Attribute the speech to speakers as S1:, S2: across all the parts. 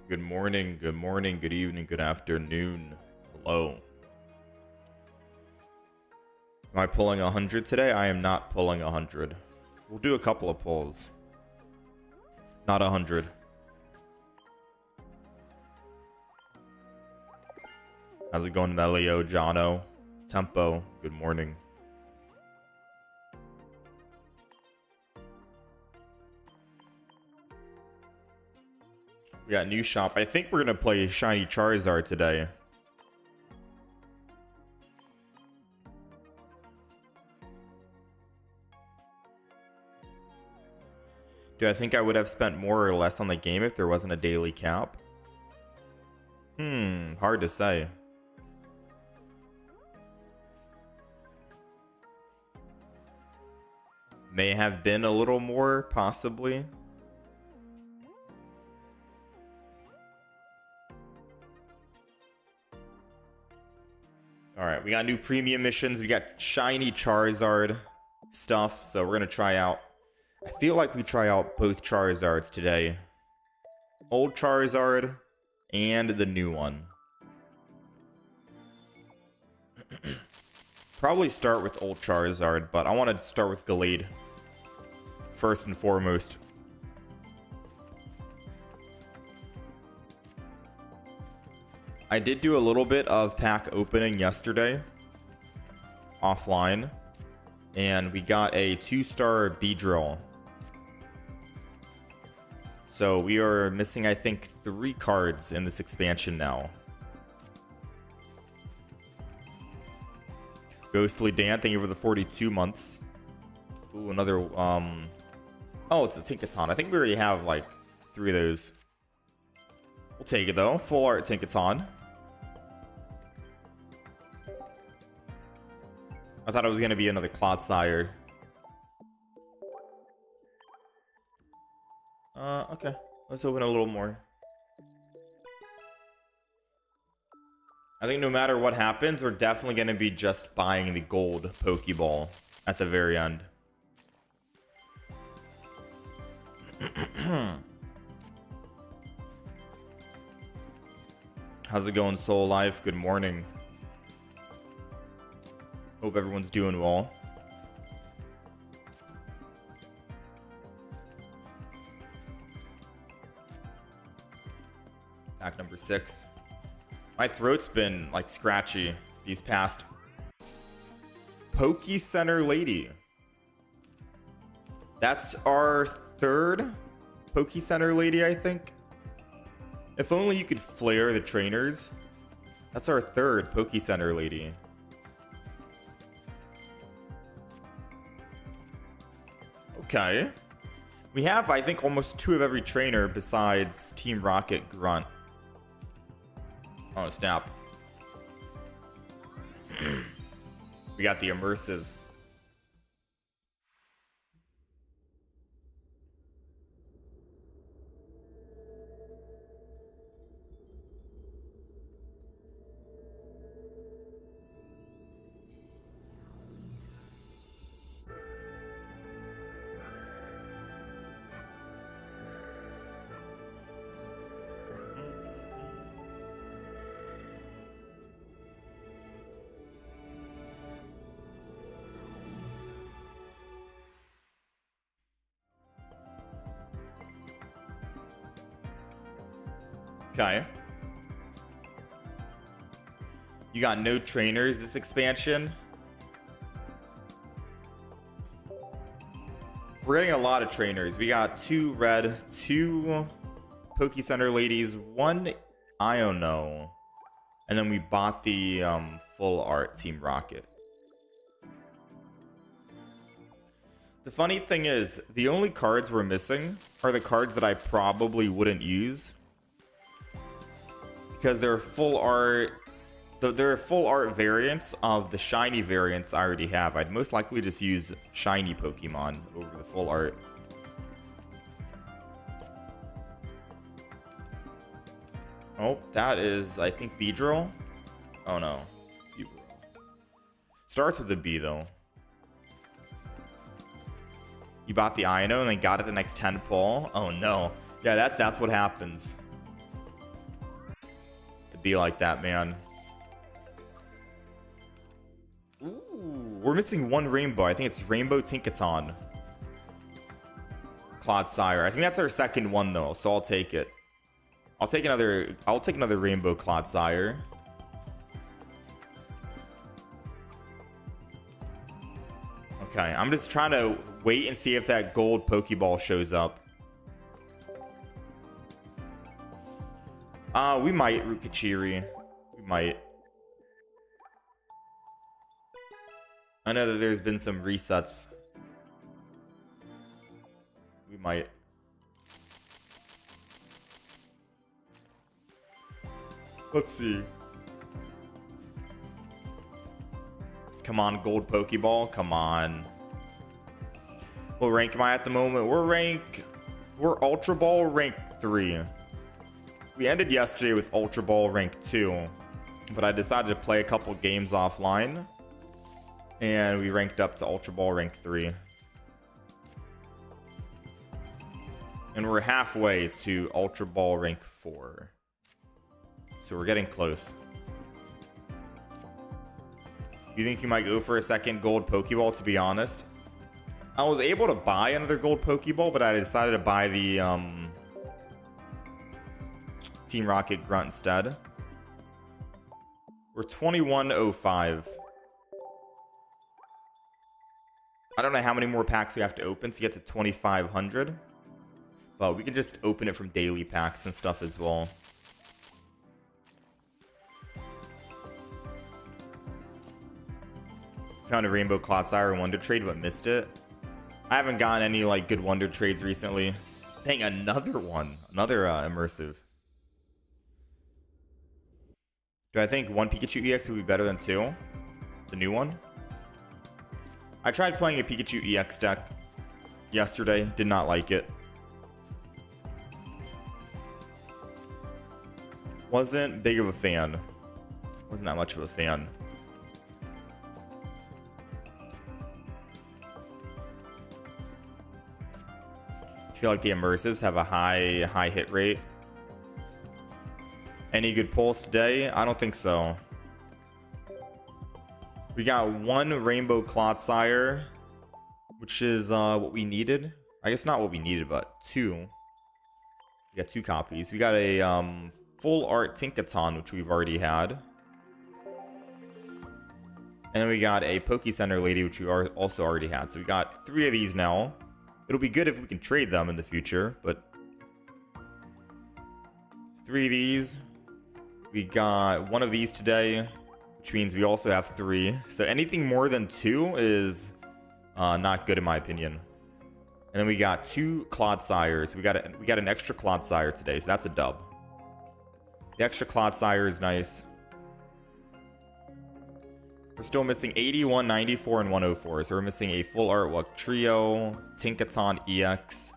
S1: Good morning, good evening, good afternoon. Hello. Am I pulling 100 today? I am not pulling 100. We'll do a couple of pulls. Not 100. How's it going, Melio, Jono? Tempo, good morning. We got new shop. I think we're gonna play Shiny Charizard today. Do I think I would have spent more or less on the game if there wasn't a daily cap? Hard to say. May have been a little more, possibly. Alright, we got new premium missions. We got Shiny Charizard stuff, so we're going to try out. I feel like we try out both Charizards today. Old Charizard and the new one. Probably start with old Charizard, but I want to start with Gallade first and foremost. I did do a little bit of pack opening yesterday offline, and we got a 2-star Beedrill. So we are missing, I think, 3 cards in this expansion now. Ghostly Dan, thank you for the 42 months. Ooh, another, oh, it's a Tinkaton. I think we already have, like, 3 of those. We'll take it, though. Full art Tinkaton. I thought it was going to be another Clodsire. Okay. Let's open a little more. I think no matter what happens, we're definitely going to be just buying the gold Pokeball at the very end. How's it going, Soul Life? Good morning. Hope everyone's doing well. Pack number 6. My throat's been like scratchy these past. Poke Center Lady. That's our 3rd Poke Center Lady, I think. If only you could flare the trainers. That's our 3rd Poke Center Lady. Okay. We have, I think, almost 2 of every trainer besides Team Rocket Grunt. Oh, snap. We got the immersive. Okay. You got no trainers this expansion. We're getting a lot of trainers. We got 2 red, 2 Poke Center Ladies, 1 Iono, and then we bought the full art Team Rocket. The funny thing is, the only cards we're missing are the cards that I probably wouldn't use. Because they're full art. They're full art variants of the shiny variants I already have. I'd most likely just use shiny Pokemon over the full art. Oh, that is, I think, Beedrill. Oh no. Starts with a B though. You bought the Ino and then got it the next 10 pull. Oh no. Yeah, that's what happens. be like that, man. Ooh, we're missing one rainbow. I think it's Rainbow Tinkaton. Clodsire. I think that's our second one though, so I'll take it. I'll take another Rainbow Clodsire. Okay, I'm just trying to wait and see if that gold Pokeball shows up. We might Rukachiri. We might. I know that there's been some resets. We might. Let's see. Come on, gold Pokeball. Come on. What rank am I at the moment? We're Ultra Ball rank 3. We ended yesterday with Ultra Ball rank 2. But I decided to play a couple games offline. And we ranked up to Ultra Ball rank 3. And we're halfway to Ultra Ball rank 4. So we're getting close. You think you might go for a second gold Pokeball, to be honest? I was able to buy another gold Pokeball, but I decided to buy the Team Rocket Grunt instead. We're 2105. I don't know how many more packs we have to open to get to 2500. But we can just open it from daily packs and stuff as well. Found a Rainbow Clodsire Wonder Trade but missed it. I haven't gotten any like good Wonder Trades recently. Dang, another one. Another immersive. Do I think one Pikachu EX would be better than two? The new one? I tried playing a Pikachu EX deck yesterday. Did not like it. Wasn't big of a fan. Wasn't that much of a fan. I feel like the immersives have a high hit rate. Any good pulls today? I don't think so. We got one Rainbow Clodsire, which is what we needed. I guess not what we needed, but two. We got two copies. We got a full art Tinkaton, which we've already had. And then we got a Poke Center Lady, which we also already had. So we got three of these now. It'll be good if we can trade them in the future, but three of these. We got one of these today, which means we also have three. So anything more than two is not good in my opinion. And then we got two Clodsires. We got an extra Clodsire today, so that's a dub. The extra Clodsire is nice. We're still missing 81, 94, and 104. So we're missing a full artwork trio, Tinkaton EX,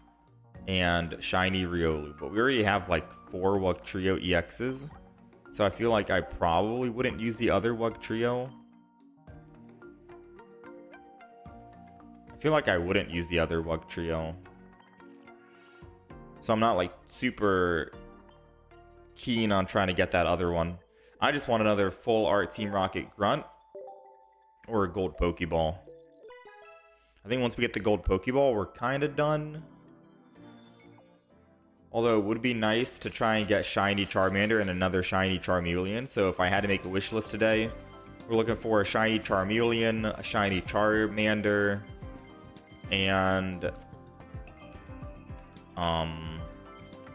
S1: and Shiny Riolu. But we already have like 4 Wug Trio EXs. So I feel like I probably wouldn't use the other Wug Trio. I feel like I wouldn't use the other Wug Trio. So I'm not like super keen on trying to get that other one. I just want another full art Team Rocket Grunt. Or a gold Pokeball. I think once we get the gold Pokeball, we're kind of done. Although it would be nice to try and get Shiny Charmander and another Shiny Charmeleon. So if I had to make a wish list today, we're looking for a Shiny Charmeleon, a Shiny Charmander, and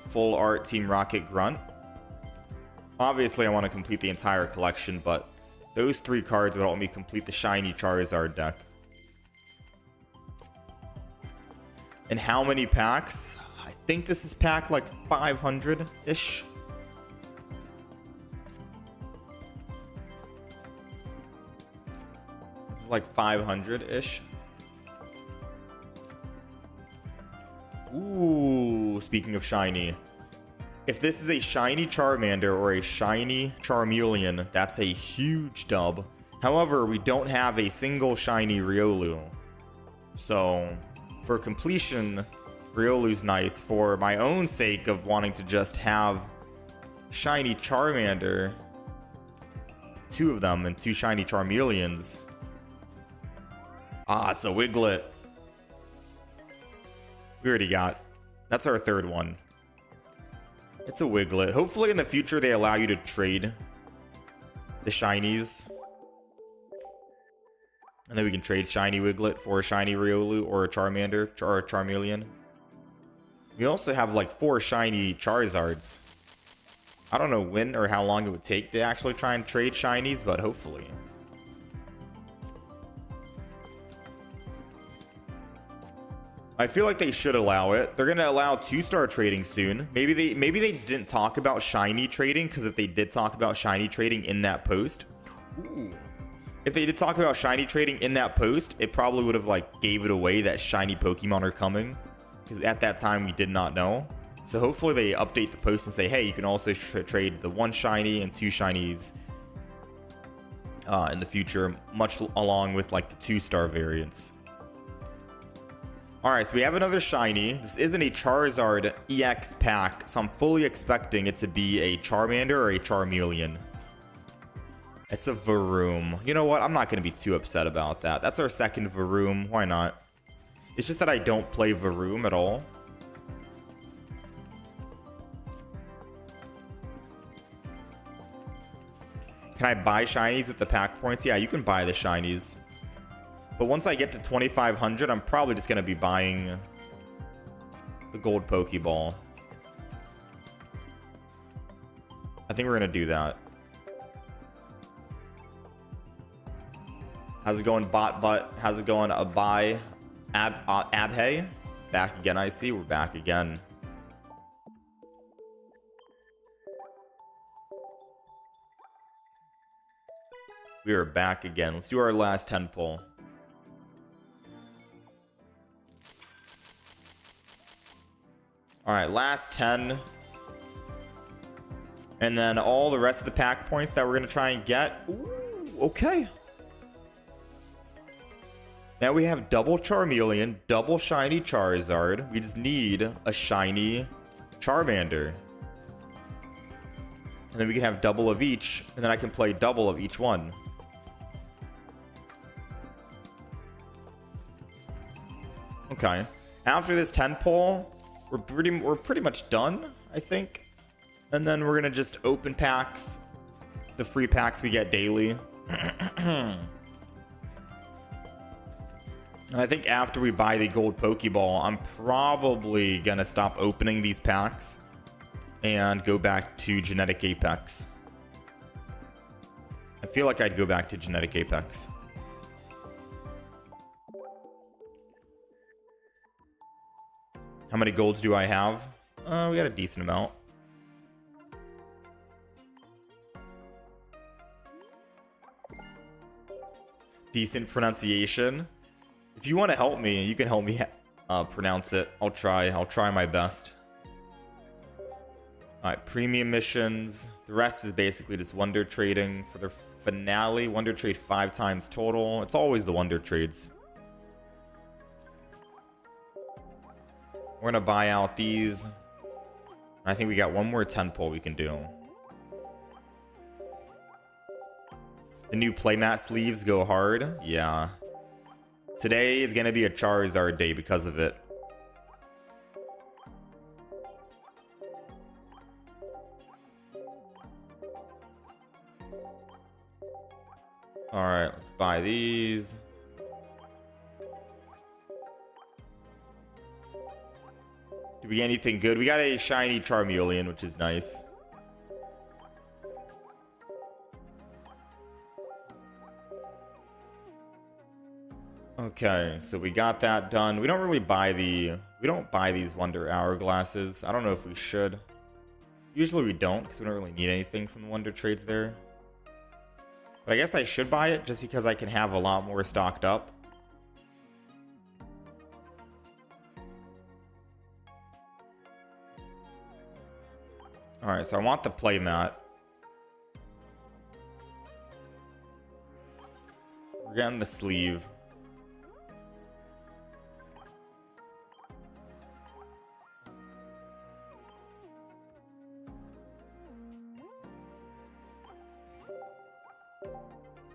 S1: full art Team Rocket Grunt. Obviously, I want to complete the entire collection, but those 3 cards would help me complete the Shiny Charizard deck. And how many packs? I think this is pack like 500-ish. This is like 500-ish. Ooh, speaking of shiny. If this is a Shiny Charmander or a Shiny Charmeleon, that's a huge dub. However, we don't have a single Shiny Riolu. So, for completion, Riolu's nice. For my own sake of wanting to just have shiny Charmander. 2 of them and 2 shiny Charmeleons. Ah, it's a Wiglet. We already got. That's our 3rd one. It's a Wiglet. Hopefully in the future they allow you to trade the shinies. And then we can trade shiny Wiglet for a shiny Riolu or a Charmander or a Charmeleon. We also have like 4 shiny Charizards. I don't know when or how long it would take to actually try and trade shinies, but hopefully. I feel like they should allow it. They're gonna allow 2-star trading soon. Maybe they just didn't talk about shiny trading, because if they did talk about shiny trading in that post, if they did talk about shiny trading in that post, it probably would have like gave it away that shiny Pokemon are coming, because at that time we did not know. So hopefully they update the post and say, hey, you can also trade the 1 shiny and 2 shinies in the future, much along with like the 2-star variants. Alright, so we have another shiny. This isn't a Charizard EX pack, so I'm fully expecting it to be a Charmander or a Charmeleon. It's a Varoom. You know what? I'm not going to be too upset about that. That's our 2nd Varoom. Why not? It's just that I don't play Varoom at all. Can I buy shinies with the pack points? Yeah, you can buy the shinies. But once I get to 2,500, I'm probably just going to be buying the gold Pokeball. I think we're going to do that. How's it going, Bot? How's it going, Abai? Abhay? Back again, I see. We're back again. We are back again. Let's do our last 10 pull. Alright, last 10. And then all the rest of the pack points that we're going to try and get. Ooh, okay. Now we have double Charmeleon, double shiny Charizard. We just need a shiny Charmander. And then we can have double of each, and then I can play double of each one. Okay. After this 10 pull, we're pretty much done, I think. And then we're gonna just open packs, the free packs we get daily. And I think after we buy the gold Pokeball, I'm probably gonna stop opening these packs and go back to Genetic Apex. I feel like I'd go back to Genetic Apex. How many golds do I have? We got a decent amount. Decent pronunciation. If you want to help me, you can help me pronounce it. I'll try my best. Alright, premium missions. The rest is basically just wonder trading for the finale. Wonder trade 5 times total. It's always the wonder trades. We're gonna buy out these. I think we got one more 10 pull we can do. The new playmat sleeves go hard. Yeah. Today is gonna be a Charizard day because of it. Alright, let's buy these. Do we get anything good? We got a shiny Charmeleon, which is nice. Okay, so we got that done. We don't really buy we don't buy these Wonder Hourglasses. I don't know if we should. Usually we don't, because we don't really need anything from the Wonder Trades there. But I guess I should buy it just because I can have a lot more stocked up. Alright, so I want the playmat. We're getting the sleeve.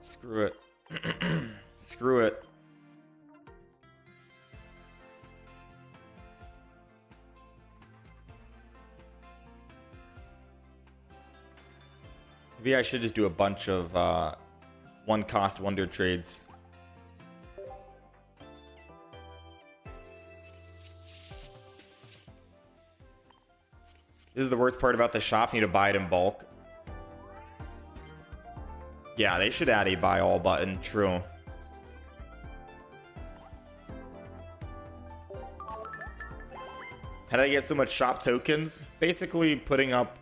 S1: Screw it. Screw it. Maybe I should just do a bunch of one cost wonder trades. This is the worst part about the shop. You need to buy it in bulk. Yeah, they should add a buy all button. True. How did I get so much shop tokens? Basically putting up...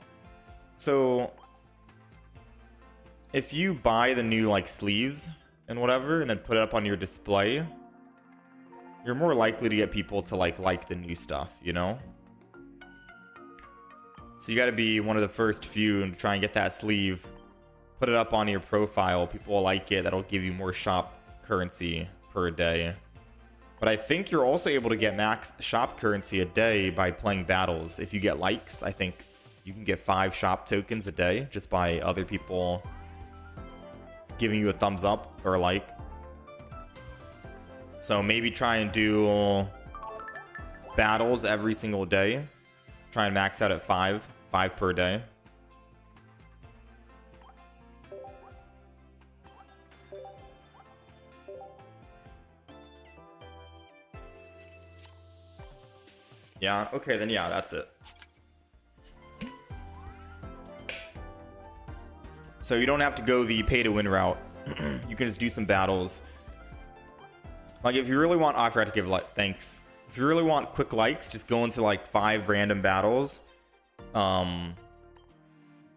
S1: So... if you buy the new like sleeves and whatever and then put it up on your display, you're more likely to get people to like the new stuff, you know? So you got to be one of the first few and try and get that sleeve, put it up on your profile. People will like it. That'll give you more shop currency per day. But I think you're also able to get max shop currency a day by playing battles. If you get likes, I think you can get 5 shop tokens a day just by other people giving you a thumbs up or a like. So maybe try and do battles every single day. Try and max out at 5 per day. Yeah, okay, then yeah, that's it. So you don't have to go the pay to win route. You can just do some battles. Like if you really want, oh, I forgot to give like thanks. If you really want quick likes, just go into like 5 random battles.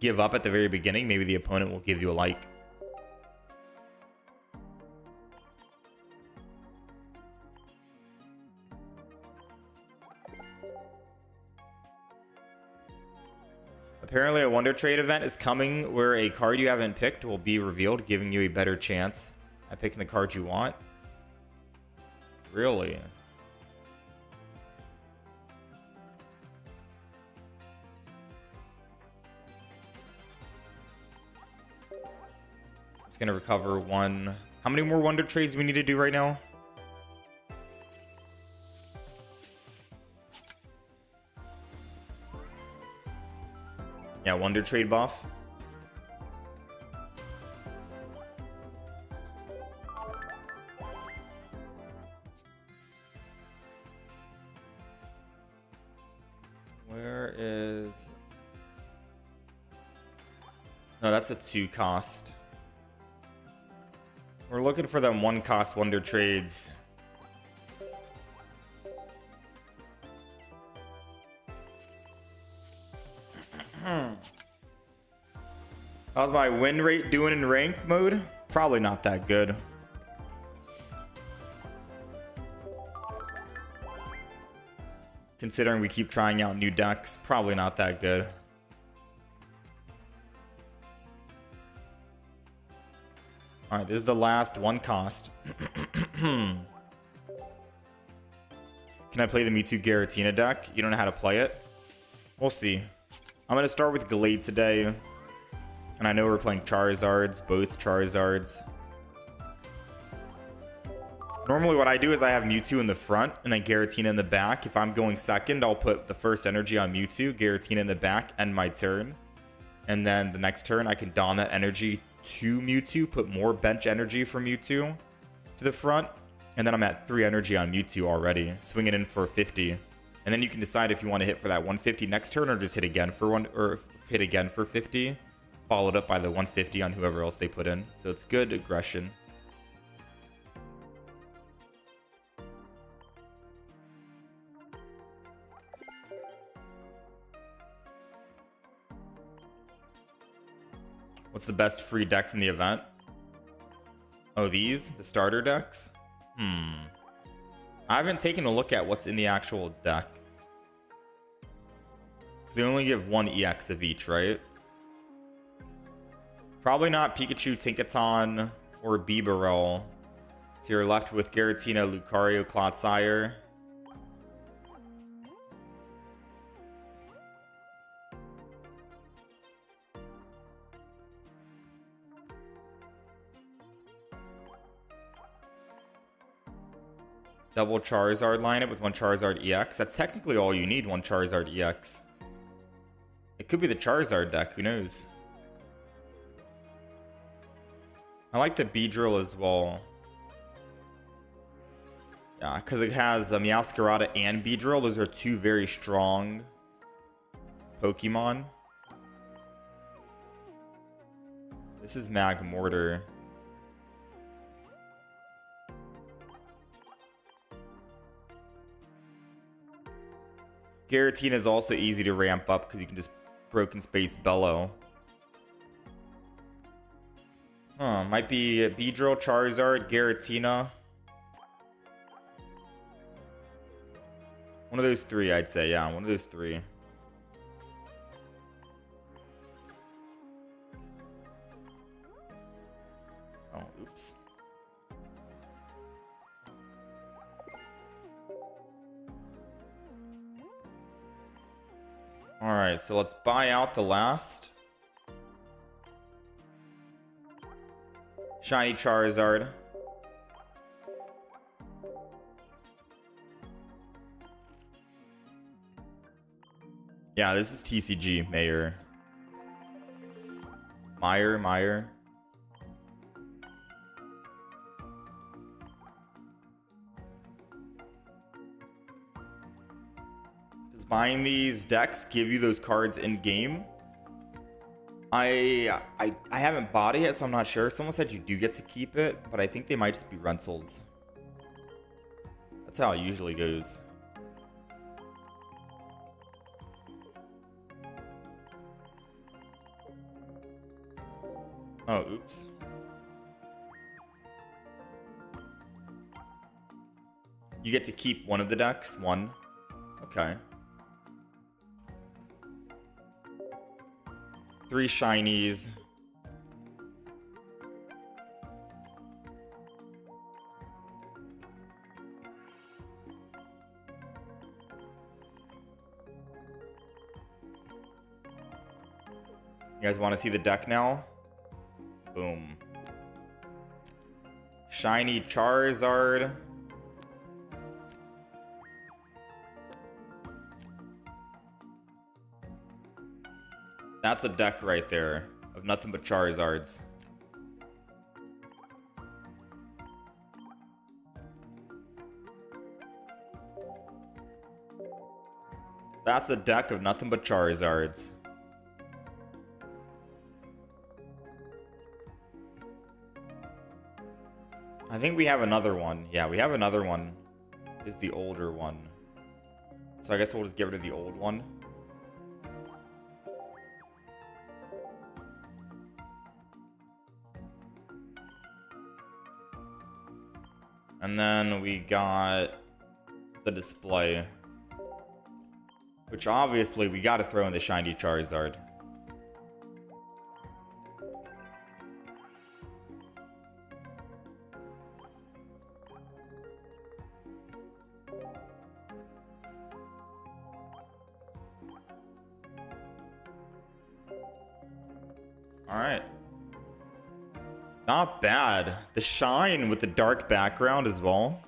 S1: Give up at the very beginning. Maybe the opponent will give you a like. Apparently a Wonder Trade event is coming where a card you haven't picked will be revealed, giving you a better chance at picking the card you want. Really? It's gonna recover 1. How many more Wonder Trades do we need to do right now? Yeah, Wonder Trade buff. Where is... No, that's a 2 cost. We're looking for them 1 cost Wonder Trades. How's my win rate doing in rank mode? Probably not that good. Considering we keep trying out new decks, probably not that good. Alright, this is the last 1 cost. Can I play the Mewtwo Giratina deck? You don't know how to play it? We'll see. I'm going to start with Glade today. And I know we're playing Charizards, both Charizards. Normally what I do is I have Mewtwo in the front and then Giratina in the back. If I'm going second, I'll put the first energy on Mewtwo, Giratina in the back, end my turn. And then the next turn I can don that energy to Mewtwo, put more bench energy for Mewtwo to the front. And then I'm at 3 energy on Mewtwo already, swinging in for 50. And then you can decide if you want to hit for that 150 next turn or just hit again for hit again for 50. Followed up by the 150 on whoever else they put in. So it's good aggression. What's the best free deck from the event? Oh, these? The starter decks? I haven't taken a look at what's in the actual deck. Because they only give 1 EX of each, right? Probably not Pikachu, Tinkaton, or Bibarel. So you're left with Giratina, Lucario, Clotsire. Double Charizard lineup with one Charizard EX. That's technically all you need, one Charizard EX. It could be the Charizard deck, who knows? I like the Beedrill as well. Yeah, because it has Meowscarada and Beedrill. Those are two very strong Pokemon. This is Magmortar. Giratina is also easy to ramp up because you can just Broken Space Bellow. Might be Beedrill, Charizard, Giratina. One of those three, I'd say. Yeah, one of those three. Oh, oops. Alright, so let's buy out the last. Shiny Charizard. Yeah, this is TCG, Meyer. Meyer. Does buying these decks give you those cards in game? I haven't bought it yet, so I'm not sure. Someone said you do get to keep it, but I think they might just be rentals. That's how it usually goes. Oh, oops. You get to keep one of the decks? One? Okay. 3 shinies. You guys want to see the deck now? Boom. Shiny Charizard. That's a deck right there of nothing but Charizards. That's a deck of nothing but Charizards. I think we have another one. Yeah, we have another one. Is the older one. So I guess we'll just get rid of the old one. And then we got the display. Which obviously we gotta throw in the shiny Charizard. Alright. Not bad. The shine with the dark background as well.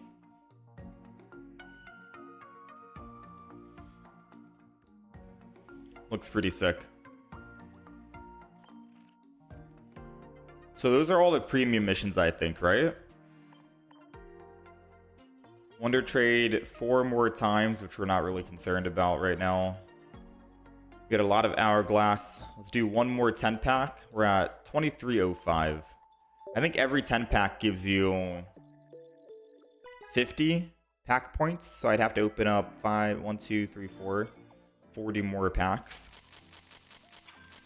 S1: Looks pretty sick. So those are all the premium missions, I think, right? Wonder Trade 4 more times, which we're not really concerned about right now. We got a lot of Hourglass. Let's do one more 10-pack. We're at 2305. I think every 10-pack gives you 50 pack points. So I'd have to open up 40 more packs.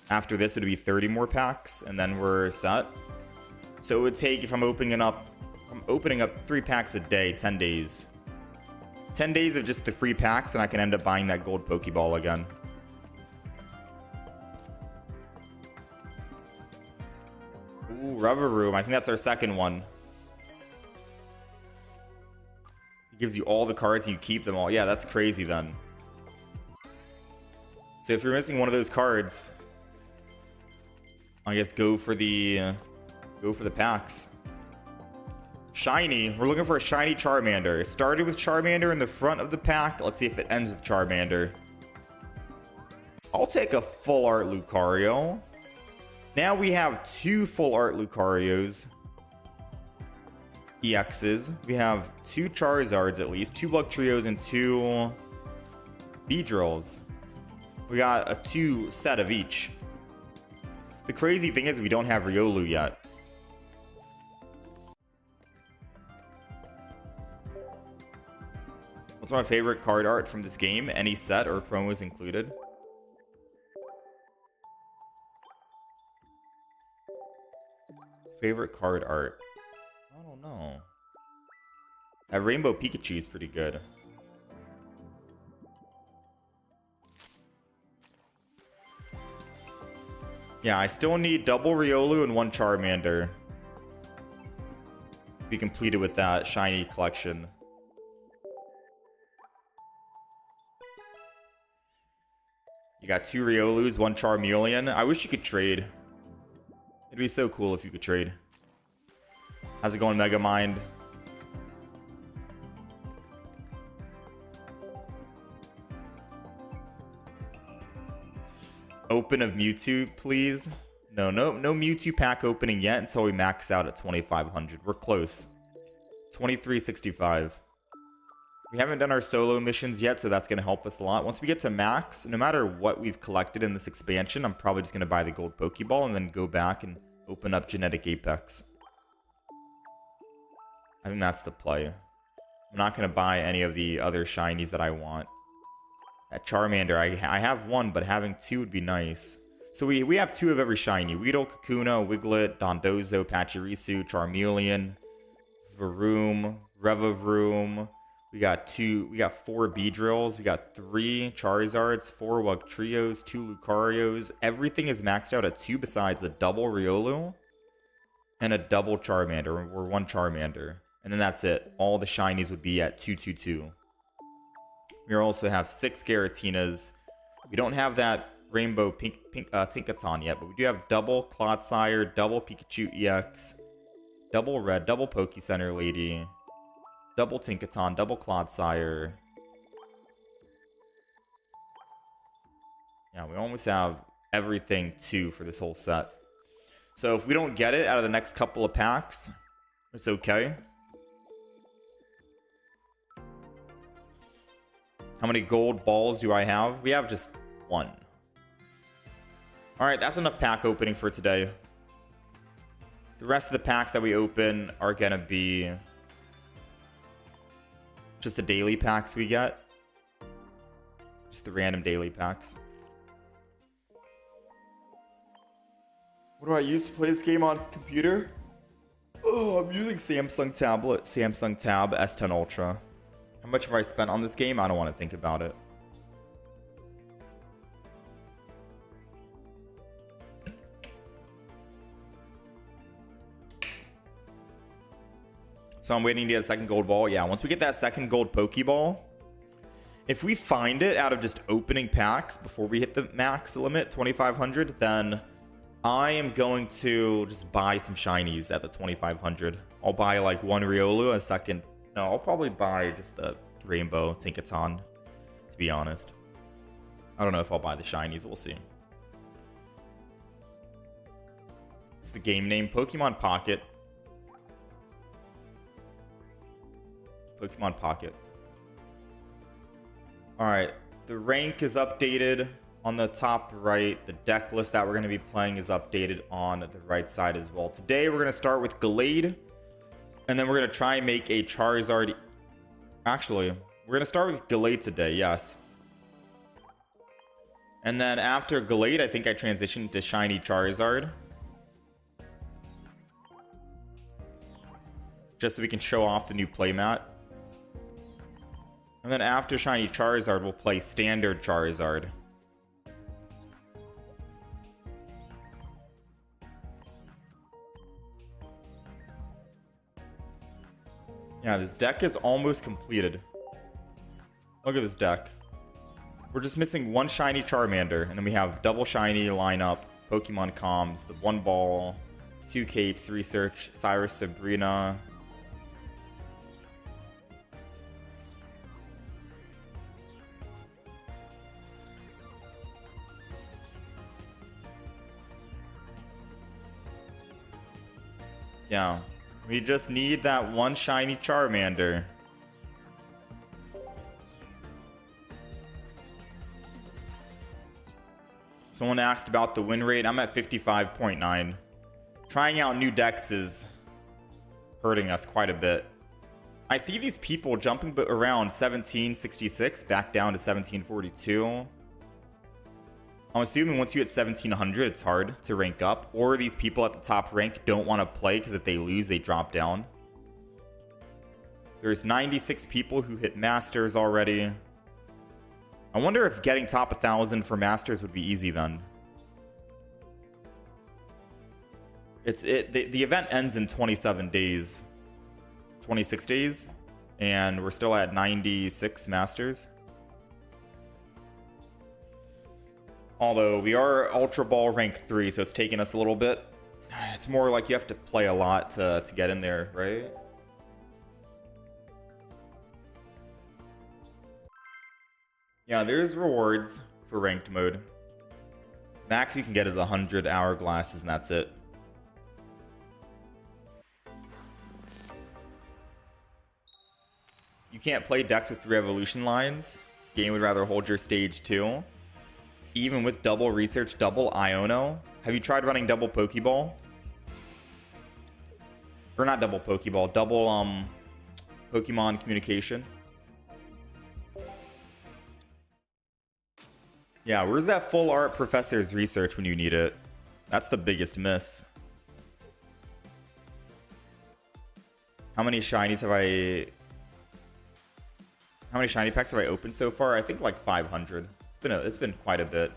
S1: After this, it would be 30 more packs, and then we're set. So it would take, if I'm opening up 3 packs a day, 10 days. 10 days of just the free packs, and I can end up buying that gold Pokeball again. Ooh, Rubber Room. I think that's our second one. It gives you all the cards and you keep them all. Yeah, that's crazy then. So if you're missing one of those cards, I guess go for the packs. Shiny. We're looking for a shiny Charmander. It started with Charmander in the front of the pack. Let's see if it ends with Charmander. I'll take a full art Lucario. Now we have 2 full art Lucarios. EXs. We have 2 Charizards at least. 2 Luck Trios and 2 Beedrills. We got a 2 set of each. The crazy thing is we don't have Riolu yet. What's my favorite card art from this game? Any set or promos included? Favorite card art? I don't know. That Rainbow Pikachu is pretty good. Yeah, I still need double Riolu and 1 Charmander. Be completed with that shiny collection. You got 2 Riolus, 1 Charmeleon. I wish you could trade. It'd be so cool if you could trade. How's it going, Megamind? Open of Mewtwo, please. No Mewtwo pack opening yet until we max out at 2,500. We're close. 2365. We haven't done our solo missions yet, so that's going to help us a lot. Once we get to max, no matter what we've collected in this expansion, I'm probably just going to buy the gold Pokeball and then go back and open up Genetic Apex. I think that's the play. I'm not going to buy any of the other shinies that I want. At Charmander, I have 1, but having 2 would be nice. So we have 2 of every shiny. Weedle, Kakuna, Wiglet, Dondozo, Pachirisu, Charmeleon, Varoom, Revavroom. We got 4 Beedrills. We got 3 Charizards, 4 Wugtrios, 2 Lucarios. Everything is maxed out at 2 besides a double Riolu and a double Charmander, or 1 Charmander. And then that's it. All the shinies would be at 222. We also have 6 Garatinas. We don't have that Rainbow Tinkaton yet, but we do have double Clodsire, double Pikachu EX, double Red, double Poke Center Lady, double Tinkaton, double Clodsire. Yeah, we almost have everything 2 for this whole set. So if we don't get it out of the next couple of packs, it's okay. How many gold balls do I have? We have just 1. Alright, that's enough pack opening for today. The rest of the packs that we open are going to be just the daily packs we get. Just the random daily packs. What do I use to play this game on computer? Oh, I'm using Samsung tablet, Samsung Tab S10 Ultra. How much have I spent on this game? I don't want to think about it. So I'm waiting to get a second gold ball. Yeah, once we get that second gold Pokeball, if we find it out of just opening packs before we hit the max limit, 2,500, then I am going to just buy some shinies at the 2,500. I'll buy like 1 Riolu, a second. No, I'll probably buy just the Rainbow Tinkaton, to be honest. I don't know if I'll buy the shinies. We'll see. It's the game name, Pokemon Pocket. Pokemon Pocket. Alright, the rank is updated on the top right. The deck list that we're going to be playing is updated on the right side as well. Today we're going to start with Gallade, and then we're going to try and make a Charizard. Actually, we're going to start with Gallade today, yes. And then after Gallade, I think I transitioned to Shiny Charizard. Just so we can show off the new playmat. And then after Shiny Charizard, we'll play Standard Charizard. Yeah, this deck is almost completed. Look at this deck. We're just missing 1 Shiny Charmander, and then we have double Shiny lineup, Pokemon Comms, the 1 Ball, 2 Capes, Research, Cyrus, Sabrina, Yeah. We just need that one shiny Charmander. Someone asked about the win rate. I'm at 55.9. Trying out new decks is hurting us quite a bit. I see these people jumping around 1766 back down to 1742. I'm assuming once you hit 1700, it's hard to rank up. Or these people at the top rank don't want to play because if they lose, they drop down. There's 96 people who hit Masters already. I wonder if getting top 1,000 for Masters would be easy then. The event ends in 27 days. 26 days. And we're still at 96 Masters. Although we are Ultra Ball rank 3, so it's taking us a little bit. It's more like you have to play a lot to get in there, right? Yeah, there's rewards for ranked mode. Max you can get is 100 hourglasses, and that's it. You can't play decks with 3 evolution lines. Game would rather hold your stage 2. Even with double research, double Iono. Have you tried running double Pokeball? Or not double Pokeball, double Pokemon communication. Yeah, where's that full art professor's research when you need it? That's the biggest miss. How many shinies have I... How many shiny packs have I opened so far? I think like 500. It's been quite a bit.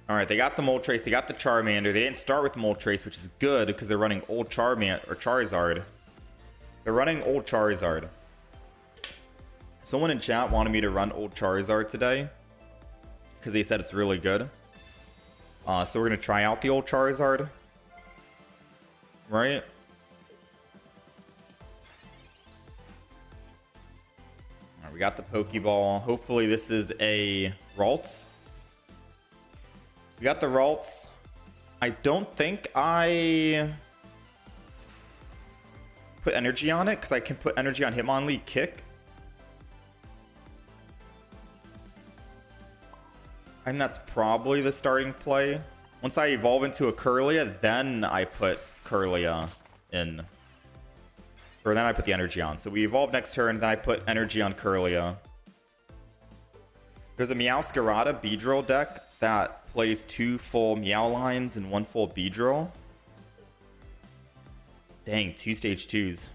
S1: Alright, they got the Moltres, they got the Charmander. They didn't start with Moltres, which is good because they're running old Charizard. They're running old Charizard. Someone in chat wanted me to run old Charizard today because they said it's really good. So we're going to try out the old Charizard. Right? Alright, we got the Pokeball. Hopefully this is a Ralts. We got the Ralts. I don't think I put energy on it because I can put energy on Hitmonlee Kick. And that's probably the starting play. Once I evolve into a Kirlia, then I put Kirlia in. Or then I put the energy on. So we evolve next turn, then I put energy on Kirlia. There's a Meowscarada Beedrill deck that plays 2 full Meow lines and 1 full Beedrill. Dang, 2 stage 2s.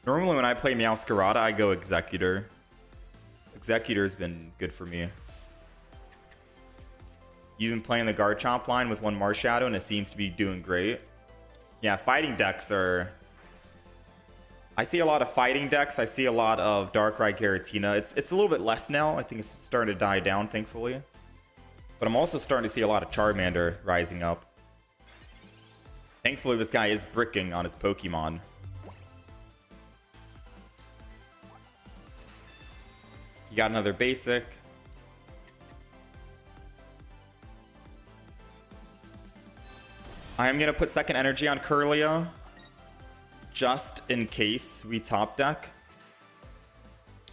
S1: Normally when I play Meowscarada, I go Executor. Executor's been good for me. You've been playing the Garchomp line with 1 Marshadow and it seems to be doing great. Yeah, fighting decks are... I see a lot of fighting decks. I see a lot of Darkrai Giratina. It's a little bit less now. I think it's starting to die down, thankfully. But I'm also starting to see a lot of Charmander rising up. Thankfully, this guy is bricking on his Pokemon. You got another basic. I am going to put second energy on Kirlia. Just in case we top deck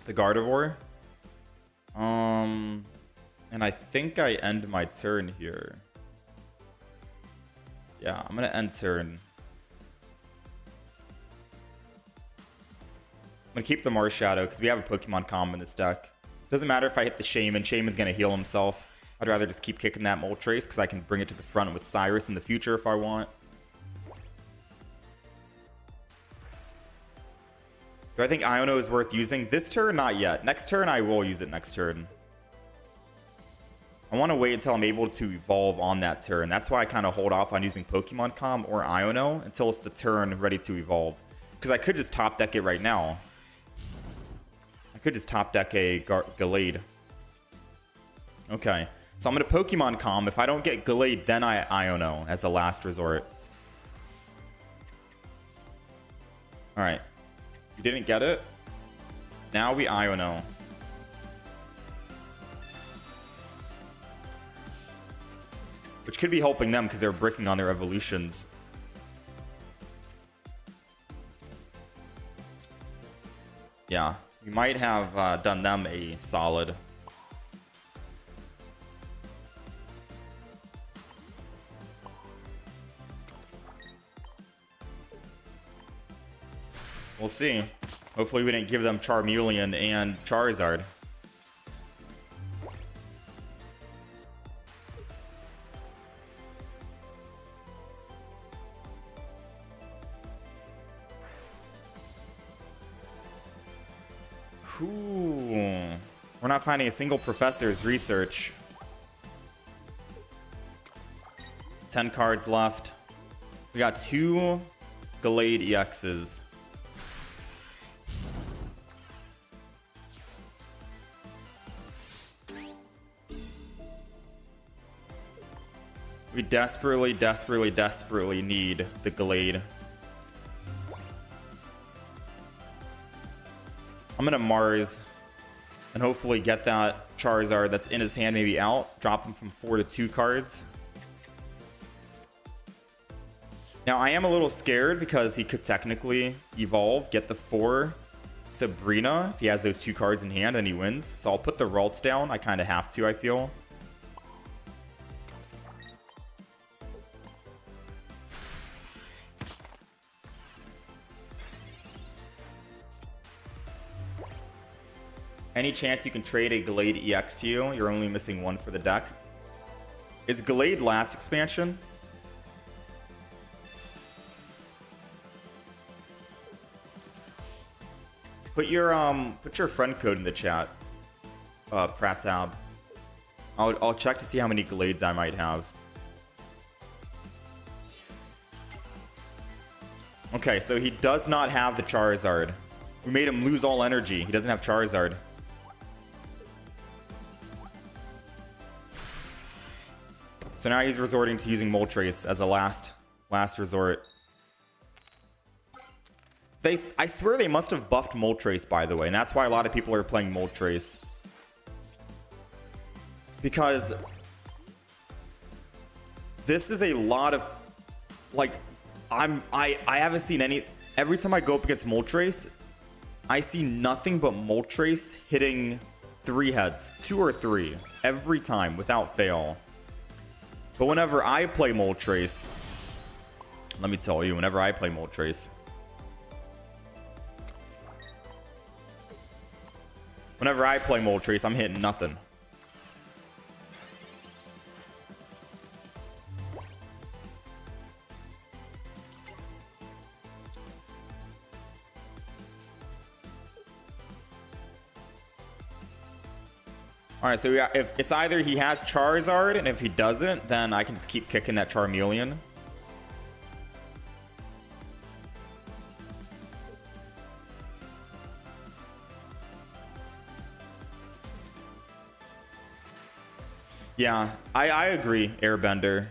S1: the Gardevoir. And I think I end my turn here. Yeah, I'm going to end turn. I'm going to keep the Marshadow because we have a Pokemon combo in this deck. Doesn't matter if I hit the Shaman. Shaman's going to heal himself. I'd rather just keep kicking that Moltres because I can bring it to the front with Cyrus in the future if I want. Do I think Iono is worth using? This turn, not yet. Next turn, I will use it next turn. I want to wait until I'm able to evolve on that turn. That's why I kind of hold off on using Pokemon Com or Iono until it's the turn ready to evolve. Because I could just top deck it right now. I could just top deck a Gallade. Okay. So I'm going to Pokemon Com. If I don't get Gallade, then I Iono as a last resort. Alright. You didn't get it? Now we Iono. which could be helping them because they're bricking on their evolutions. Yeah, we might have done them a solid. We'll see. Hopefully we didn't give them Charmeleon and Charizard. Ooh. We're not finding a single professor's research. 10 cards left. We got 2 Gallade EXs. We desperately, desperately, desperately need the Gallade. I'm gonna Mars and hopefully get that Charizard that's in his hand maybe out. Drop him from 4 to 2 cards. Now I am a little scared because he could technically evolve, get the 4 Sabrina if he has those 2 cards in hand and he wins. So I'll put the Ralts down. I kind of have to, I feel. Any chance you can trade a Gallade EX to you? You're only missing 1 for the deck. Is Gallade last expansion? Put your friend code in the chat, Pratab. I'll check to see how many Gallades I might have. Okay, so he does not have the Charizard. We made him lose all energy. He doesn't have Charizard. So now he's resorting to using Moltres as a last resort. I swear they must have buffed Moltres, by the way, and that's why a lot of people are playing Moltres. Because this is a lot of, like, I haven't seen any. Every time I go up against Moltres, I see nothing but Moltres hitting 3 heads, 2 or 3 every time without fail. But whenever I play Moltres, let me tell you, whenever I play Moltres, I'm hitting nothing. Alright, so yeah, if it's either he has Charizard, and if he doesn't, then I can just keep kicking that Charmeleon. Yeah, I agree, Airbender.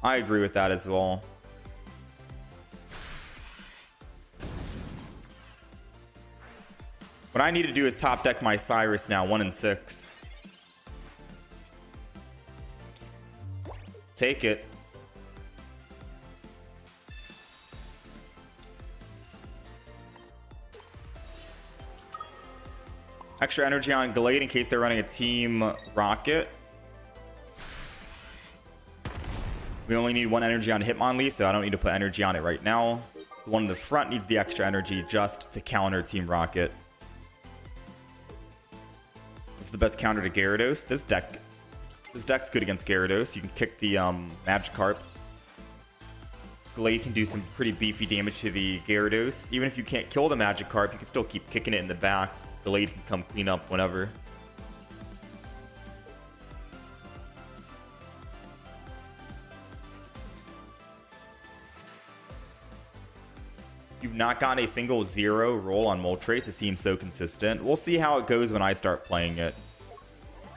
S1: I agree with that as well. What I need to do is top deck my Cyrus now, 1 and 6. Take it. Extra energy on Gallade in case they're running a Team Rocket. We only need 1 energy on Hitmonlee, so I don't need to put energy on it right now. The one in the front needs the extra energy just to counter Team Rocket. The best counter to Gyarados. This deck's good against Gyarados. You can kick the Magikarp. Gallade can do some pretty beefy damage to the Gyarados. Even if you can't kill the Magikarp, you can still keep kicking it in the back. Gallade can come clean up whenever. You've not gotten a single 0 roll on Moltres. It seems so consistent. We'll see how it goes when I start playing it.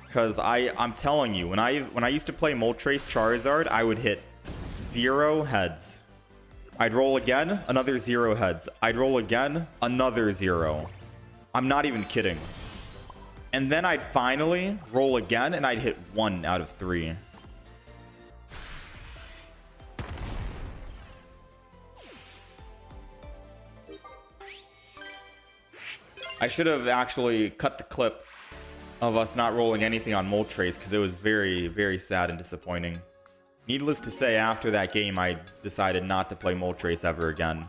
S1: Because I'm telling you, when I used to play Moltres Charizard, I would hit 0 heads. I'd roll again, another 0 heads. I'd roll again, another 0. I'm not even kidding. And then I'd finally roll again, and I'd hit 1 out of 3. I should have actually cut the clip of us not rolling anything on Moltres, because it was very, very sad and disappointing. Needless to say, after that game, I decided not to play Moltres ever again.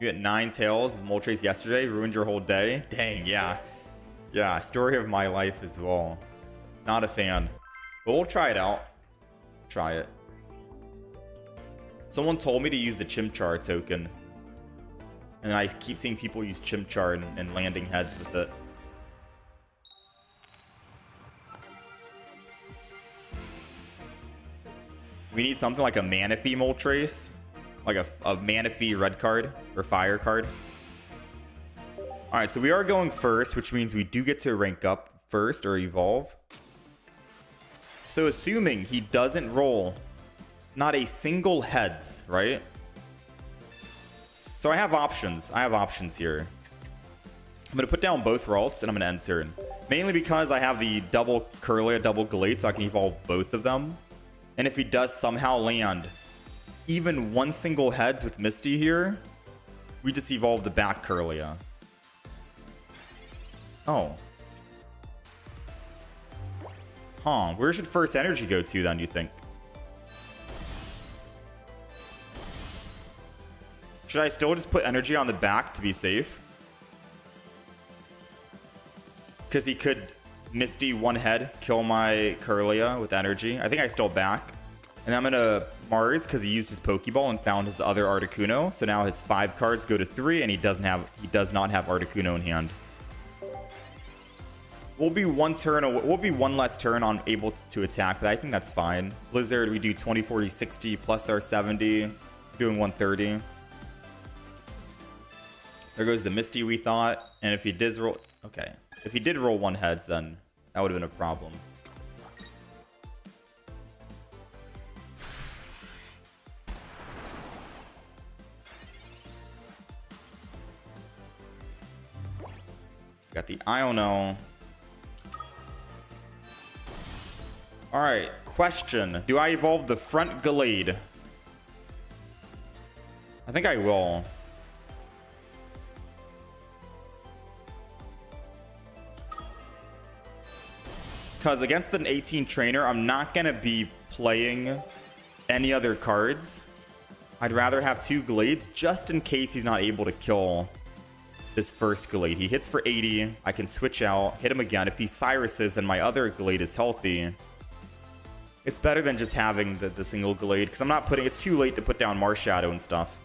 S1: You had 9 tails with Moltres yesterday, ruined your whole day? Dang, yeah. Yeah, story of my life as well. Not a fan. But we'll try it out. Try it. Someone told me to use the Chimchar token. And I keep seeing people use Chimchar and landing heads with it. We need something like a Manaphy Moltres. Like a Manaphy red card or fire card. Alright, so we are going first, which means we do get to rank up first or evolve. So assuming he doesn't roll not a single heads, right? So I have options. I have options here. I'm going to put down both Ralts and I'm going to end turn. Mainly because I have the double Kirlia, double Gallade, so I can evolve both of them. And if he does somehow land even one single heads with Misty here, we just evolve the back Kirlia. Oh. Huh. Where should first energy go to then, do you think? Should I still just put energy on the back to be safe? Because he could Misty one head, kill my Kirlia with energy. I think I still back. And I'm going to Mars because he used his Pokeball and found his other Articuno. So now his 5 cards go to 3 and he does not have Articuno in hand. We'll be one less turn on able to attack, but I think that's fine. Blizzard, we do 20, 40, 60 plus our 70, doing 130. There goes the Misty we thought. And if he did roll, okay. If he did roll 1 heads, then that would have been a problem. Got the Iono. Alright, question. Do I evolve the front Gallade? I think I will. Because against an 18 trainer, I'm not going to be playing any other cards. I'd rather have 2 Gallades just in case he's not able to kill this first Gallade. He hits for 80. I can switch out, hit him again. If he Cyruses, then my other Gallade is healthy. It's better than just having the single Gallade, because I'm not putting... It's too late to put down Marshadow and stuff.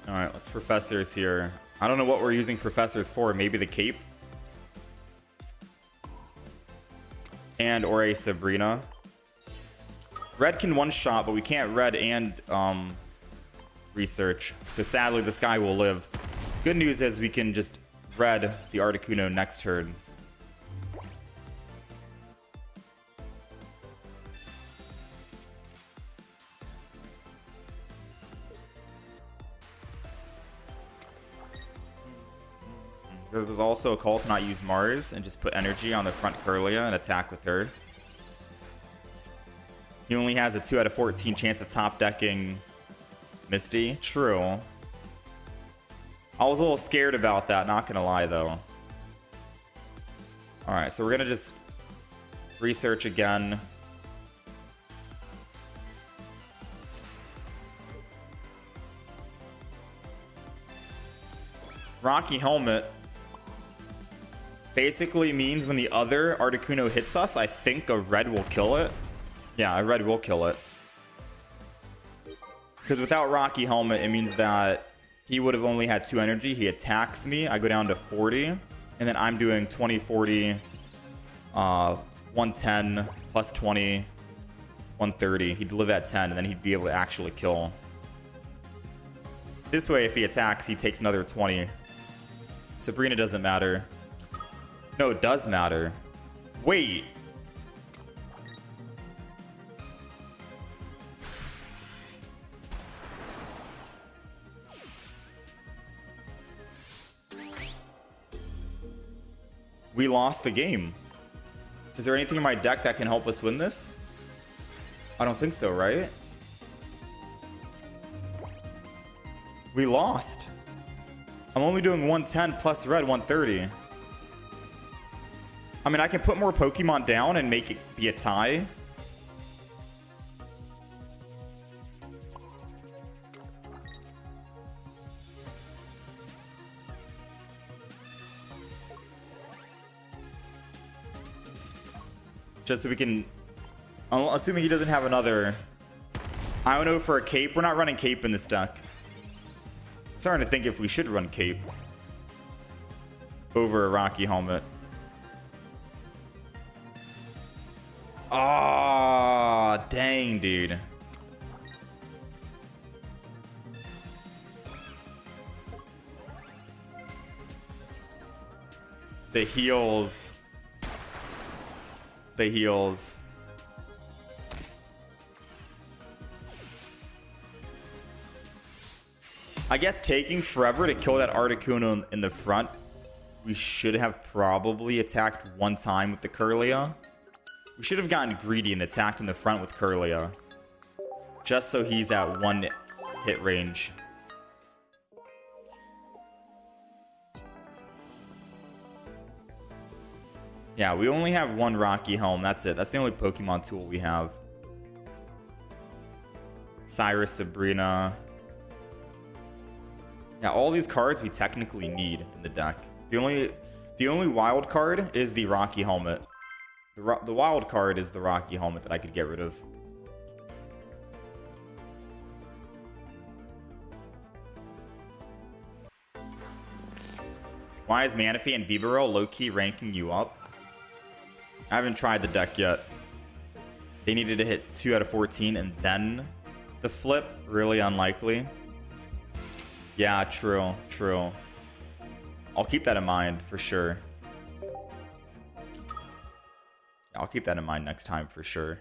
S1: Alright, let's Professors here. I don't know what we're using Professors for. Maybe the Cape? And or a Sabrina. Red can one-shot, but we can't Red and research. So sadly, this guy will live. Good news is we can just Red the Articuno next turn. There was also a call to not use Mars and just put energy on the front Kirlia and attack with her. He only has a 2 out of 14 chance of top decking Misty. True. I was a little scared about that, not gonna lie though. Alright, so we're gonna just research again. Rocky Helmet basically means when the other Articuno hits us, I think a red will kill it. Yeah, a red will kill it. Because without Rocky Helmet, it means that he would have only had 2 energy. He attacks me. I go down to 40. And then I'm doing 20, 40, 110, plus 20, 130. He'd live at 10, and then he'd be able to actually kill. This way, if he attacks, he takes another 20. Sabrina doesn't matter. No, it does matter. Wait. We lost the game. Is there anything in my deck that can help us win this? I don't think so, right? We lost. I'm only doing 110 plus red 130. I mean, I can put more Pokemon down and make it be a tie. Just so we can... Assuming he doesn't have another... I don't know, for a cape. We're not running cape in this deck. I'm starting to think if we should run cape over a Rocky Helmet. Ah, dang, dude. The heals. The heals. I guess taking forever to kill that Articuno in the front, we should have probably attacked one time with the Kirlia. We should have gotten greedy and attacked in the front with Kirlia. Just so he's at one hit range. Yeah, we only have one Rocky Helm. That's it. That's the only Pokemon tool we have. Cyrus, Sabrina. Yeah, all these cards we technically need in the deck. The only wild card is the Rocky Helmet. The wild card is the Rocky Helmet that I could get rid of. Why is Manaphy and Bibarel low-key ranking you up? I haven't tried the deck yet. They needed to hit 2 out of 14 and then the flip. Really unlikely. Yeah, true, true. I'll keep that in mind for sure. I'll keep that in mind next time for sure.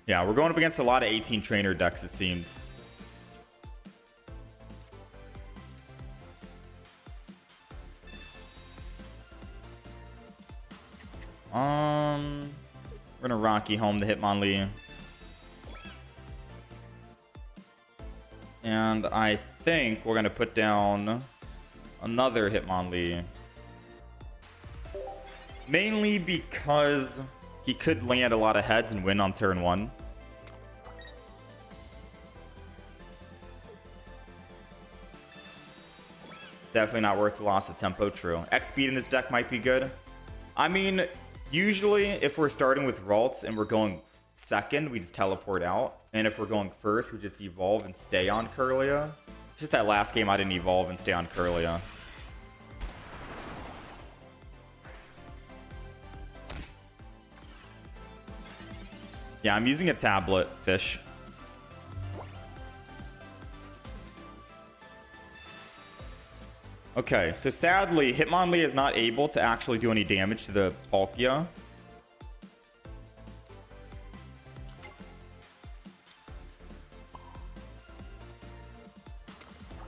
S1: Yeah, we're going up against a lot of 18 trainer decks, it seems. We're gonna Rocky home the Hitmonlee. And I think we're gonna put down another Hitmonlee. Mainly because he could land a lot of heads and win on turn 1. Definitely not worth the loss of tempo, true. X speed in this deck might be good. I mean, usually if we're starting with Ralts and we're going second, we just teleport out. And if we're going first, we just evolve and stay on Kirlia. Just that last game I didn't evolve and stay on Kirlia. Yeah, I'm using a tablet, fish. Okay, so sadly, Hitmonlee is not able to actually do any damage to the Palkia.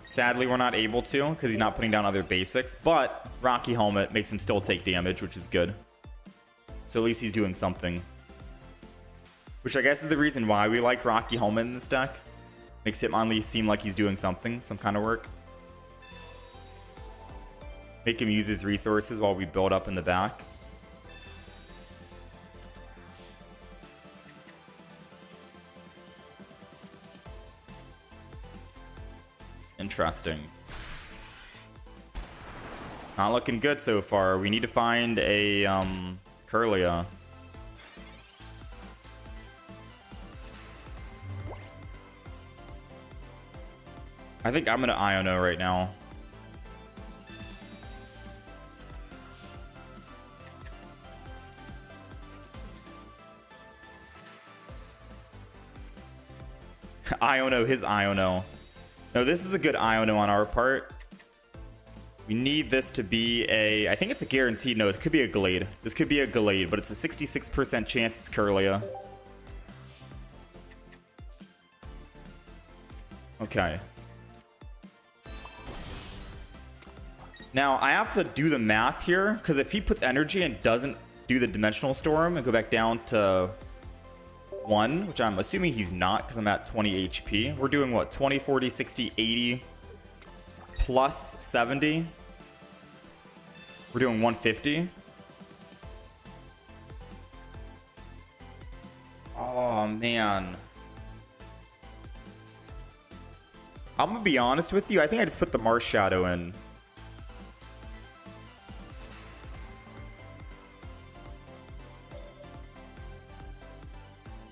S1: Sadly, we're not able to because he's not putting down other basics, but Rocky Helmet makes him still take damage, which is good. So at least he's doing something. Which I guess is the reason why we like Rocky Helmet in this deck. Makes Hitmonlee seem like he's doing something, some kind of work. Make him use his resources while we build up in the back. Interesting. Not looking good so far. We need to find a Kirlia. I think I'm gonna Iono right now. Iono, his Iono. No, this is a good Iono on our part. We need this to be a... I think it's a guaranteed. No, it could be a Gallade. This could be a Gallade, but it's a 66% chance it's Curlia. Okay. Now, I have to do the math here, because if he puts energy and doesn't do the Dimensional Storm and go back down to 1, which I'm assuming he's not because I'm at 20 HP. We're doing what? 20, 40, 60, 80 plus 70. We're doing 150. Oh, man. I'm going to be honest with you. I think I just put the Mars Shadow in.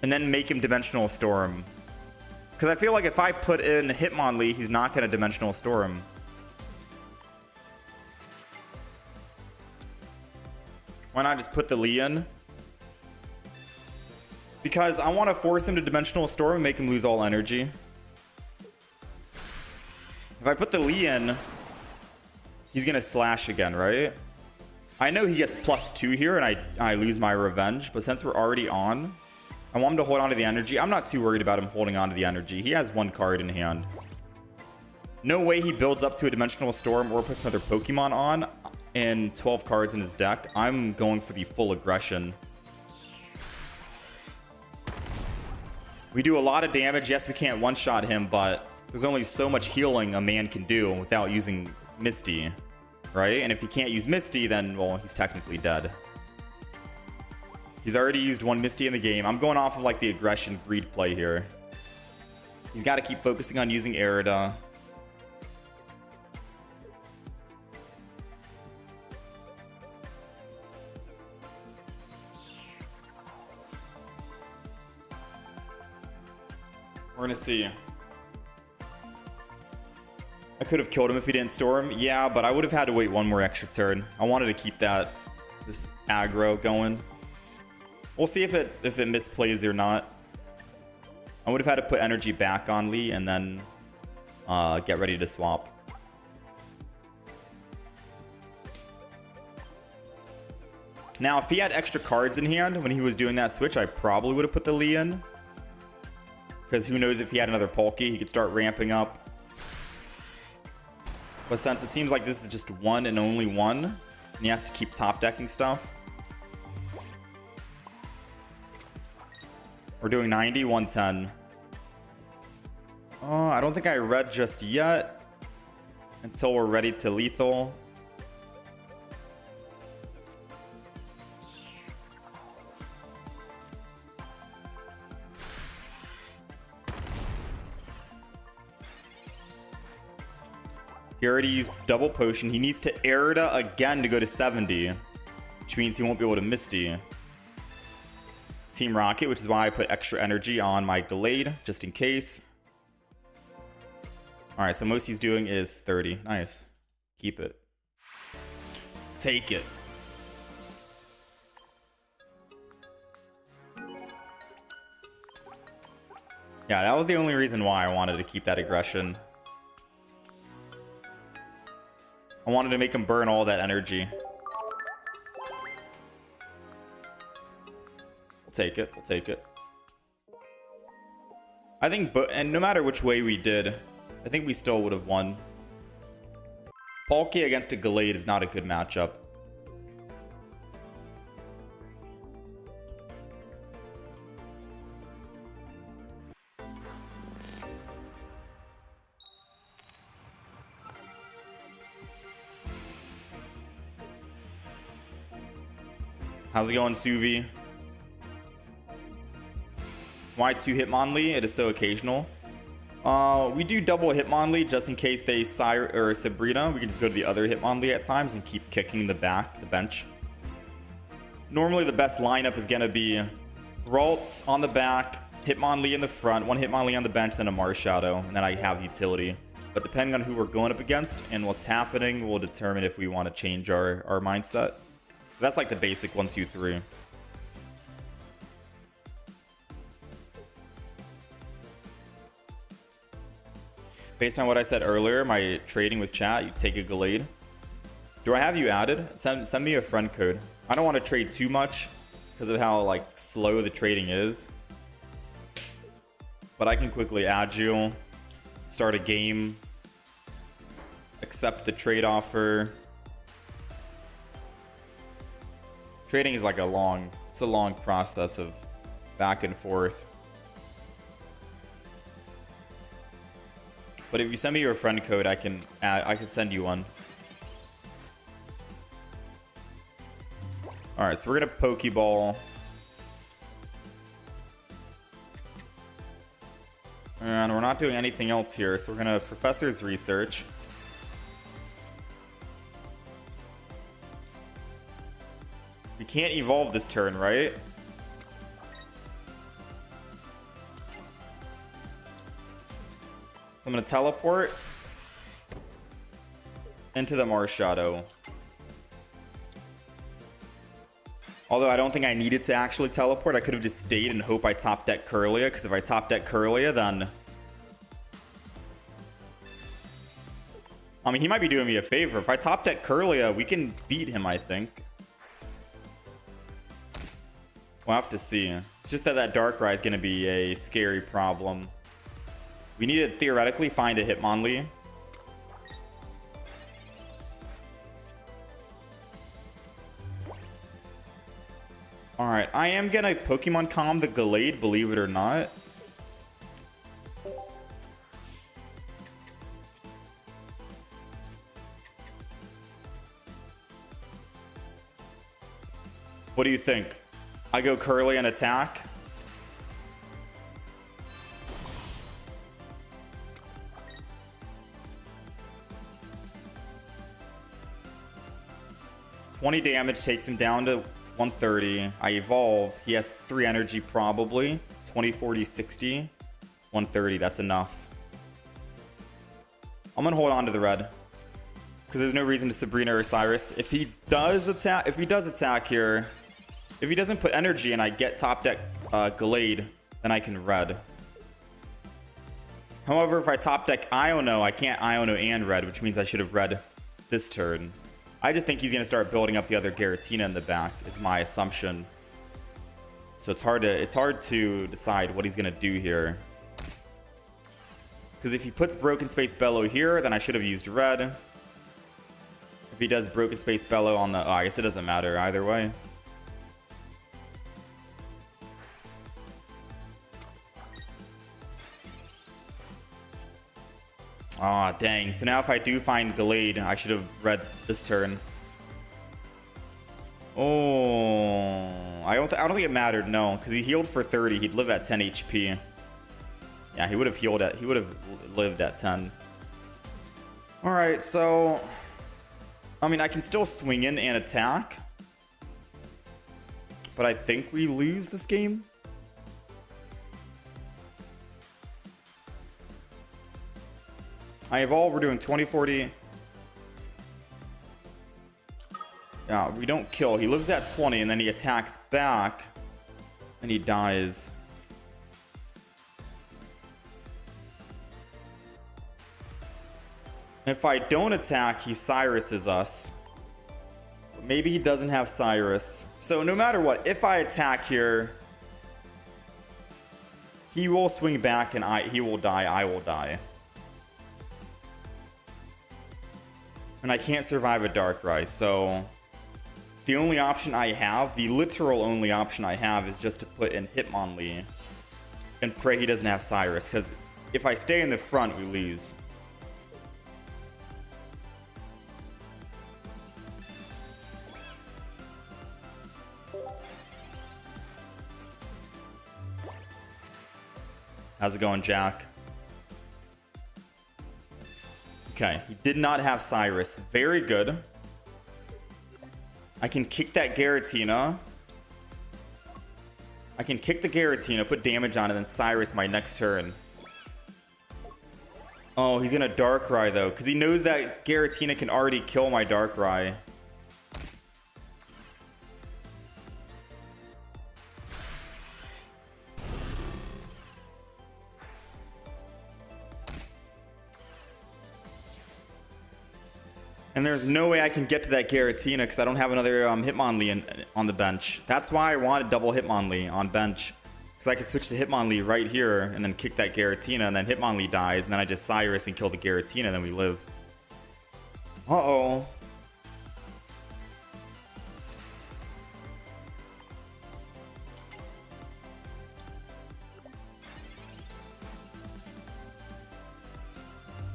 S1: And then make him Dimensional Storm. Because I feel like if I put in Hitmonlee, he's not going to Dimensional Storm. Why not just put the Lee in? Because I want to force him to Dimensional Storm and make him lose all energy. If I put the Lee in, he's going to Slash again, right? I know he gets +2 here and I lose my revenge. But since we're already on... I want him to hold on to the energy. I'm not too worried about him holding on to the energy. He has 1 card in hand. No way he builds up to a Dimensional Storm or puts another Pokemon on and 12 cards in his deck. I'm going for the full aggression. We do a lot of damage. Yes, we can't one-shot him, but there's only so much healing a man can do without using Misty, right? And if he can't use Misty, then, well, he's technically dead. He's already used 1 Misty in the game. I'm going off of like the aggression greed play here. He's got to keep focusing on using Arida. We're going to see. I could have killed him if he didn't storm. Yeah, but I would have had to wait 1 more extra turn. I wanted to keep this aggro going. We'll see if it misplays or not. I would have had to put energy back on Lee and then get ready to swap. Now, if he had extra cards in hand when he was doing that switch, I probably would have put the Lee in. Because who knows if he had another Palkia, he could start ramping up. But since it seems like this is just 1 and only 1, and he has to keep top decking stuff. We're doing 90, 110. Oh, I don't think I read just yet. Until we're ready to lethal. He already used double potion. He needs to Arida again to go to 70. Which means he won't be able to Misty. Team Rocket, which is why I put extra energy on my Gallade, just in case. Alright, so most he's doing is 30. Nice. Keep it. Take it. Yeah, that was the only reason why I wanted to keep that aggression. I wanted to make him burn all that energy. Take it. We'll take it. I think, and no matter which way we did, I think we still would have won. Palkia against a Gallade is not a good matchup. How's it going, Suvi? Why 2 Hitmonlee? It is so occasional. We do double Hitmonlee just in case they or Sabrina. We can just go to the other Hitmonlee at times and keep kicking the bench. Normally the best lineup is going to be Ralts on the back, Hitmonlee in the front, 1 Hitmonlee on the bench, then a Mars Shadow, and then I have utility. But depending on who we're going up against and what's happening, we'll determine if we want to change our mindset. That's like the basic 1, 2, 3. Based on what I said earlier, my trading with chat, you take a Gallade. Do I have you added? Send me a friend code. I don't want to trade too much because of how like slow the trading is. But I can quickly add you, start a game, accept the trade offer. Trading is like it's a long process of back and forth. But if you send me your friend code, I can send you one. All right, so we're gonna Pokeball. And we're not doing anything else here, so we're gonna Professor's Research. We can't evolve this turn, right? I'm gonna teleport into the Marshadow. Although I don't think I needed to actually teleport. I could have just stayed and hope I top deck Kirlia, because if I top deck Kirlia, then... I mean, he might be doing me a favor. If I top deck Kirlia, we can beat him, I think. We'll have to see. It's just that Darkrai is going to be a scary problem. We need to theoretically find a Hitmonlee. Alright, I am gonna Pokemon Calm the Gallade, believe it or not. What do you think? I go Curly and attack? $20 damage takes him down to 130. I evolve. He has 3 energy probably. 20, 40, 60. 130. That's enough. I'm gonna hold on to the red because there's no reason to Sabrina or Cyrus. If he does attack here, if he doesn't put energy and I get top deck Gallade, then I can red. However, if I top deck Iono, I can't Iono and red, which means I should have red this turn. I just think he's going to start building up the other Giratina in the back, is my assumption. So it's hard to decide what he's going to do here. Because if he puts Broken Space Bellow here, then I should have used red. If he does Broken Space Bellow on the... Oh, I guess it doesn't matter either way. Aw, oh, dang. So now if I do find Gallade, I should have read this turn. Oh, I don't think it mattered, no, because he healed for 30. He'd live at 10 HP. Yeah, he would have lived at 10. All right, so I mean, I can still swing in and attack, but I think we lose this game. I evolve, we're doing 20, 40. Yeah, we don't kill. He lives at 20 and then he attacks back and he dies. If I don't attack, he Cyruses us. Maybe he doesn't have Cyrus. So no matter what, if I attack here, he will swing back and he will die, I will die. And I can't survive a Darkrai, so the only option I have, the literal only option I have, is just to put in Hitmonlee and pray he doesn't have Cyrus, because if I stay in the front, we lose. How's it going, Jack? Okay, he did not have Cyrus. Very good. I can kick that Giratina. I can kick the Giratina, put damage on it, and then Cyrus my next turn. Oh, he's gonna Darkrai though, because he knows that Giratina can already kill my Darkrai. And there's no way I can get to that Giratina because I don't have another Hitmonlee on the bench. That's why I wanted double Hitmonlee on bench. Because I could switch to Hitmonlee right here and then kick that Giratina, and then Hitmonlee dies, and then I just Cyrus and kill the Giratina, and then we live. Uh-oh.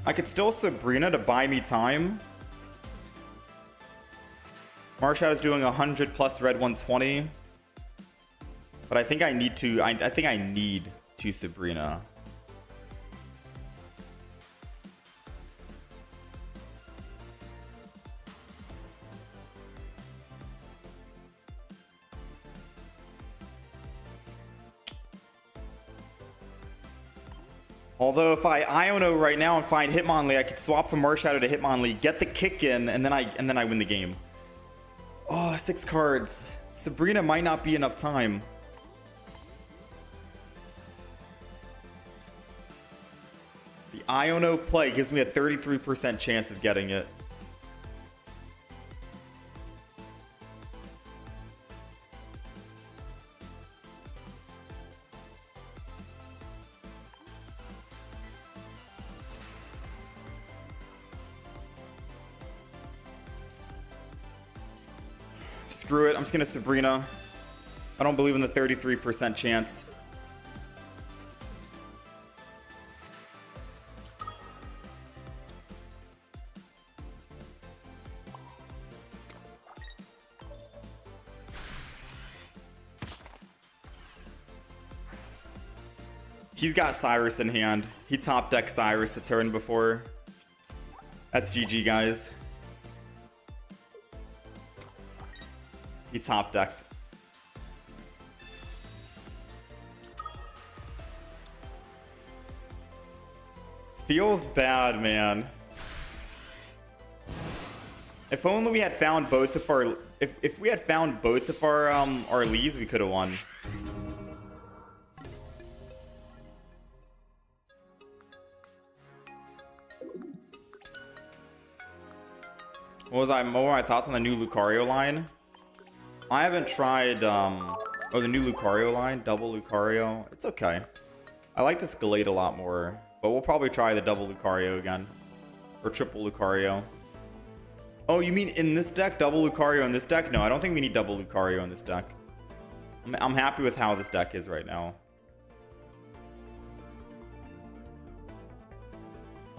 S1: I could still Sabrina to buy me time. Marshall's doing 100 plus red 120. But I think I need to, I think I need to Sabrina. Although if I Iono right now and find Hitmonlee, I could swap from Marshadow to Hitmonlee, get the kick in, and then I win the game. Oh, 6 cards. Sabrina might not be enough time. The Iono play gives me a 33% chance of getting it. Screw it, I'm just gonna Sabrina. I don't believe in the 33% chance. He's got Cyrus in hand. He top decked Cyrus the turn before. That's GG, guys. He top decked. Feels bad, man. If only we had found both of our if we had found both of our leads, we could have won. What were my thoughts on the new Lucario line? I haven't tried, the new Lucario line, double Lucario. It's okay. I like this Gallade a lot more, but we'll probably try the double Lucario again. Or triple Lucario. Oh, you mean in this deck? Double Lucario in this deck? No, I don't think we need double Lucario in this deck. I'm happy with how this deck is right now.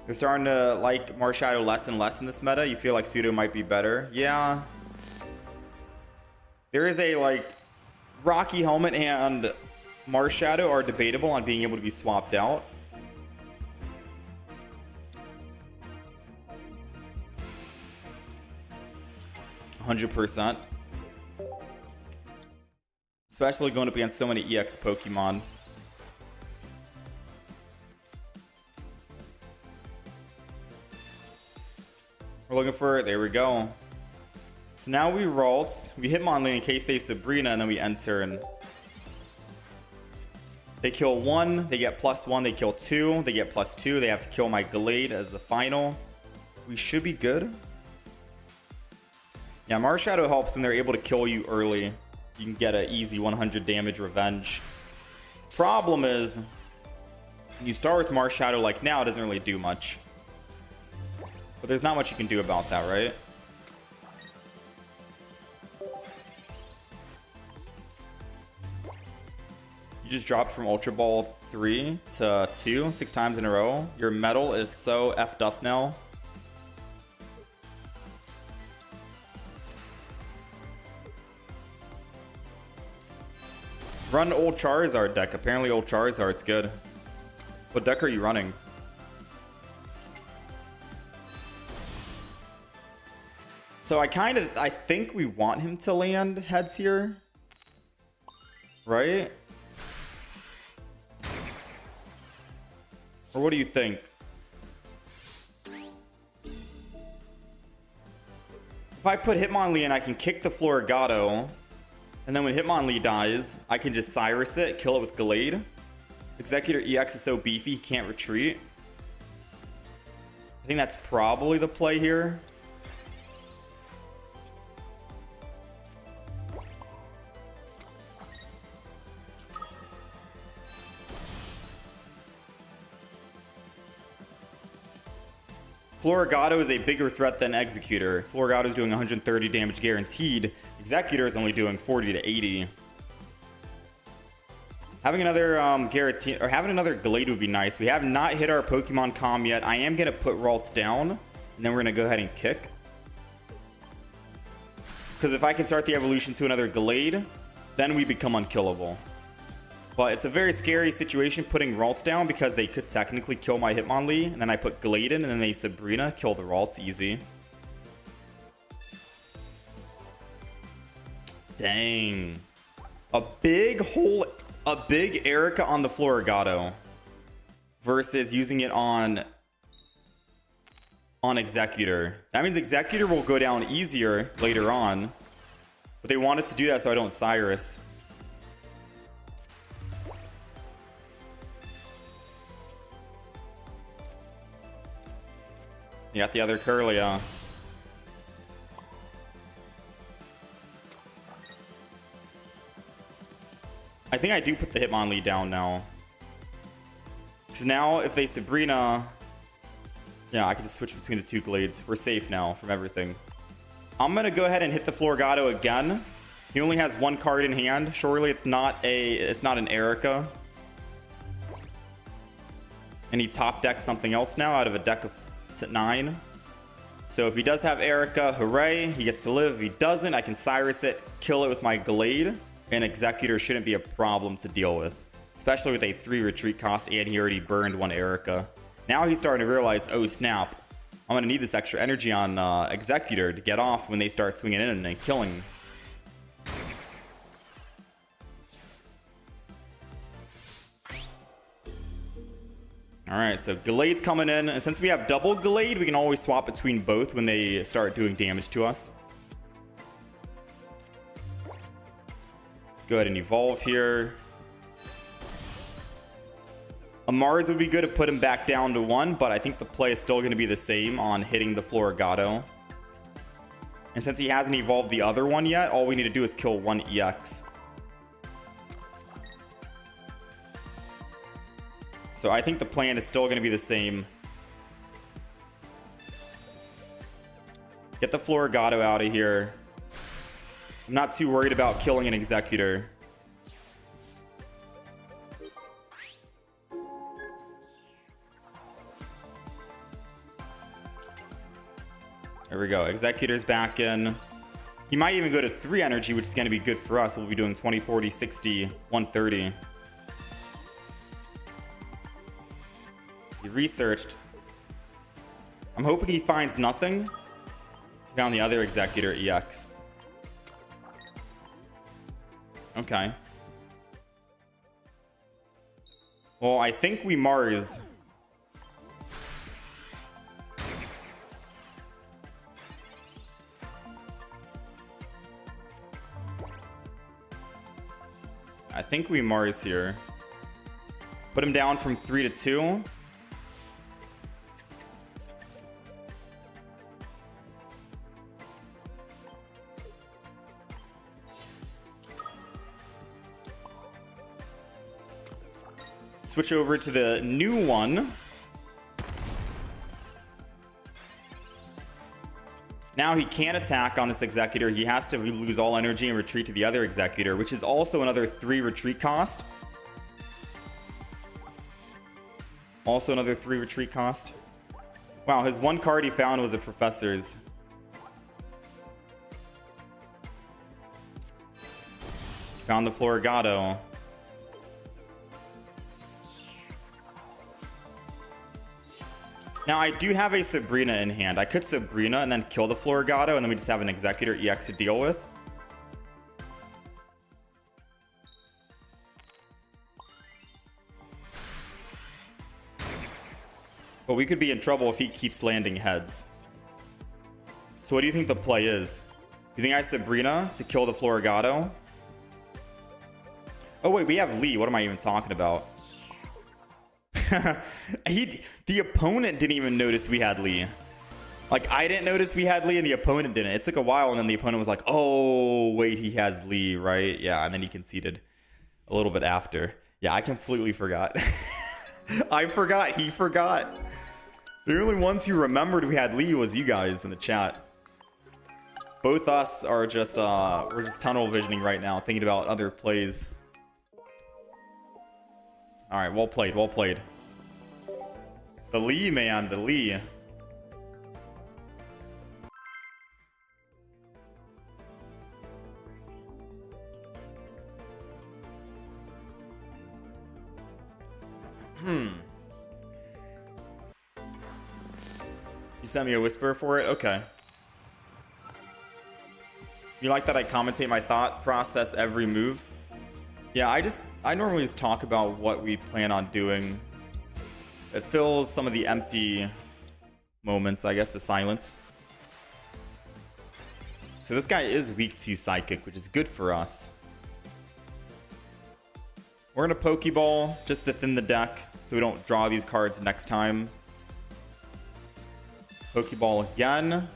S1: You're starting to like Marshadow less and less in this meta? You feel like Pseudo might be better? Yeah. There is a, like, Rocky Helmet and Marshadow are debatable on being able to be swapped out. %. Especially going up against so many EX Pokemon. We're looking for, there we go. So now we Ralts, we Hitmonlee in case they Sabrina, and then we enter, and they kill 1, they get +1, they kill 2, they get +2, they have to kill my Gallade as the final. We should be good. Yeah, Marshadow helps when they're able to kill you early. You can get an easy 100 damage revenge. Problem is, when you start with Marshadow like now, it doesn't really do much. But there's not much you can do about that, right? You just dropped from Ultra Ball 3 to 2 6 times in a row. Your metal is so effed up now. Run old Charizard deck. Apparently old Charizard's good. What deck are you running? So I think we want him to land heads here. Right? Or what do you think? If I put Hitmonlee in, I can kick the Florigato. And then when Hitmonlee dies, I can just Cyrus it, kill it with Gallade. Executor EX is so beefy, he can't retreat. I think that's probably the play here. Floragato is a bigger threat than Executor. Floragato is doing 130 damage guaranteed. Executor is only doing 40 to 80. Having another guarantee or having another Glade would be nice. We have not hit our Pokemon comm yet. I am gonna put Ralts down, and then we're gonna go ahead and kick. Because if I can start the evolution to another Glade, then we become unkillable. But it's a very scary situation putting Ralts down because they could technically kill my Hitmonlee, and then I put Glade in, and then they Sabrina, kill the Ralts, easy. Dang. A big Erica on the Floragato versus using it on Executor. That means Executor will go down easier later on, but they wanted to do that so I don't Cyrus. You got the other Curlia. I think I do put the Hitmonlee down now. Because now if they Sabrina... Yeah, I can just switch between the two Glades. We're safe now from everything. I'm going to go ahead and hit the Floragato again. He only has one card in hand. Surely it's not an Erica. And he top decks something else now out of a deck of 9. So if he does have Erica, hooray, he gets to live. If he doesn't, I can Cyrus it, kill it with my Glade, and Executor shouldn't be a problem to deal with, especially with a 3 retreat cost, and he already burned one Erica. Now he's starting to realize, oh snap, I'm going to need this extra energy on Executor to get off when they start swinging in and killing. Alright, so Glade's coming in, and since we have double Glade, we can always swap between both when they start doing damage to us. Let's go ahead and evolve here. A Mars would be good to put him back down to 1, but I think the play is still going to be the same on hitting the Floragato. And since he hasn't evolved the other one yet, all we need to do is kill one EX. So I think the plan is still going to be the same. Get the Floragato out of here. I'm not too worried about killing an Executor. There we go. Executor's back in. He might even go to 3 energy, which is going to be good for us. We'll be doing 20, 40, 60, 130. He researched. I'm hoping he finds nothing. Found the other Executor EX. Okay. Well, I think we Mars. I think we Mars here. Put him down from 3 to 2. Switch over to the new one. Now he can't attack on this Executor. He has to lose all energy and retreat to the other Executor, which is also another 3 retreat cost. Also another 3 retreat cost. Wow, his one card he found was a Professor's. Found the Floragato. Now, I do have a Sabrina in hand. I could Sabrina and then kill the Floragato, and then we just have an Executor EX to deal with. But we could be in trouble if he keeps landing heads. So what do you think the play is? You think I Sabrina to kill the Floragato? Oh wait, we have Lee. What am I even talking about? The opponent didn't even notice we had Lee. Like, I didn't notice we had Lee and the opponent didn't. It took a while and then the opponent was like, oh, wait, he has Lee, right? Yeah, and then he conceded a little bit after. Yeah, I completely forgot. I forgot. He forgot. The only ones who remembered we had Lee was you guys in the chat. Both us are just, we're just tunnel visioning right now, thinking about other plays. Alright, well played, well played. The Lee, man, the Lee. You sent me a whisper for it? Okay. You like that I commentate my thought process every move? Yeah, I normally just talk about what we plan on doing. It fills some of the empty moments, I guess, the silence. So this guy is weak to Psychic, which is good for us. We're gonna Pokeball just to thin the deck so we don't draw these cards next time. Pokeball again.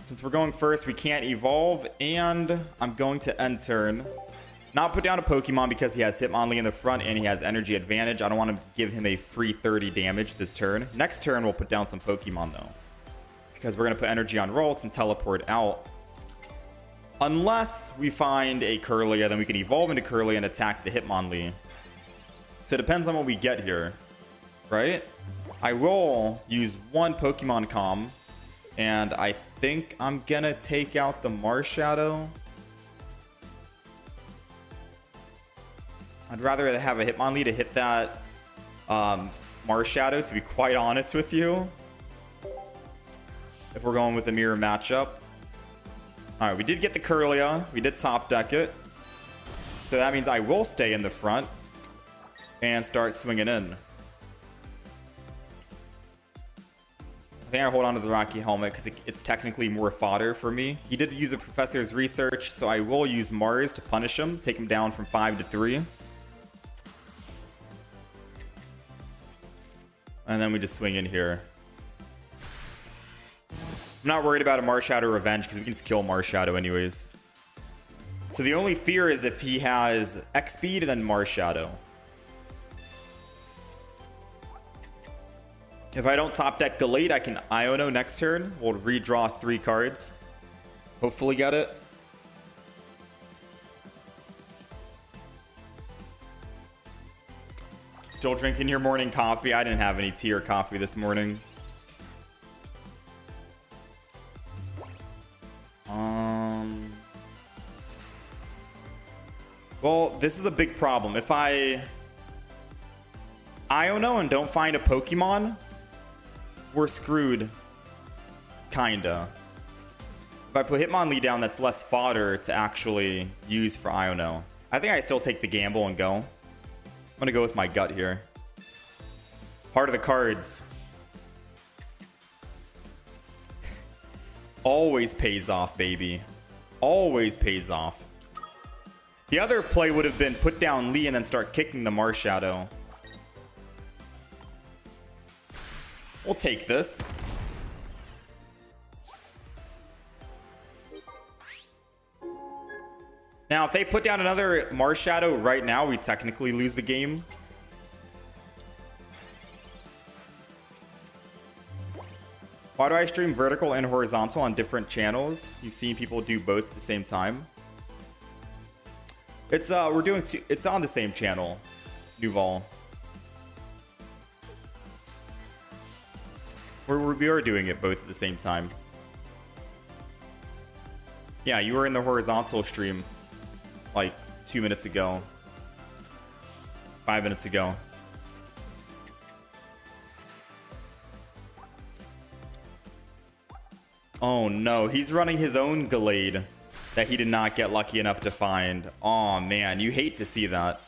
S1: Since we're going first, we can't evolve, and I'm going to end turn. Not put down a Pokemon because he has Hitmonlee in the front and he has energy advantage. I don't want to give him a free 30 damage this turn. Next turn, we'll put down some Pokemon, though, because we're going to put energy on Ralts and teleport out. Unless we find a Kirlia, then we can evolve into Kirlia and attack the Hitmonlee. So it depends on what we get here, right? I will use one Pokemon Calm, and I think I'm gonna take out the Marshadow. I'd rather have a Hitmonlee to hit that Marshadow, to be quite honest with you, if we're going with a mirror matchup. Alright, we did get the Kirlia. We did top deck it. So that means I will stay in the front and start swinging in. I think I hold on to the Rocky Helmet because it's technically more fodder for me. He did use a Professor's Research, so I will use Mars to punish him, take him down from 5 to 3. And then we just swing in here. I'm not worried about a Marshadow Revenge because we can just kill Marshadow anyways. So the only fear is if he has X-Speed and then Marshadow. If I don't top deck Gallade, I can Iono next turn. We'll redraw 3 cards. Hopefully get it. Still drinking your morning coffee? I didn't have any tea or coffee this morning. Well, this is a big problem. If I Iono and don't find a Pokemon, we're screwed. Kinda. If I put Hitmonlee down, that's less fodder to actually use for Iono. I think I still take the gamble and go. I'm gonna go with my gut here. Heart of the cards. Always pays off, baby. Always pays off. The other play would have been put down Lee and then start kicking the Marshadow. We'll take this. Now, if they put down another Marshadow right now, we technically lose the game. Why do I stream vertical and horizontal on different channels? You've seen people do both at the same time. It's we're doing it's on the same channel, Duval. We are doing it both at the same time. Yeah, you were in the horizontal stream like 2 minutes ago. 5 minutes ago. Oh no, he's running his own Gallade that he did not get lucky enough to find. Oh man, you hate to see that.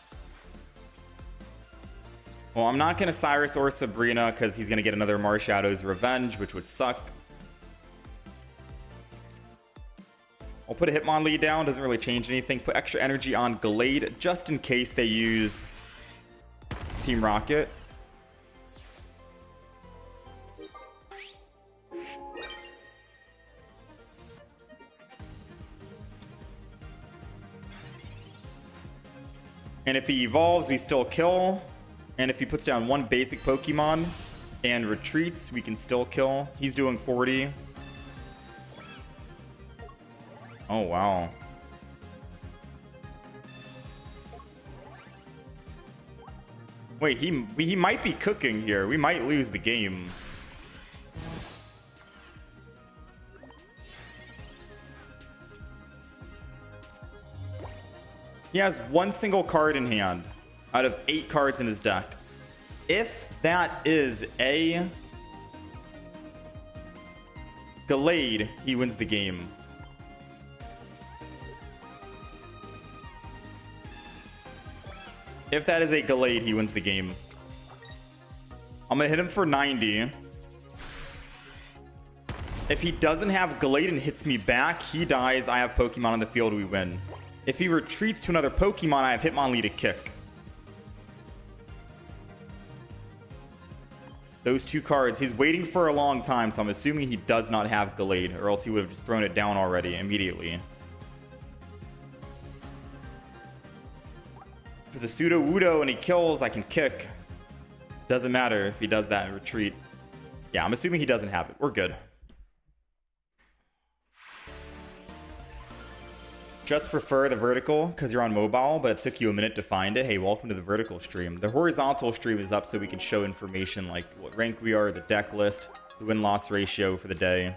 S1: Well, I'm not going to Cyrus or Sabrina because he's going to get another Marshadow's Revenge, which would suck. I'll put a Hitmonlee down, doesn't really change anything. Put extra energy on Gallade just in case they use Team Rocket. And if he evolves, we still kill. And if he puts down one basic Pokemon, and retreats, we can still kill. He's doing 40. Oh, wow. Wait, he might be cooking here. We might lose the game. He has one single card in hand out of 8 cards in his deck. If that is a Gallade, he wins the game. If that is a Gallade, he wins the game. I'm going to hit him for 90. If he doesn't have Gallade and hits me back, he dies. I have Pokemon on the field, we win. If he retreats to another Pokemon, I have Hitmonlee to kick. Those 2 cards. He's waiting for a long time, so I'm assuming he does not have Gallade, or else he would have just thrown it down already immediately. If it's a pseudo Wudo and he kills, I can kick. Doesn't matter if he does that in retreat. Yeah, I'm assuming he doesn't have it. We're good. Just prefer the vertical because you're on mobile, but it took you a minute to find it. Hey, welcome to the vertical stream. The horizontal stream is up so we can show information like what rank we are, the deck list, the win-loss ratio for the day.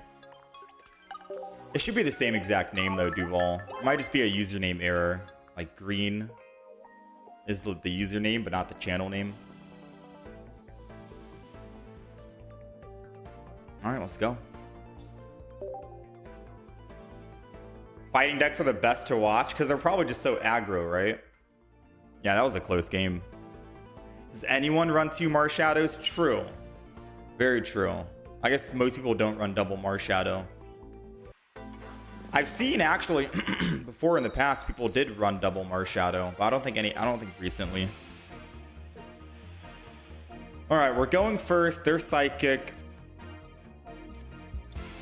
S1: It should be the same exact name though, Duval. It might just be a username error. Like green is the username, but not the channel name. All right, let's go. Fighting decks are the best to watch because they're probably just so aggro, right? Yeah, that was a close game. Does anyone run 2 Marshadows? True. Very true. I guess most people don't run double Marshadow. I've seen actually before in the past people did run double Marshadow, but I don't think recently. All right, we're going first. They're psychic.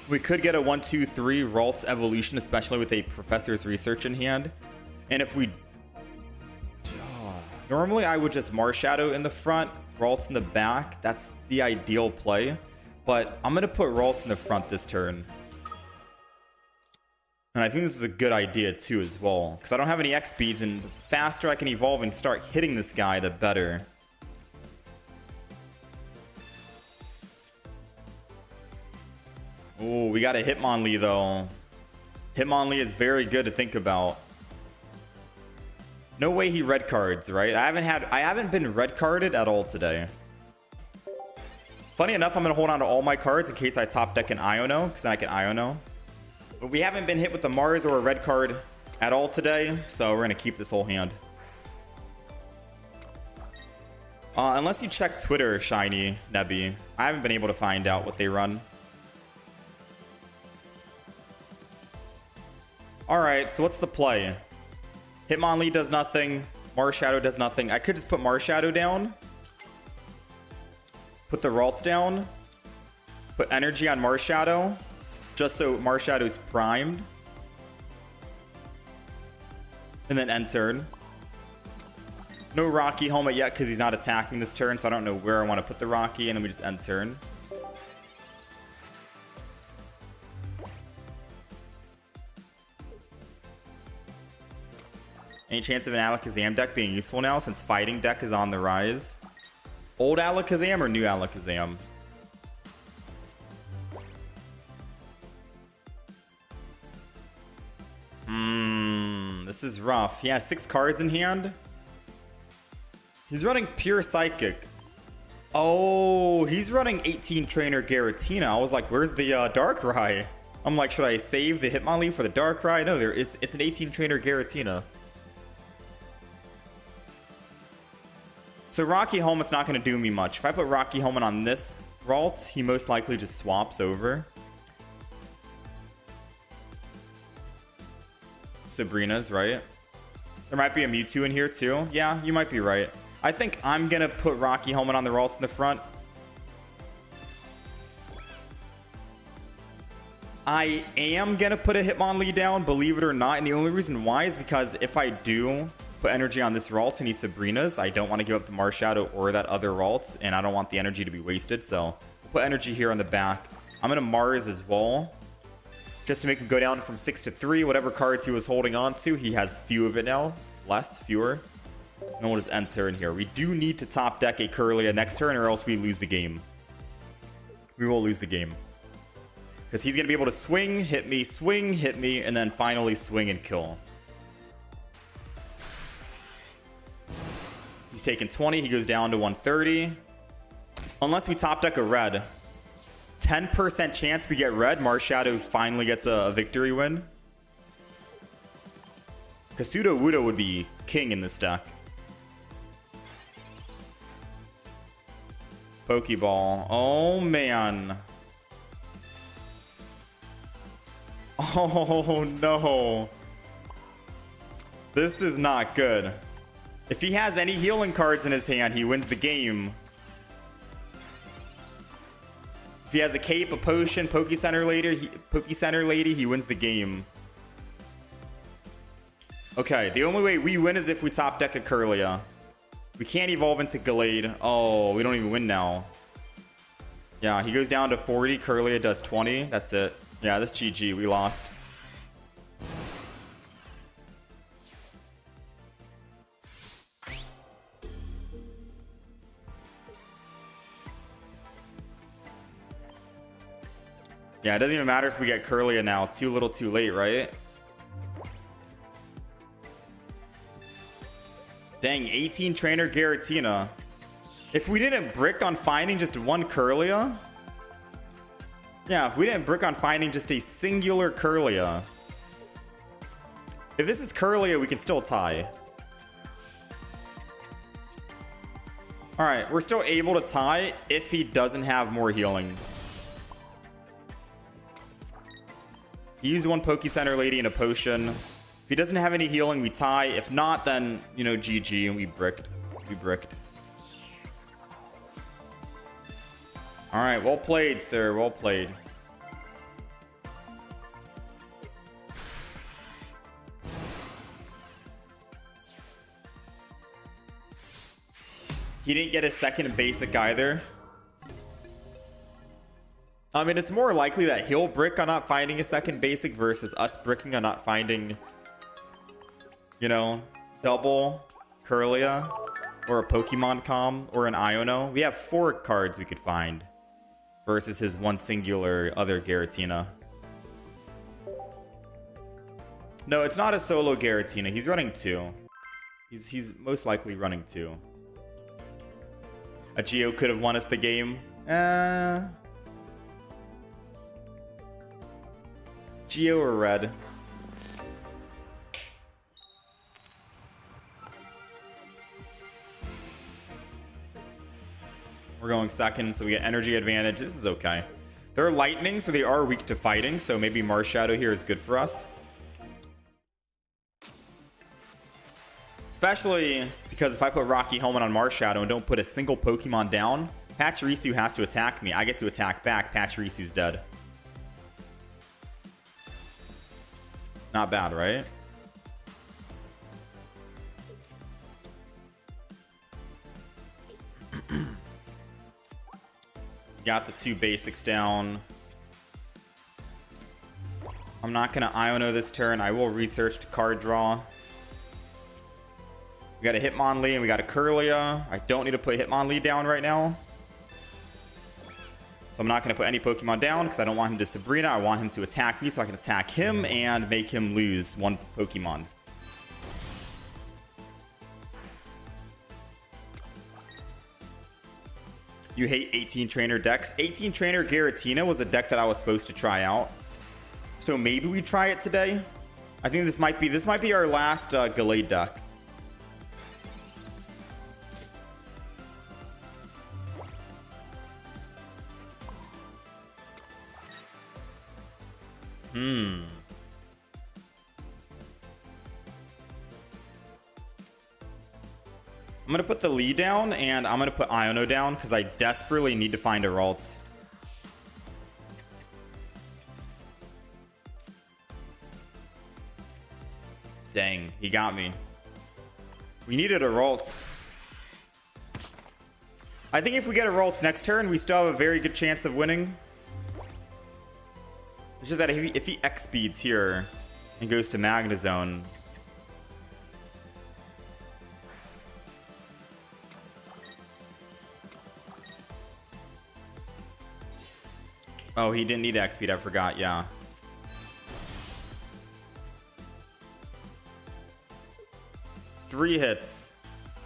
S1: We could get a 1-2-3 Ralts evolution, especially with a Professor's Research in hand. And if we... normally I would just Marshadow in the front, Ralts in the back. That's the ideal play. But I'm going to put Ralts in the front this turn. And I think this is a good idea too as well. Because I don't have any X speeds, and the faster I can evolve and start hitting this guy, the better. Oh, we got a Hitmonlee though. Hitmonlee is very good to think about. No way he red cards, right? I haven't been red carded at all today. Funny enough, I'm gonna hold on to all my cards in case I top deck an Iono, because then I can Iono. But we haven't been hit with the Mars or a red card at all today, so we're gonna keep this whole hand. Unless you check Twitter, Shiny Nebby, I haven't been able to find out what they run. Alright, so what's the play? Hitmonlee does nothing. Marshadow does nothing. I could just put Marshadow down. Put the Ralts down. Put energy on Marshadow. Just so Marshadow's primed. And then end turn. No Rocky Helmet yet because he's not attacking this turn, so I don't know where I want to put the Rocky, and then we just end turn. Any chance of an Alakazam deck being useful now since fighting deck is on the rise? Old Alakazam or new Alakazam? This is rough. He has 6 cards in hand. He's running pure Psychic. Oh, he's running 18 Trainer Giratina. I was like, where's the Darkrai? I'm like, should I save the Hitmonlee for the Darkrai? No, it's an 18 Trainer Giratina. So Rocky Helmet's not going to do me much. If I put Rocky Helmet on this Ralt, he most likely just swaps over. Sabrina's, right? There might be a Mewtwo in here too. Yeah, you might be right. I think I'm going to put Rocky Helmet on the Ralts in the front. I am going to put a Hitmonlee down, believe it or not. And the only reason why is because if I do, Put energy on this Ralt and he Sabrinas. I don't want to give up the Marshadow or that other Ralt, and I don't want the energy to be wasted, so we'll put energy here on the back. I'm going to Mars as well, just to make him go down from 6 to 3. Whatever cards he was holding on to, he has few of it now. Fewer. And then we'll just end turn here. We do need to top deck a Kirlia next turn, or else we lose the game. We will lose the game. Because he's going to be able to swing, hit me, and then finally swing and kill. He's taking 20. He goes down to 130. Unless we top deck a red. 10% chance we get red. Marshadow finally gets a victory win. Kasuda Wuda would be king in this deck. Pokeball. Oh, man. Oh, no. This is not good. If he has any healing cards in his hand, he wins the game. If he has a cape, a potion, Poke Center Lady, he wins the game. Okay, the only way we win is if we top deck a Kirlia. We can't evolve into Gallade. Oh, we don't even win now. Yeah, he goes down to 40. Kirlia does 20. That's it. Yeah, that's GG. We lost. Yeah, it doesn't even matter if we get Kirlia now. Too little, too late, right? Dang, 18 Trainer Giratina. If we didn't brick on finding just one Kirlia... Yeah, if we didn't brick on finding just a singular Kirlia... If this is Kirlia, we can still tie. Alright, we're still able to tie if he doesn't have more healing. He used one Poke Center Lady and a potion. If he doesn't have any healing, we tie. If not, then, you know, GG, and we bricked. We bricked. All right, well played, sir. Well played. He didn't get a second basic either. I mean, it's more likely that he'll brick on not finding a second basic versus us bricking on not finding, you know, double Kirlia or a Pokemon Com or an Iono. We have 4 cards we could find versus his one singular other Giratina. No, it's not a solo Giratina. He's running 2. He's most likely running 2. A Geo could have won us the game. Geo or red? We're going second, so we get energy advantage. This is okay. They're lightning, so they are weak to fighting, so maybe Marshadow here is good for us. Especially because if I put Rocky Helmet on Marshadow and don't put a single Pokemon down, Pachirisu has to attack me. I get to attack back. Pachirisu's dead. Not bad, right? Got the 2 basics down. I'm not going to Iono this turn. I will research to card draw. We got a Hitmonlee and we got a Kirlia. I don't need to put Hitmonlee down right now. So I'm not going to put any Pokemon down because I don't want him to Sabrina. I want him to attack me so I can attack him and make him lose 1 Pokemon. You hate 18 Trainer decks. 18 Trainer Giratina was a deck that I was supposed to try out. So maybe we try it today. I think this might be our last Gallade deck. I'm going to put the Lee down, and I'm going to put Iono down, because I desperately need to find a Ralts. Dang, he got me. We needed a Ralts. I think if we get a Ralts next turn, we still have a very good chance of winning. It's just that if he X speeds here and goes to Magnezone. Oh, he didn't need X speed. I forgot. Yeah. Three hits.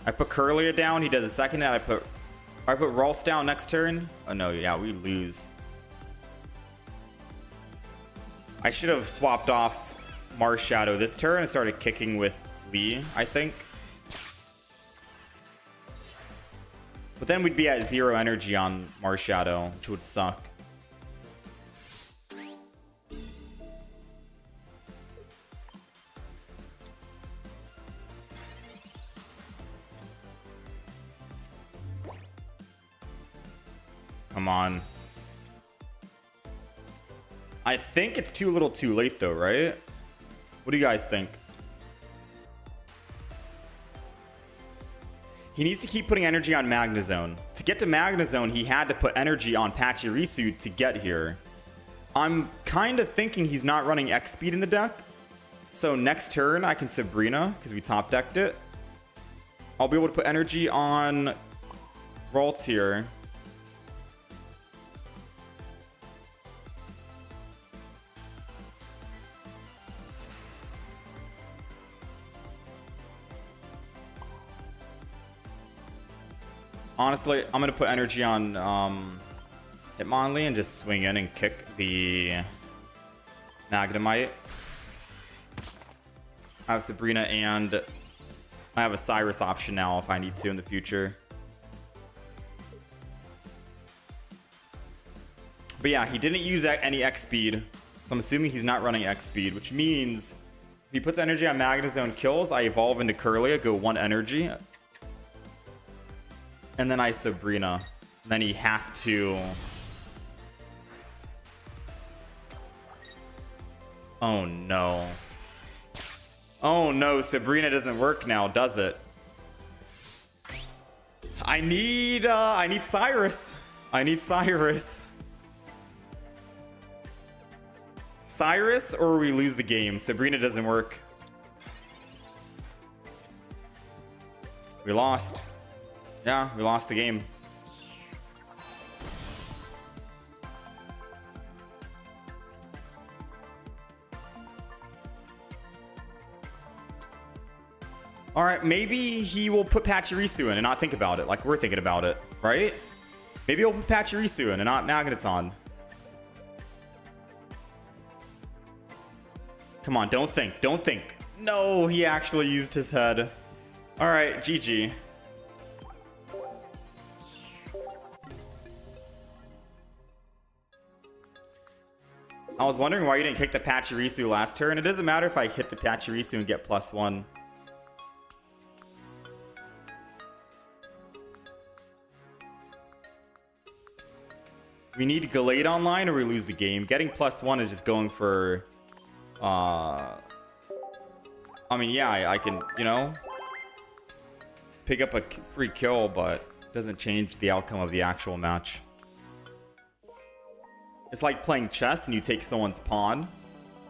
S1: I put Curlia down. He does a second hit. I put Ralts down next turn. Oh no, yeah, we lose. I should have swapped off Marshadow this turn and started kicking with Lee, I think. But then we'd be at 0 energy on Marshadow, which would suck. Come on. I think it's too little too late though, right? What do you guys think? He needs to keep putting energy on Magnezone. To get to Magnezone, he had to put energy on Pachirisu to get here. I'm kind of thinking he's not running X speed in the deck. So next turn, I can Sabrina because we top decked it. I'll be able to put energy on Ralts here. Honestly, I'm going to put energy on Hitmonlee and just swing in and kick the Magnemite. I have Sabrina and I have a Cyrus option now if I need to in the future. But yeah, he didn't use any X speed, so I'm assuming he's not running X speed, which means if he puts energy on Magnezone kills, I evolve into Curlia, go 1 energy. And then I Sabrina. And then he has to... Oh no. Oh no, Sabrina doesn't work now, does it? I need Cyrus. I need Cyrus. Cyrus or we lose the game. Sabrina doesn't work. We lost. Yeah, we lost the game. All right, maybe he will put Pachirisu in and not think about it like we're thinking about it, right? Maybe he'll put Pachirisu in and not Magneton. Come on, don't think, don't think. No, he actually used his head. All right, GG. I was wondering why you didn't kick the Pachirisu last turn. It doesn't matter if I hit the Pachirisu and get +1. We need Gallade online or we lose the game. Getting +1 is just going for... I mean, yeah, I can, you know, pick up a free kill, but it doesn't change the outcome of the actual match. It's like playing chess and you take someone's pawn,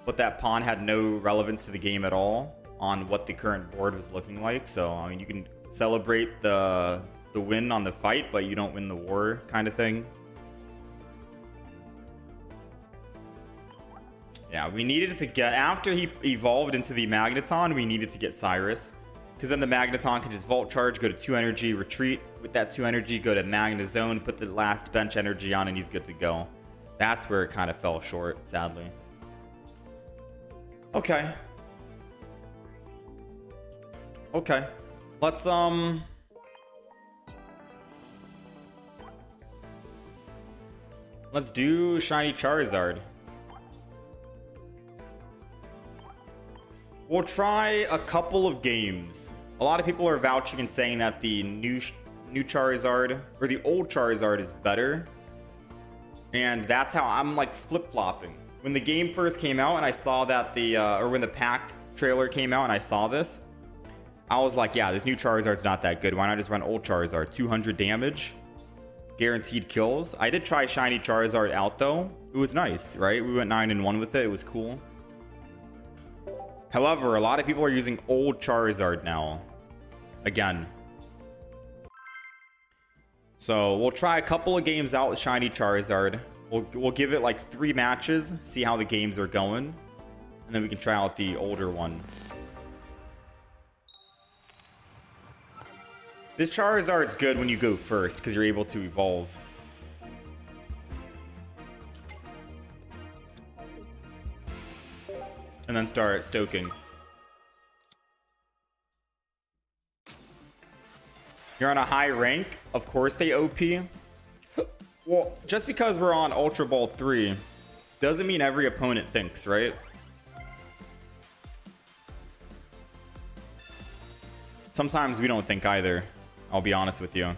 S1: but that pawn had no relevance to the game at all on what the current board was looking like. So, I mean, you can celebrate the win on the fight, but you don't win the war kind of thing. Yeah, we needed to get, after he evolved into the Magneton, we needed to get Cyrus. Because then the Magneton can just Volt Charge, go to 2 energy, retreat with that 2 energy, go to Magnezone, put the last bench energy on, and he's good to go. That's where it kind of fell short, sadly. Okay. Okay. Let's do Shiny Charizard. We'll try a couple of games. A lot of people are vouching and saying that the new Charizard or the old Charizard is better. And that's how I'm like flip-flopping. When the game first came out and I saw that or when the pack trailer came out and I saw this, I was like, yeah, this new Charizard's not that good. Why not just run old Charizard? 200 damage, guaranteed kills. I did try Shiny Charizard out though. It was nice, right? We went 9-1 with it. It was cool. However, a lot of people are using old Charizard now. Again. So we'll try a couple of games out with Shiny Charizard. We'll give it like 3 matches, see how the games are going, and then we can try out the older one. This Charizard's good when you go first because you're able to evolve. And then start stoking. You're on a high rank, of course they OP. Well, just because we're on Ultra Ball 3 doesn't mean every opponent thinks, right? Sometimes we don't think either, I'll be honest with you.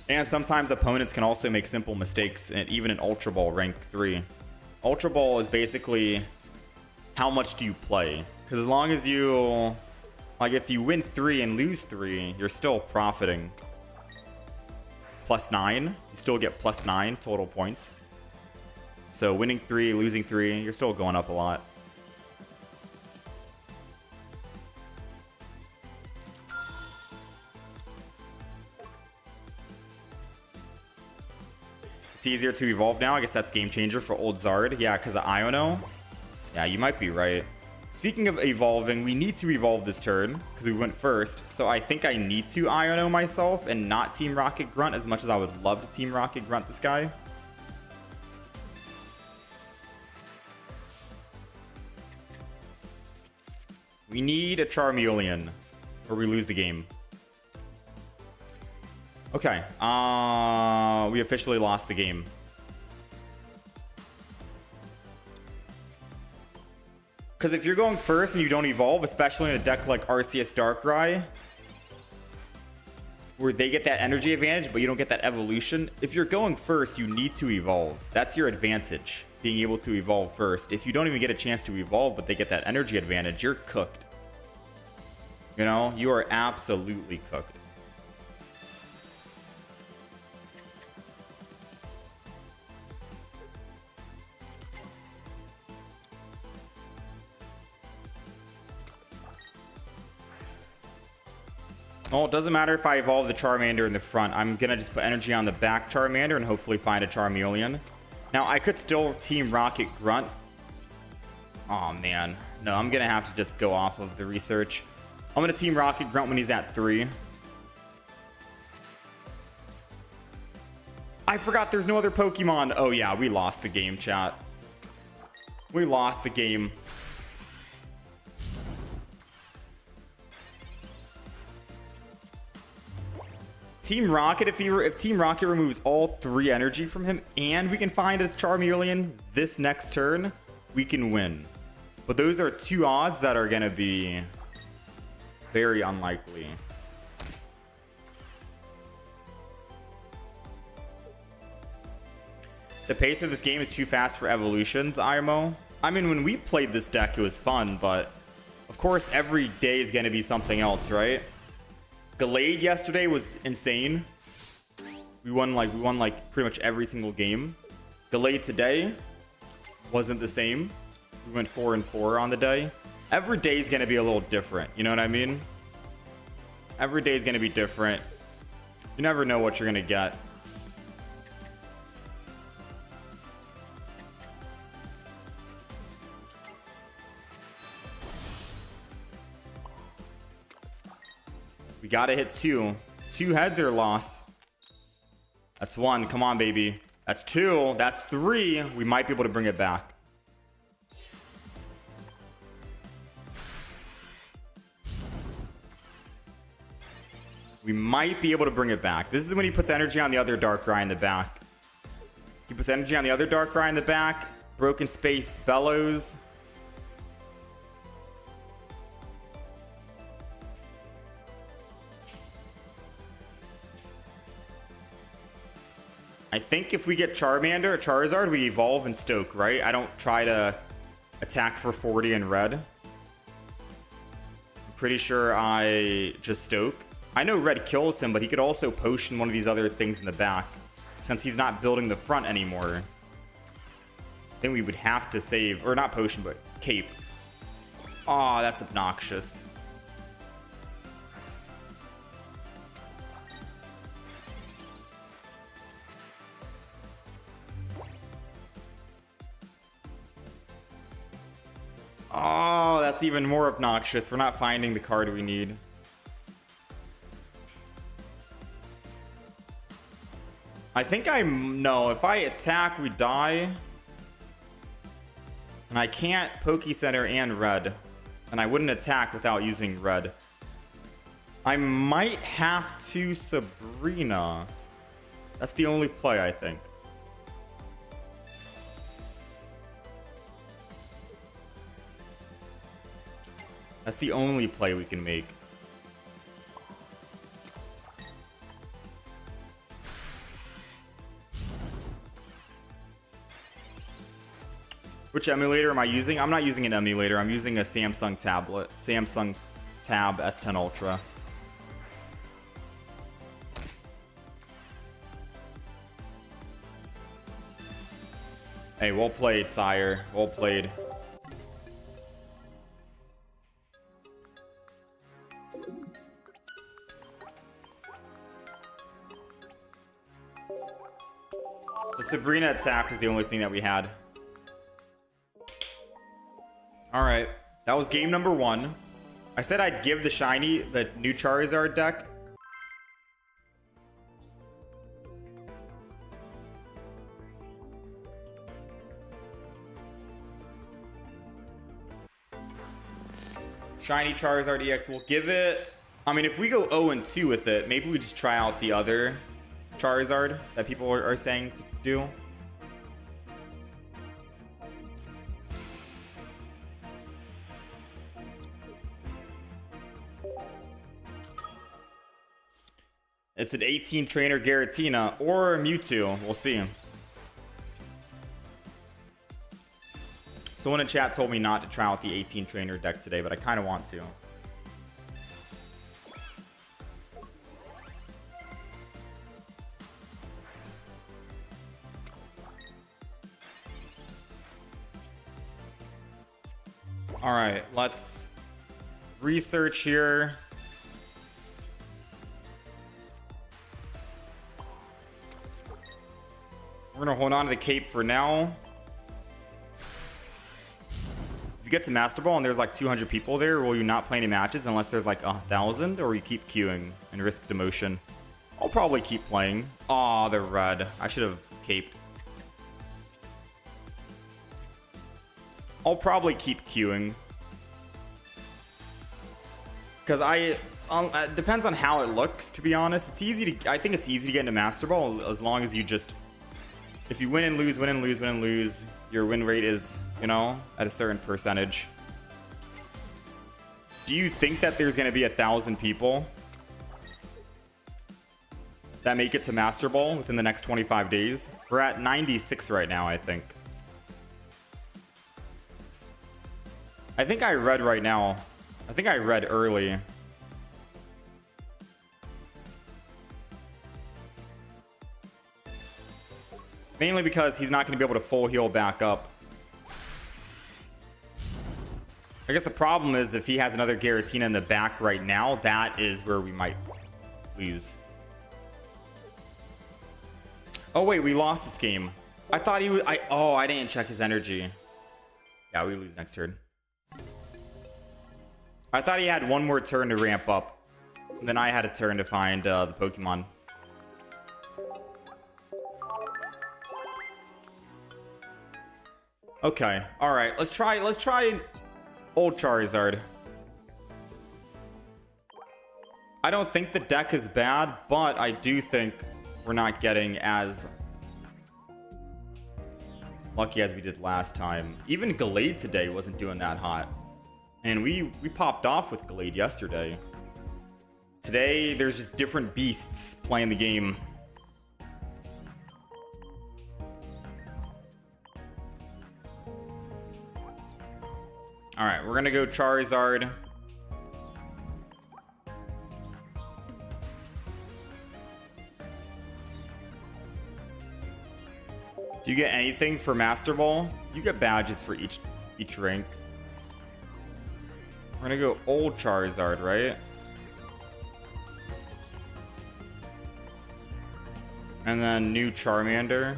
S1: And sometimes opponents can also make simple mistakes, and even in Ultra Ball rank 3. Ultra Ball is basically how much do you play? Because as long as you, like if you win 3 and lose 3, you're still profiting. +9, you still get +9 total points. So winning 3, losing 3, you're still going up a lot. It's easier to evolve now. I guess that's game changer for old Zard. Yeah, because of Iono. Yeah, you might be right. Speaking of evolving, we need to evolve this turn because we went first. So I think I need to Iono myself and not Team Rocket Grunt as much as I would love to Team Rocket Grunt this guy. We need a Charmeleon or we lose the game. Okay, we officially lost the game. Because if you're going first and you don't evolve, especially in a deck like Arceus Darkrai, where they get that energy advantage, but you don't get that evolution, if you're going first, you need to evolve. That's your advantage, being able to evolve first. If you don't even get a chance to evolve, but they get that energy advantage, you're cooked. You know, you are absolutely cooked. Well, it doesn't matter if I evolve the Charmander in the front. I'm going to just put energy on the back Charmander and hopefully find a Charmeleon. Now, I could still Team Rocket Grunt. Oh, man. No, I'm going to have to just go off of the research. I'm going to Team Rocket Grunt when he's at 3. I forgot there's no other Pokemon. Oh, yeah, we lost the game, chat. We lost the game. Team Rocket, if Team Rocket removes all 3 energy from him and we can find a Charmeleon this next turn, we can win. But those are 2 odds that are going to be very unlikely. The pace of this game is too fast for evolutions, IMO. I mean, when we played this deck, it was fun, but of course, every day is going to be something else, right? Gallade yesterday was insane. We won like pretty much every single game. Gallade today wasn't the same. We went 4-4 on the day. Every day is going to be a little different. You know what I mean? Every day is going to be different. You never know what you're going to get. We gotta hit 2. 2 heads or loss. That's 1. Come on, baby. That's 2. That's 3. We might be able to bring it back. We might be able to bring it back. This is when he puts energy on the other Darkrai in the back. He puts energy on the other Darkrai in the back. Broken Space Bellows. I think if we get Charmander or Charizard, we evolve and stoke, right? I don't try to attack for 40 in red. Pretty sure I just stoke. I know red kills him, but he could also potion one of these other things in the back. Since he's not building the front anymore, then we would have to save, or not potion, but cape. Aw, that's obnoxious. Oh, that's even more obnoxious. We're not finding the card we need. I think no, if I attack, we die. And I can't Poke Center and red. And I wouldn't attack without using red. I might have to Sabrina. That's the only play, I think. That's the only play we can make. Which emulator am I using? I'm not using an emulator. I'm using a Samsung tablet. Samsung Tab S10 Ultra. Hey, well played, sire. Well played. The Sabrina attack was the only thing that we had. Alright, that was game number 1. I said I'd give the shiny, the new Charizard deck. Shiny Charizard EX, we'll give it... I mean, if we go 0-2 with it, maybe we just try out the other Charizard that people are saying to do. It's an 18 trainer Giratina or Mewtwo. We'll see. Someone in chat told me not to try out the 18 trainer deck today, but I kind of want to. All right, let's research here. We're gonna hold on to the cape for now. If you get to Master Ball and there's like 200 people there, will you not play any matches unless there's like 1,000, or you keep queuing and risk demotion? I'll probably keep playing. Aw, they're red. I should have caped. I'll probably keep queuing. Because it depends on how it looks, to be honest. It's easy to, I think it's easy to get into Master Ball as long as you just, if you win and lose, win and lose, win and lose, your win rate is, you know, at a certain percentage. Do you think that there's going to be 1,000 people that make it to Master Ball within the next 25 days? We're at 96 right now, I think. I think I read right now. I think I read early. Mainly because he's not going to be able to full heal back up. I guess the problem is if he has another Giratina in the back right now, that is where we might lose. Oh wait, we lost this game. I thought he was... I didn't check his energy. Yeah, we lose next turn. I thought he had one more turn to ramp up. And then I had a turn to find the Pokemon. Okay, all right. Let's try old Charizard. I don't think the deck is bad, but I do think we're not getting as lucky as we did last time. Even Gallade today wasn't doing that hot. And we popped off with Gallade yesterday. Today, there's just different beasts playing the game. All right, we're gonna go Charizard. Do you get anything for Master Ball? You get badges for each rank. We're gonna go old Charizard, right? And then new Charmander.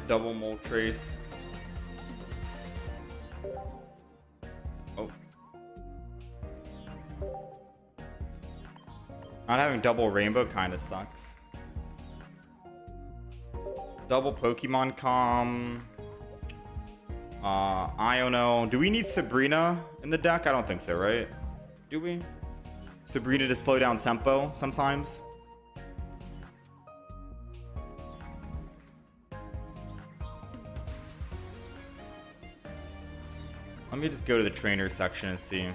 S1: Double Moltres. Oh. Not having double Rainbow kind of sucks. Double Pokemon Com. Iono. Do we need Sabrina in the deck? I don't think so, right? Do we? Sabrina to slow down tempo sometimes. Let me just go to the trainer section and see.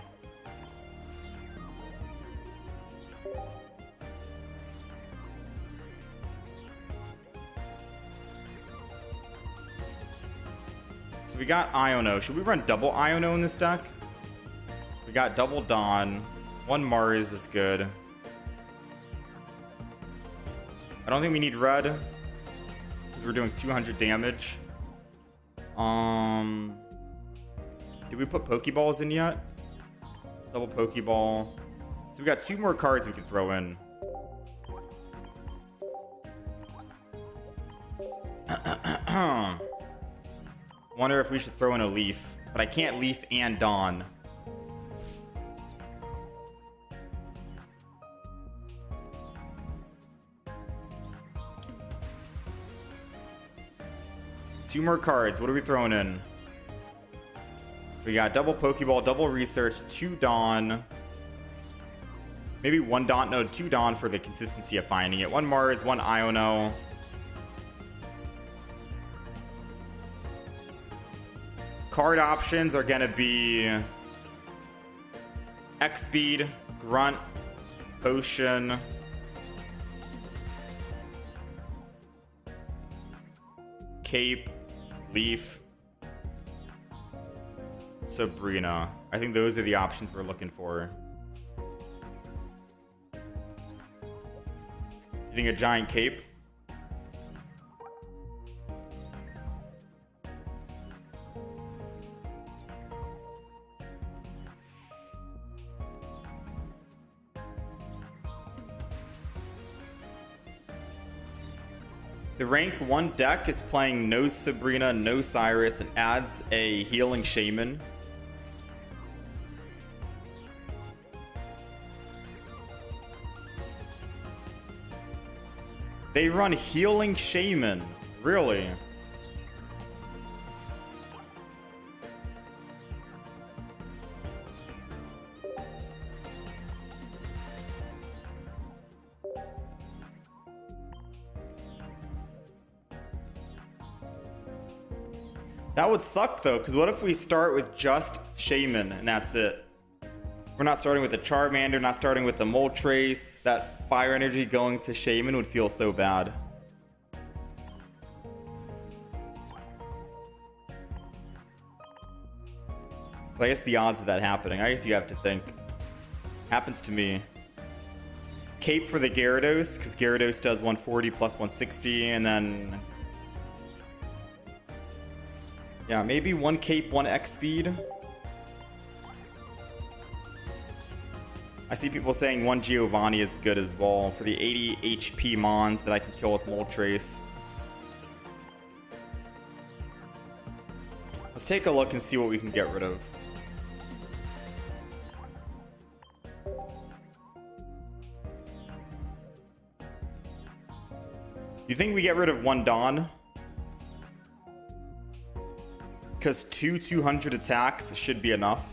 S1: So we got Iono. Should we run double Iono in this deck? We got double Dawn. One Mars is good. I don't think we need red, because we're doing 200 damage. Did we put Pokeballs in yet? Double Pokeball. So we got 2 more cards we can throw in. Wonder if we should throw in a Leaf. But I can't Leaf and Dawn. Two more cards. What are we throwing in? We got double Pokeball, double Research, 2 Dawn. Maybe 1 Dawn, no, 2 Dawn for the consistency of finding it. 1 Mars, 1 Iono. Card options are gonna be X-Speed, Grunt, Potion, Cape, Leaf, Sabrina. I think those are the options we're looking for. You think a giant cape? The rank 1 deck is playing no Sabrina, no Cyrus, and adds a healing Shaman. They run healing Shaman. Really? That would suck though, because what if we start with just Shaman and that's it? We're not starting with the Charmander, not starting with the Moltres. That fire energy going to Shaman would feel so bad. Well, I guess the odds of that happening, I guess you have to think. Happens to me. Cape for the Gyarados, because Gyarados does 140 plus 160, and then... yeah, maybe 1 Cape, 1 X speed. I see people saying 1 Giovanni is good as well for the 80 HP Mons that I can kill with Moltres. Let's take a look and see what we can get rid of. You think we get rid of 1 Dawn? Because 200 attacks should be enough.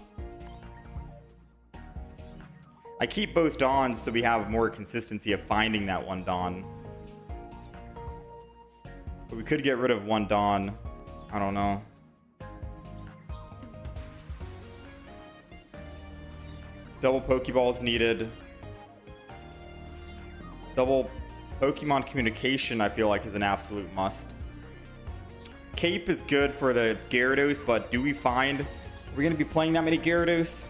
S1: I keep both Dawns so we have more consistency of finding that 1 Dawn. But we could get rid of 1 Dawn. I don't know. Double Pokeballs needed. Double Pokemon Communication I feel like is an absolute must. Cape is good for the Gyarados, but do we find... are we going to be playing that many Gyarados?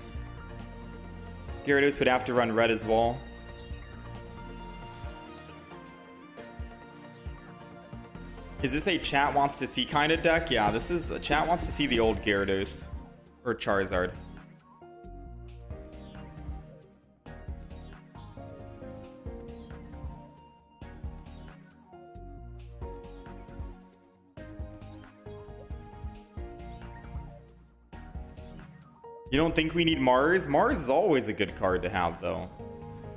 S1: Gyarados would have to run red as well. Is this a chat wants to see kind of deck? Yeah, this is a chat wants to see the old Gyarados. Or Charizard. You don't think we need Mars? Mars is always a good card to have, though.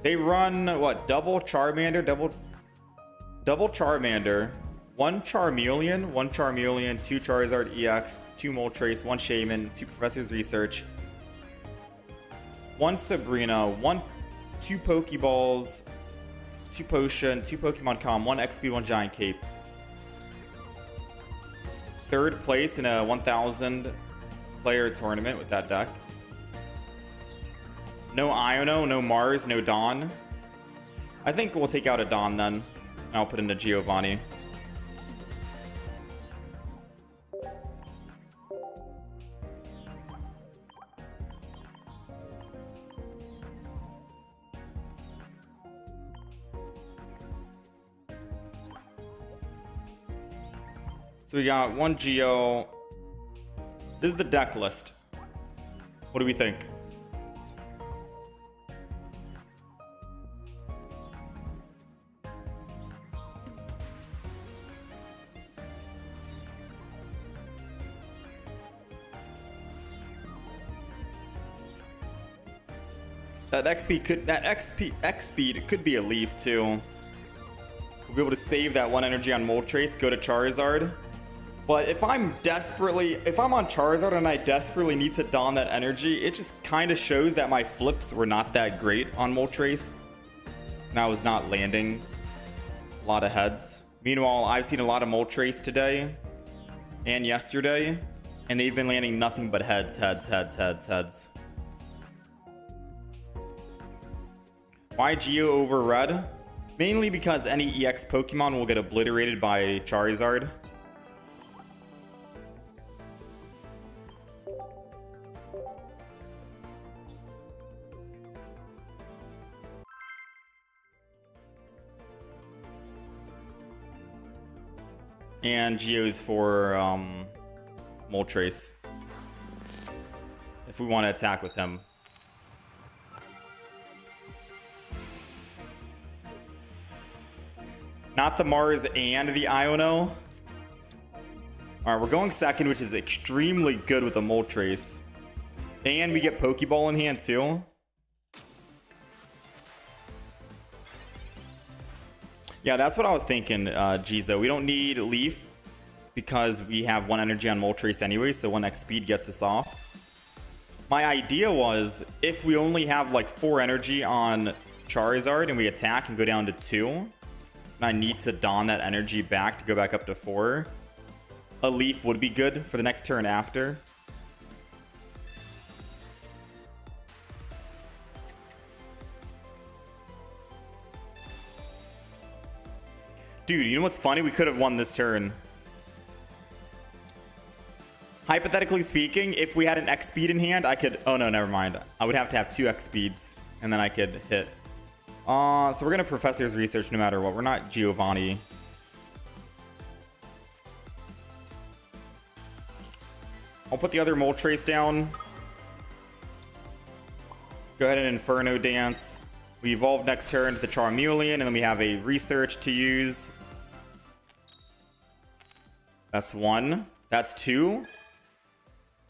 S1: They run, what, double Charmander, double Charmander, one Charmeleon, two Charizard EX, two Moltres, one Shaman, two Professor's Research, one Sabrina, two Pokeballs, two Potion, two Pokemon Com, one XP, one Giant Cape. Third place in a 1,000 player tournament with that deck. No Iono, no Mars, no Dawn. I think we'll take out a Dawn then. And I'll put in a Giovanni. So we got one Geo. This is the deck list. What do we think? That X speed could be a Leaf too. We'll be able to save that one energy on Moltres, go to Charizard. But if I'm on Charizard and I desperately need to don that energy, it just kind of shows that my flips were not that great on Moltres. And I was not landing a lot of heads. Meanwhile, I've seen a lot of Moltres today and yesterday, and they've been landing nothing but heads. Why Geo over Red? Mainly because any EX Pokemon will get obliterated by Charizard. And Geo's for Moltres. If we want to attack with him. Not the Mars and the Iono. Alright, we're going second, which is extremely good with the Moltres. And we get Pokeball in hand too. Yeah, that's what I was thinking, Jizo. We don't need Leaf because we have one energy on Moltres anyway, so 1x speed gets us off. My idea was if we only have like 4 energy on Charizard and we attack and go down to 2, and I need to don that energy back to go back up to 4, a Leaf would be good for the next turn after. Dude, you know what's funny? We could have won this turn. Hypothetically speaking, if we had an X speed in hand, I could... Oh, no, never mind. I would have to have 2 X speeds, and then I could hit. So we're going to Professor's Research no matter what. We're not Giovanni. I'll put the other Moltres down. Go ahead and Inferno Dance. We evolve next turn to the Charmeleon, and then we have a Research to use. That's 1. That's 2.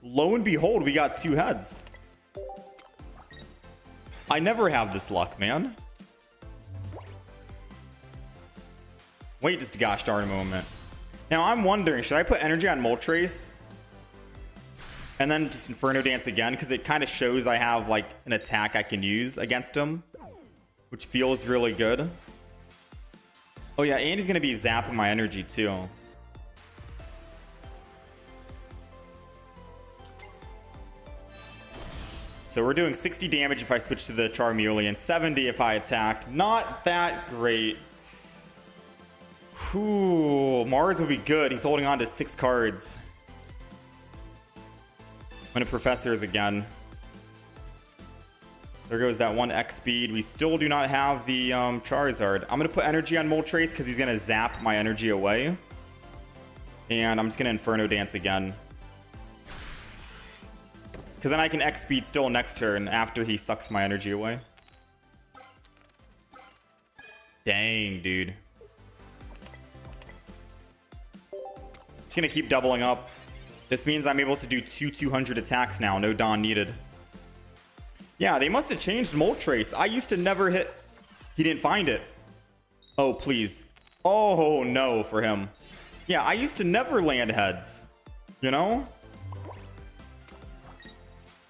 S1: Lo and behold, we got 2 heads. I never have this luck, man. Wait just a gosh darn a moment. Now, I'm wondering, should I put energy on Moltres? And then just Inferno Dance again? Because it kind of shows I have, like, an attack I can use against him. Which feels really good. Oh, yeah, and he's going to be zapping my energy, too. So we're doing 60 damage if I switch to the Charmeleon, 70 if I attack. Not that great. Whew, Mars would be good. He's holding on to 6 cards. I'm going to Professors again. There goes that 1 X speed. We still do not have the Charizard. I'm going to put energy on Moltres because he's going to zap my energy away. And I'm just gonna Inferno Dance again. Because then I can X-Speed still next turn after he sucks my energy away. Dang, dude. Just gonna keep doubling up. This means I'm able to do 200 attacks now. No Dawn needed. Yeah, they must have changed Moltres. I used to never hit... He didn't find it. Oh, please. Oh, no, for him. Yeah, I used to never land heads. You know?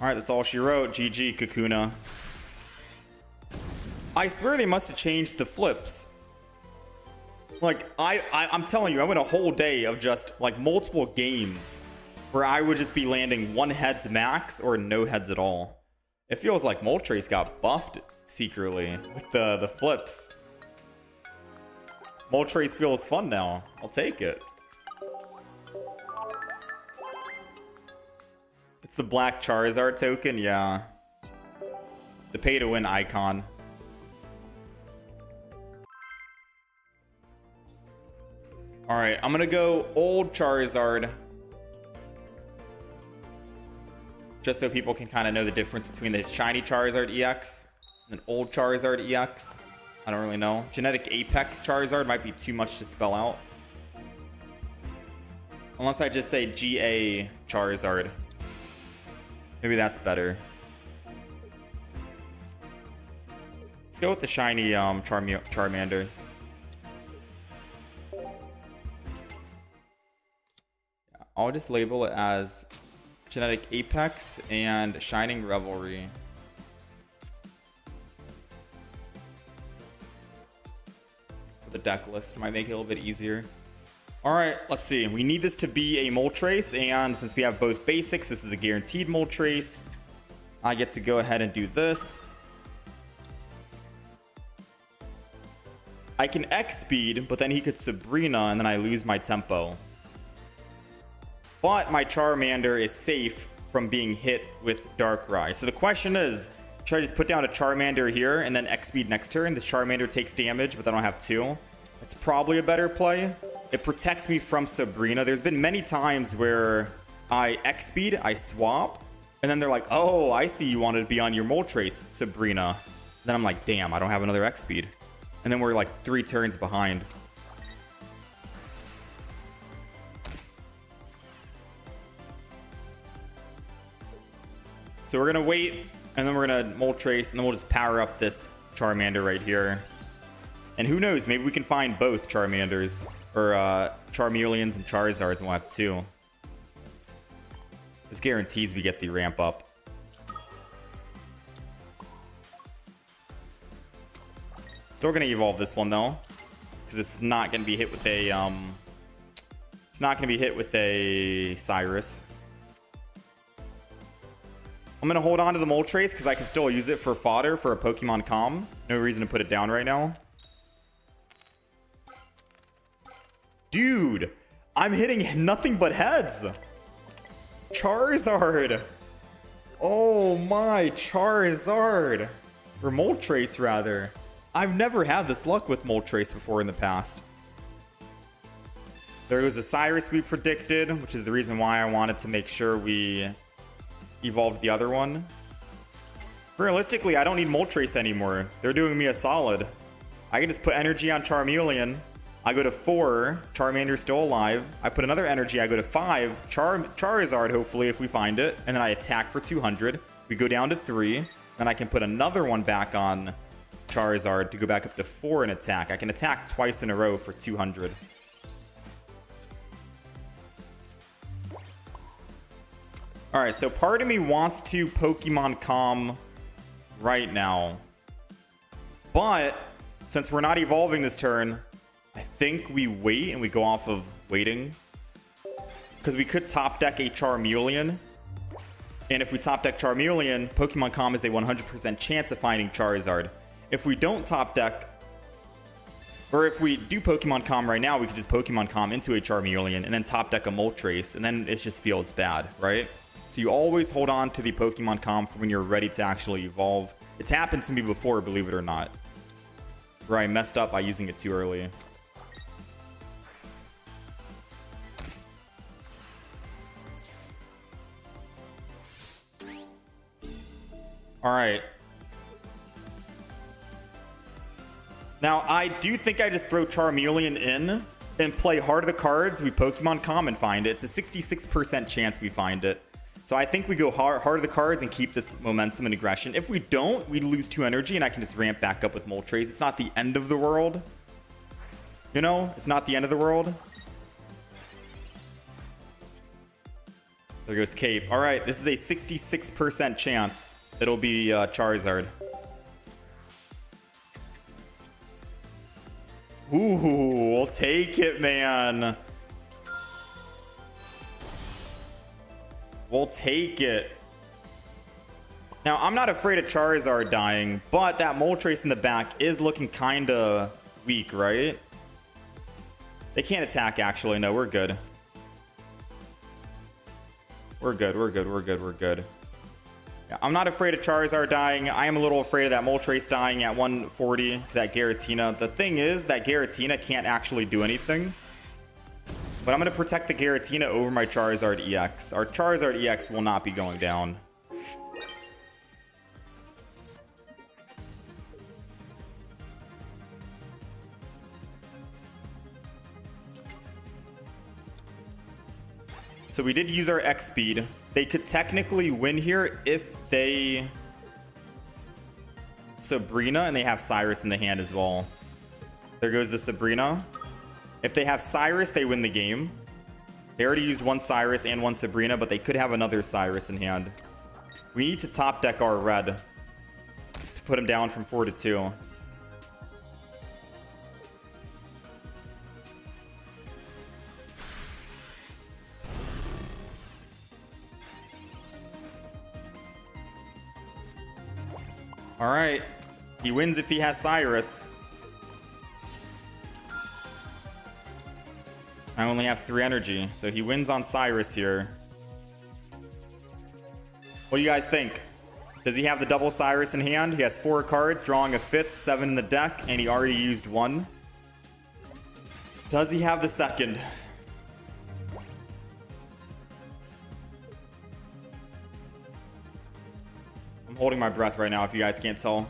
S1: Alright, that's all she wrote. GG, Kakuna. I swear they must have changed the flips. Like, I'm telling you, I went a whole day of just, like, multiple games where I would just be landing 1 heads max or no heads at all. It feels like Moltres got buffed secretly with the flips. Moltres feels fun now. I'll take it. It's the black Charizard token, yeah. The pay-to-win icon. Alright, I'm gonna go old Charizard. Just so people can kind of know the difference between the shiny Charizard EX and old Charizard EX. I don't really know. Genetic Apex Charizard might be too much to spell out. Unless I just say GA Charizard. Maybe that's better. Let's go with the shiny Charmander. I'll just label it as Genetic Apex and Shining Revelry. For the deck list, might make it a little bit easier. Alright, let's see. We need this to be a Moltres, and since we have both basics, this is a guaranteed Moltres. I get to go ahead and do this. I can X-Speed, but then he could Sabrina, and then I lose my tempo. But my Charmander is safe from being hit with Darkrai. So the question is, should I just put down a Charmander here and then X-Speed next turn? This Charmander takes damage, but I don't have 2. It's probably a better play. It protects me from Sabrina. There's been many times where I X-Speed, I swap, and then they're like, oh, I see you wanted to be on your Moltres, Sabrina. Then I'm like, damn, I don't have another X-Speed. And then we're like 3 turns behind. So we're going to wait, and then we're going to Moltres, and then we'll just power up this Charmander right here. And who knows, maybe we can find both Charmanders, or Charmeleons and Charizards, and we'll have 2. This guarantees we get the ramp up. Still going to evolve this one, though, because it's not going to be hit with a, it's not going to be hit with a Cyrus. I'm going to hold on to the Moltres because I can still use it for fodder for a Pokemon Com. No reason to put it down right now. Dude, I'm hitting nothing but heads. Charizard. Oh my, Charizard. Or Moltres, rather. I've never had this luck with Moltres before in the past. There was a Cyrus we predicted, which is the reason why I wanted to make sure we evolved the other one. Realistically, I don't need Moltres anymore. They're doing me a solid. I can just put energy on Charmeleon. I go to 4. Charmander's still alive. I put another energy. I go to 5. Charizard, hopefully, if we find it. And then I attack for 200. We go down to 3. Then I can put another one back on Charizard to go back up to 4 and attack. I can attack twice in a row for 200. Alright, so part of me wants to Pokemon Com right now. But since we're not evolving this turn, I think we wait and we go off of waiting. Because we could top deck a Charmeleon. And if we top deck Charmeleon, Pokemon Com is a 100% chance of finding Charizard. If we don't top deck, or if we do Pokemon Com right now, we could just Pokemon Com into a Charmeleon and then top deck a Moltres, and then it just feels bad, right? So you always hold on to the Pokemon Com for when you're ready to actually evolve. It's happened to me before, believe it or not, where I messed up by using it too early. Alright. Now, I do think I just throw Charmeleon in and play Heart of the Cards. We Pokemon Com and find it. It's a 66% chance we find it. So I think we go Heart of the Cards and keep this momentum and aggression. If we don't, we lose 2 energy and I can just ramp back up with Moltres. It's not the end of the world. You know, it's not the end of the world. There goes Cape. All right, this is a 66% chance it'll be Charizard. Ooh, we'll take it, man. We'll take it. Now, I'm not afraid of Charizard dying, but that Moltres in the back is looking kind of weak, right? They can't attack, actually. No, we're good. We're good, we're good, we're good, we're good. Yeah, I'm not afraid of Charizard dying. I am a little afraid of that Moltres dying at 140 to that Giratina. The thing is that Giratina can't actually do anything. But I'm going to protect the Giratina over my Charizard EX. Our Charizard EX will not be going down. So we did use our X speed. They could technically win here if they Sabrina and they have Cyrus in the hand as well. There goes the Sabrina. If they have Cyrus, they win the game. They already used 1 Cyrus and 1 Sabrina, but they could have another Cyrus in hand. We need to top deck our red to put him down from 4 to 2. All right. He wins if he has Cyrus. I only have 3 energy, so he wins on Cyrus here. What do you guys think? Does he have the double Cyrus in hand? He has 4 cards, drawing a 5th, 7 in the deck, and he already used 1. Does he have the second? I'm holding my breath right now if you guys can't tell.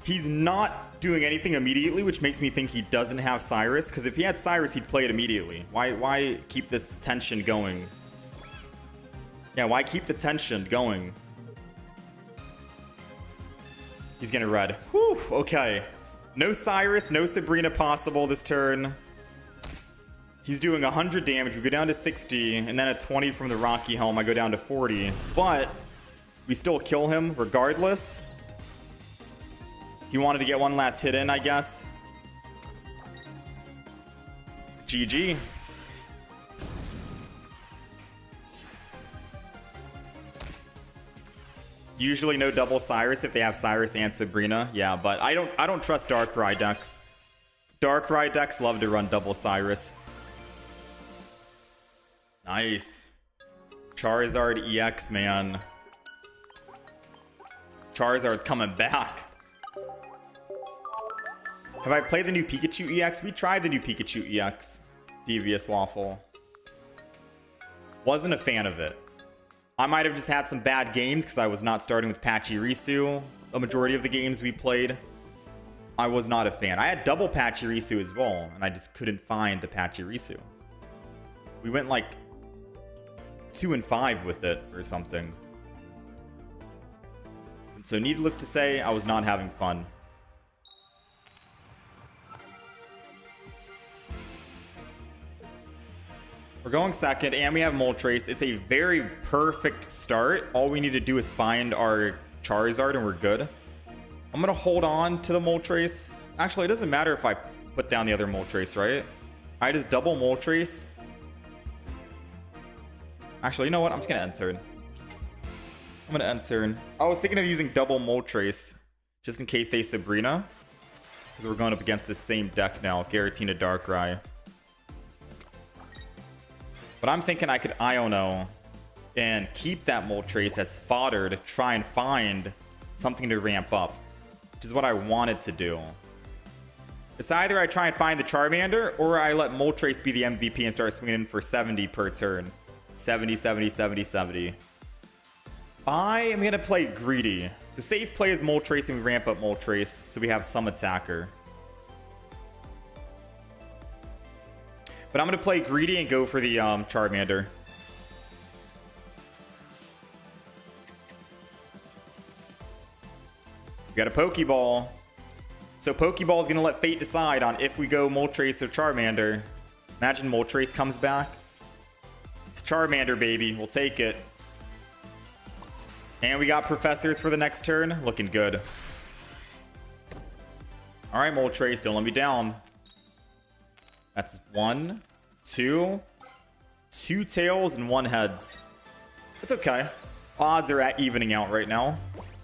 S1: He's not doing anything immediately, which makes me think he doesn't have Cyrus, because if he had Cyrus, he'd play it immediately. Why keep this tension going? Yeah, why keep the tension going? He's gonna red. Whew, okay. No Cyrus, no Sabrina possible this turn. He's doing 100 damage. We go down to 60, and then a 20 from the Rocky Helm. I go down to 40, but we still kill him regardless. He wanted to get one last hit in, I guess. GG. Usually no double Cyrus if they have Cyrus and Sabrina. Yeah, but I don't trust Darkrai decks. Darkrai decks love to run double Cyrus. Nice. Charizard EX, man. Charizard's coming back. Have I played the new Pikachu EX? We tried the new Pikachu EX. Devious Waffle. Wasn't a fan of it. I might have just had some bad games because I was not starting with Pachirisu. A majority of the games we played, I was not a fan. I had double Pachirisu as well, and I just couldn't find the Pachirisu. We went like 2 and 5 with it or something. So needless to say, I was not having fun. We're going second, and we have Moltres. It's a very perfect start. All we need to do is find our Charizard, and we're good. I'm going to hold on to the Moltres. Actually, it doesn't matter if I put down the other Moltres, right? I just double Moltres. Actually, you know what? I'm just going to end turn. I'm going to end turn. I was thinking of using double Moltres, just in case they Sabrina. Because we're going up against the same deck now. Giratina, Darkrai. But I'm thinking I could Iono and keep that Moltres as fodder to try and find something to ramp up, which is what I wanted to do. It's either I try and find the Charmander, or I let Moltres be the MVP and start swinging in for 70 per turn. 70, 70, 70, 70. I am going to play greedy. The safe play is Moltres, and we ramp up Moltres, so we have some attacker. But I'm going to play greedy and go for the Charmander. We got a Pokeball. So Pokeball is going to let fate decide on if we go Moltres or Charmander. Imagine Moltres comes back. It's Charmander, baby. We'll take it. And we got Professors for the next turn. Looking good. Alright, Moltres, don't let me down. That's 1, 2, 2 tails and 1 heads. It's okay. Odds are at evening out right now.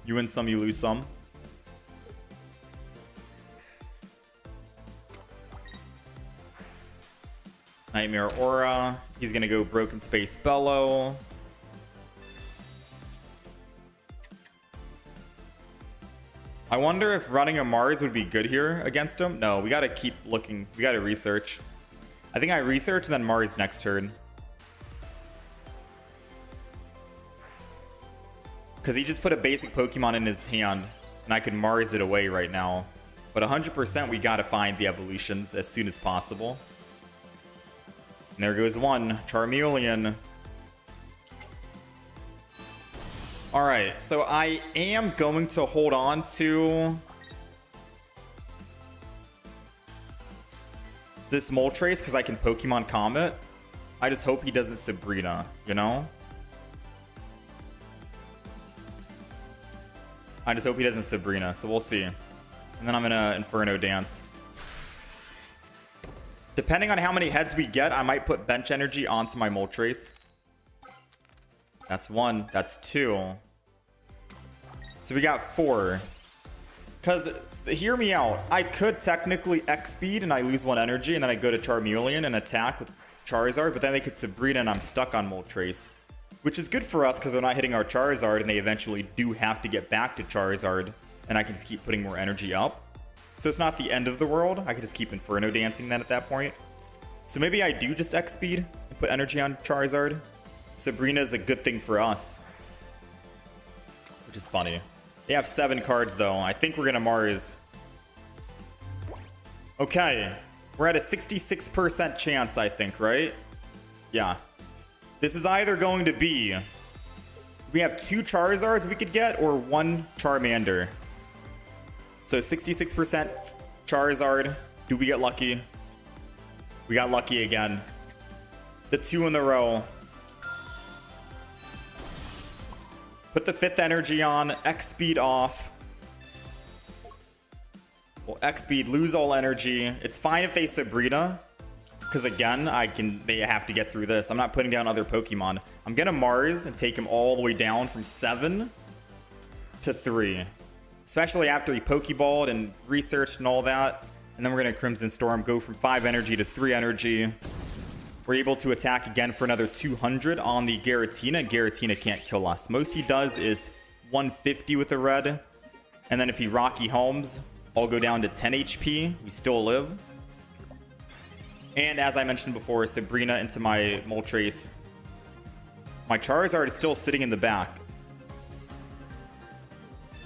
S1: You win some, you lose some. Nightmare Aura. He's gonna go Broken Space Bellow. I wonder if running a Mars would be good here against him. No, we gotta keep looking. We gotta research. I think I research and then Mars next turn. Because he just put a basic Pokemon in his hand, and I could Mars it away right now. But 100% we gotta find the evolutions as soon as possible. And there goes one. Charmeleon. Alright, so I am going to hold on to this Moltres because I can Pokemon Comet. I just hope he doesn't Sabrina, you know? I just hope he doesn't Sabrina, so we'll see. And then I'm gonna Inferno Dance. Depending on how many heads we get, I might put Bench Energy onto my Moltres. That's 1. That's 2. So we got 4. Because, hear me out. I could technically X-Speed and I lose 1 energy, and then I go to Charmeleon and attack with Charizard, but then they could Sabrina and I'm stuck on Moltres. Which is good for us because they're not hitting our Charizard, and they eventually do have to get back to Charizard, and I can just keep putting more energy up. So it's not the end of the world. I could just keep Inferno Dancing then at that point. So maybe I do just X-Speed and put energy on Charizard. Sabrina is a good thing for us. Which is funny. They have 7 cards though. I think we're going to Mars. Okay. We're at a 66% chance, I think, right? Yeah. This is either going to be... We have 2 Charizards we could get, or 1 Charmander. So 66% Charizard. Do we get lucky? We got lucky again. The 2 in a row. Put the 5th energy on. X-Speed off. Well, X-Speed, lose all energy. It's fine if they Sabrina. Because again, they have to get through this. I'm not putting down other Pokemon. I'm going to Mars and take him all the way down from 7 to 3. Especially after he Pokeballed and researched and all that. And then we're going to Crimson Storm, go from 5 energy to 3 energy. We're able to attack again for another 200 on the Giratina. Giratina can't kill us. Most he does is 150 with the red. And then if he Rocky Helms, I'll go down to 10 HP. We still live. And as I mentioned before, Sabrina into my Moltres. My Charizard is still sitting in the back.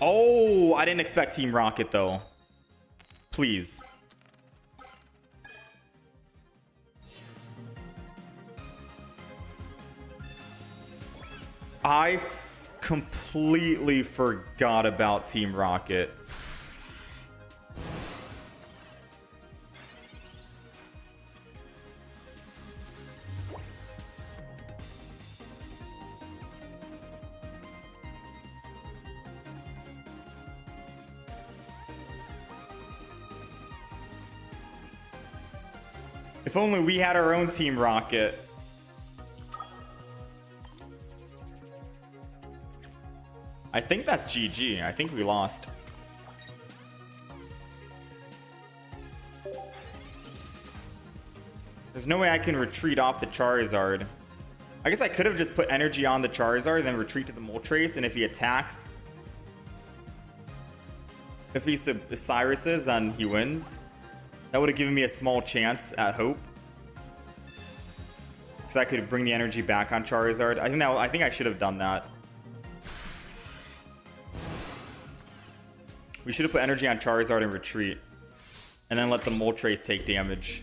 S1: Oh, I didn't expect Team Rocket though. Please. I completely forgot about Team Rocket. If only we had our own Team Rocket. I think that's GG. I think we lost. There's no way I can retreat off the Charizard. I guess I could have just put energy on the Charizard and then retreat to the Moltres, and if he attacks... If he Cyruses, then he wins. That would have given me a small chance at hope. Because I could bring the energy back on Charizard. I think I should have done that. We should have put energy on Charizard and retreat. And then let the Moltres take damage.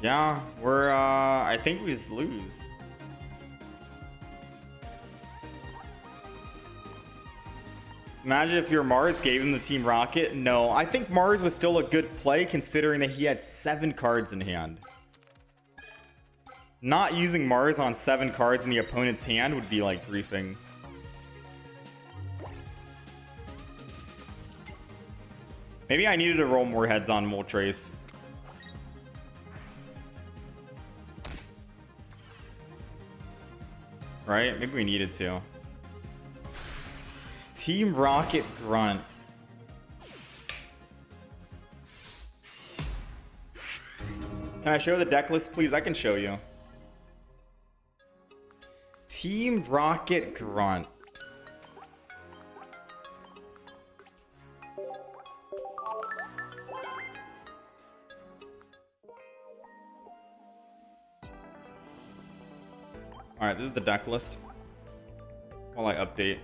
S1: Yeah, we're, I think we just lose. Imagine if your Mars gave him the Team Rocket. No, I think Mars was still a good play considering that he had 7 cards in hand. Not using Mars on 7 cards in the opponent's hand would be like griefing. Maybe I needed to roll more heads on Moltres. Right? Maybe we needed to. Team Rocket Grunt. Can I show the deck list, please? I can show you. Team Rocket Grunt. Alright, this is the deck list. While I update.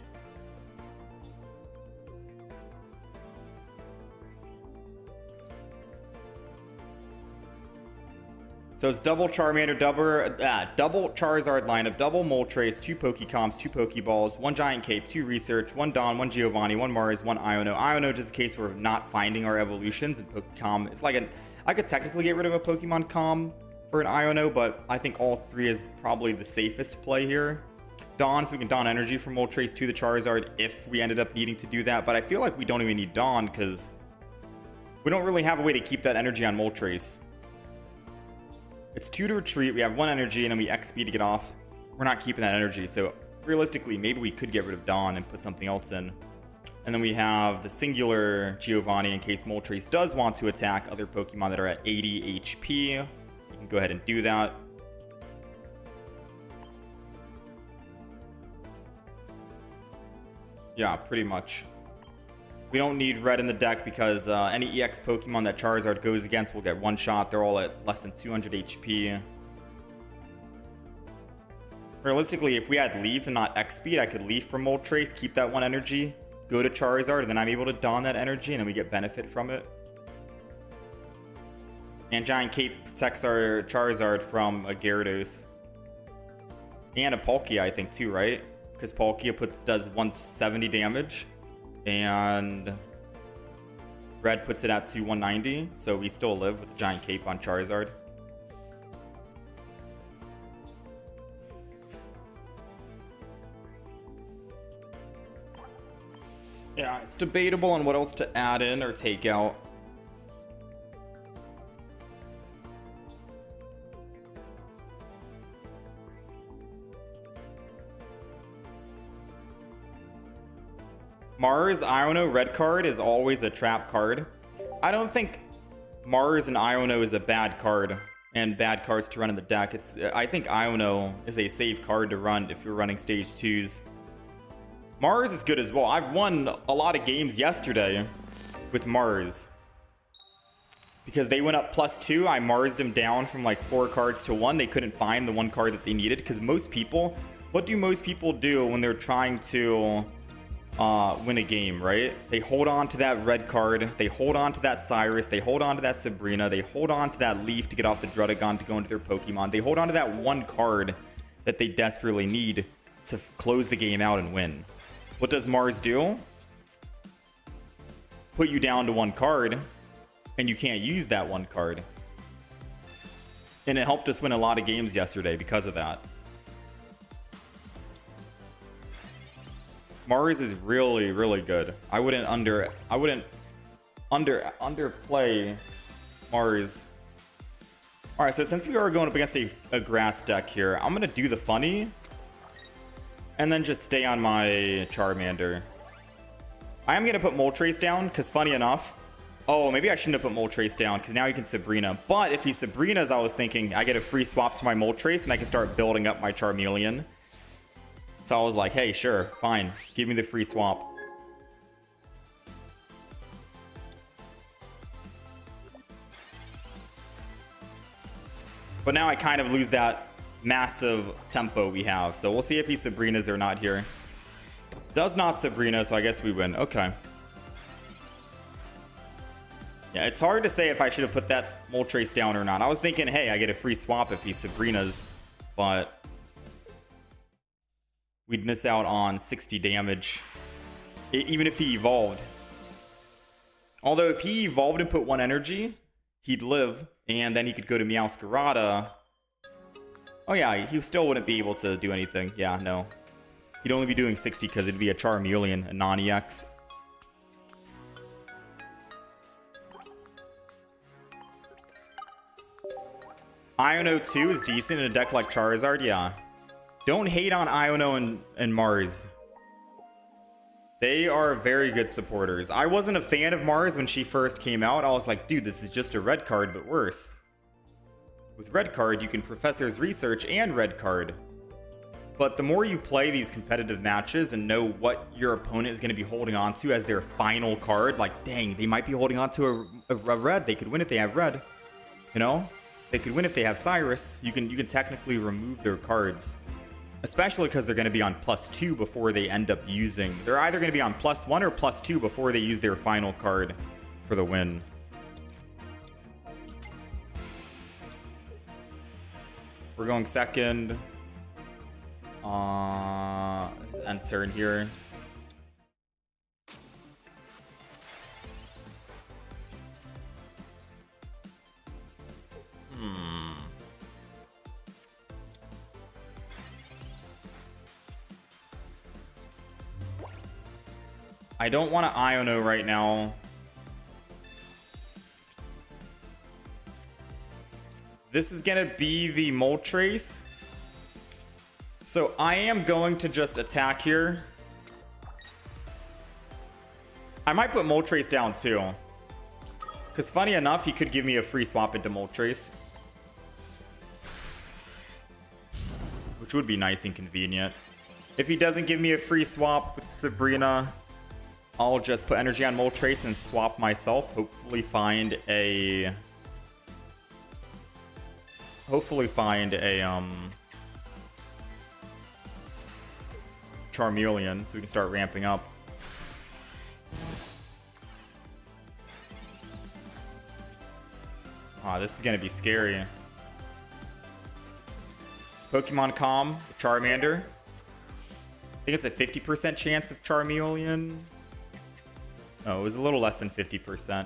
S1: So it's double Charmander, double Charizard lineup, double Moltres, 2 Pokecoms, 2 Pokeballs, 1 Giant Cape, 2 Research, 1 Dawn, 1 Giovanni, 1 Mars, 1 Iono. Iono just in case we're not finding our evolutions, and Pokecom is like I could technically get rid of a Pokemon Com for an Iono, but I think all 3 is probably the safest play here. Dawn, so we can Dawn Energy from Moltres to the Charizard if we ended up needing to do that, but I feel like we don't even need Dawn because we don't really have a way to keep that energy on Moltres. It's 2 to retreat, we have 1 energy, and then we XP to get off. We're not keeping that energy, so realistically, maybe we could get rid of Dawn and put something else in. And then we have the singular Giovanni in case Moltres does want to attack other Pokemon that are at 80 HP. You can go ahead and do that. Yeah, pretty much. We don't need red in the deck because any EX Pokemon that Charizard goes against will get one shot. They're all at less than 200 HP. Realistically, if we had Leaf and not X Speed, I could Leaf from Moltres, keep that 1 energy, go to Charizard, and then I'm able to Dawn that energy, and then we get benefit from it. And Giant Cape protects our Charizard from a Gyarados. And a Palkia, I think, too, right? Because Palkia does 170 damage. And red puts it out to 190, so we still live with the Giant Cape on Charizard. Yeah, it's debatable on what else to add in or take out. Mars, Iono, red card is always a trap card. I don't think Mars and Iono is a bad card and bad cards to run in the deck. I think Iono is a safe card to run if you're running stage 2s. Mars is good as well. I've won a lot of games yesterday with Mars. Because they went up +2, I Marsed them down from like 4 cards to 1. They couldn't find the 1 card that they needed. Because most people, what do most people do when they're trying to win a game, right? They hold on to that red card, they hold on to that Cyrus, they hold on to that Sabrina, they hold on to that Leaf to get off the Drudagon to go into their Pokemon, they hold on to that 1 card that they desperately need to close the game out and win. What does Mars do? Put you down to 1 card, and you can't use that 1 card. And it helped us win a lot of games yesterday because of that. Mars is really, really good. I wouldn't underplay Mars. All right, so since we are going up against a grass deck here, I'm gonna do the funny and then just stay on my Charmander. I am gonna put Moltres down because funny enough, oh, maybe I shouldn't have put Moltres down because now he can Sabrina. But if he Sabrinas, I was thinking I get a free swap to my Moltres and I can start building up my Charmeleon. So I was like, hey, sure, fine. Give me the free swap. But now I kind of lose that massive tempo we have. So we'll see if he Sabrinas or not here. Does not Sabrina, so I guess we win. Okay. Yeah, it's hard to say if I should have put that Moltres down or not. I was thinking, hey, I get a free swap if he Sabrinas, but we'd miss out on 60 damage, even if he evolved. Although if he evolved and put 1 energy, he'd live, and then he could go to Meowscarada. Oh yeah, he still wouldn't be able to do anything. Yeah, no. He'd only be doing 60 because it'd be a Charmeleon, a non-EX. Iono 2 is decent in a deck like Charizard, yeah. Don't hate on Iono and Mars. They are very good supporters. I wasn't a fan of Mars when she first came out. I was like, dude, this is just a red card, but worse. With red card, you can Professor's Research and red card. But the more you play these competitive matches and know what your opponent is going to be holding on to as their final card, like, dang, they might be holding on to a red. They could win if they have red. You know? They could win if they have Cyrus. You can technically remove their cards. Especially because they're going to be on +2 before they end up using. They're either going to be on +1 or +2 before they use their final card for the win. We're going second. End turn here. I don't want to Iono right now. This is going to be the Moltres. So I am going to just attack here. I might put Moltres down too. Because funny enough, he could give me a free swap into Moltres. Which would be nice and convenient. If he doesn't give me a free swap with Sabrina, I'll just put energy on Moltres and swap myself. Hopefully find a Charmeleon so we can start ramping up. Ah, this is gonna be scary. It's Pokemon Calm, Charmander. I think it's a 50% chance of Charmeleon. Oh, it was a little less than 50%.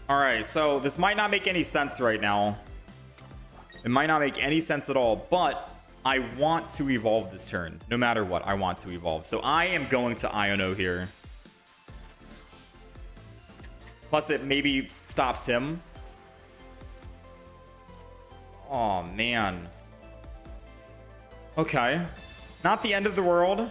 S1: Alright, so this might not make any sense right now. It might not make any sense at all, but I want to evolve this turn. No matter what, I want to evolve. So I am going to Iono here. Plus it maybe stops him. Oh, man. Okay. Not the end of the world.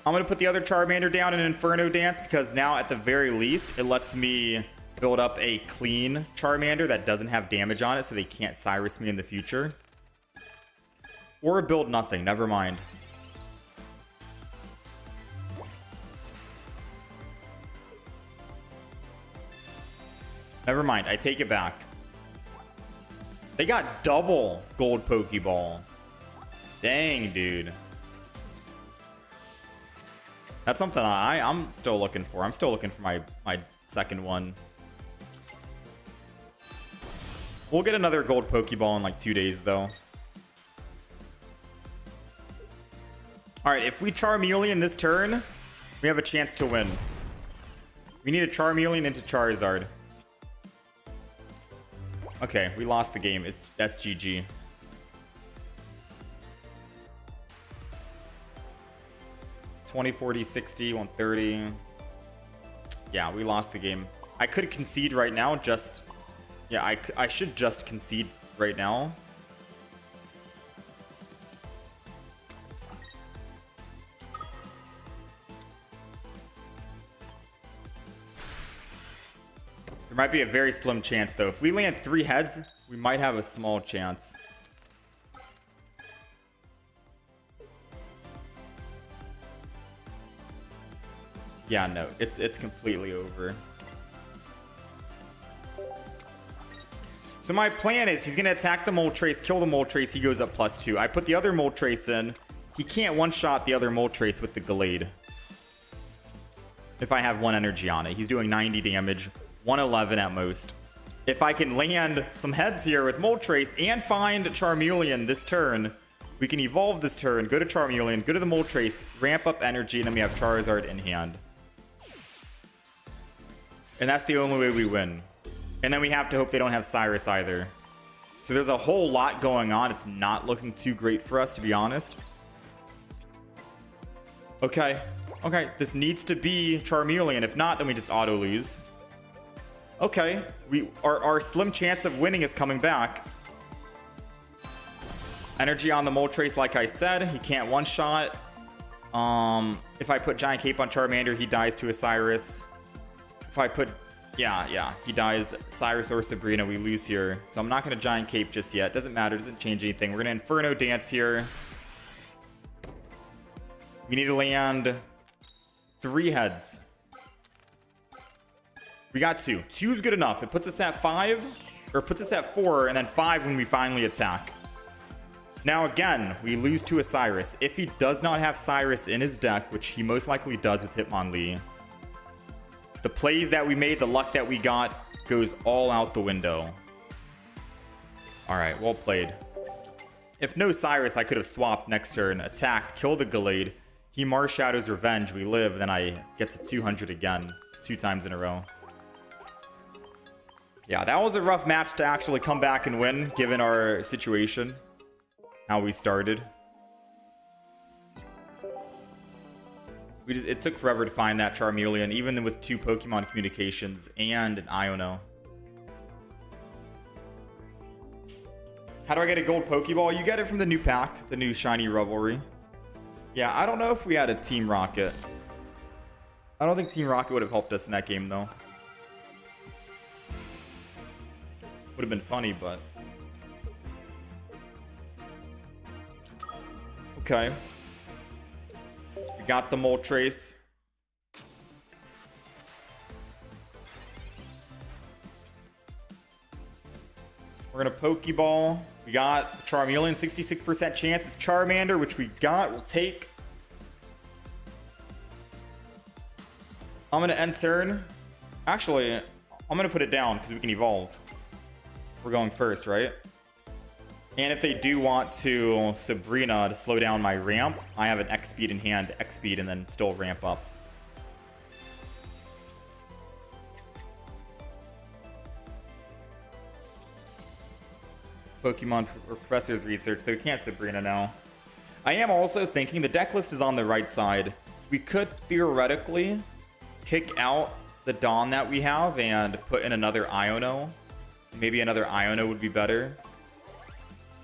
S1: I'm going to put the other Charmander down in Inferno Dance because now at the very least it lets me build up a clean Charmander that doesn't have damage on it so they can't Cyrus me in the future. Or build nothing. Never mind. Never mind. I take it back. They got double gold Pokeball. Dang, dude. That's something I'm still looking for. I'm still looking for my second one. We'll get another gold Pokeball in like 2 days, though. Alright, if we Charmeleon this turn, we have a chance to win. We need a Charmeleon into Charizard. Okay, we lost the game. That's GG. $20, $40, $60, $130. Yeah, we lost the game. I could concede right now. Yeah, I should just concede right now. There might be a very slim chance, though. If we land 3 heads, we might have a small chance. Yeah, no, it's completely over. So my plan is he's going to attack the Moltres, kill the Moltres, he goes up +2. I put the other Moltres in. He can't one-shot the other Moltres with the Gallade. If I have 1 energy on it. He's doing 90 damage, 111 at most. If I can land some heads here with Moltres and find Charmeleon this turn, we can evolve this turn, go to Charmeleon, go to the Moltres, ramp up energy, and then we have Charizard in hand. And that's the only way we win. And then we have to hope they don't have Cyrus either. So there's a whole lot going on. It's not looking too great for us, to be honest. Okay. Okay, this needs to be Charmeleon. If not, then we just auto lose. Okay, our slim chance of winning is coming back. Energy on the Moltres, like I said. He can't one-shot. If I put Giant Cape on Charmander, he dies to a Cyrus. If I put... Yeah, he dies. Cyrus or Sabrina, we lose here. So I'm not going to Giant Cape just yet. Doesn't matter. Doesn't change anything. We're going to Inferno Dance here. We need to land 3 heads. We got 2. 2 is good enough. It puts us at 5. Or puts us at 4. And then 5 when we finally attack. Now again, we lose to a Cyrus. If he does not have Cyrus in his deck, which he most likely does with Hitmonlee, the plays that we made, the luck that we got, goes all out the window. Alright, well played. If no Cyrus, I could have swapped next turn, attacked, killed the Gallade. He Mars Shadow's Revenge, we live, then I get to 200 again. 2 times in a row. Yeah, that was a rough match to actually come back and win, given our situation. How we started. It took forever to find that Charmeleon, even with 2 Pokemon communications and an Iono. How do I get a gold Pokeball? You get it from the new pack, the new Shining Revelry. Yeah, I don't know if we had a Team Rocket. I don't think Team Rocket would have helped us in that game, though. Would have been funny, but... Okay. We got the Moltres. We're going to Pokeball. We got Charmeleon, 66% chance. It's Charmander, which we got. We'll take. I'm going to end turn. Actually, I'm going to put it down because we can evolve. We're going first, right? And if they do want to Sabrina to slow down my ramp, I have an X speed in hand, X speed, and then still ramp up. Pokemon Professor's Research, so we can't Sabrina now. I am also thinking the deck list is on the right side. We could theoretically kick out the Dawn that we have and put in another Iono. Maybe another Iono would be better.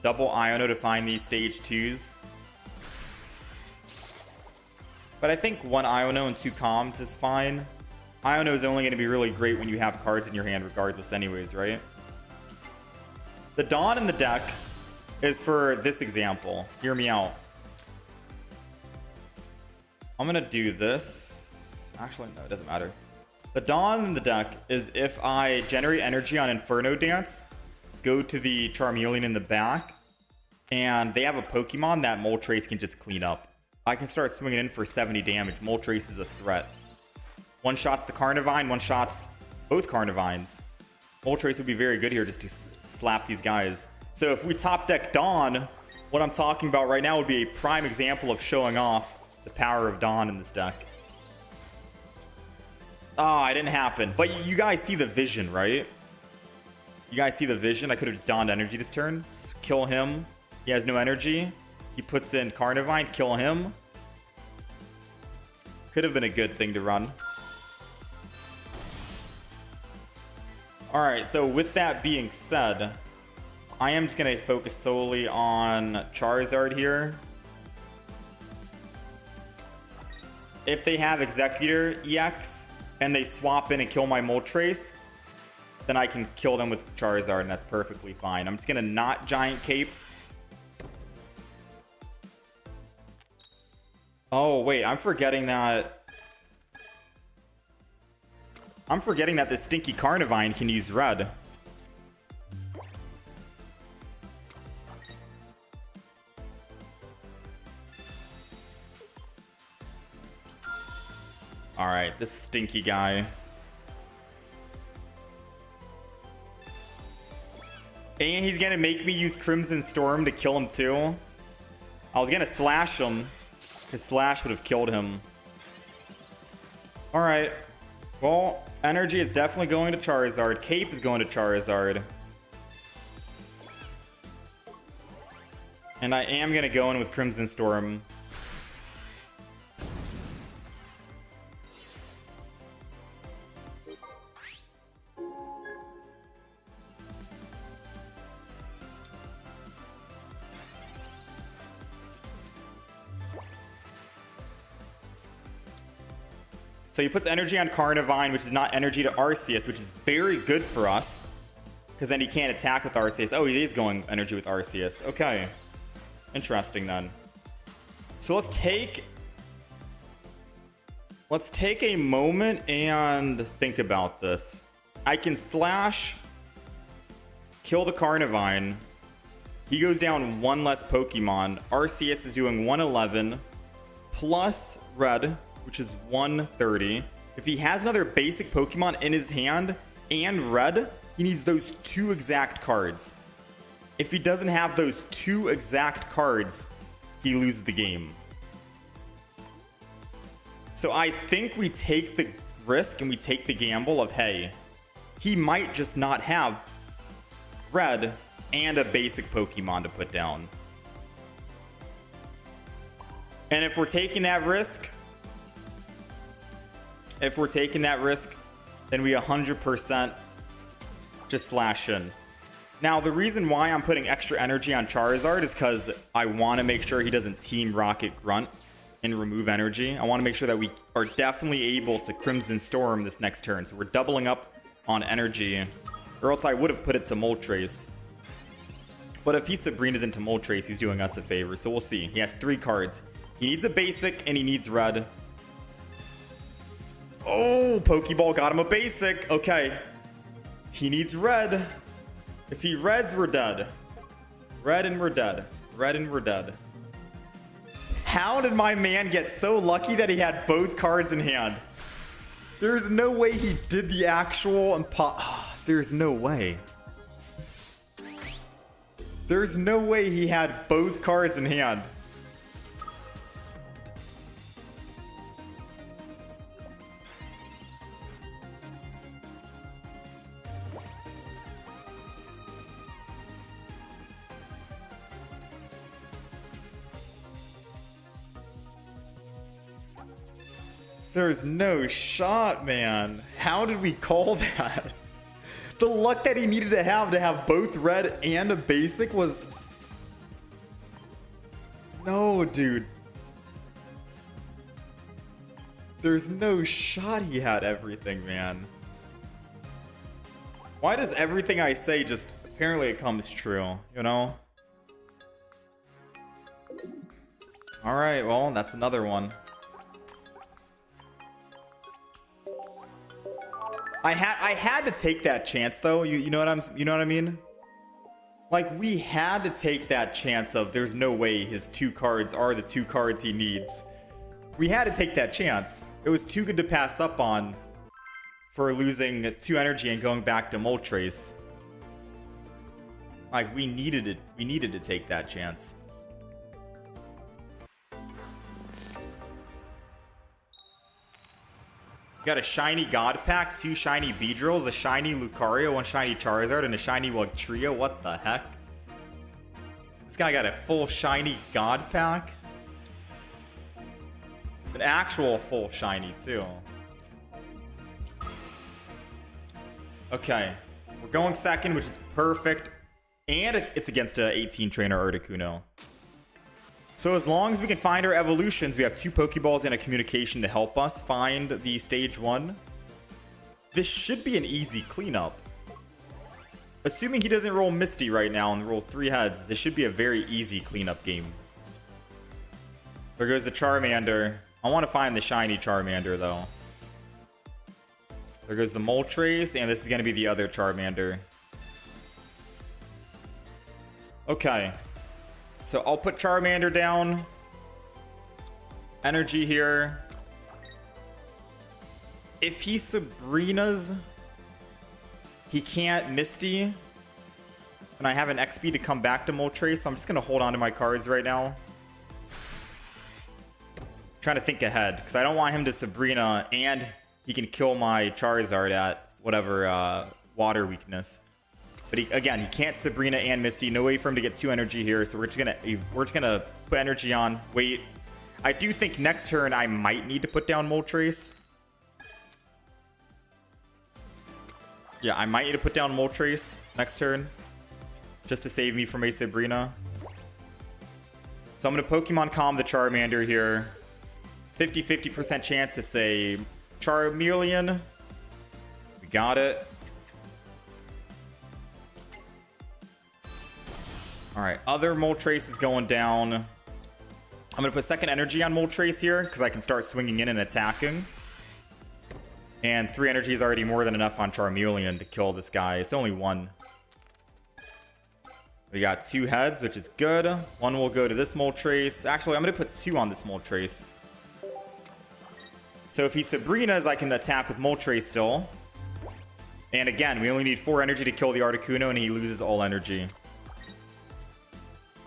S1: Double Iono to find these stage 2s. But I think 1 Iono and 2 comms is fine. Iono is only going to be really great when you have cards in your hand regardless anyways, right? The Dawn in the deck is for this example. Hear me out. I'm going to do this. Actually, no, it doesn't matter. The Dawn in the deck is if I generate energy on Inferno Dance, go to the Charmeleon in the back, and they have a Pokemon that Moltres can just clean up. I can start swinging in for 70 damage. Moltres is a threat. One shots the Carnivine, one shots both Carnivines. Moltres would be very good here just to slap these guys. So if we top deck Dawn, what I'm talking about right now would be a prime example of showing off the power of Dawn in this deck. Oh, it didn't happen. But you guys see the vision, right? You guys see the vision? I could have just donned energy this turn. Kill him. He has no energy. He puts in Carnivine. Kill him. Could have been a good thing to run. Alright, so with that being said, I am just going to focus solely on Charizard here. If they have Executor EX and they swap in and kill my Moltres, then I can kill them with Charizard, and that's perfectly fine. I'm just going to not Giant Cape. Oh, wait, I'm forgetting that this stinky Carnivine can use red. Alright, this stinky guy. And he's gonna make me use Crimson Storm to kill him too. I was gonna slash him. His slash would have killed him. Alright. Well, energy is definitely going to Charizard. Cape is going to Charizard. And I am gonna go in with Crimson Storm. So he puts energy on Carnivine, which is not energy to Arceus, which is very good for us. Because then he can't attack with Arceus. Oh, he is going energy with Arceus. Okay. Interesting then. So let's take a moment and think about this. I can slash, kill the Carnivine. He goes down one less Pokemon. Arceus is doing 111 plus red, which is 130. If he has another basic Pokemon in his hand and red, he needs those two exact cards. If he doesn't have those two exact cards, he loses the game. So I think we take the risk and we take the gamble of, hey, he might just not have red and a basic Pokemon to put down. And if we're taking that risk, then we 100% just slash in. Now, the reason why I'm putting extra energy on Charizard is because I want to make sure he doesn't Team Rocket Grunt and remove energy. I want to make sure that we are definitely able to Crimson Storm this next turn. So we're doubling up on energy, or else I would have put it to Moltres. But if he Sabrina's into Moltres, he's doing us a favor. So we'll see. He has 3 cards. He needs a basic and he needs red. Oh, Pokeball got him a basic. Okay. He needs red. If he reds, we're dead. Red and we're dead. Red and we're dead. How did my man get so lucky that he had both cards in hand? There's no way he did the actual there's no way. There's no way he had both cards in hand. There's no shot, man. How did we call that? The luck that he needed to have both red and a basic was... No, dude. There's no shot he had everything, man. Why does everything I say just... Apparently it comes true, you know? Alright, well, that's another one. I had to take that chance though. You know what I mean? Like, we had to take that chance of there's no way his 2 cards are the 2 cards he needs. We had to take that chance. It was too good to pass up on for losing 2 energy and going back to Moltres. Like, we needed it. We needed to take that chance. We got a shiny God Pack, 2 shiny Beedrills, a shiny Lucario, 1 shiny Charizard, and a shiny Wugtrio. What the heck? This guy got a full shiny God Pack? An actual full shiny, too. Okay. We're going second, which is perfect. And it's against a 18 trainer Articuno. So as long as we can find our evolutions, we have 2 Pokeballs and a communication to help us find the stage 1. This should be an easy cleanup. Assuming he doesn't roll Misty right now and roll 3 heads, this should be a very easy cleanup game. There goes the Charmander. I want to find the shiny Charmander though. There goes the Moltres, and this is going to be the other Charmander. Okay. So I'll put Charmander down. Energy here. If he Sabrina's, he can't Misty. And I have an XP to come back to Moltres, so I'm just going to hold on to my cards right now. Trying to think ahead, because I don't want him to Sabrina, and he can kill my Charizard at whatever water weakness. But again, he can't Sabrina and Misty. No way for him to get 2 energy here, so we're just gonna put energy on. Wait, I do think next turn I might need to put down Moltres. Yeah, I might need to put down Moltres next turn, just to save me from a Sabrina. So I'm going to Pokemon Calm the Charmander here. 50% chance it's a Charmeleon. We got it. Alright, other Moltres is going down. I'm going to put second energy on Moltres here, because I can start swinging in and attacking. And 3 energy is already more than enough on Charmeleon to kill this guy. It's only 1. We got 2 heads, which is good. 1 will go to this Moltres. Actually, I'm going to put 2 on this Moltres. So if he Sabrina's, I can attack with Moltres still. And again, we only need 4 energy to kill the Articuno, and he loses all energy.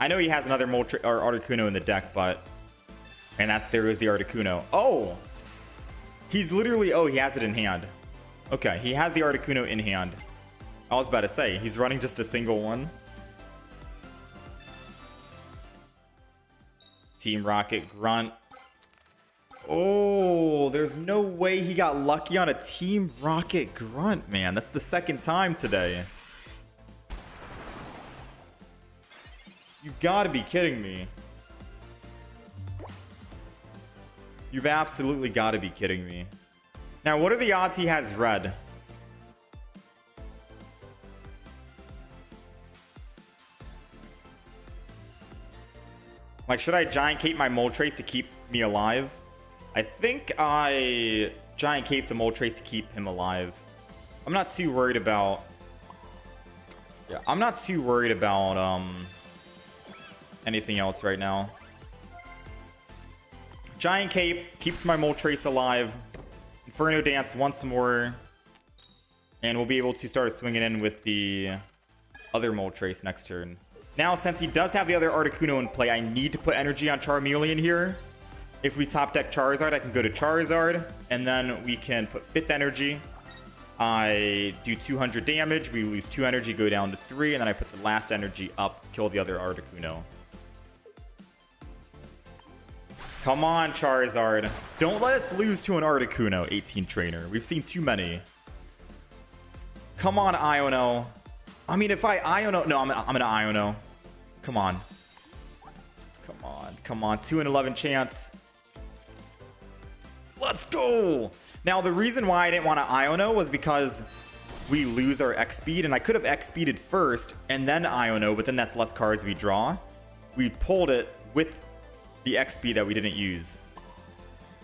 S1: I know he has another Articuno in the deck, but... And there is the Articuno. Oh! He's literally... Oh, he has it in hand. Okay, he has the Articuno in hand. I was about to say, he's running just a single one. Team Rocket Grunt. Oh, there's no way he got lucky on a Team Rocket Grunt, man. That's the second time today. You've got to be kidding me. You've absolutely got to be kidding me. Now, what are the odds he has red? Like, should I Giant Cape my Moltres to keep me alive? I think I Giant Cape the Moltres to keep him alive. I'm not too worried about... Yeah, I'm not too worried about anything else right now. Giant Cape keeps my Moltres alive. Inferno Dance once more. And we'll be able to start swinging in with the other Moltres next turn. Now, since he does have the other Articuno in play, I need to put energy on Charmeleon here. If we top deck Charizard, I can go to Charizard. And then we can put 5th energy. I do 200 damage. We lose 2 energy, go down to 3. And then I put the last energy up, kill the other Articuno. Come on, Charizard. Don't let us lose to an Articuno, 18 trainer. We've seen too many. Come on, Iono. I mean, if I Iono... No, I'm gonna Iono. Come on. Come on. Come on. 2 in 11 chance. Let's go! Now, the reason why I didn't want to Iono was because we lose our X speed, and I could have X speeded first and then Iono, but then that's less cards we draw. We pulled it with the XP that we didn't use.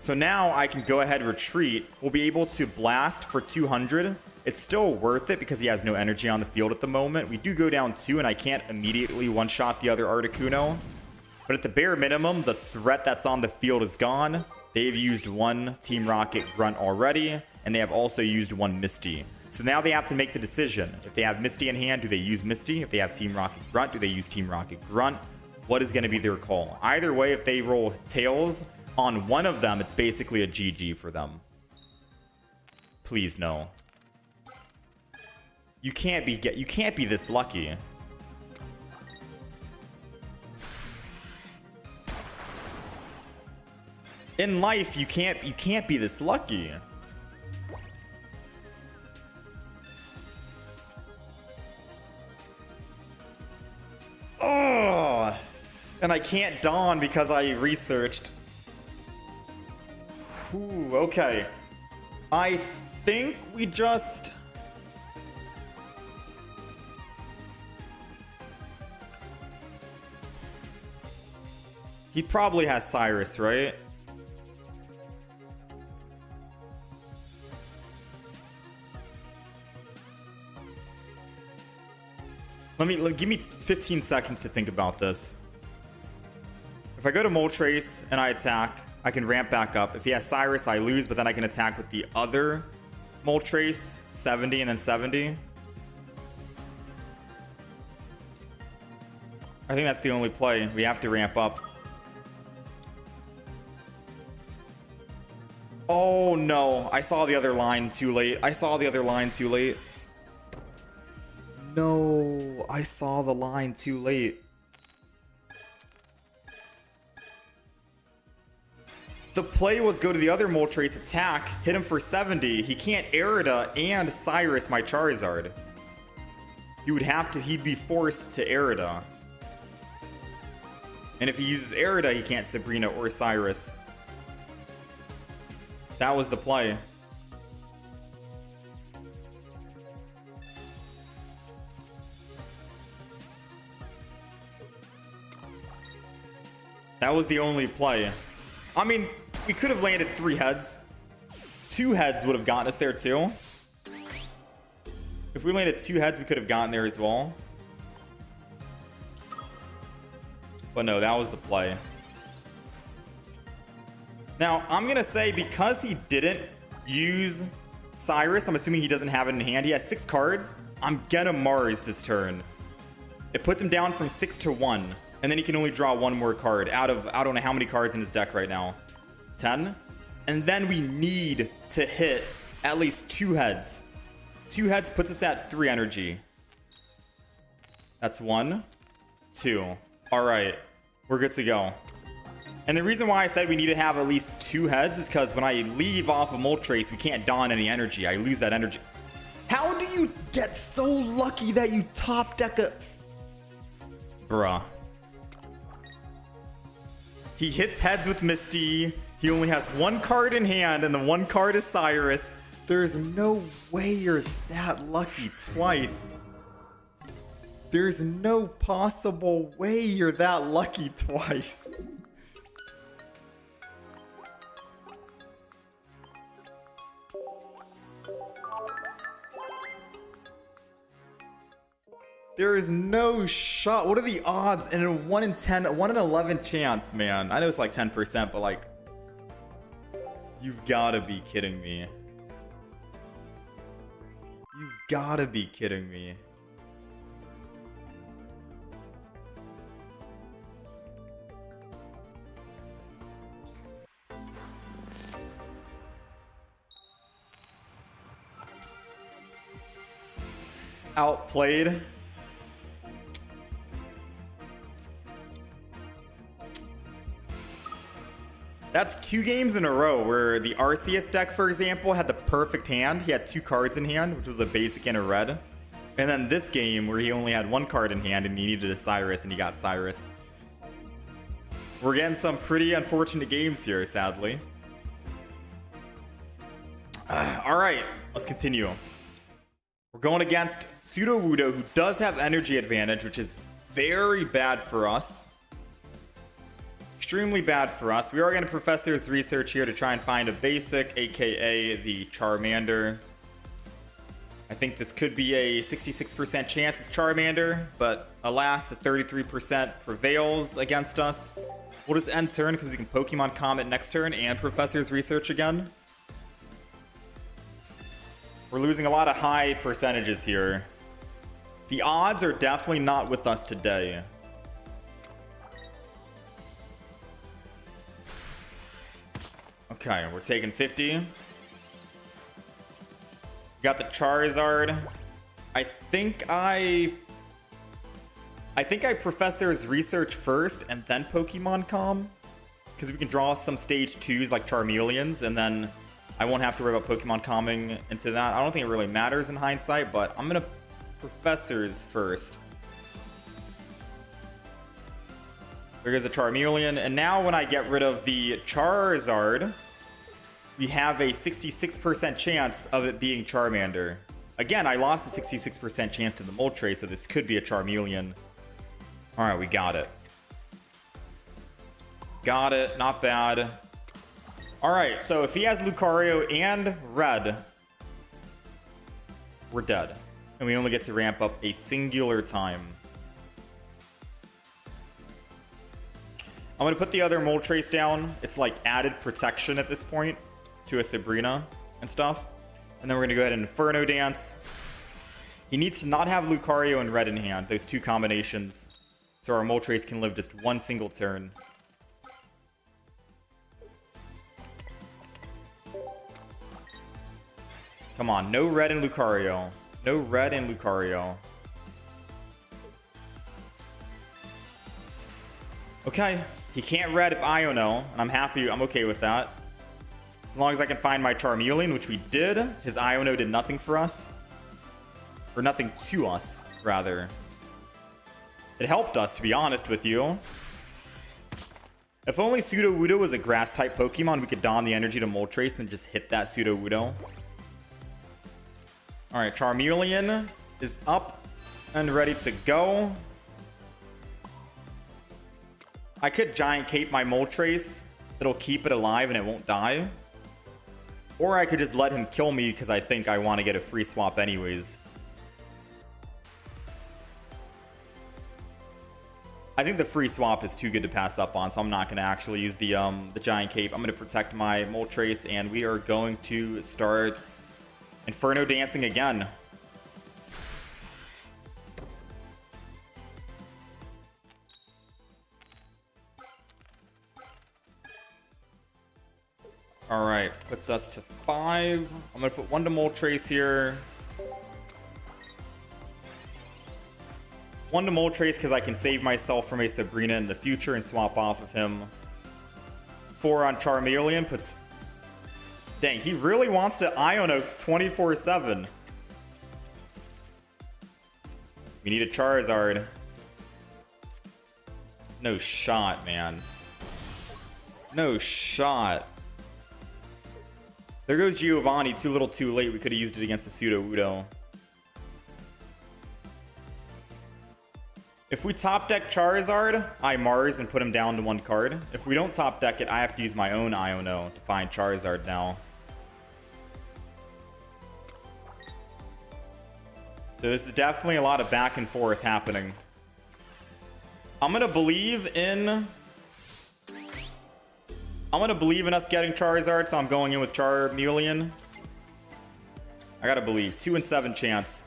S1: So now I can go ahead, retreat. We'll be able to blast for 200. It's still worth it because he has no energy on the field at the moment. We do go down 2, and I can't immediately one-shot the other Articuno. But at the bare minimum, the threat that's on the field is gone. They've used 1 Team Rocket Grunt already, and they have also used 1 Misty. So now they have to make the decision. If they have Misty in hand, do they use Misty? If they have Team Rocket Grunt, do they use Team Rocket Grunt? What is going to be their call? Either way, if they roll tails on one of them, it's basically a GG for them. Please no. You can't be this lucky. In life, you can't be this lucky. Oh, and I can't Dawn because I researched. Ooh, okay. I think we just... He probably has Cyrus, right? Give me 15 seconds to think about this. If I go to Moltres and I attack, I can ramp back up. If he has Cyrus, I lose, but then I can attack with the other Moltres, 70 and then 70. I think that's the only play. We have to ramp up. Oh no, I saw the other line too late. I saw the other line too late. No, I saw the line too late. The play was go to the other Moltres, attack, hit him for 70. He can't Erida and Cyrus my Charizard. He would have to, he'd be forced to Erida. And if he uses Erida, he can't Sabrina or Cyrus. That was the play. That was the only play. I mean, we could have landed 3 heads. 2 heads would have gotten us there too. If we landed 2 heads, we could have gotten there as well. But no, that was the play. Now, I'm going to say because he didn't use Cyrus, I'm assuming he doesn't have it in hand. He has 6 cards. I'm going to Mars this turn. It puts him down from 6 to 1. And then he can only draw 1 more card out of, I don't know how many cards in his deck right now. 10. And then we need to hit at least 2 heads. 2 heads puts us at 3 energy. That's 1, 2. All right, we're good to go. And the reason why I said we need to have at least 2 heads is because when I leave off of Moltres, we can't don any energy. I lose that energy. How do you get so lucky that you top deck a... Bruh. He hits heads with Misty. He only has 1 card in hand, and the 1 card is Cyrus. There's no way you're that lucky twice. There's no possible way you're that lucky twice. There is no shot. What are the odds? And a 1 in 10, 1 in 11 chance, man. I know it's like 10%, but like, you've got to be kidding me. You've got to be kidding me. Outplayed. That's 2 games in a row where the Arceus deck, for example, had the perfect hand. He had 2 cards in hand, which was a basic and a red. And then this game where he only had 1 card in hand and he needed a Cyrus and he got Cyrus. We're getting some pretty unfortunate games here, sadly. All right, let's continue. We're going against Sudowoodo, who does have energy advantage, which is very bad for us. Extremely bad for us. We are going to Professor's Research here to try and find a basic, aka the Charmander. I think this could be a 66% chance it's Charmander, but alas, the 33% prevails against us. We'll just end turn because we can Pokemon Comet next turn and Professor's Research again. We're losing a lot of high percentages here. The odds are definitely not with us today. Okay, we're taking 50. We got the Charizard. I think I Professor's Research first and then Pokemon Com. Because we can draw some stage 2s like Charmeleons, and then I won't have to worry about Pokemon Comming into that. I don't think it really matters in hindsight, but I'm going to Professor's first. There goes a Charmeleon, and now when I get rid of the Charizard, we have a 66% chance of it being Charmander. Again, I lost a 66% chance to the Moltres, so this could be a Charmeleon. Alright, we got it. Got it, not bad. Alright, so if he has Lucario and Red, we're dead. And we only get to ramp up a singular time. I'm going to put the other Moltres down. It's like added protection at this point to a Sabrina and stuff. And then we're going to go ahead and Inferno Dance. He needs to not have Lucario and Red in hand, those two combinations. So our Moltres can live just one single turn. Come on, no Red and Lucario. No Red and Lucario. Okay, he can't Red if Iono, and I'm happy, I'm okay with that. As long as I can find my Charmeleon, which we did. His Iono did nothing for us. Or nothing to us, rather. It helped us, to be honest with you. If only Sudowoodo was a Grass-type Pokemon, we could don the energy to Moltres and just hit that Sudowoodo. Alright, Charmeleon is up and ready to go. I could Giant Cape my Moltres. It'll keep it alive and it won't die. Or I could just let him kill me because I think I want to get a free swap anyways. I think the free swap is too good to pass up on, so I'm not going to actually use the Giant Cape. I'm going to protect my Moltres, and we are going to start Inferno Dancing again. Alright, puts us to 5. I'm going to put 1 to Moltres here. 1 to Moltres because I can save myself from a Sabrina in the future and swap off of him. 4 on Charmeleon puts... Dang, he really wants to Iono 24/7. We need a Charizard. No shot, man. No shot. There goes Giovanni, too little too late. We could have used it against the Sudowoodo. If we top deck Charizard, I Mars and put him down to 1 card. If we don't top deck it, I have to use my own Iono to find Charizard now. So this is definitely a lot of back and forth happening. I'm gonna believe in us getting Charizard, so I'm going in with Charmeleon. I gotta believe. 2 in 7 chance.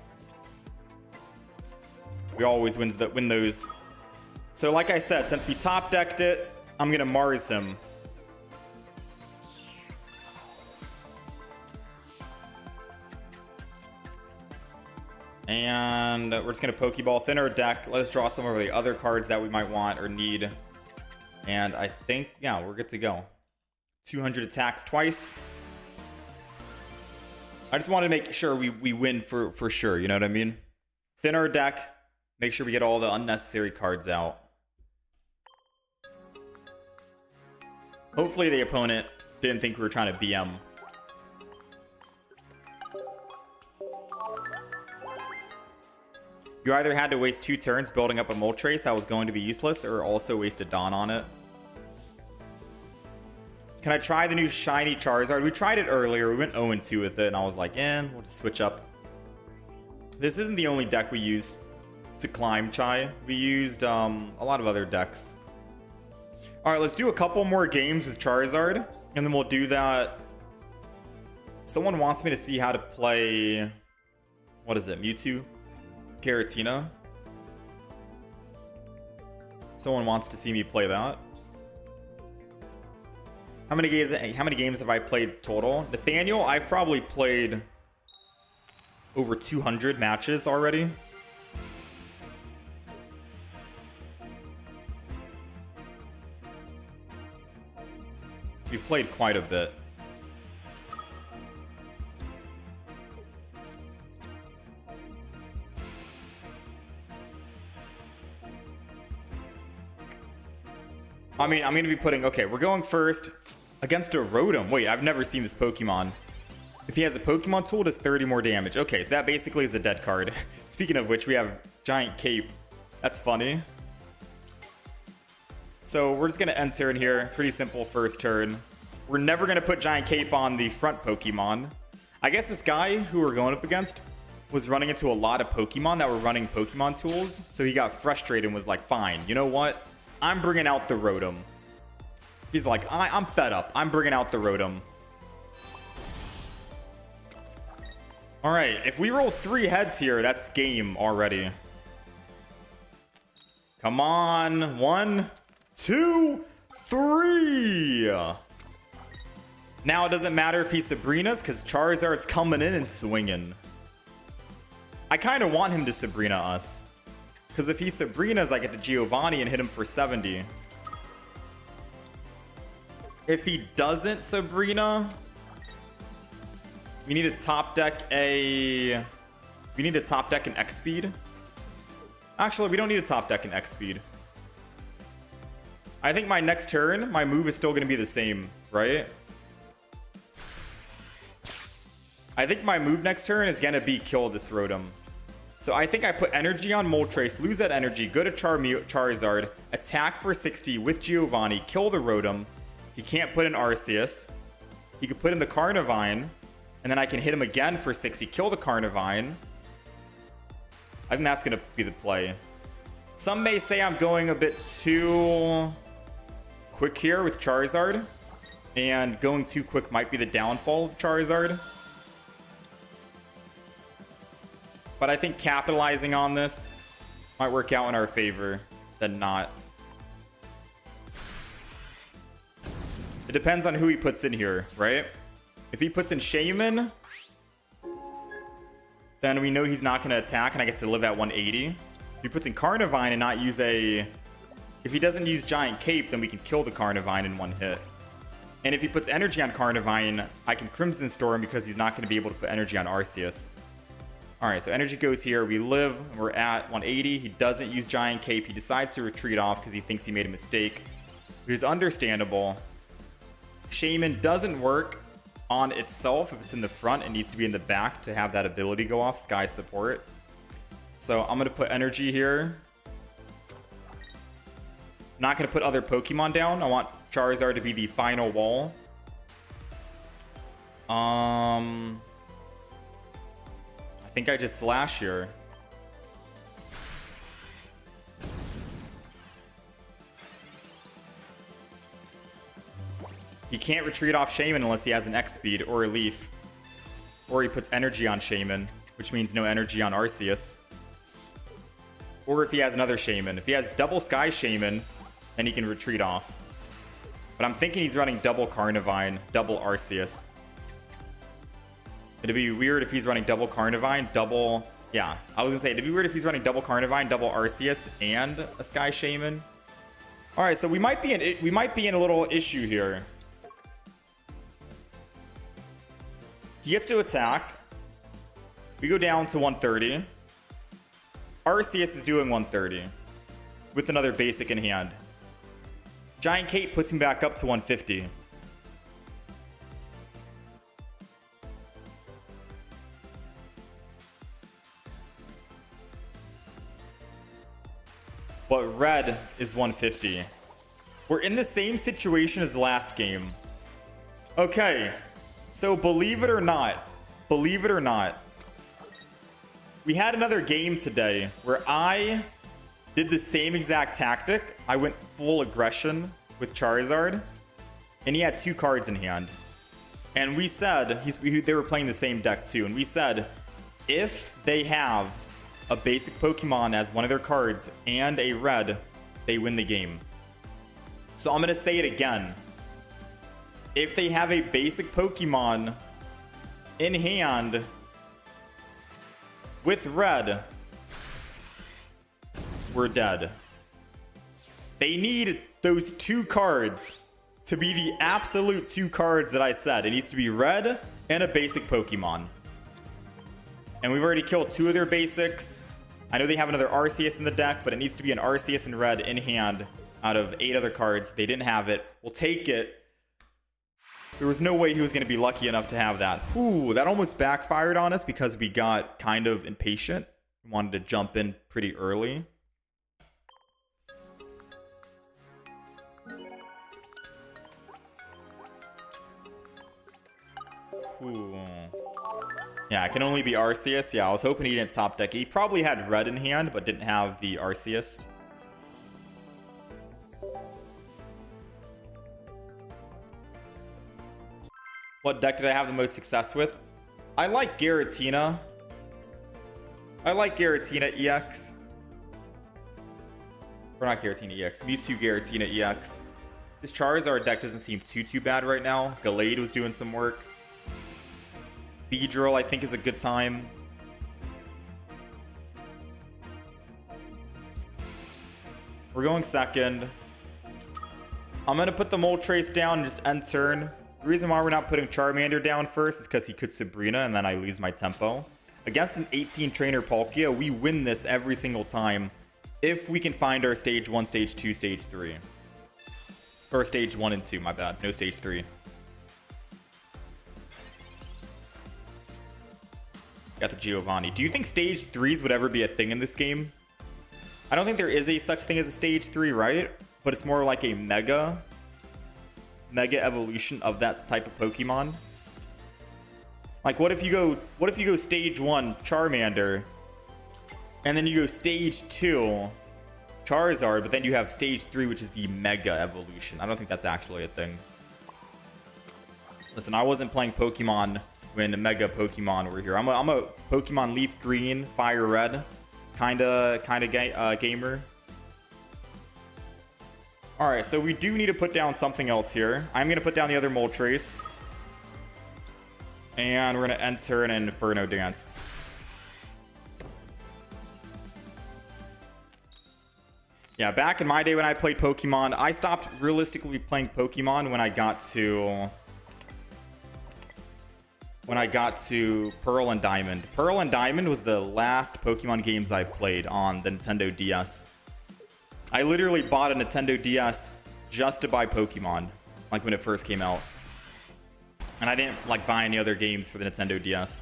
S1: We always win those. So like I said, since we top decked it, I'm gonna Mars him. And we're just gonna Pokeball thin our deck. Let us draw some of the other cards that we might want or need. And I think, yeah, we're good to go. 200 attacks twice. I just want to make sure we win for sure, you know what I mean? Thin our deck. Make sure we get all the unnecessary cards out. Hopefully the opponent didn't think we were trying to BM. You either had to waste 2 turns building up a Moltres that was going to be useless, or also waste a Dawn on it. Can I try the new shiny Charizard? We tried it earlier. We went 0-2 with it, and I was like, we'll just switch up. This isn't the only deck we used to climb Chai. We used a lot of other decks. All right, let's do a couple more games with Charizard, and then we'll do that. Someone wants me to see how to play, what is it, Mewtwo? Giratina. Someone wants to see me play that. How many games have I played total? Nathaniel, I've probably played over 200 matches already. We've played quite a bit. I mean, I'm going to be putting... Okay, we're going first against a Rotom. Wait, I've never seen this Pokemon. If he has a Pokemon tool, it does 30 more damage. Okay, so that basically is a dead card. Speaking of which, we have Giant Cape. That's funny. So we're just going to enter in here. Pretty simple first turn. We're never going to put Giant Cape on the front Pokemon. I guess this guy who we're going up against was running into a lot of Pokemon that were running Pokemon tools. So he got frustrated and was like, fine, you know what? I'm bringing out the Rotom. He's like, I'm fed up. I'm bringing out the Rotom. All right, if we roll 3 heads here, that's game already. Come on. 1, 2, 3. Now it doesn't matter if he's Sabrina's because Charizard's coming in and swinging. I kind of want him to Sabrina us. Because if he's Sabrina's, I get to Giovanni and hit him for 70. If he doesn't Sabrina, we need to top deck an X speed. Actually, we don't need to top deck an X speed. I think my next turn, my move is still going to be the same, right? I think my move next turn is going to be kill this Rotom. So I think I put energy on Moltres, lose that energy, go to Charizard, attack for 60 with Giovanni, kill the Rotom. He can't put in Arceus. He could put in the Carnivine, and then I can hit him again for 60, kill the Carnivine. I think that's going to be the play. Some may say I'm going a bit too quick here with Charizard, and going too quick might be the downfall of Charizard. But I think capitalizing on this might work out in our favor than not. It depends on who he puts in here, right? If he puts in Shaman, then we know he's not going to attack and I get to live at 180. If he puts in Carnivine and not use a... If he doesn't use Giant Cape, then we can kill the Carnivine in 1 hit. And if he puts energy on Carnivine, I can Crimson Storm because he's not going to be able to put energy on Arceus. Alright, so energy goes here. We live. We're at 180. He doesn't use Giant Cape. He decides to retreat off because he thinks he made a mistake, which is understandable. Shaman doesn't work on itself. If it's in the front, it needs to be in the back to have that ability go off. Sky support. So I'm going to put energy here. I'm not going to put other Pokemon down. I want Charizard to be the final wall. I think I just slash here. He can't retreat off Shaman unless he has an X speed or a Leaf. Or he puts energy on Shaman, which means no energy on Arceus. Or if he has another Shaman. If he has double Sky Shaman, then he can retreat off. But I'm thinking he's running double Carnivine, double Arceus. It'd be weird if he's running double Carnivine, double... Yeah, I was gonna say, it'd be weird if he's running double Carnivine, double Arceus, and a Sky Shaman. Alright, so we might be in a little issue here. He gets to attack. We go down to 130. Arceus is doing 130. With another basic in hand. Giant Cape puts him back up to 150. But red is 150. We're in the same situation as the last game. Okay. So believe it or not, we had another game today where I did the same exact tactic. I went full aggression with Charizard, and he had 2 cards in hand. And we said, they were playing the same deck too, and we said, if they have a basic Pokemon as one of their cards and a red, they win the game. So I'm going to say it again. If they have a basic Pokemon in hand with red, we're dead. They need those 2 cards to be the absolute 2 cards that I said. It needs to be red and a basic Pokemon. And we've already killed 2 of their basics. I know they have another Arceus in the deck, but it needs to be an Arceus in red in hand out of 8 other cards. They didn't have it. We'll take it. There was no way he was going to be lucky enough to have that. Ooh, that almost backfired on us because we got kind of impatient. We wanted to jump in pretty early. Ooh. Yeah, it can only be Arceus. Yeah, I was hoping he didn't top deck. He probably had red in hand, but didn't have the Arceus. What deck did I have the most success with? I like Giratina. I like Giratina EX. Or not Giratina EX. Mewtwo Giratina EX. This Charizard deck doesn't seem too bad right now. Gallade was doing some work. Beedrill, I think, is a good time. We're going second. I'm going to put the Moltres down and just end turn. The reason why we're not putting Charmander down first is because he could Sabrina and then I lose my tempo. Against an 18 trainer Palkia, we win this every single time if we can find our stage 1, stage 2, stage 3. Or stage 1 and 2, my bad. No stage 3. Got the Giovanni. Do you think stage 3s would ever be a thing in this game? I don't think there is a such thing as a stage 3, right? But it's more like a mega evolution of that type of Pokemon. Like what if you go stage 1 Charmander and then you go stage 2 Charizard, but then you have stage 3, which is the mega evolution. I don't think that's actually a thing. Listen, I wasn't playing Pokemon when mega Pokemon were here. I'm a Pokemon Leaf Green, Fire Red kind of gamer. All right, so we do need to put down something else here. I'm gonna put down the other Moltres. And we're going to enter an Inferno Dance. Yeah, back in my day when I played Pokemon, I stopped realistically playing Pokemon when I got to Pearl and Diamond. Pearl and Diamond was the last Pokemon games I played on the Nintendo DS. I literally bought a Nintendo DS just to buy Pokemon, like when it first came out. And I didn't like buy any other games for the Nintendo DS.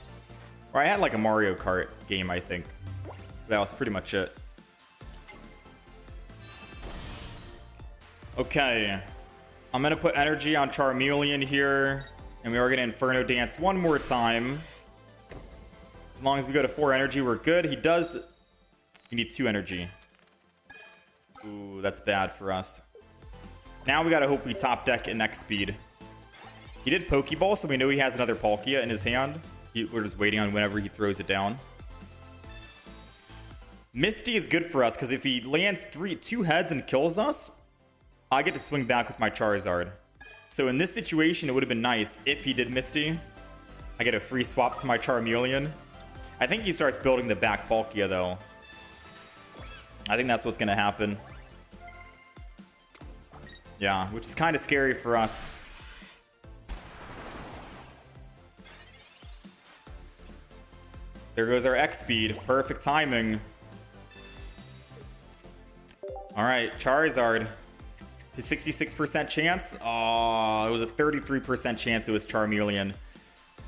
S1: Or I had like a Mario Kart game, I think. That was pretty much it. Okay. I'm going to put energy on Charmeleon here. And we are going to Inferno Dance one more time. As long as we go to 4 energy, we're good. He need 2 energy. Ooh, that's bad for us. Now we got to hope we top deck in X speed. He did Pokeball, so we know he has another Palkia in his hand. We're just waiting on whenever he throws it down. Misty is good for us, because if he lands 2 heads and kills us, I get to swing back with my Charizard. So in this situation, it would have been nice if he did Misty. I get a free swap to my Charmeleon. I think he starts building the back Palkia, though. I think that's what's going to happen. Yeah, which is kind of scary for us. There goes our X speed. Perfect timing. All right, Charizard. His 66% chance. Oh, it was a 33% chance it was Charmeleon.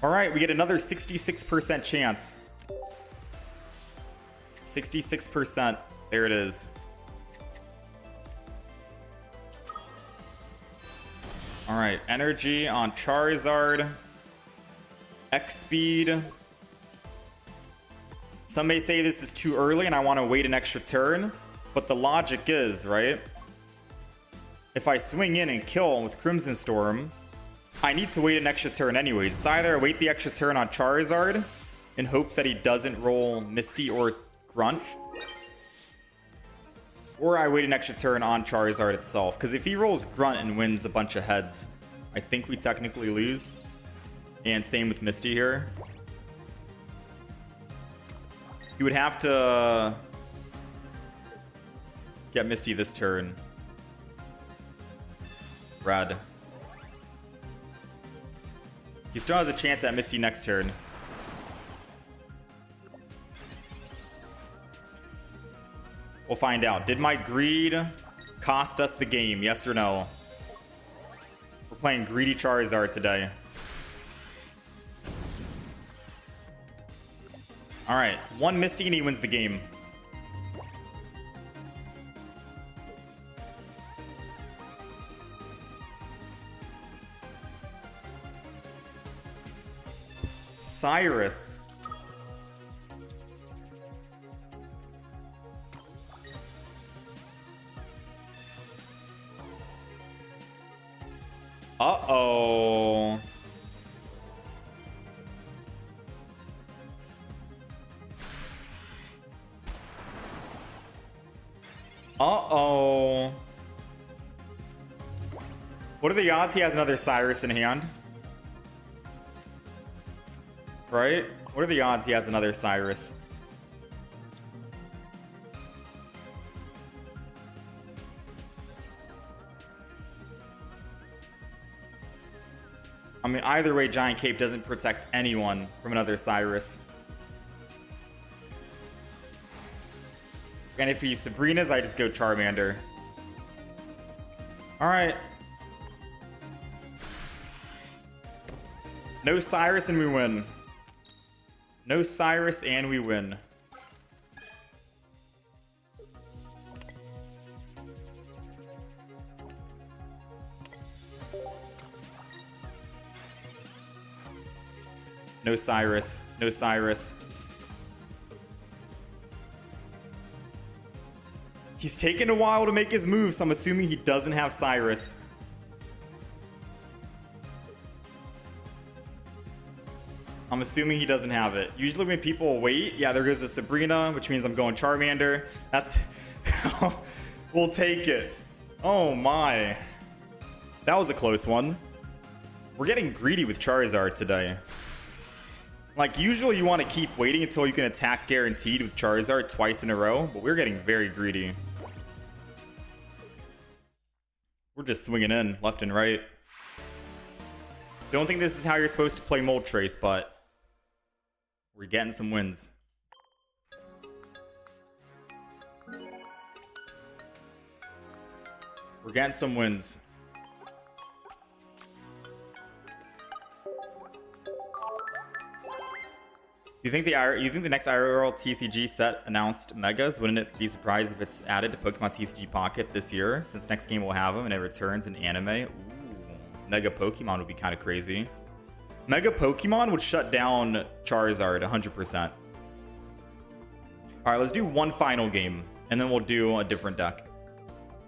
S1: All right, we get another 66% chance. 66%. There it is. All right, energy on Charizard. X speed. Some may say this is too early and I want to wait an extra turn, but the logic is, right? If I swing in and kill with Crimson Storm, I need to wait an extra turn anyways. It's either I wait the extra turn on Charizard in hopes that he doesn't roll Misty or Grunt, or I wait an extra turn on Charizard itself. Because if he rolls Grunt and wins a bunch of heads, I think we technically lose. And same with Misty here. You would have to get Misty this turn. Red. He still has a chance at Misty next turn. We'll find out. Did my greed cost us the game? Yes or no? We're playing Greedy Charizard today. Alright, 1 Misty and he wins the game. Cyrus. Uh-oh. Uh-oh. What are the odds he has another Cyrus in hand? Right? What are the odds he has another Cyrus? I mean, either way, Giant Cape doesn't protect anyone from another Cyrus. And if he's Sabrina's, I just go Charmander. Alright. No Cyrus and we win. No Cyrus and we win. No Cyrus. No Cyrus. He's taken a while to make his move, so I'm assuming he doesn't have Cyrus. I'm assuming he doesn't have it. Usually when people wait, yeah, there goes the Sabrina, which means I'm going Charmander. That's... We'll take it. Oh my. That was a close one. We're getting greedy with Charizard today. Like, usually you want to keep waiting until you can attack guaranteed with Charizard twice in a row, but we're getting very greedy. We're just swinging in left and right. Don't think this is how you're supposed to play Mold Trace, but we're getting some wins. We're getting some wins. You think the next IRL TCG set announced Megas? Wouldn't it be surprised if it's added to Pokemon TCG Pocket this year? Since next game will have them and it returns in anime. Ooh, Mega Pokemon would be kind of crazy. Mega Pokemon would shut down Charizard 100%. All right, let's do one final game, and then we'll do a different deck.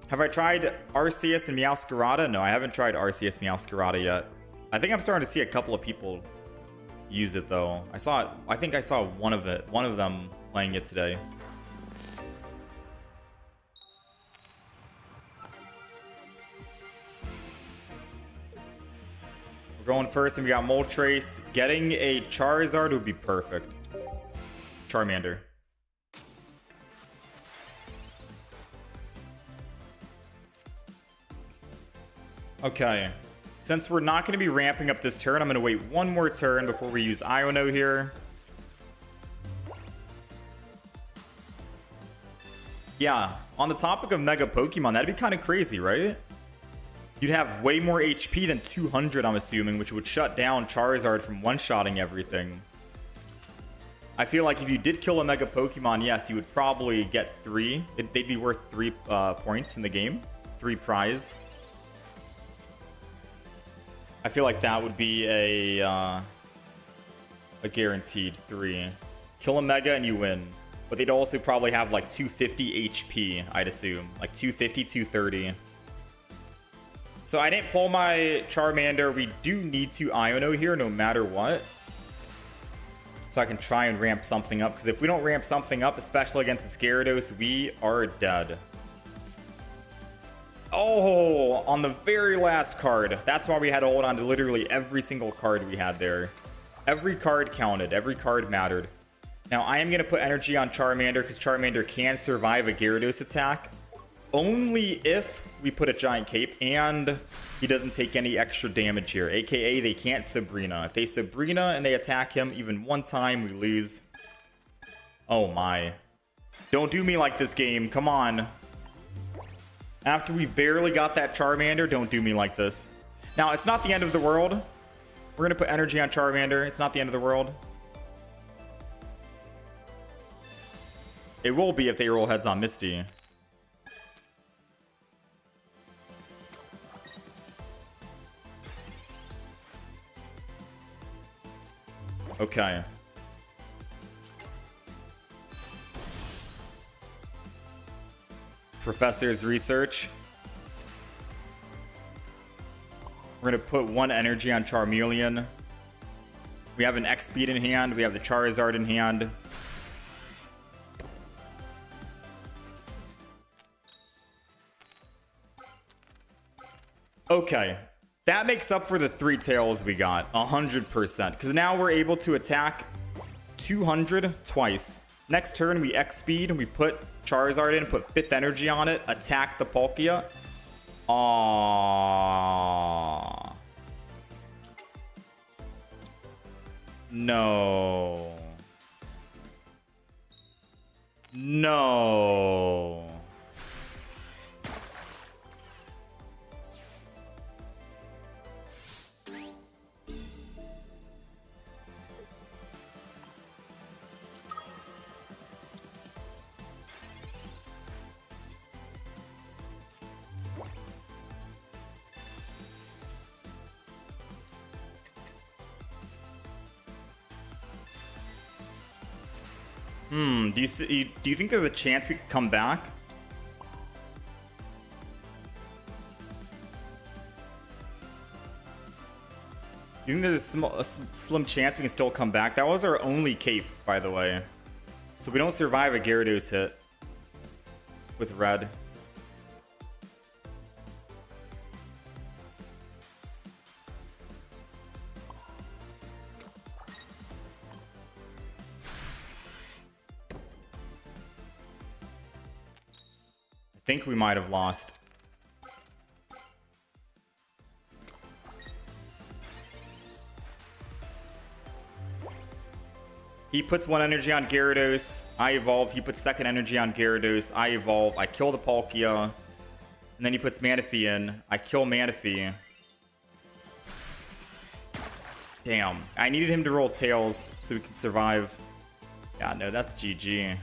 S1: Have I tried Arceus and Meowscarada? No, I haven't tried Arceus Meowscarada yet. I think I'm starting to see a couple of people use it though. I think I saw one of them playing it today. We're going first and we got Mold Trace. Getting a Charizard would be perfect. Charmander. Okay. Since we're not going to be ramping up this turn, I'm going to wait one more turn before we use Iono here. Yeah, on the topic of Mega Pokemon, that'd be kind of crazy, right? You'd have way more HP than 200, I'm assuming, which would shut down Charizard from one-shotting everything. I feel like if you did kill a Mega Pokemon, yes, you would probably get 3. They'd be worth 3 points in the game. 3 prize. I feel like that would be a guaranteed 3. Kill a Mega and you win. But they'd also probably have like 250 HP, I'd assume. Like 250, 230. So I didn't pull my Charmander. We do need to Iono here no matter what. So I can try and ramp something up. Because if we don't ramp something up, especially against the Gyarados, we are dead. Oh, on the very last card. That's why we had to hold on to literally every single card we had there. Every card counted. Every card mattered. Now, I am going to put energy on Charmander because Charmander can survive a Gyarados attack. Only if we put a Giant Cape and he doesn't take any extra damage here. AKA, they can't Sabrina. If they Sabrina and they attack him even one time, we lose. Oh my. Don't do me like this game. Come on. After we barely got that Charmander, don't do me like this. Now, it's not the end of the world. We're going to put energy on Charmander. It's not the end of the world. It will be if they roll heads on Misty. Okay. Professor's research. We're going to put 1 energy on Charmeleon. We have an X-Speed in hand. We have the Charizard in hand. Okay. That makes up for the 3 tails we got. 100%. Because now we're able to attack 200 twice. Next turn, we X speed and we put Charizard in, put 5th energy on it, attack the Palkia. Aww. No. No. Do you think there's a chance we could come back? You think there's a slim chance we can still come back? That was our only cape, by the way. So we don't survive a Gyarados hit with red. I think we might have lost. He puts 1 energy on Gyarados. I evolve. He puts 2nd energy on Gyarados. I evolve. I kill the Palkia. And then he puts Manaphy in. I kill Manaphy. Damn. I needed him to roll tails so we can survive. Yeah, no, that's GG.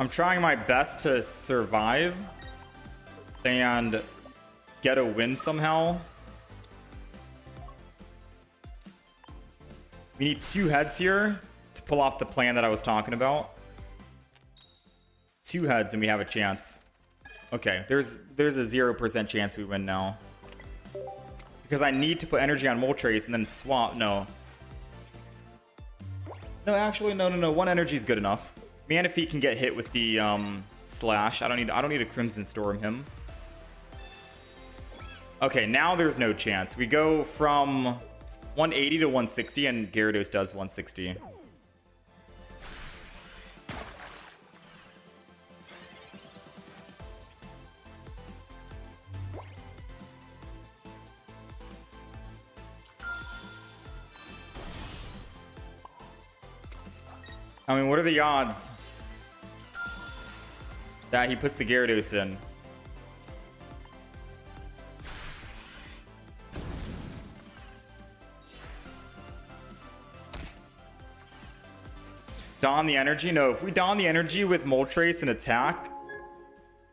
S1: I'm trying my best to survive and get a win somehow. We need 2 heads here to pull off the plan that I was talking about. 2 heads and we have a chance. Okay, there's a 0% chance we win now. Because I need to put energy on Moltres and then swap. No. No, actually, no. 1 energy is good enough. Manaphy can get hit with the slash. I don't need a Crimson Storm him. Okay, now there's no chance. We go from 180 to 160 and Gyarados does 160. I mean, what are the odds that he puts the Gyarados in? Don the energy? No, if we don the energy with Moltres and attack,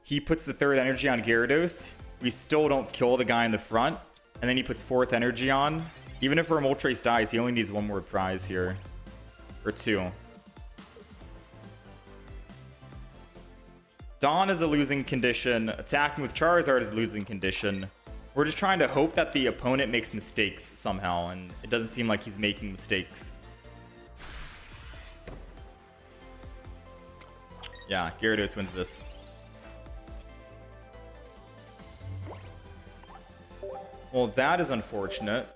S1: he puts the 3rd energy on Gyarados. We still don't kill the guy in the front. And then he puts 4th energy on. Even if our Moltres dies, he only needs 1 more prize here. Or 2. Dawn is a losing condition. Attacking with Charizard is a losing condition. We're just trying to hope that the opponent makes mistakes somehow, and it doesn't seem like he's making mistakes. Yeah, Gyarados wins this. Well, that is unfortunate.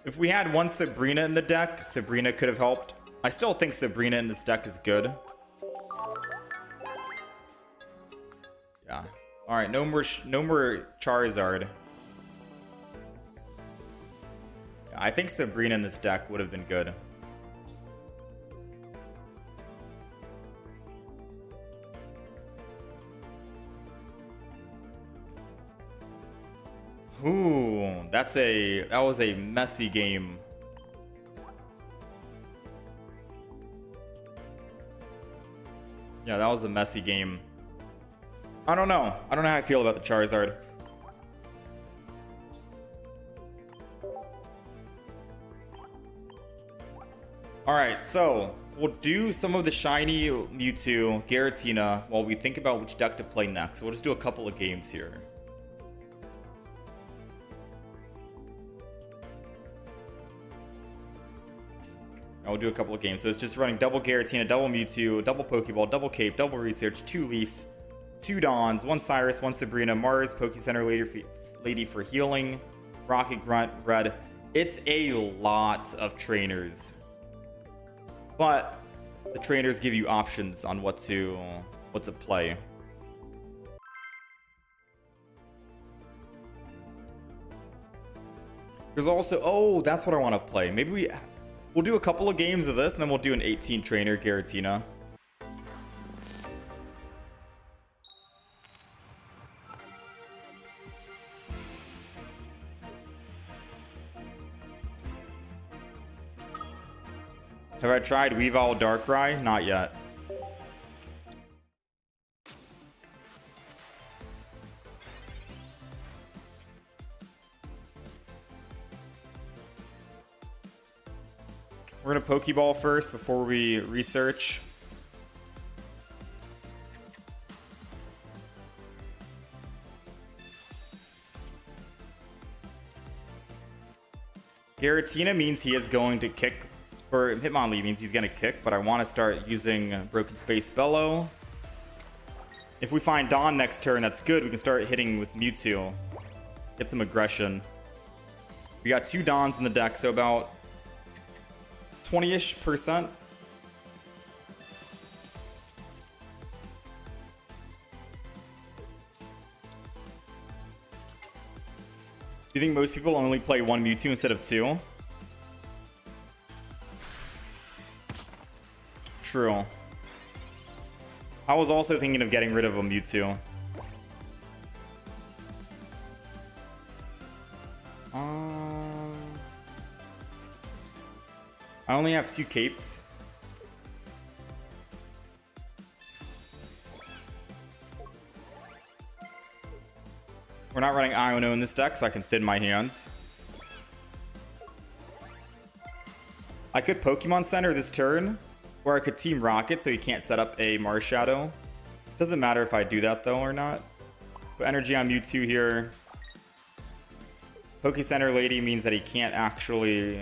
S1: If we had 1 Sabrina in the deck, Sabrina could have helped. I still think Sabrina in this deck is good. Yeah. All right, no more Charizard. Yeah, I think Sabrina in this deck would have been good. Ooh, that was a messy game. Yeah, that was a messy game. I don't know. I don't know how I feel about the Charizard. Alright, so we'll do some of the shiny Mewtwo, Giratina, while we think about which deck to play next. We'll just do a couple of games here. I'll do a couple of games. So it's just running double Giratina, double Mewtwo, double Pokeball, double Cape, double Research, 2 Leafs, 2 Dawns, 1 Cyrus, 1 Sabrina, Mars, Pokecenter Lady for healing, Rocket Grunt, Red. It's a lot of trainers. But the trainers give you options on what to play. There's also, oh, that's what I want to play. Maybe we'll do a couple of games of this, and then we'll do an 18 trainer Giratina. Have I tried Weavile Darkrai? Not yet. We're gonna Pokeball first before we research. Giratina means he is going to kick, or Hitmonlee means he's gonna kick, but I want to start using Broken Space Bellow. If we find Dawn next turn, that's good. We can start hitting with Mewtwo. Get some aggression. We got 2 Dawns in the deck, so about 20-ish%. Do you think most people only play 1 Mewtwo instead of 2? True. I was also thinking of getting rid of a Mewtwo. I only have 2 capes. We're not running Iono in this deck, so I can thin my hands. I could Pokemon Center this turn, or I could Team Rocket so he can't set up a Marshadow. Doesn't matter if I do that though or not. Put energy on Mewtwo here. Pokecenter Lady means that he can't actually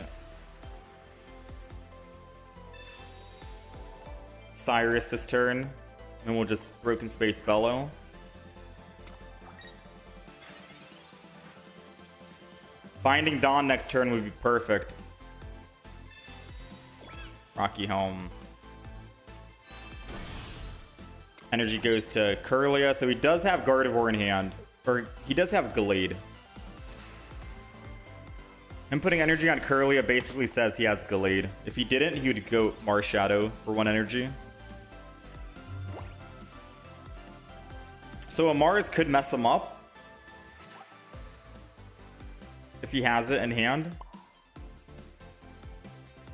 S1: Cyrus this turn. Then we'll just Broken Space Bellow. Finding Dawn next turn would be perfect. Rocky Helm. Energy goes to Kirlia, so he does have Gardevoir in hand. Or he does have Gallade. Him putting energy on Kirlia basically says he has Gallade. If he didn't, he would go Marshadow for 1 energy. So a Mars could mess him up if he has it in hand.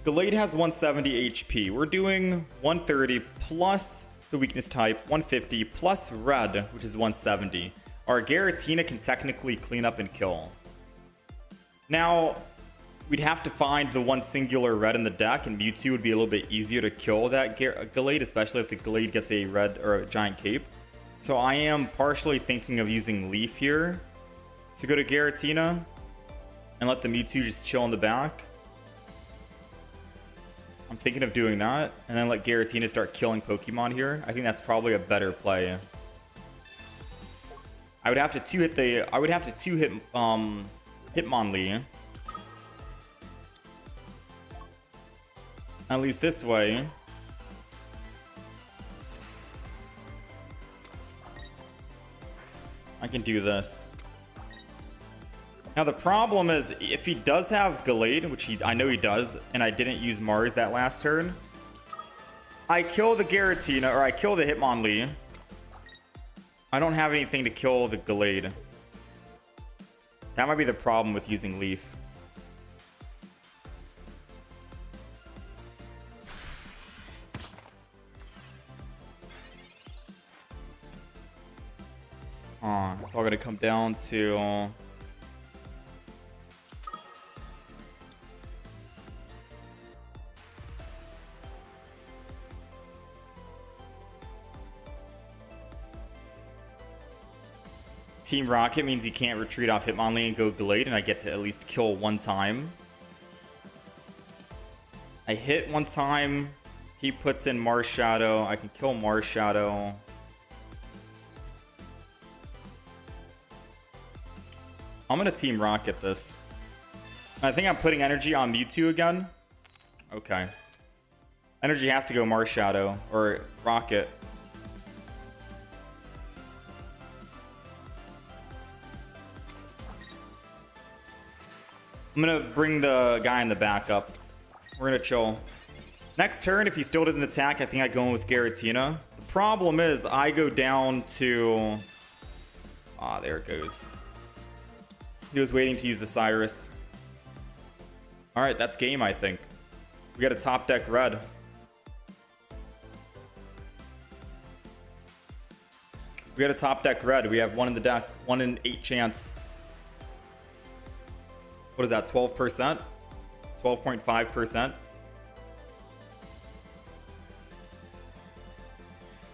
S1: Gallade has 170 HP. We're doing 130 plus the weakness type, 150 plus red, which is 170. Our Giratina can technically clean up and kill. Now, we'd have to find the one singular red in the deck, and Mewtwo would be a little bit easier to kill that Gallade, especially if the Gallade gets a red or a giant cape. So I am partially thinking of using Leaf here to go to Giratina and let the Mewtwo just chill in the back. I'm thinking of doing that and then let Giratina start killing Pokemon here. I think that's probably a better play. I would have to two-hit Hitmonlee. At least this way. I can do this. Now the problem is, if he does have Gallade, which I know he does, and I didn't use Mars that last turn, I kill the Giratina, or I kill the Hitmonlee. I don't have anything to kill the Gallade. That might be the problem with using Leaf. It's all gonna come down to Team Rocket means he can't retreat off Hitmonlee and go Glade, and I get to at least kill one time. I hit one time. He puts in Mars Shadow. I can kill Mars Shadow. I'm gonna Team Rocket this. I think I'm putting energy on Mewtwo again. Okay. Energy has to go Mars Shadow or Rocket. I'm gonna bring the guy in the back up. We're gonna chill. Next turn, if he still doesn't attack, I think I go in with Giratina. The problem is I go down to... Ah, there it goes. He was waiting to use the Cyrus. Alright, that's game, I think. We got a top deck red. We got a top deck red. We have one in the deck. 1 in 8 chance. What is that, 12%? 12.5%?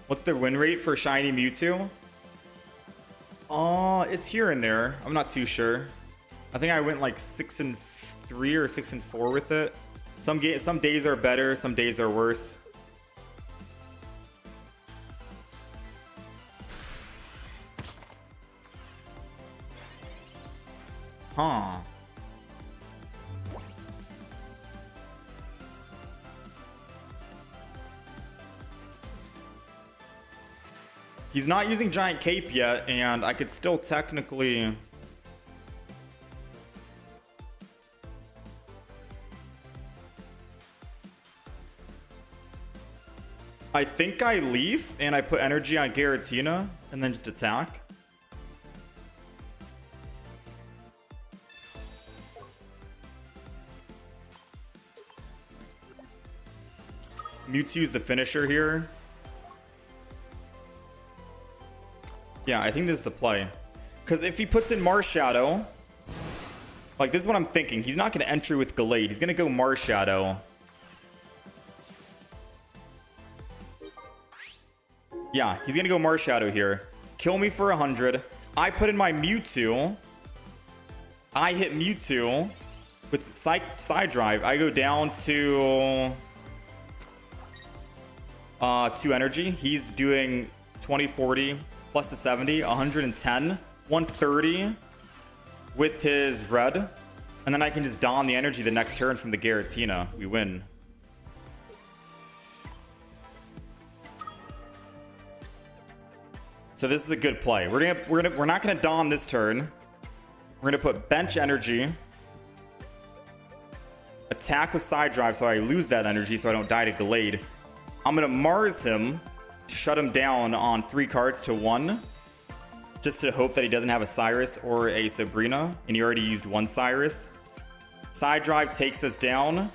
S1: What's the win rate for Shiny Mewtwo? It's here and there. I'm not too sure. I think I went like 6-3 or 6-4 with it. Some days are better, some days are worse. Huh. He's not using Giant Cape yet, and I could still technically... I think I leave, and I put energy on Giratina, and then just attack. Mewtwo's the finisher here. Yeah, I think this is the play. Because if he puts in Mars Shadow, like this is what I'm thinking. He's not going to enter with Glade. He's going to go Mars Shadow. Yeah, he's going to go Mars Shadow here. Kill me for 100. I put in my Mewtwo. I hit Mewtwo with Side Drive. I go down to 2 energy. He's doing 20, 40. Plus the 70, 110, 130 with his red. And then I can just don the energy the next turn from the Giratina. We win. So this is a good play. We're not gonna don this turn. We're gonna put bench energy. Attack with Side Drive so I lose that energy so I don't die to Glade. I'm gonna Mars him. Shut him down on 3 cards to 1, just to hope that he doesn't have a Cyrus or a Sabrina, and he already used 1 Cyrus. Side Drive takes us down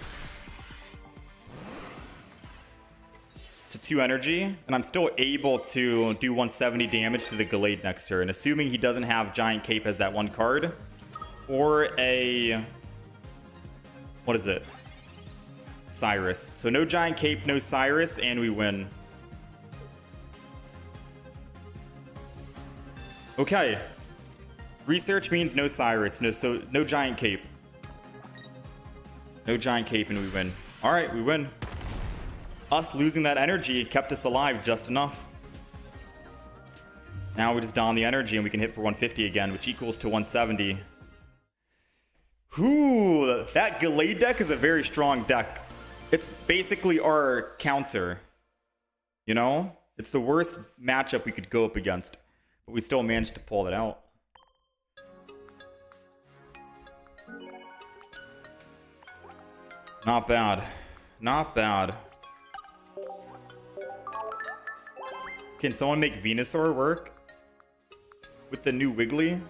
S1: to 2 energy, and I'm still able to do 170 damage to the Glade next turn, assuming he doesn't have Giant Cape as that 1 card, or a... what is it? Cyrus. So no Giant Cape, no Cyrus, and we win. Okay. Research means no Cyrus, so no Giant Cape. No Giant Cape and we win. Alright, we win. Us losing that energy kept us alive just enough. Now we just don the energy and we can hit for 150 again, which equals to 170. Ooh, that Glade deck is a very strong deck. It's basically our counter. You know? It's the worst matchup we could go up against. But we still managed to pull it out. Not bad. Not bad. Can someone make Venusaur work? With the new Wiggly?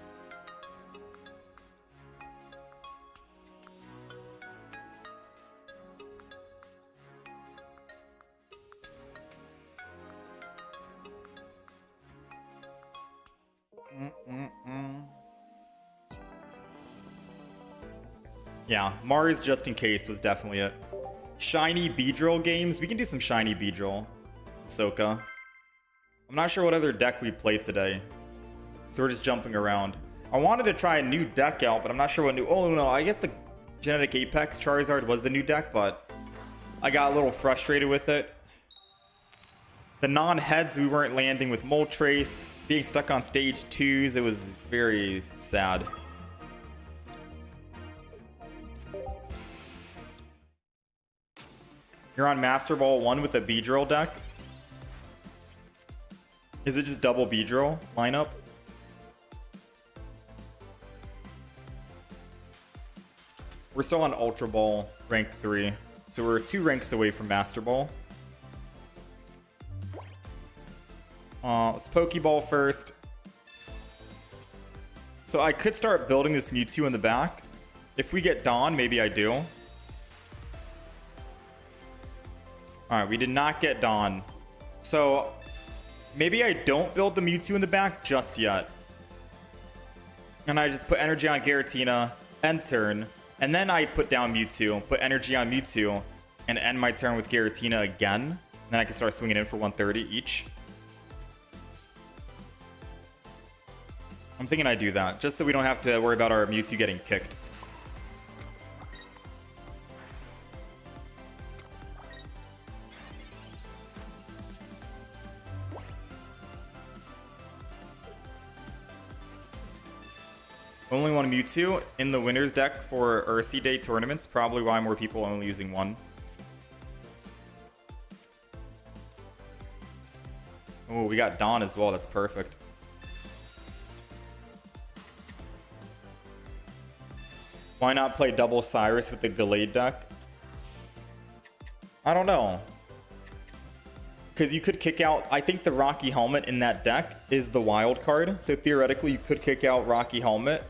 S1: Yeah, Mars just in case was definitely it. Shiny Beedrill games. We can do some Shiny Beedrill. Soka. I'm not sure what other deck we played today. So we're just jumping around. I wanted to try a new deck out, but I'm not sure what new... Oh, no, I guess the Genetic Apex Charizard was the new deck, but I got a little frustrated with it. The non-heads, we weren't landing with Moltres. Being stuck on stage 2s, it was very sad. You're on Master Ball 1 with a Beedrill deck. Is it just double Beedrill lineup? We're still on Ultra Ball rank 3. So we're 2 ranks away from Master Ball. Let's Pokeball first. So I could start building this Mewtwo in the back. If we get Dawn, maybe I do. Alright, we did not get Dawn. So maybe I don't build the Mewtwo in the back just yet. And I just put energy on Giratina, end turn. And then I put down Mewtwo, put energy on Mewtwo, and end my turn with Giratina again. And then I can start swinging in for 130 each. I'm thinking I do that, just so we don't have to worry about our Mewtwo getting kicked. Only one Mewtwo in the winner's deck for Ursi Day tournaments. Probably why more people are only using one. Oh, we got Dawn as well. That's perfect. Why not play double Cyrus with the Gallade deck? I don't know. Because you could kick out... I think the Rocky Helmet in that deck is the wild card. So theoretically, you could kick out Rocky Helmet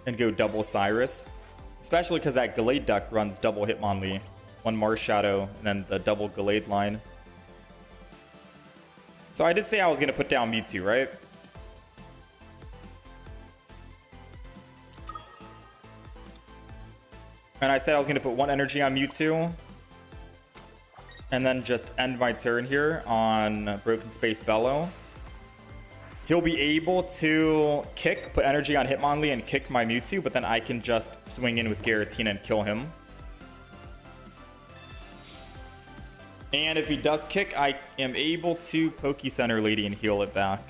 S1: and go double Cyrus. Especially because that Gallade deck runs double Hitmonlee. One Mars Shadow and then the double Gallade line. So I did say I was going to put down Mewtwo, right? And I said I was going to put one energy on Mewtwo. And then just end my turn here on Broken Space Bellow. He'll be able to kick, put energy on Hitmonlee and kick my Mewtwo, but then I can just swing in with Giratina and kill him. And if he does kick, I am able to Poke Center Lady and heal it back.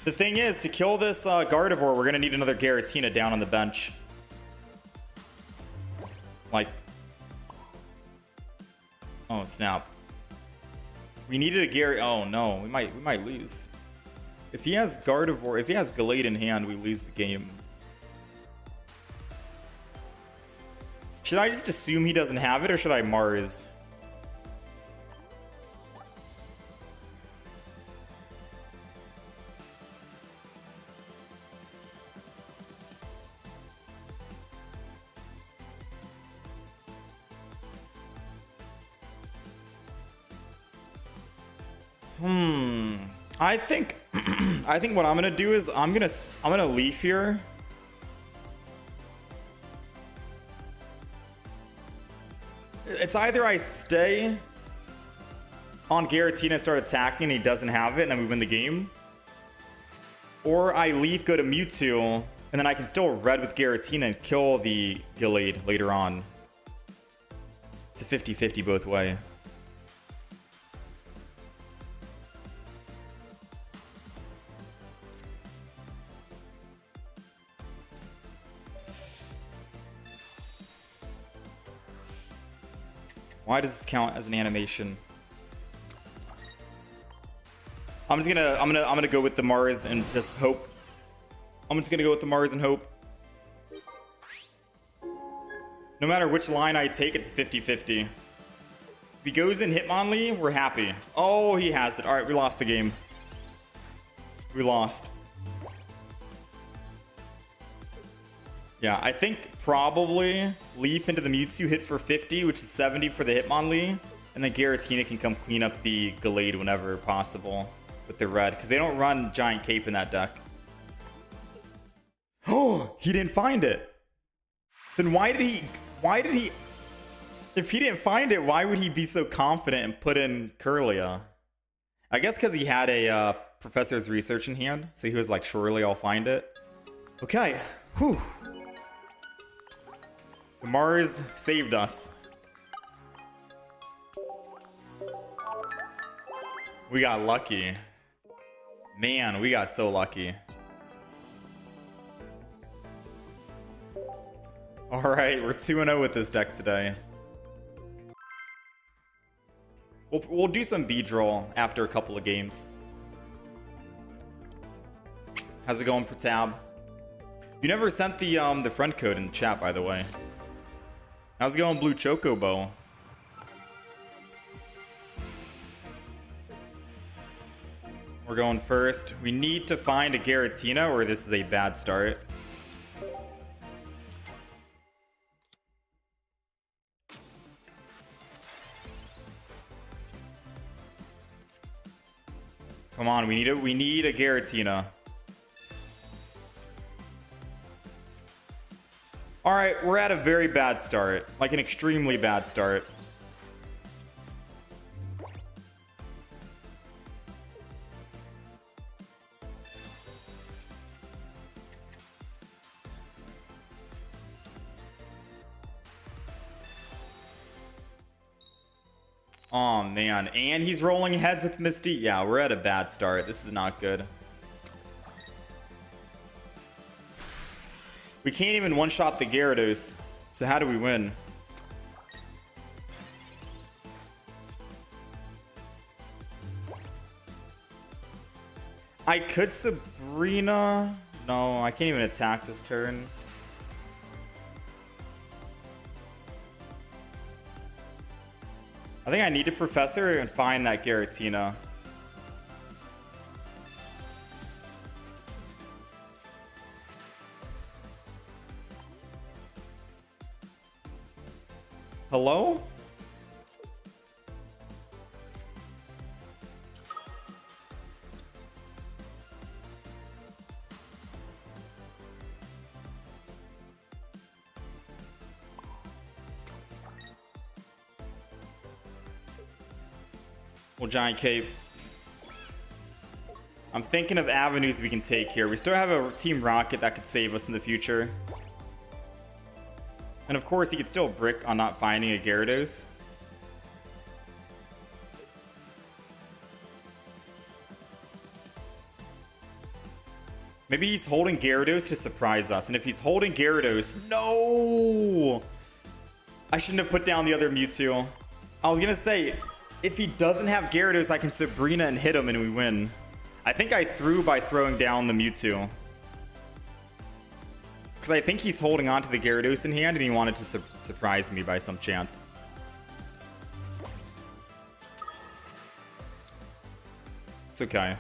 S1: The thing is, to kill this Gardevoir, we're going to need another Giratina down on the bench. Like... Oh, snap. We needed a Gary... Oh, no. We might lose. If he has Gardevoir... If he has Gallade in hand, we lose the game. Should I just assume he doesn't have it, or should I Mars? I think I think what I'm gonna do is I'm gonna leaf here. It's either I stay on Giratina and start attacking and he doesn't have it and then we win the game, or I leaf, go to Mewtwo, and then I can still red with Giratina and kill the Gallade later on. It's a 50-50 both way. Why does this count as an animation? I'm gonna go with the Mars and just hope. I'm just gonna go with the Mars and hope. No matter which line I take, it's 50-50. If he goes in Hitmonlee, we're happy. Oh, he has it. All right, we lost the game. We lost. Yeah, I think probably Leaf into the Mewtwo, hit for 50, which is 70 for the Hitmonlee. And then Giratina can come clean up the Gallade whenever possible with the red, because they don't run Giant Cape in that deck. Oh, he didn't find it. Then why did he... If he didn't find it, why would he be so confident and put in Curlia? I guess because he had a professor's research in hand, so he was like, surely I'll find it. Okay, whew. Mars saved us. We got lucky. Man, we got so lucky. Alright, we're 2-0 with this deck today. We'll do some B-draw after a couple of games. How's it going, Pratab? You never sent the friend code in the chat, by the way. How's it going, Blue Chocobo? We're going first. We need to find a Giratina, or this is a bad start. Come on, we need a Giratina. Alright, we're at a very bad start. Like an extremely bad start. Oh man, and he's rolling heads with Misty. Yeah, we're at a bad start. This is not good. We can't even one-shot the Gyarados. So how do we win? I could Sabrina. No, I can't even attack this turn. I think I need to Professor and find that Giratina. Hello? Well, Giant Cape. I'm thinking of avenues we can take here. We still have a Team Rocket that could save us in the future. And of course, he could still brick on not finding a Gyarados. Maybe he's holding Gyarados to surprise us. And if he's holding Gyarados... No! I shouldn't have put down the other Mewtwo. I was going to say... If he doesn't have Gyarados, I can Sabrina and hit him and we win. I think I threw by throwing down the Mewtwo. Because I think he's holding on to the Gyarados in hand and he wanted to surprise me by some chance. It's okay.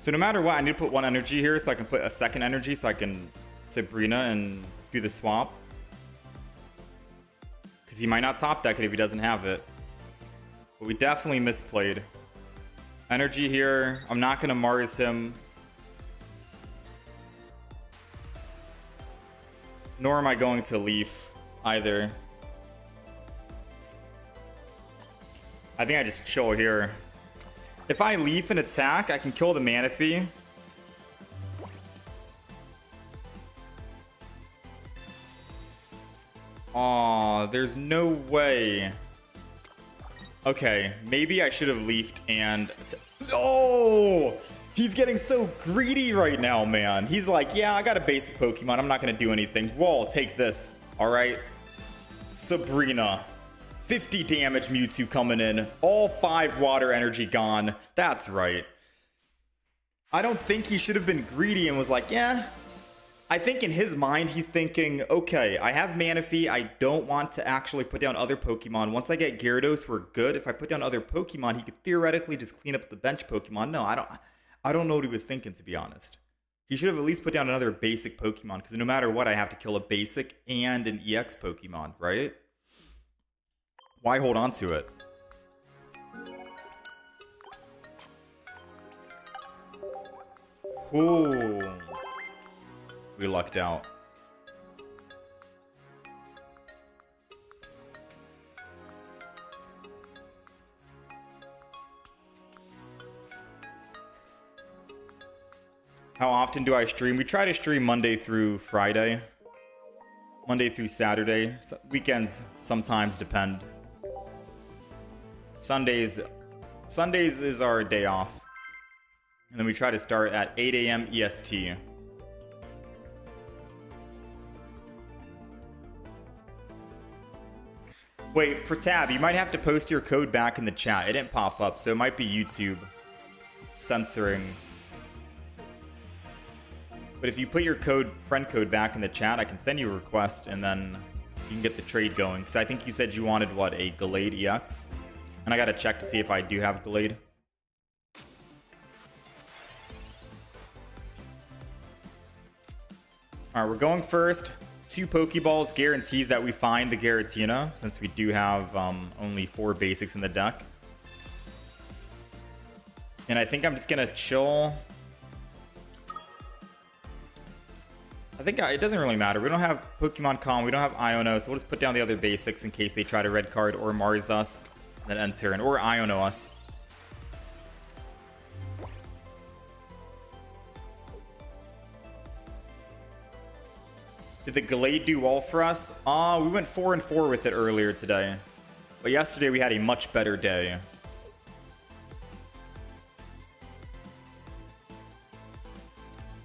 S1: So no matter what, I need to put one energy here so I can put a second energy so I can... Sabrina and do the swap. Because he might not top deck it if he doesn't have it. But we definitely misplayed. Energy here. I'm not going to Mars him. Nor am I going to Leaf either. I think I just chill here. If I Leaf and attack, I can kill the Manaphy. Aw, there's no way. Okay, maybe I should have leafed and... Oh! He's getting so greedy right now, man. He's like, yeah, I got a basic Pokemon. I'm not going to do anything. Whoa, take this. All right. Sabrina. 50 damage Mewtwo coming in. All 5 water energy gone. That's right. I don't think he should have been greedy and was like, yeah... I think in his mind, he's thinking, okay, I have Manaphy. I don't want to actually put down other Pokemon. Once I get Gyarados, we're good. If I put down other Pokemon, he could theoretically just clean up the bench Pokemon. No, I don't know what he was thinking, to be honest. He should have at least put down another basic Pokemon, because no matter what, I have to kill a basic and an EX Pokemon, right? Why hold on to it? Ooh. We lucked out. How often do I stream? We try to stream Monday through Friday. Monday through Saturday. Weekends sometimes depend. Sundays is our day off. And then we try to start at 8 a.m. EST. Wait, Pratab, you might have to post your code back in the chat. It didn't pop up, so it might be YouTube censoring. But if you put your friend code back in the chat, I can send you a request and then you can get the trade going. Because I think you said you wanted, what, a Gallade EX? And I gotta check to see if I do have Gallade. Alright, we're going first. 2 Pokeballs guarantees that we find the Giratina, since we do have only 4 basics in the deck. And I think I'm just gonna chill. I think it doesn't really matter. We don't have Pokemon Com, we don't have Iono, so we'll just put down the other basics in case they try to red card or Mars us, then end turn, or Iono us. Did the Gallade do well for us? We went 4-4 with it earlier today. But yesterday we had a much better day.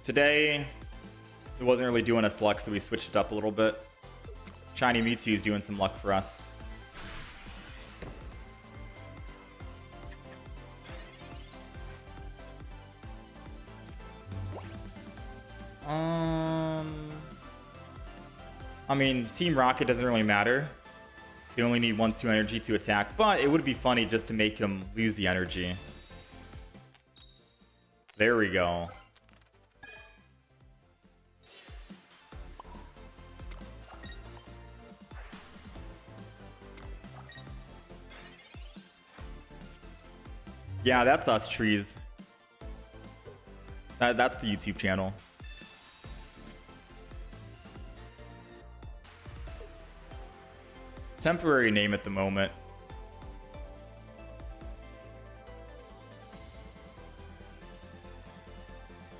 S1: Today, it wasn't really doing us luck, so we switched it up a little bit. Shiny Mewtwo is doing some luck for us. I mean, Team Rocket doesn't really matter. They only need 1-2 energy to attack, but it would be funny just to make him lose the energy. There we go. Yeah, that's us, Trees. That's the YouTube channel. Temporary name at the moment.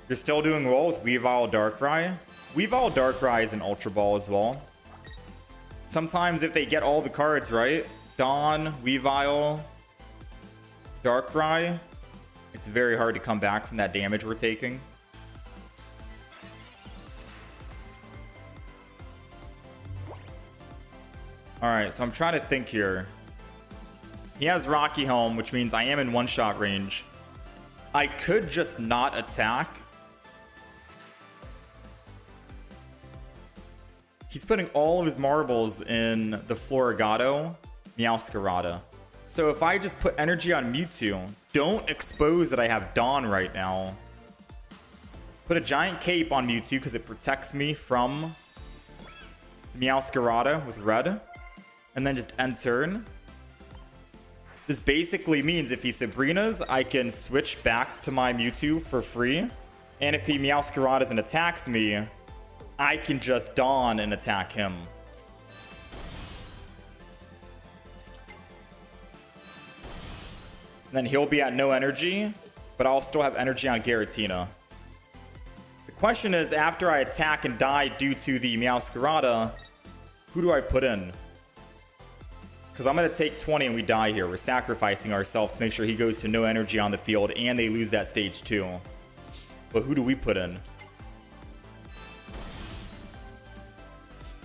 S1: You're still doing well with Weavile Darkrai? Weavile Darkrai is an Ultra Ball as well. Sometimes if they get all the cards right, Dawn, Weavile, Darkrai, it's very hard to come back from that damage we're taking. Alright, so I'm trying to think here. He has Rocky Helm, which means I am in one-shot range. I could just not attack. He's putting all of his marbles in the Floragato, Meowscarada. So if I just put energy on Mewtwo, don't expose that I have Dawn right now. Put a giant cape on Mewtwo because it protects me from Meowscarada with red. And then just end turn. This basically means if he Sabrina's, I can switch back to my Mewtwo for free. And if he Meowscaradas and attacks me, I can just Dawn and attack him. And then he'll be at no energy, but I'll still have energy on Giratina. The question is, after I attack and die due to the Meowscarada, who do I put in? Because I'm going to take 20 and we die here. We're sacrificing ourselves to make sure he goes to no energy on the field and they lose that stage too. But who do we put in?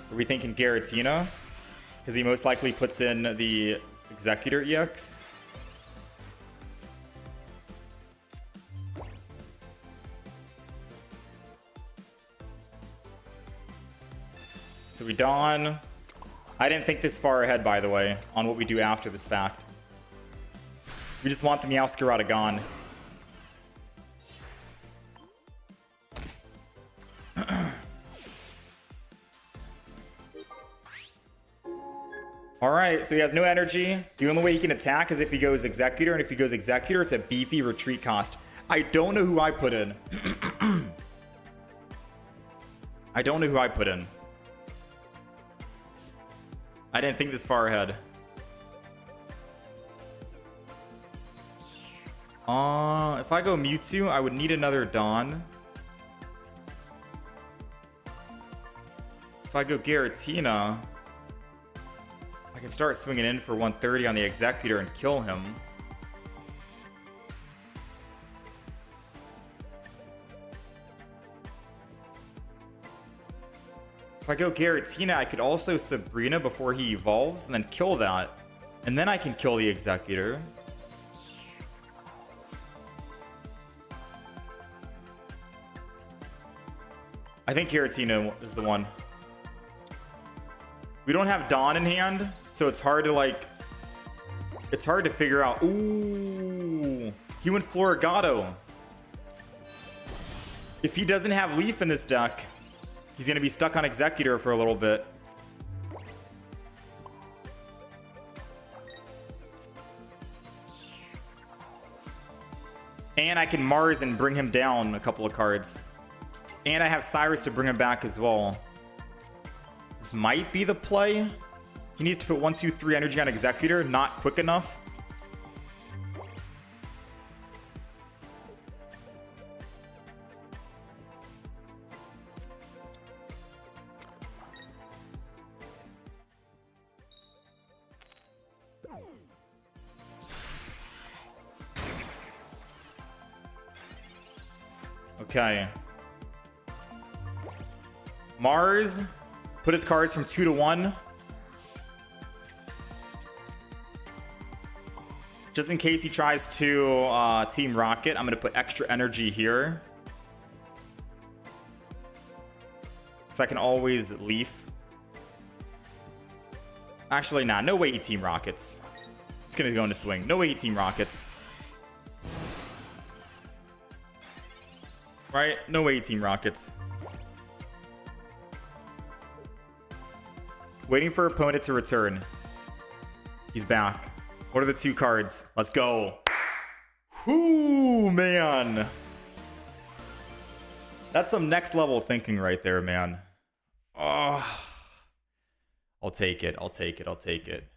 S1: Are we thinking Giratina? Because he most likely puts in the Executor EX. So we Dawn. I didn't think this far ahead, by the way, on what we do after this fact. We just want the Meowscarada gone. Alright, so he has no energy. The only way he can attack is if he goes Executor, and if he goes Executor, it's a beefy retreat cost. I don't know who I put in. I don't know who I put in. I didn't think this far ahead. If I go Mewtwo, I would need another Dawn. If I go Giratina, I can start swinging in for 130 on the Executor and kill him. If I go Giratina, I could also Sabrina before he evolves and then kill that. And then I can kill the Executor. I think Giratina is the one. We don't have Dawn in hand, so it's hard to like... It's hard to figure out. Ooh, he went Florigato. If he doesn't have Leaf in this deck, he's going to be stuck on Executor for a little bit. And I can Mars and bring him down a couple of cards. And I have Cyrus to bring him back as well. This might be the play. He needs to put 1, 2, 3 energy on Executor. Not quick enough. Okay. Mars put his cards from 2 to 1. Just in case he tries to Team Rocket, I'm going to put extra energy here. So I can always Leaf. Actually, nah, no way he Team Rockets. Just going to go into swing. No way he Team Rockets. Right? No way he Team Rockets. Waiting for opponent to return. He's back. What are the 2 cards? Let's go. Whoo, man. That's some next level thinking right there, man. Oh, I'll take it. I'll take it. I'll take it.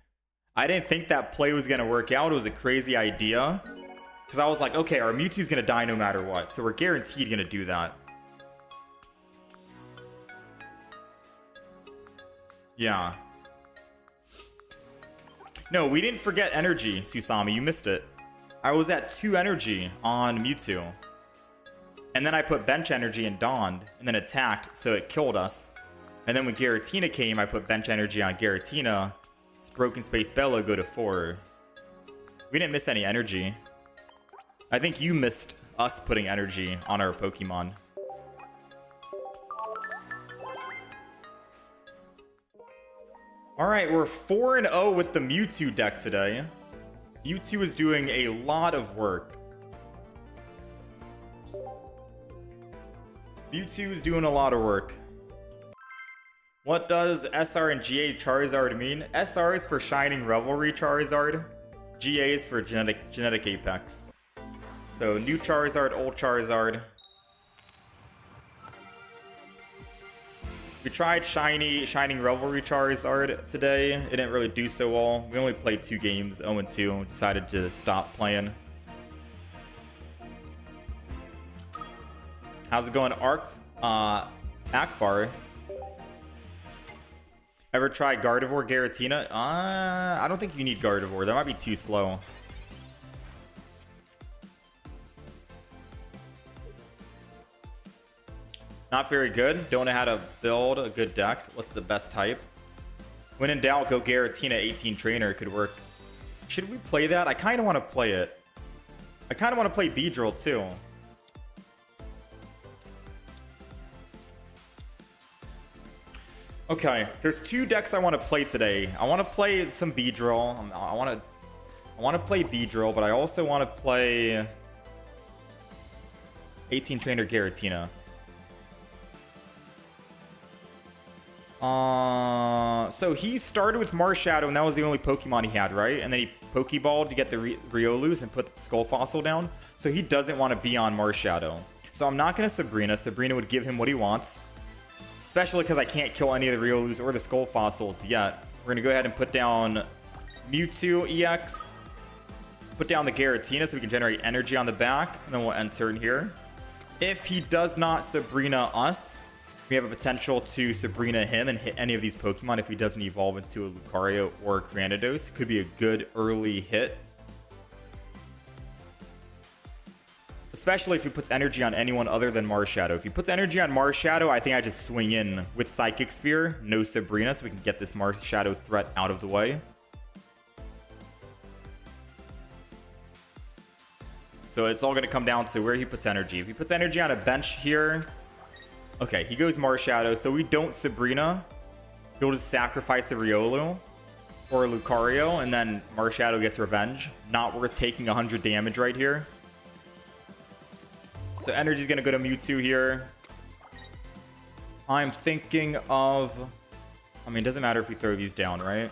S1: I didn't think that play was going to work out. It was a crazy idea. Because I was like, okay, our Mewtwo's going to die no matter what. So we're guaranteed going to do that. Yeah. No, we didn't forget energy, Susami. You missed it. I was at 2 energy on Mewtwo. And then I put bench energy and Dawned. And then attacked, so it killed us. And then when Giratina came, I put bench energy on Giratina. It's Broken Space Bellow go to 4. We didn't miss any energy. I think you missed us putting energy on our Pokemon. Alright, we're 4-0 with the Mewtwo deck today. Mewtwo is doing a lot of work. Mewtwo is doing a lot of work. What does SR and GA Charizard mean? SR is for Shining Revelry Charizard. GA is for Genetic Apex. So, new Charizard, old Charizard. We tried Shining Revelry Charizard today. It didn't really do so well. We only played 2 games, 0-2. Decided to stop playing. How's it going, Akbar? Ever try Gardevoir Giratina? I don't think you need Gardevoir. That might be too slow. Not very good. Don't know how to build a good deck. What's the best type? When in doubt, go Giratina 18 Trainer. It could work. Should we play that? I kind of want to play it. I kind of want to play Beedrill too. Okay, there's 2 decks I want to play today. I want to play some Beedrill. I want to play Beedrill, but I also want to play 18 Trainer Giratina. So he started with Marshadow, and that was the only Pokemon he had, right? And then he Pokeballed to get the Riolus and put the Skull Fossil down. So he doesn't want to be on Marshadow. So I'm not going to Sabrina. Sabrina would give him what he wants. Especially because I can't kill any of the Riolus or the Skull Fossils yet. We're going to go ahead and put down Mewtwo EX. Put down the Giratina so we can generate energy on the back. And then we'll end turn here. If he does not Sabrina us, we have a potential to Sabrina him and hit any of these Pokemon if he doesn't evolve into a Lucario or a Granados. Could be a good early hit. Especially if he puts energy on anyone other than Marshadow. If he puts energy on Marshadow, I think I just swing in with Psychic Sphere, no Sabrina, so we can get this Marshadow threat out of the way. So it's all going to come down to where he puts energy. If he puts energy on a bench here... Okay, he goes Marshadow, so we don't Sabrina. He'll just sacrifice a Riolu or a Lucario, and then Marshadow gets revenge. Not worth taking 100 damage right here. So energy's going to go to Mewtwo here. I'm thinking of... I mean, it doesn't matter if we throw these down, right?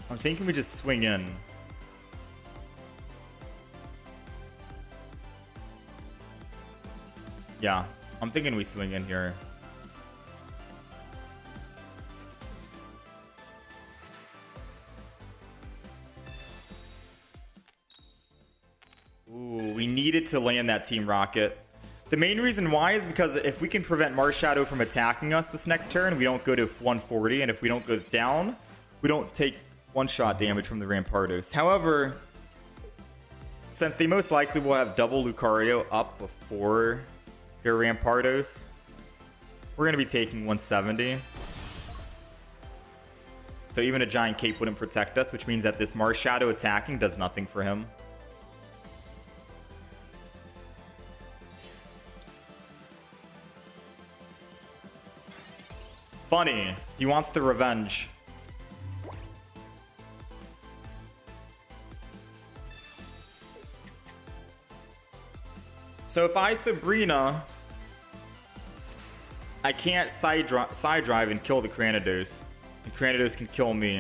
S1: I'm thinking we just swing in. Yeah, I'm thinking we swing in here. Ooh, we needed to land that Team Rocket. The main reason why is because if we can prevent Marshadow from attacking us this next turn, we don't go to 140, and if we don't go down, we don't take one-shot damage from the Rampardos. However, since they most likely will have double Lucario up before their Rampardos, we're going to be taking 170. So even a Giant Cape wouldn't protect us, which means that this Marshadow attacking does nothing for him. Funny, he wants the revenge. So if I Sabrina, I can't side drive and kill the Granados. And Granados can kill me.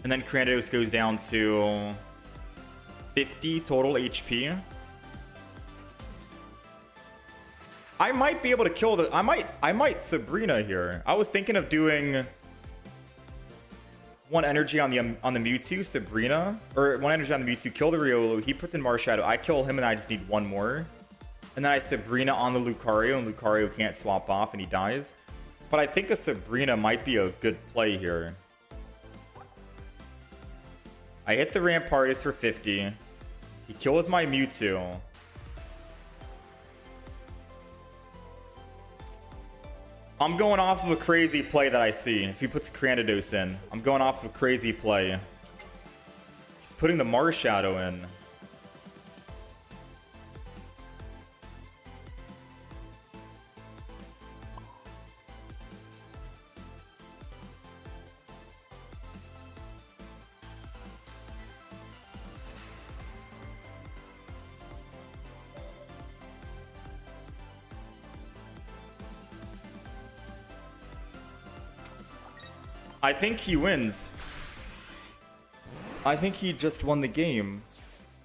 S1: And then Granados goes down to 50 total HP. I might be able to kill the... I might Sabrina here. I was thinking of doing one energy on the Mewtwo, Sabrina. Or one energy on the Mewtwo, kill the Riolu. He puts in Marshadow. I kill him and I just need one more. And then I Sabrina on the Lucario, and Lucario can't swap off and he dies. But I think a Sabrina might be a good play here. I hit the Rampardos for 50. He kills my Mewtwo. I'm going off of a crazy play that I see. If he puts Granados in, I'm going off of a crazy play. He's putting the Marshadow in. I think he wins. I think he just won the game.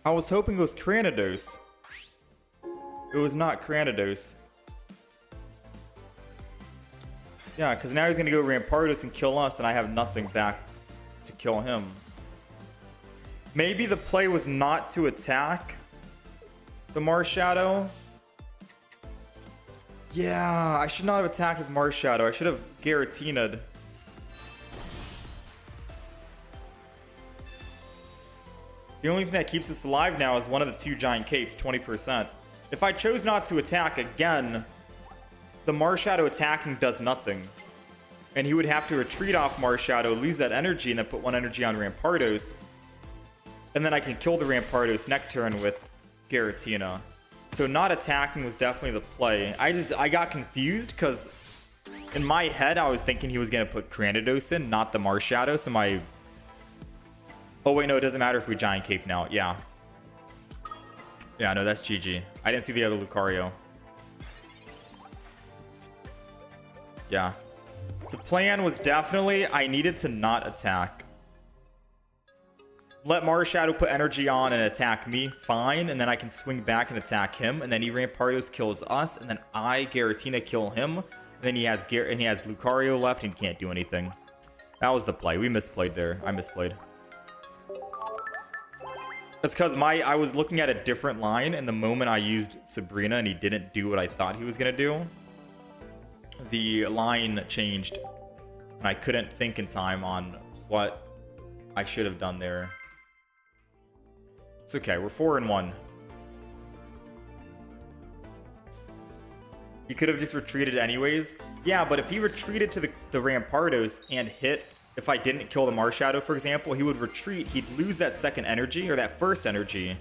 S1: I was hoping it was Granados. It was not Granados. Yeah, because now he's going to go Rampardos and kill us, and I have nothing back to kill him. Maybe the play was not to attack the Marshadow. Yeah, I should not have attacked with Marshadow. I should have Giratina'd. The only thing that keeps us alive now is one of the two Giant Capes, 20%. If I chose not to attack again, the Marshadow attacking does nothing. And he would have to retreat off Marshadow, lose that energy, and then put one energy on Rampardos. And then I can kill the Rampardos next turn with Giratina. So not attacking was definitely the play. I got confused because in my head I was thinking he was going to put Granados in, not the Marshadow, so my... Oh, wait, no, it doesn't matter if we Giant Cape now. Yeah. Yeah, no, that's GG. I didn't see the other Lucario. Yeah. The plan was definitely I needed to not attack. Let Marshadow put energy on and attack me, fine, and then I can swing back and attack him, and then he Rampardos kills us, and then I Giratina kill him, and then he has Lucario left and he can't do anything. That was the play. We misplayed there. I misplayed. That's because I was looking at a different line, and the moment I used Sabrina and he didn't do what I thought he was gonna do, the line changed, and I couldn't think in time on what I should have done there. It's okay, we're 4-1. He could have just retreated anyways. Yeah, but if he retreated to the Rampardos and hit, if I didn't kill the Marshadow, for example, he would retreat. He'd lose that second energy, or that first energy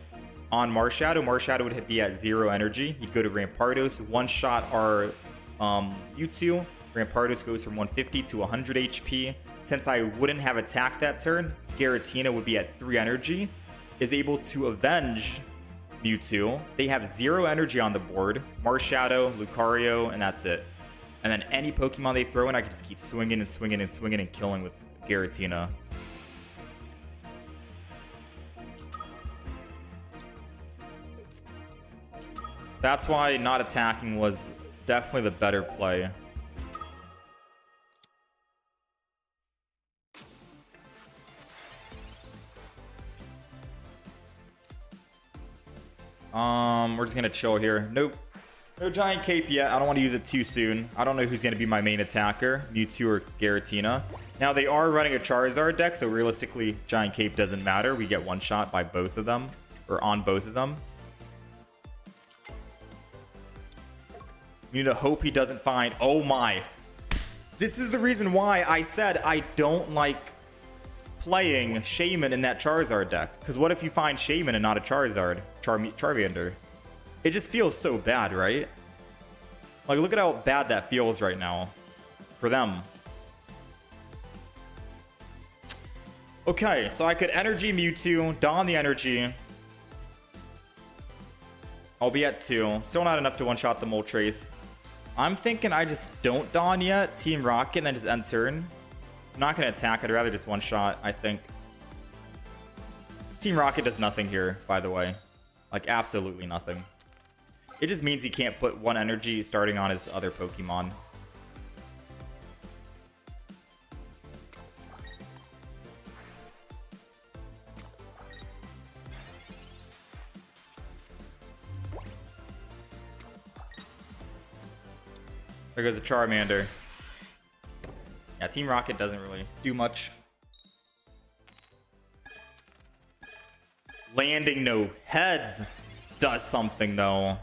S1: on Marshadow. Marshadow would be at 0 energy. He'd go to Rampardos, one-shot our Mewtwo. Rampardos goes from 150 to 100 HP. Since I wouldn't have attacked that turn, Giratina would be at 3 energy. Is able to avenge Mewtwo. They have 0 energy on the board. Marshadow, Lucario, and that's it. And then any Pokemon they throw in, I can just keep swinging and swinging and swinging and killing with Giratina. That's why not attacking was definitely the better play. We're just gonna chill here. Nope. No Giant Cape yet. I don't want to use it too soon. I don't know who's gonna be my main attacker, Mewtwo or Giratina. Now they are running a Charizard deck, so realistically Giant Cape doesn't matter. We get one shot by both of them, or on both of them. You need to hope he doesn't find... Oh my. This is the reason why I said I don't like playing Shaman in that Charizard deck. Because what if you find Shaman and not a Charizard? Charmander. It just feels so bad, right? Like, look at how bad that feels right now. For them. Okay, so I could Energy Mewtwo, don the Energy. I'll be at 2. Still not enough to one-shot the Moltres. I'm thinking I just don't don yet. Team Rocket, and then just end turn. I'm not going to attack. I'd rather just one-shot, I think. Team Rocket does nothing here, by the way. Like, absolutely nothing. It just means he can't put 1 energy starting on his other Pokemon. There goes a Charmander. Yeah, Team Rocket doesn't really do much. Landing no heads does something, though.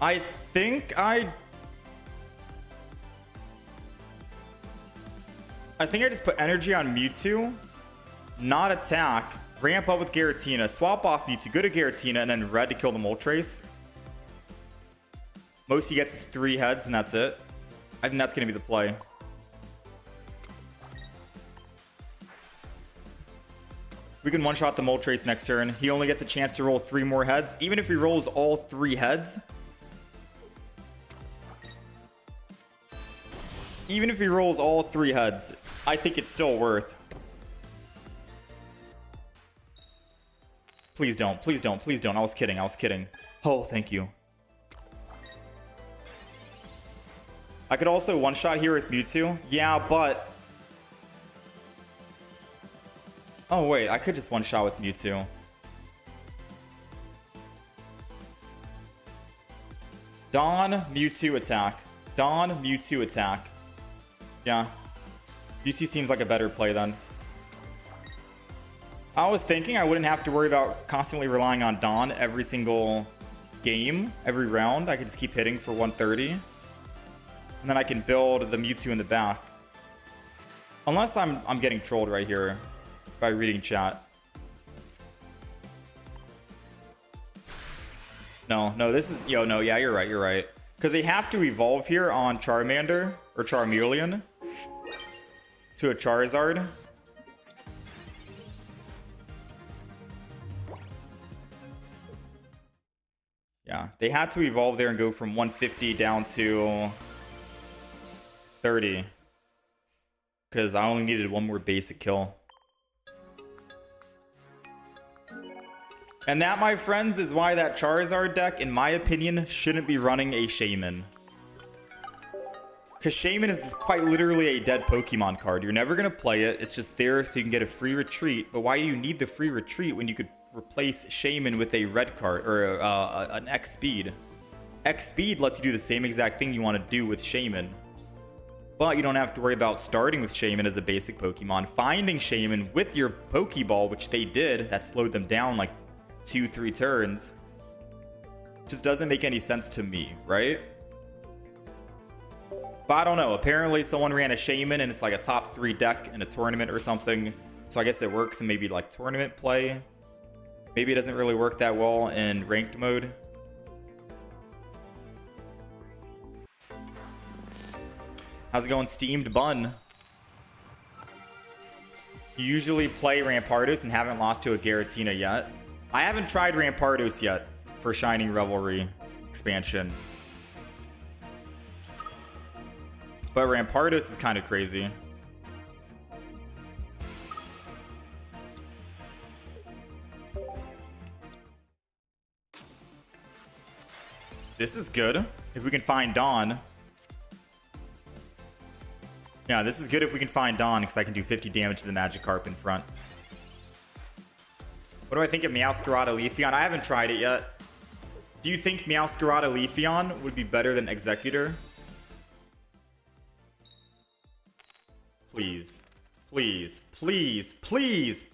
S1: I think I just put energy on Mewtwo, not attack, ramp up with Giratina, swap off Mewtwo, go to Giratina, and then red to kill the Moltres. Most he gets is 3 heads, and that's it. I think that's going to be the play. We can one-shot the Moltres next turn. He only gets a chance to roll 3 more heads. Even if he rolls all 3 heads... Even if he rolls all 3 heads, I think it's still worth. Please don't. Please don't. Please don't. I was kidding. I was kidding. Oh, thank you. I could also one-shot here with Mewtwo. Yeah, but... Oh, wait. I could just one-shot with Mewtwo. Dawn, Mewtwo attack. Dawn, Mewtwo attack. Yeah. UC seems like a better play then. I was thinking I wouldn't have to worry about constantly relying on Dawn every single game, every round. I could just keep hitting for 130. And then I can build the Mewtwo in the back. Unless I'm getting trolled right here by reading chat. No, this is... Yo, no, yeah, you're right. Because they have to evolve here on Charmander, or Charmeleon, to a Charizard. Yeah, they had to evolve there and go from 150 down to 30. Because I only needed one more basic kill. And that, my friends, is why that Charizard deck, in my opinion, shouldn't be running a Shaman. Because Shaman is quite literally a dead Pokemon card. You're never going to play it. It's just there so you can get a free retreat. But why do you need the free retreat when you could replace Shaman with a red card or an X Speed? X Speed lets you do the same exact thing you want to do with Shaman. But you don't have to worry about starting with Shaman as a basic Pokemon. Finding Shaman with your Pokeball, which they did, that slowed them down like 2-3 turns, just doesn't make any sense to me, right? But I don't know. Apparently someone ran a Shaman and it's like a top 3 deck in a tournament or something. So I guess it works in maybe like tournament play. Maybe it doesn't really work that well in ranked mode. How's it going, Steamed Bun? You usually play Rampardos and haven't lost to a Giratina yet. I haven't tried Rampardos yet for Shining Revelry expansion. But Rampardos is kind of crazy. This is good if we can find Dawn. Yeah, this is good if we can find Dawn, because I can do 50 damage to the Magikarp in front. What do I think of Meowscarada Leafeon? I haven't tried it yet. Do you think Meowscarada Leafeon would be better than Executor? Please. Please. Please. Please.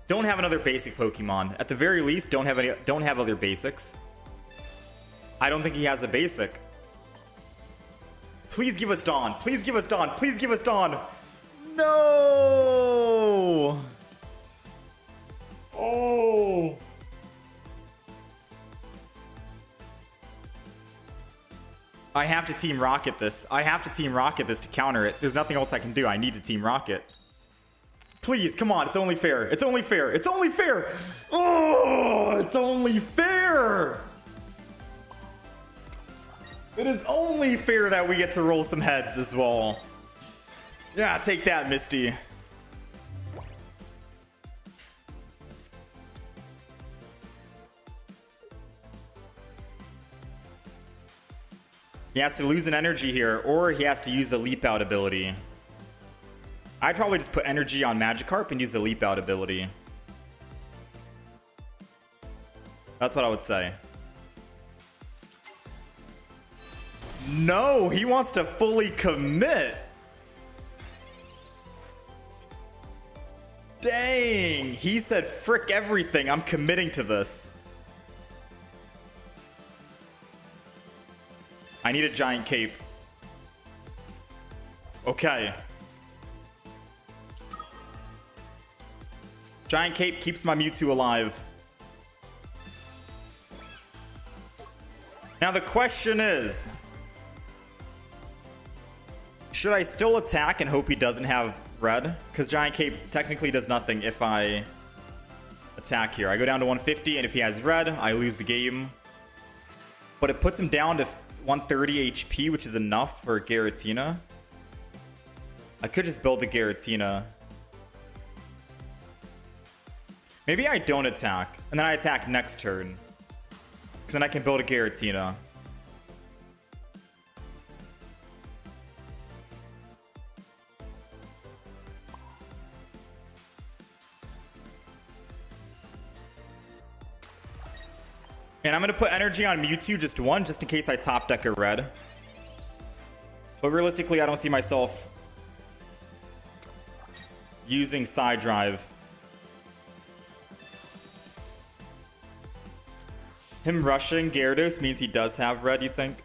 S1: Don't have another basic Pokemon. At the very least, don't have other basics. I don't think he has a basic. Please give us Dawn. Please give us Dawn. Please give us Dawn. No. Oh. I have to Team Rocket this. I have to Team Rocket this to counter it. There's nothing else I can do. I need to Team Rocket. Please, come on. It's only fair. It's only fair. It's only fair. Oh, it's only fair. It is only fair that we get to roll some heads as well. Yeah, take that, Misty. He has to lose an energy here, or he has to use the Leap Out ability. I'd probably just put energy on Magikarp and use the Leap Out ability. That's what I would say. No, he wants to fully commit. Dang, he said frick everything. I'm committing to this. I need a giant cape. Okay. Giant cape keeps my Mewtwo alive. Now the question is, should I still attack and hope he doesn't have red? Because Giant Cape technically does nothing if I attack here. I go down to 150, and if he has red, I lose the game. But it puts him down to 130 HP, which is enough for Giratina. I could just build the Giratina. Maybe I don't attack, and then I attack next turn. Because then I can build a Giratina. And I'm going to put energy on Mewtwo, just one, just in case I top deck a red. But realistically, I don't see myself using Side Drive. Him rushing Gyarados means he does have red, you think?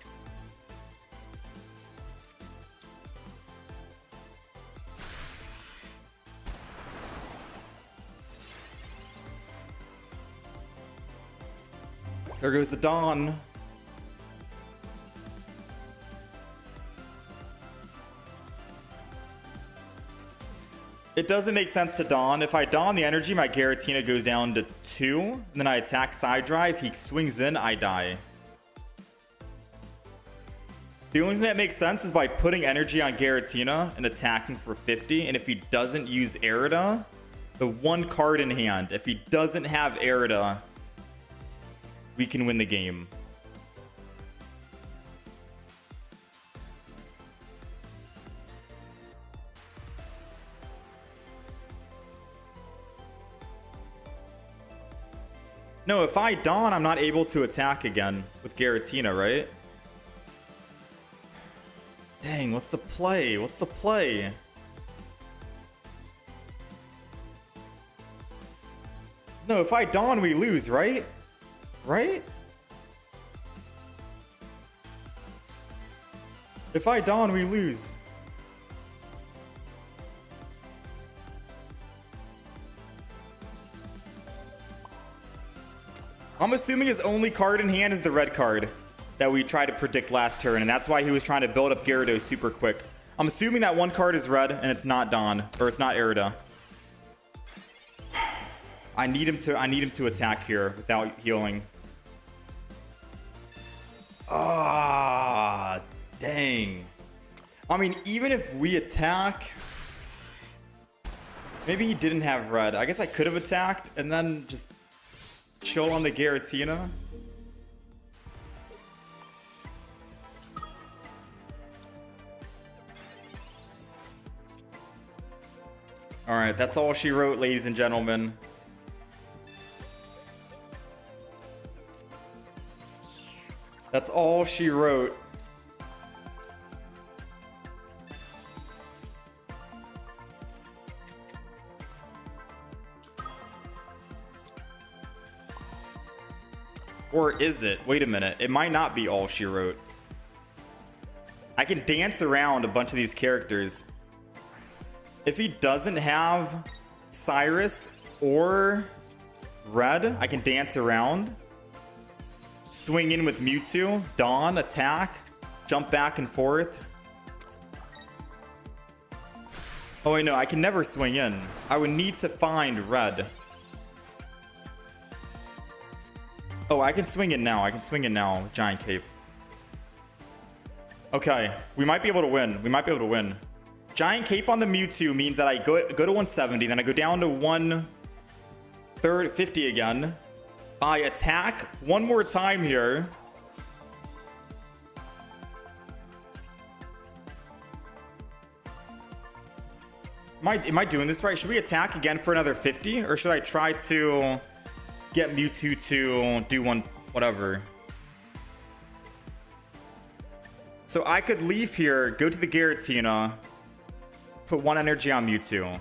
S1: There goes the Dawn. It doesn't make sense to Dawn. If I Dawn the energy, my Giratina goes down to 2. And then I attack side drive. He swings in, I die. The only thing that makes sense is by putting energy on Giratina and attacking for 50. And if he doesn't use Arida, the one card in hand, if he doesn't have Arida, we can win the game. No, if I Dawn, I'm not able to attack again with Giratina, right? Dang, what's the play? What's the play? No, if I Dawn, we lose, right? Right? If I Dawn, we lose. I'm assuming his only card in hand is the red card that we tried to predict last turn, and that's why he was trying to build up Gyarados super quick. I'm assuming that one card is red and it's not Dawn, or it's not Arida. I need him to attack here without healing. Ah, dang. I mean, even if we attack, maybe he didn't have red. I guess I could have attacked and then just chill on the Giratina. Alright, that's all she wrote, ladies and gentlemen. That's all she wrote. Or is it? Wait a minute. It might not be all she wrote. I can dance around a bunch of these characters. If he doesn't have Cyrus or Red, I can dance around. Swing in with Mewtwo. Dawn, attack. Jump back and forth. Oh wait, no. I can never swing in. I would need to find Red. Oh, I can swing it now. I can swing it now with Giant Cape. Okay. We might be able to win. We might be able to win. Giant Cape on the Mewtwo means that I go to 170, then I go down to 150 again. I attack one more time here. Am I doing this right? Should we attack again for another 50? Or should I try to get Mewtwo to do one, whatever? So I could leave here, go to the Giratina, put one energy on Mewtwo.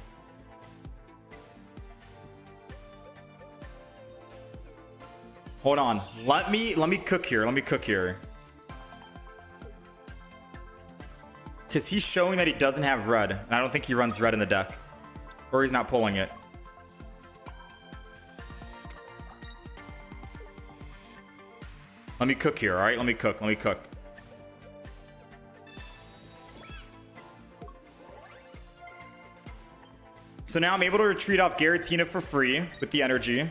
S1: Hold on. Let me cook here. Let me cook here. Because he's showing that he doesn't have red. And I don't think he runs red in the deck. Or he's not pulling it. Let me cook here, alright? Let me cook. Let me cook. So now I'm able to retreat off Giratina for free with the energy.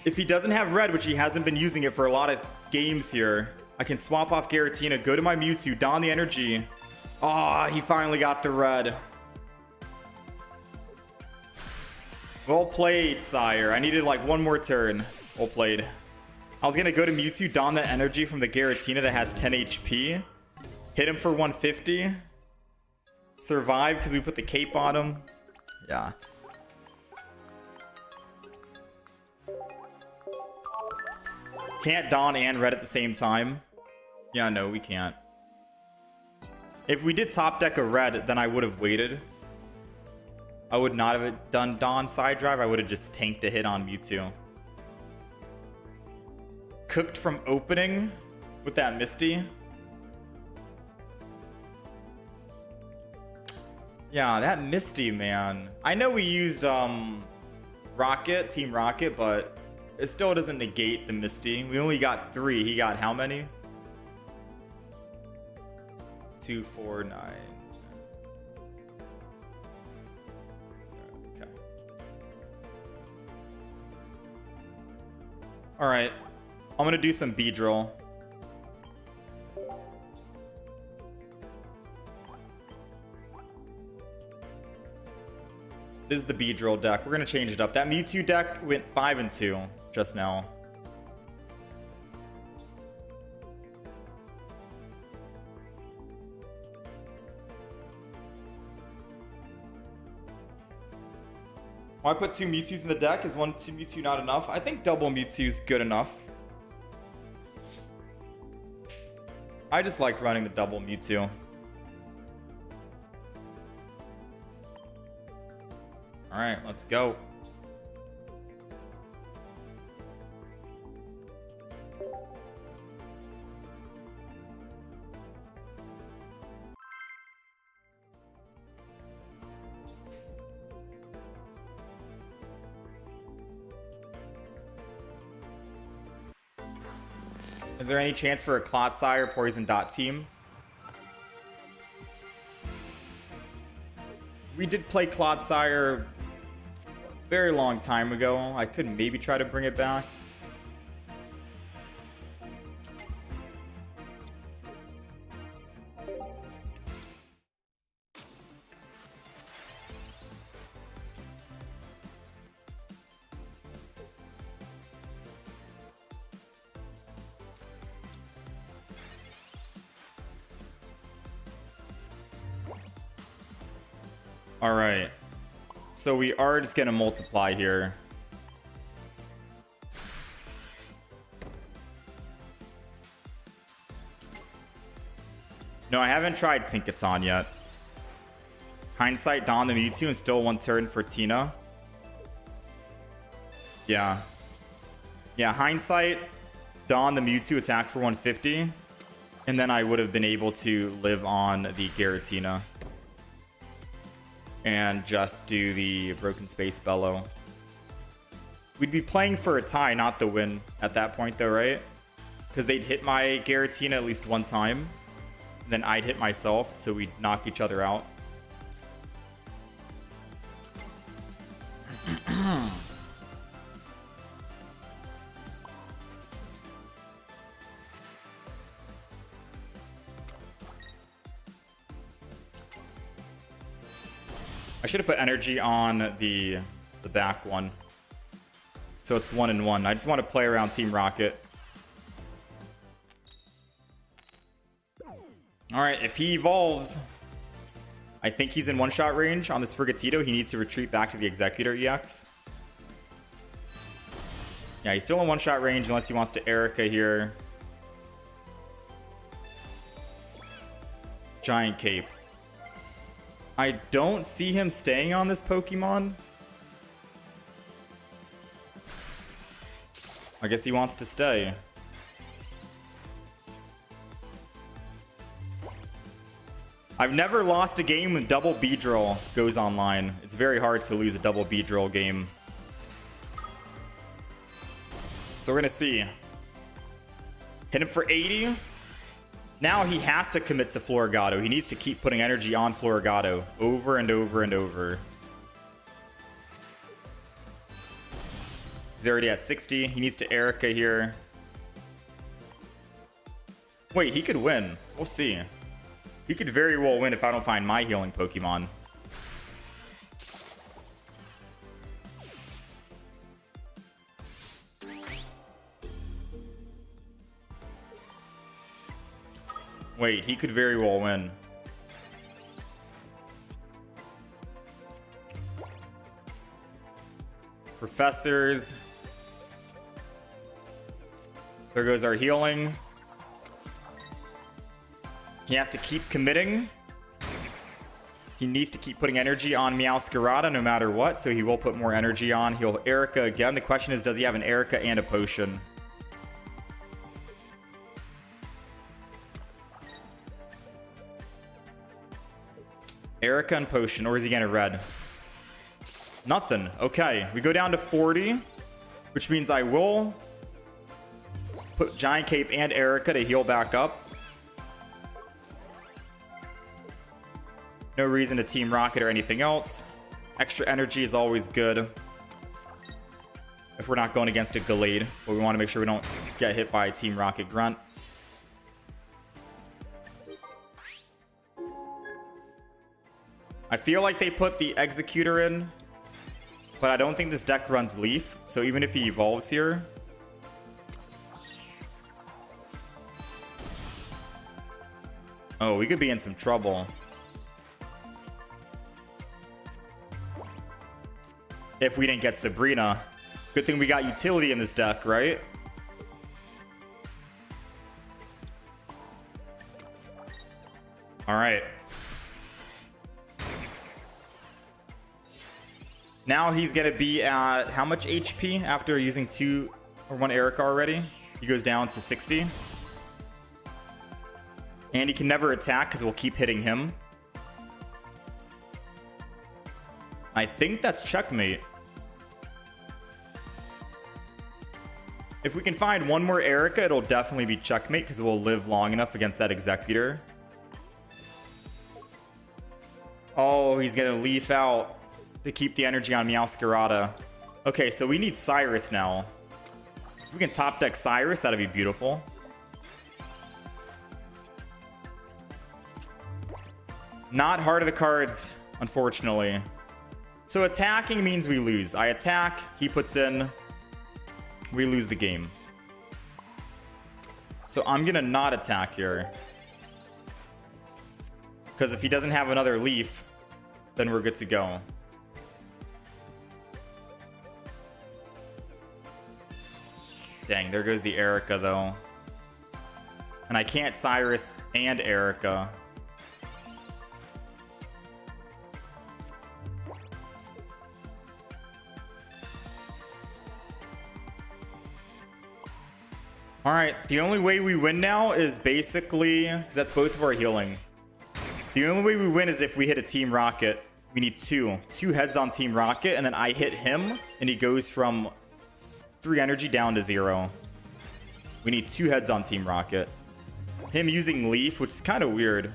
S1: If he doesn't have red, which he hasn't been using it for a lot of games here, I can swap off Giratina, go to my Mewtwo, don the energy. Ah, he finally got the red. Well played, sire. I needed like one more turn. Well played. I was going to go to Mewtwo, don that energy from the Giratina that has 10 HP. Hit him for 150. Survive because we put the cape on him. Yeah. Can't Dawn and Red at the same time. Yeah, no, we can't. If we did top deck a Red, then I would have waited. I would not have done Dawn side drive. I would have just tanked a hit on Mewtwo. Cooked from opening with that Misty. Yeah, that Misty, man. I know we used Rocket, Team Rocket, but It still doesn't negate the Misty. We only got 3. He got how many? 2, 4, 9. Okay. All right. I'm going to do some Beedrill. This is the Beedrill deck. We're going to change it up. That Mewtwo deck went 5 and 2 just now. Why put 2 Mewtwo's in the deck? Is 1 2 Mewtwo not enough? I think double Mewtwo's good enough. I just like running the double Mewtwo. Alright, let's go. Is there any chance for a Clodsire Poison Dot team? We did play Clodsire a very long time ago. I could maybe try to bring it back. All right, so we are just gonna multiply here. No, I haven't tried Tinkaton yet. Hindsight, Dawn the Mewtwo, and still 1 turn for Tina. Yeah. Yeah, Hindsight, Dawn the Mewtwo, attack for 150. And then I would have been able to live on the Giratina. And just do the Broken Space Bellow. We'd be playing for a tie, not the win at that point though, right? Because they'd hit my Giratina at least 1 time. And then I'd hit myself, so we'd knock each other out. I should have put energy on the back one. So it's 1 and 1. I just want to play around Team Rocket. Alright, if he evolves, I think he's in one-shot range on the Sprigatito. He needs to retreat back to the Executor EX. Yeah, he's still in one-shot range unless he wants to Erica here. Giant Cape. I don't see him staying on this Pokemon. I guess he wants to stay. I've never lost a game when double Beedrill goes online. It's very hard to lose a double Beedrill game. So we're gonna see. Hit him for 80. Now he has to commit to Floragato. He needs to keep putting energy on Floragato over and over and over. He's already at 60. He needs to Erica here. Wait, he could win. We'll see. He could very well win if I don't find my healing Pokemon. Wait, he could very well win. Professors. There goes our healing. He has to keep committing. He needs to keep putting energy on Meowscarada no matter what, so he will put more energy on. He'll Erica again. The question is, does he have an Erica and a potion? Erica and potion, or is he gonna red? Nothing. Okay, we go down to 40. which means I will put Giant Cape and Erica to heal back up. No reason to Team Rocket or anything else. Extra energy is always good if we're not going against a Gallade, but we want to make sure we don't get hit by Team Rocket Grunt. I feel like they put the Executor in, but I don't think this deck runs Leaf, so even if he evolves here... Oh, we could be in some trouble. If we didn't get Sabrina. Good thing we got utility in this deck, right? Alright. Now he's going to be at how much HP after using 2 or 1 Erica already? He goes down to 60. And he can never attack because we'll keep hitting him. I think that's checkmate. If we can find one more Erica, it'll definitely be checkmate because we'll live long enough against that Executor. Oh, he's going to leaf out to keep the energy on Meowscarada. Okay, so we need Cyrus now. If we can top deck Cyrus, that'd be beautiful. Not heart of the cards, unfortunately. So attacking means we lose. I attack, he puts in, we lose the game. So I'm gonna not attack here. Because if he doesn't have another leaf, then we're good to go. Dang, there goes the Erica though. And I can't Cyrus and Erica. Alright, the only way we win now is basically, because that's both of our healing. The only way we win is if we hit a Team Rocket. We need 2 heads on Team Rocket, and then I hit him, and he goes from 3 energy down to 0. We need 2 heads on Team Rocket. Him using Leaf, which is kind of weird.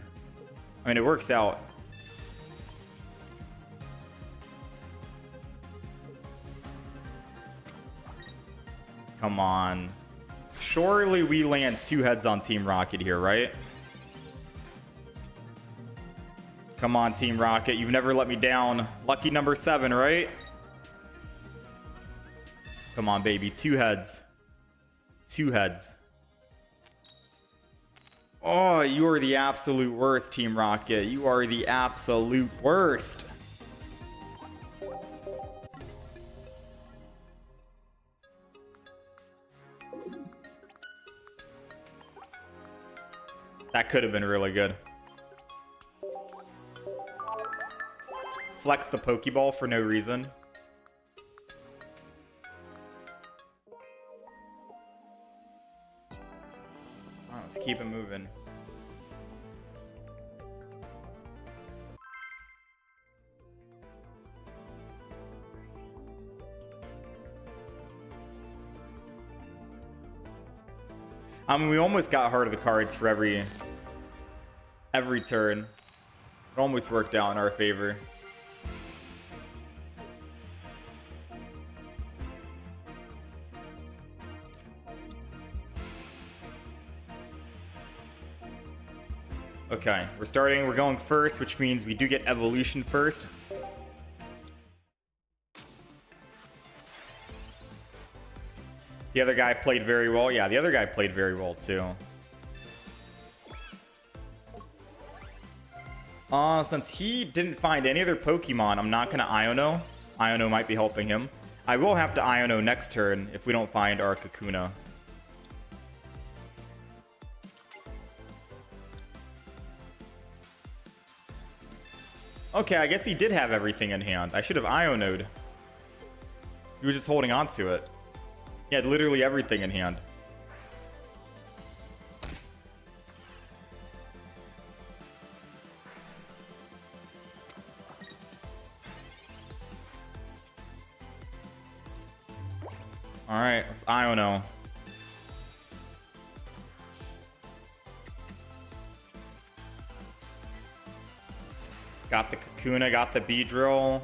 S1: I mean, it works out. Come on. Surely we land 2 heads on Team Rocket here, right? Come on, Team Rocket. You've never let me down. Lucky number 7, right? Come on, baby. 2 heads. 2 heads. Oh, you are the absolute worst, Team Rocket. You are the absolute worst. That could have been really good. Flex the Pokeball for no reason. Oh, let's keep it moving. I mean, we almost got heart of the cards for every turn. It almost worked out in our favor. Okay, we're going first, which means we do get evolution first. The other guy played very well. Yeah, the other guy played very well too. Since he didn't find any other Pokemon, I'm not gonna Iono. Iono might be helping him. I will have to Iono next turn if we don't find our Kakuna. Okay, I guess he did have everything in hand. I should have Iono'd. He was just holding on to it. He had literally everything in hand. Alright, let's Iono. Got the Kakuna, got the Beedrill.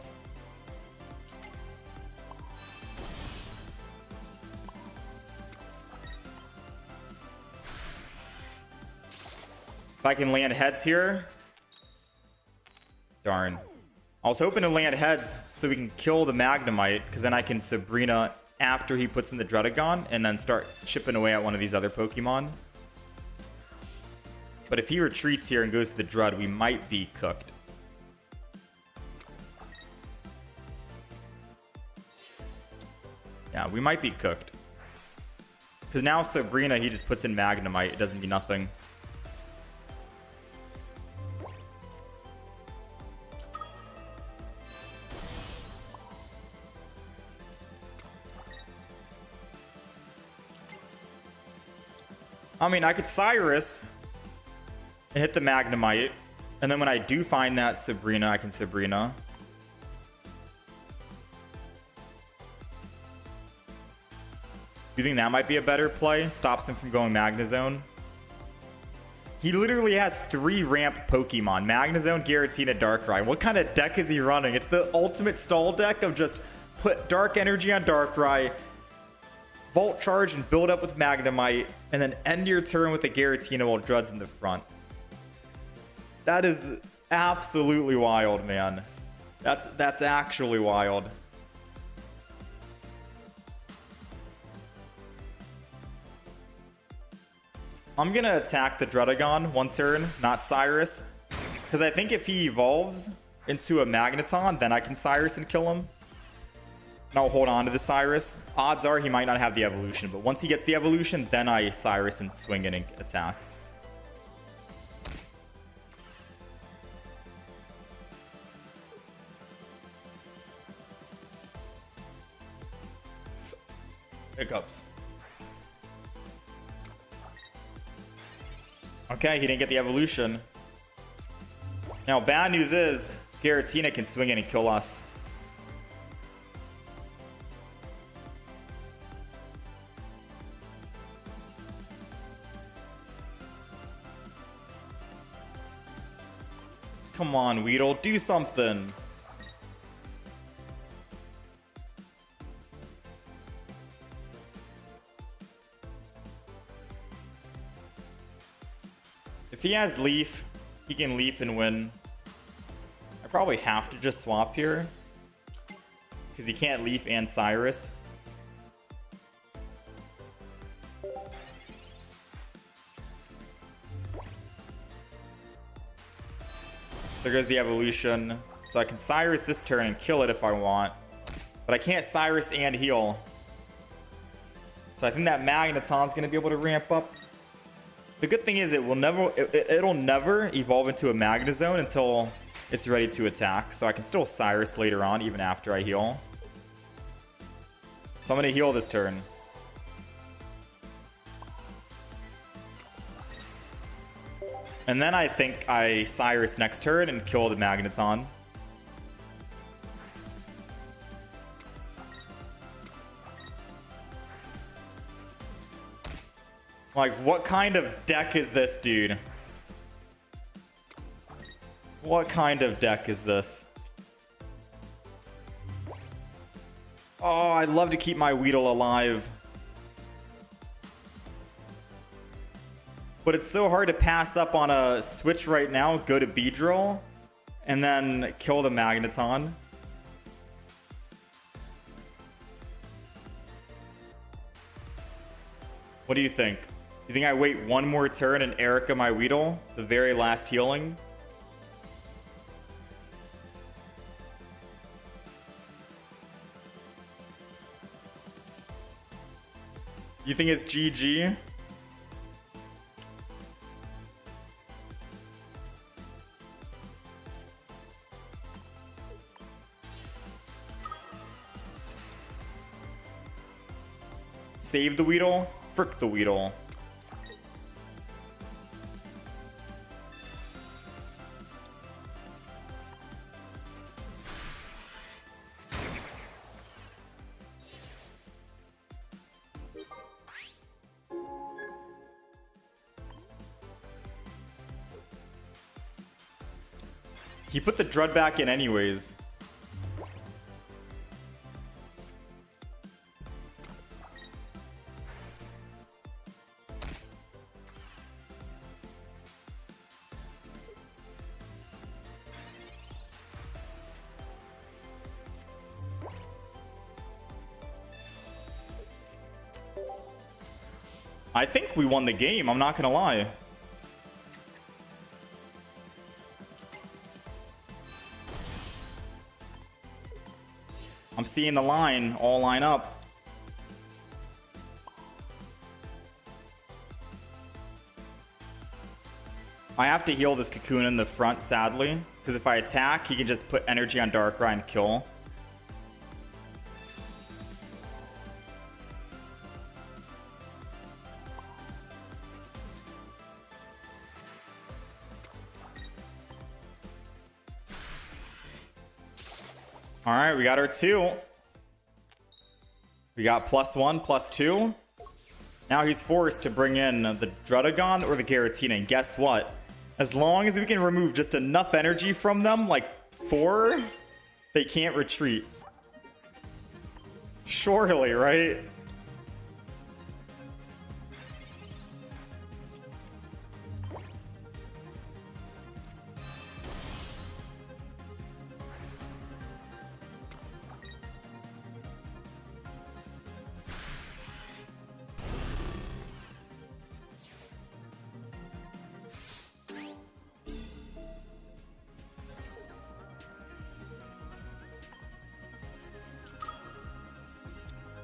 S1: If I can land heads here. Darn. I was hoping to land heads so we can kill the Magnemite, because then I can Sabrina after he puts in the Dredagon and then start chipping away at one of these other Pokemon. But if he retreats here and goes to the Dread, we might be cooked. Yeah, we might be cooked. Because now Sabrina, he just puts in Magnemite. It doesn't do nothing. I mean, I could Cyrus and hit the Magnemite. And then when I do find that Sabrina, I can Sabrina. Do you think that might be a better play? Stops him from going Magnezone. He literally has 3 ramp Pokemon. Magnezone, Giratina, Darkrai. What kind of deck is he running? It's the ultimate stall deck of just put Dark Energy on Darkrai, Volt Charge and build up with Magnemite, and then end your turn with a Giratina while Dread's in the front. That is absolutely wild, man. That's actually wild. I'm gonna attack the Dredagon one turn, not Cyrus. Because I think if he evolves into a Magneton, then I can Cyrus and kill him. And I'll hold on to the Cyrus. Odds are he might not have the evolution, but once he gets the evolution, then I Cyrus and swing in and attack. Hiccups. Okay, he didn't get the evolution. Now, bad news is Giratina can swing in and kill us. Come on, Weedle, do something. If he has Leaf, he can Leaf and win. I probably have to just swap here, because he can't Leaf and Cyrus. There goes the evolution. So I can Cyrus this turn and kill it if I want. But I can't Cyrus and heal. So I think that Magneton's going to be able to ramp up. The good thing is it'll never evolve into a Magnezone until it's ready to attack. So I can still Cyrus later on, even after I heal. So I'm going to heal this turn. And then I think I Cyrus next turn and kill the Magneton. Like, what kind of deck is this, dude? What kind of deck is this? Oh, I'd love to keep my Weedle alive. But it's so hard to pass up on a switch right now, go to Beedrill, and then kill the Magneton. What do you think? You think I wait one more turn and Erica my Weedle? The very last healing? You think it's GG? Save the Weedle? Frick the Weedle. He put the Drud back in anyways. I think we won the game, I'm not gonna lie. I'm seeing the line all line up. I have to heal this Cocoon in the front, sadly, because if I attack, he can just put energy on Darkrai and kill. Alright, we got our 2. We got +1, +2. Now he's forced to bring in the Druddigon or the Giratina. And guess what? As long as we can remove just enough energy from them, like 4, they can't retreat. Surely, right?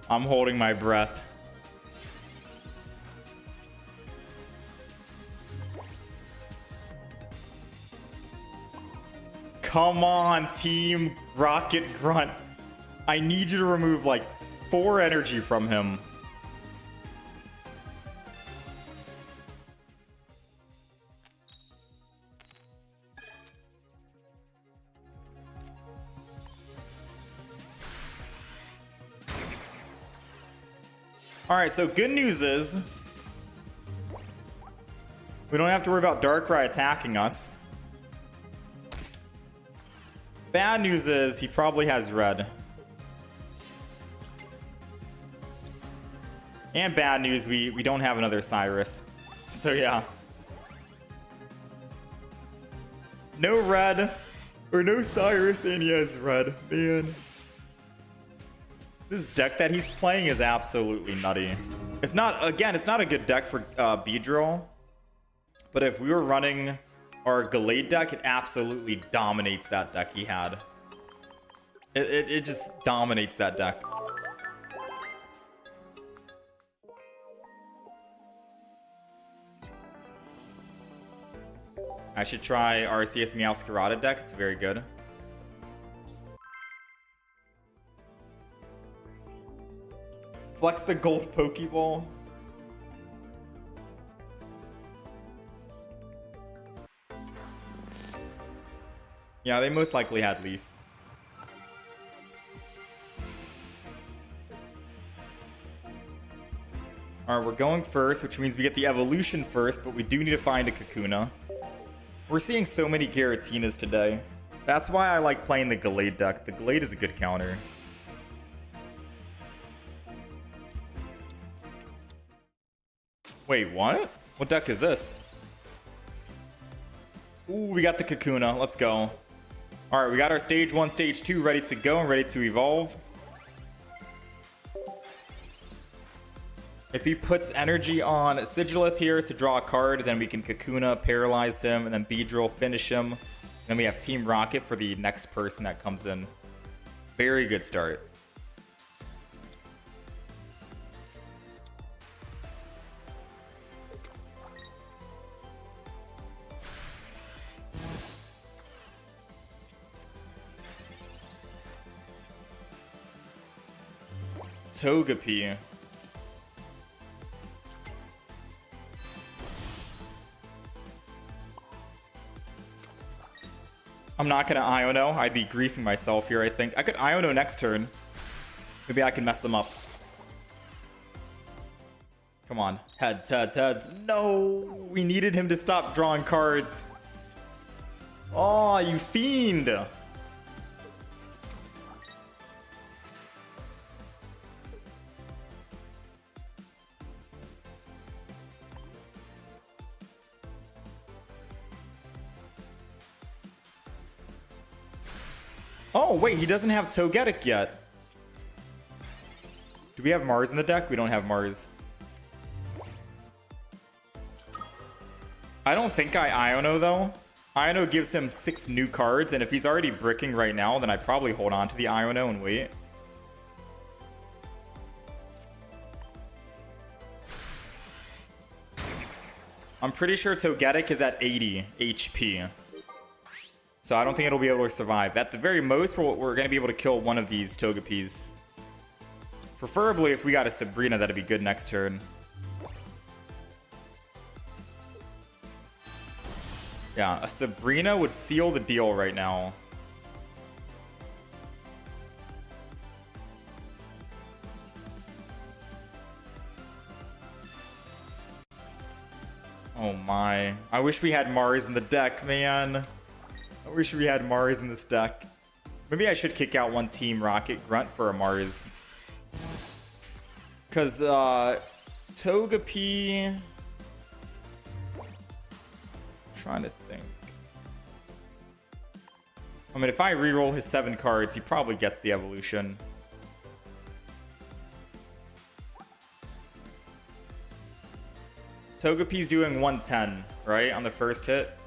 S1: I'm holding my breath. Come on, Team Rocket Grunt. I need you to remove like 4 energy from him. Alright, so good news is we don't have to worry about Darkrai attacking us. Bad news is he probably has red. And bad news, we don't have another Cyrus. So yeah. No red, or no Cyrus, and he has red. Man. This deck that he's playing is absolutely nutty. It's not, again, it's not a good deck for Beedrill. But if we were running our Gallade deck, it absolutely dominates that deck he had. It just dominates that deck. I should try RCS Meowscarada deck. It's very good. Flex the gold Pokeball. Yeah, they most likely had Leaf. Alright, we're going first, which means we get the evolution first, but we do need to find a Kakuna. We're seeing so many Giratinas today. That's why I like playing the Gallade deck. The Gallade is a good counter. Wait, what? What deck is this? Ooh, we got the Kakuna. Let's go. Alright, we got our stage 1, stage 2 ready to go and ready to evolve. If he puts energy on Sigilith here to draw a card, then we can Kakuna, paralyze him, and then Beedrill, finish him. Then we have Team Rocket for the next person that comes in. Very good start. Togepi. I'm not gonna Iono. I'd be griefing myself here, I think. I could Iono next turn. Maybe I can mess him up. Come on. Heads, heads, heads. No! We needed him to stop drawing cards. Oh, you fiend! Oh, wait, he doesn't have Togetic yet. Do we have Mars in the deck? We don't have Mars. I don't think I Iono, though. Iono gives him 6 new cards, and if he's already bricking right now, then I'd probably hold on to the Iono and wait. I'm pretty sure Togetic is at 80 HP. So I don't think it'll be able to survive. At the very most, we're going to be able to kill one of these Togepis. Preferably, if we got a Sabrina, that'd be good next turn. Yeah, a Sabrina would seal the deal right now. Oh my. I wish we had Mars in the deck, man. I wish we had Mars in this deck. Maybe I should kick out one Team Rocket Grunt for a Mars. Because, Togepi... Trying to think. I mean, if I reroll his 7 cards, he probably gets the evolution. Togepi's doing 110, right? On the first hit.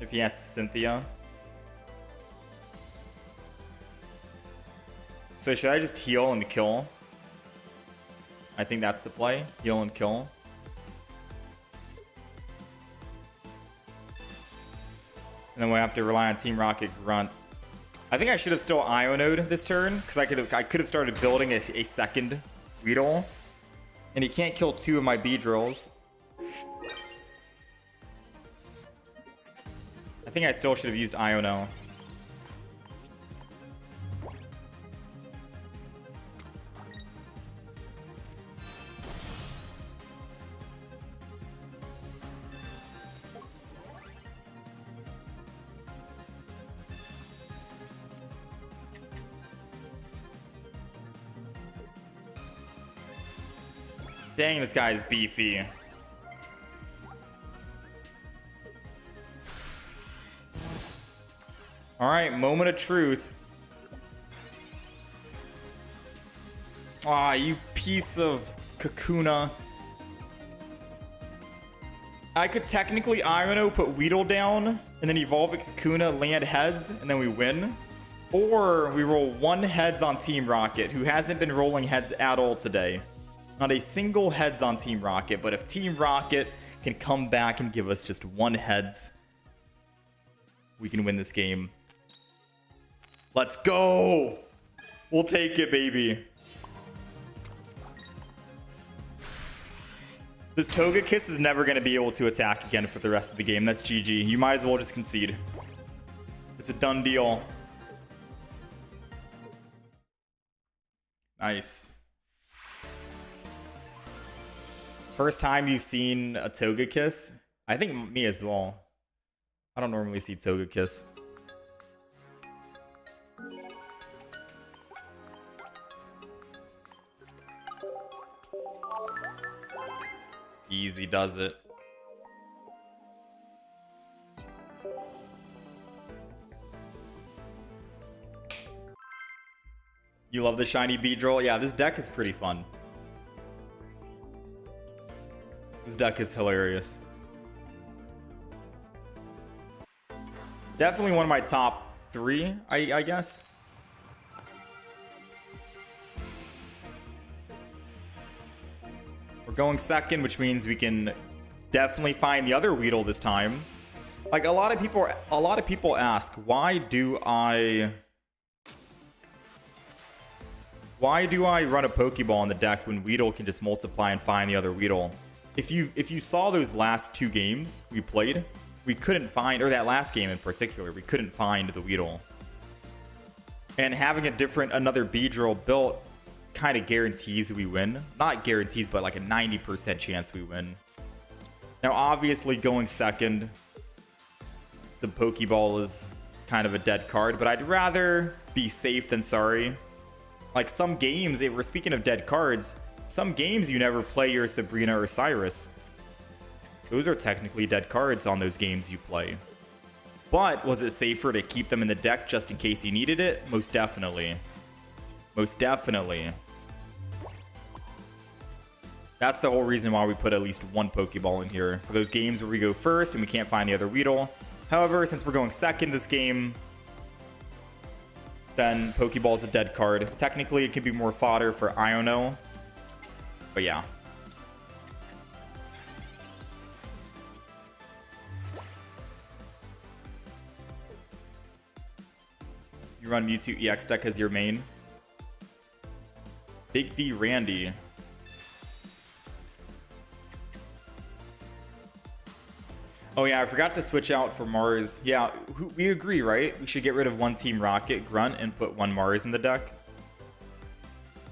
S1: If he has Cynthia. So should I just heal and kill? I think that's the play. Heal and kill. And then we have to rely on Team Rocket Grunt. I think I should have still Iono'd this turn, because I could have started building a second Weedle. And he can't kill 2 of my Beedrills. I think I still should have used Iono. Dang, this guy is beefy. Alright, moment of truth. Aw, you piece of Kakuna. I could technically Iono, put Weedle down, and then evolve a Kakuna, land heads, and then we win. Or we roll 1 heads on Team Rocket, who hasn't been rolling heads at all today. Not a single heads on Team Rocket, but if Team Rocket can come back and give us just 1 heads, we can win this game. Let's go! We'll take it, baby. This Togekiss is never going to be able to attack again for the rest of the game. That's GG. You might as well just concede. It's a done deal. Nice. First time you've seen a Togekiss? I think me as well. I don't normally see Togekiss. Easy does it. You love the shiny Beedrill? Yeah, this deck is pretty fun. This deck is hilarious. Definitely one of my top 3, I guess. We're going second, which means we can definitely find the other Weedle this time. Like a lot of people ask, why do I run a Pokeball in the deck when Weedle can just multiply and find the other Weedle? If you saw those last 2 games we played, we couldn't find, or that last game in particular, we couldn't find the Weedle. And having another Beedrill built kind of guarantees we win. Not guarantees, but like a 90% chance we win. Now, obviously, going second the Pokeball is kind of a dead card, but I'd rather be safe than sorry. Like some games, if we're speaking of dead cards, some games you never play your Sabrina or Cyrus. Those are technically dead cards on those games you play. But was it safer to keep them in the deck just in case you needed it? Most definitely. Most definitely. That's the whole reason why we put at least one Pokeball in here. For those games where we go first and we can't find the other Weedle. However, since we're going second this game, then Pokeball is a dead card. Technically, it could be more fodder for Iono. But yeah. You run Mewtwo EX deck as your main. Big D Randy. Oh yeah, I forgot to switch out for Mars. Yeah, we agree, right? We should get rid of one Team Rocket Grunt and put one Mars in the deck.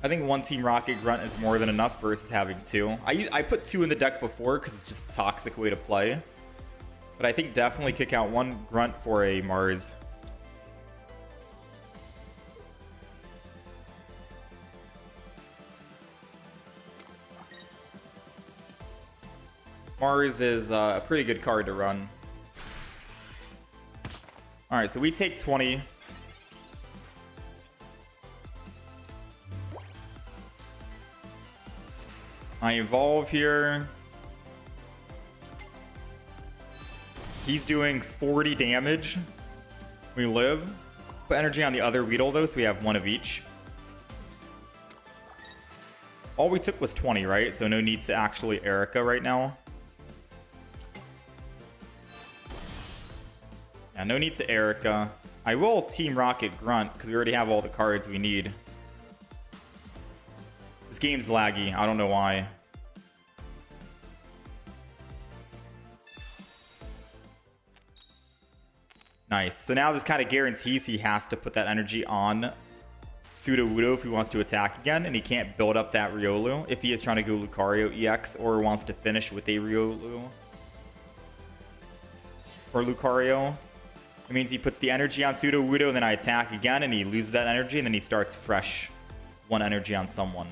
S1: I think one Team Rocket Grunt is more than enough versus having two. I put two in the deck before because it's just a toxic way to play. But I think definitely kick out one Grunt for a Mars. Mars is a pretty good card to run. Alright, so we take 20. I evolve here. He's doing 40 damage. We live. Put energy on the other Weedle though, so we have one of each. All we took was 20, right? So no need to actually Erica right now. Yeah, no need to Erica. I will Team Rocket Grunt because we already have all the cards we need. This game's laggy. I don't know why. Nice. So now this kind of guarantees he has to put that energy on Sudowoodo if he wants to attack again, and he can't build up that Riolu if he is trying to go Lucario EX or wants to finish with a Riolu or Lucario. It means he puts the energy on Sudowoodo, and then I attack again, and he loses that energy, and then he starts fresh. One energy on someone.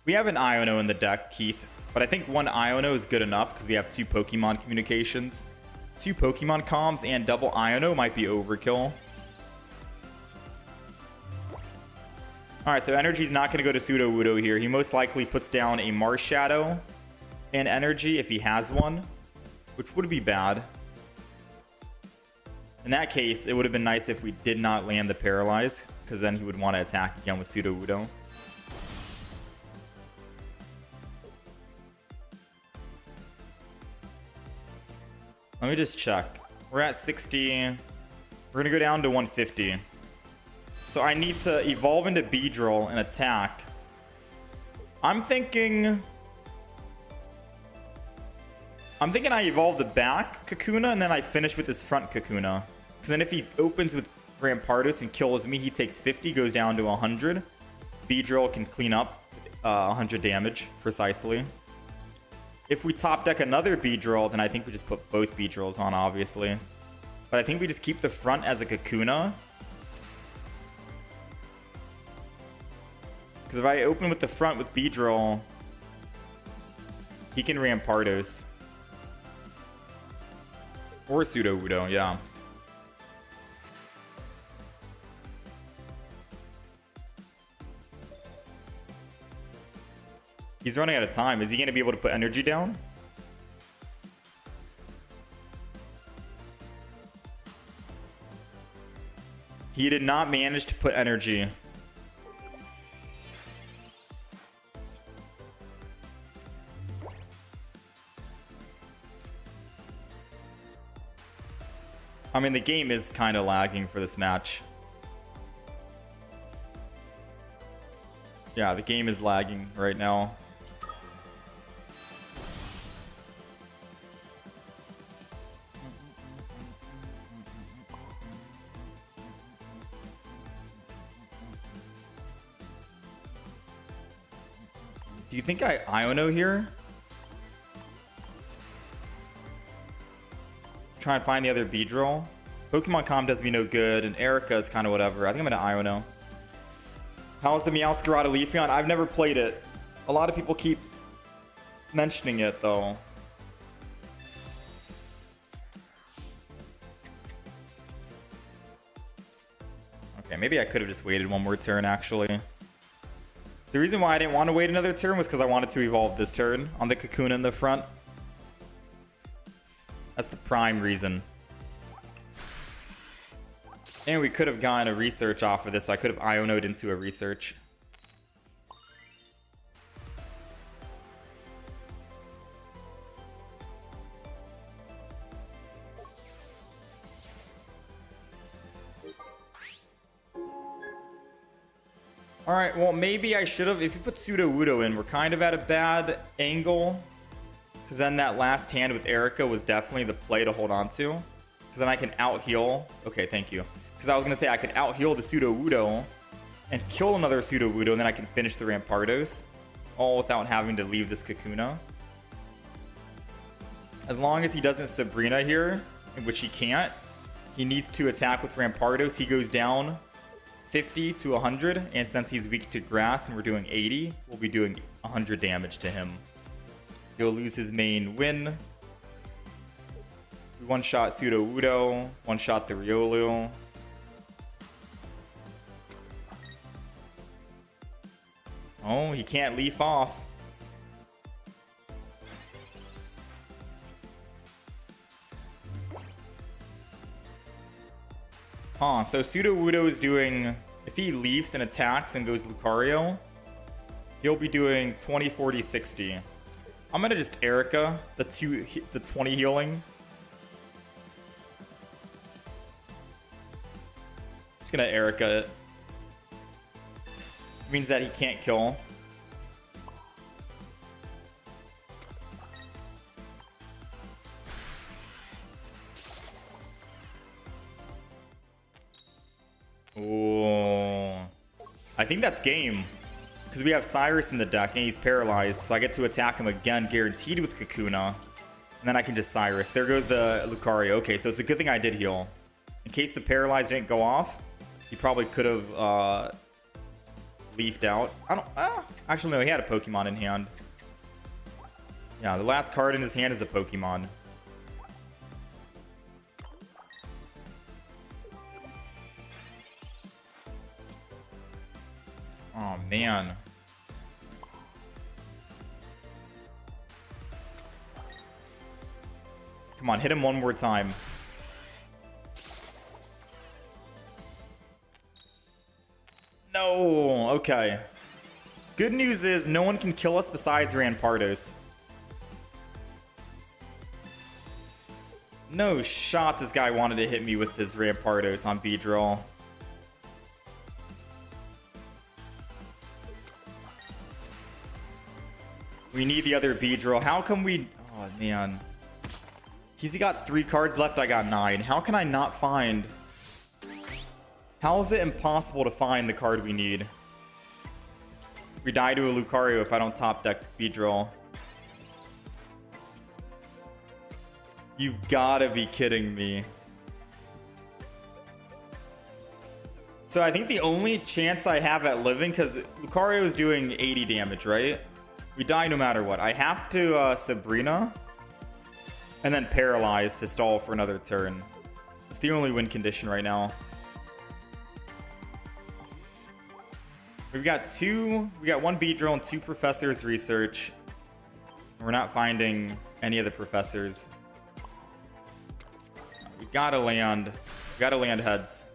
S1: We have an Iono in the deck, Keith, but I think one Iono is good enough because we have two Pokemon communications. Two Pokemon comms and double Iono might be overkill. Alright, so energy's not going to go to Sudowoodo here. He most likely puts down a Marshadow and energy if he has one, which would be bad. In that case, it would have been nice if we did not land the Paralyze, because then he would want to attack again with Sudowoodo. Let me just check. We're at 60. We're going to go down to 150. So I need to evolve into Beedrill and attack. I'm thinking I evolve the back Kakuna and then I finish with this front Kakuna. Because then if he opens with Rampardos and kills me, he takes 50, goes down to 100. Beedrill can clean up 100 damage, precisely. If we top deck another Beedrill, then I think we just put both Beedrills on, obviously. But I think we just keep the front as a Kakuna. Because if I open with the front with Beedrill, he can Rampardos. Or Sudowoodo, yeah. He's running out of time. Is he going to be able to put energy down? He did not manage to put energy. I mean, the game is kind of lagging for this match. Yeah, the game is lagging right now. Do you think I Iono here? Try and find the other Beedrill. Pokemon Com does me no good, and Erica is kind of whatever. I think I'm gonna Iono. How's the Meowscarada Leafeon? I've never played it. A lot of people keep mentioning it though. Okay, maybe I could have just waited one more turn actually. The reason why I didn't want to wait another turn was because I wanted to evolve this turn on the Kakuna in the front. That's the prime reason. And we could have gotten a research off of this, so I could have Iono'd into a research. Alright, well, maybe I should have. If you put Sudowoodo in, we're kind of at a bad angle. Because then that last hand with Erica was definitely the play to hold on to. Because then I can out-heal. Okay, thank you. Because I was going to say I could out-heal the Sudowoodo and kill another Sudowoodo, and then I can finish the Rampardos. All without having to leave this Kakuna. As long as he doesn't Sabrina here, which he can't, he needs to attack with Rampardos. He goes down 50 to 100, and since he's weak to grass and we're doing 80, we'll be doing 100 damage to him. He'll lose his main win. We one-shot Sudowoodo, one-shot the Riolu. Oh, he can't leaf off. Huh, so Sudowoodo is doing... If he leaves and attacks and goes Lucario, he'll be doing 20, 40, 60. I'm gonna just Erica the 20 healing. Just gonna Erica it. Means that he can't kill. Oh, I think that's game. Because we have Cyrus in the deck and he's paralyzed. So I get to attack him again, guaranteed with Kakuna. And then I can just Cyrus. There goes the Lucario. Okay, so it's a good thing I did heal. In case the paralyzed didn't go off, he probably could have leafed out. I don't... actually, no, he had a Pokemon in hand. Yeah, the last card in his hand is a Pokemon. Oh, man. Come on, hit him one more time. No, okay. Good news is no one can kill us besides Rampardos. No shot this guy wanted to hit me with his Rampardos on Beedrill. We need the other Beedrill. How come we... Oh, man. He's got 3 cards left. I got 9. How can I not find... How is it impossible to find the card we need? We die to a Lucario if I don't top deck Beedrill. You've gotta be kidding me. So I think the only chance I have at living, because Lucario is doing 80 damage, right? We die no matter what. I have to Sabrina and then paralyze to stall for another turn. It's the only win condition right now. We've got 2. We got 1 Beedrill and 2 Professors Research. We're not finding any of the professors. We gotta land. We gotta land heads.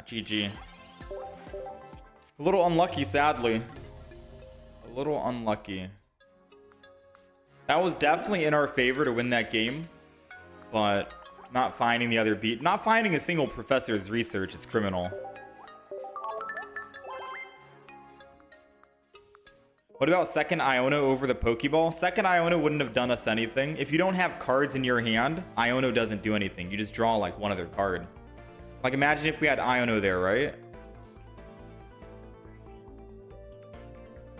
S1: GG. A little unlucky, sadly. A little unlucky. That was definitely in our favor to win that game, but not finding the other beat, not finding a single Professor's Research is criminal. What about second Iono over the Pokeball? Second Iono wouldn't have done us anything. If you don't have cards in your hand, Iono doesn't do anything. You just draw like one other card. Like imagine if we had Iono there, right?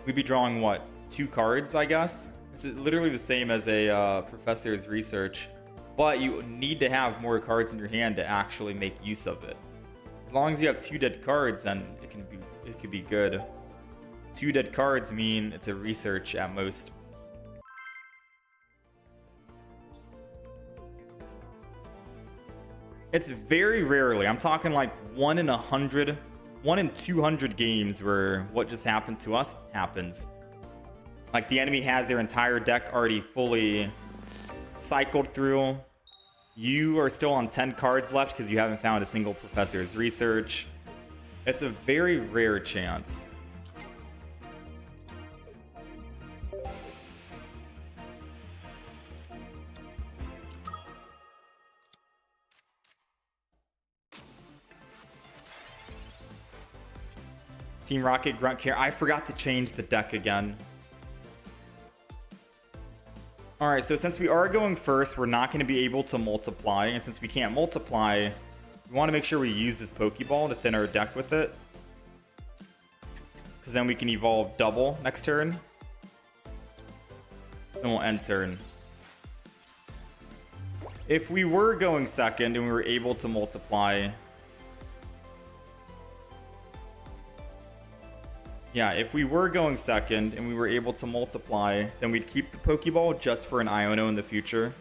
S1: We'd be drawing what? 2 cards, I guess? It's literally the same as a professor's research, but you need to have more cards in your hand to actually make use of it. As long as you have 2 dead cards, then it could be good. 2 dead cards mean it's a research at most. It's very rarely, I'm talking like 1 in 100, 1 in 200 games where what just happened to us happens. Like the enemy has their entire deck already fully cycled through. You are still on 10 cards left because you haven't found a single professor's research. It's a very rare chance. Team Rocket, Grunt Care. I forgot to change the deck again. Alright, so since we are going first, we're not going to be able to multiply. And since we can't multiply, we want to make sure we use this Pokeball to thin our deck with it. Because then we can evolve double next turn. Then we'll end turn. If we were going second and we were able to multiply... Yeah, if we were going second and we were able to multiply, then we'd keep the Pokeball just for an Iono in the future.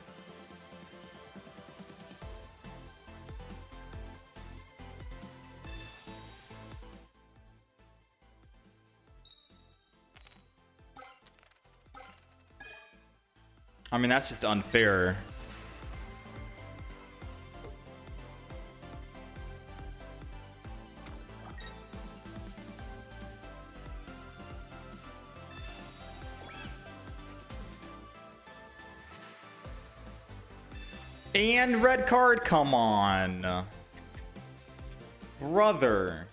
S1: I mean, that's just unfair. And red card, come on. Brother.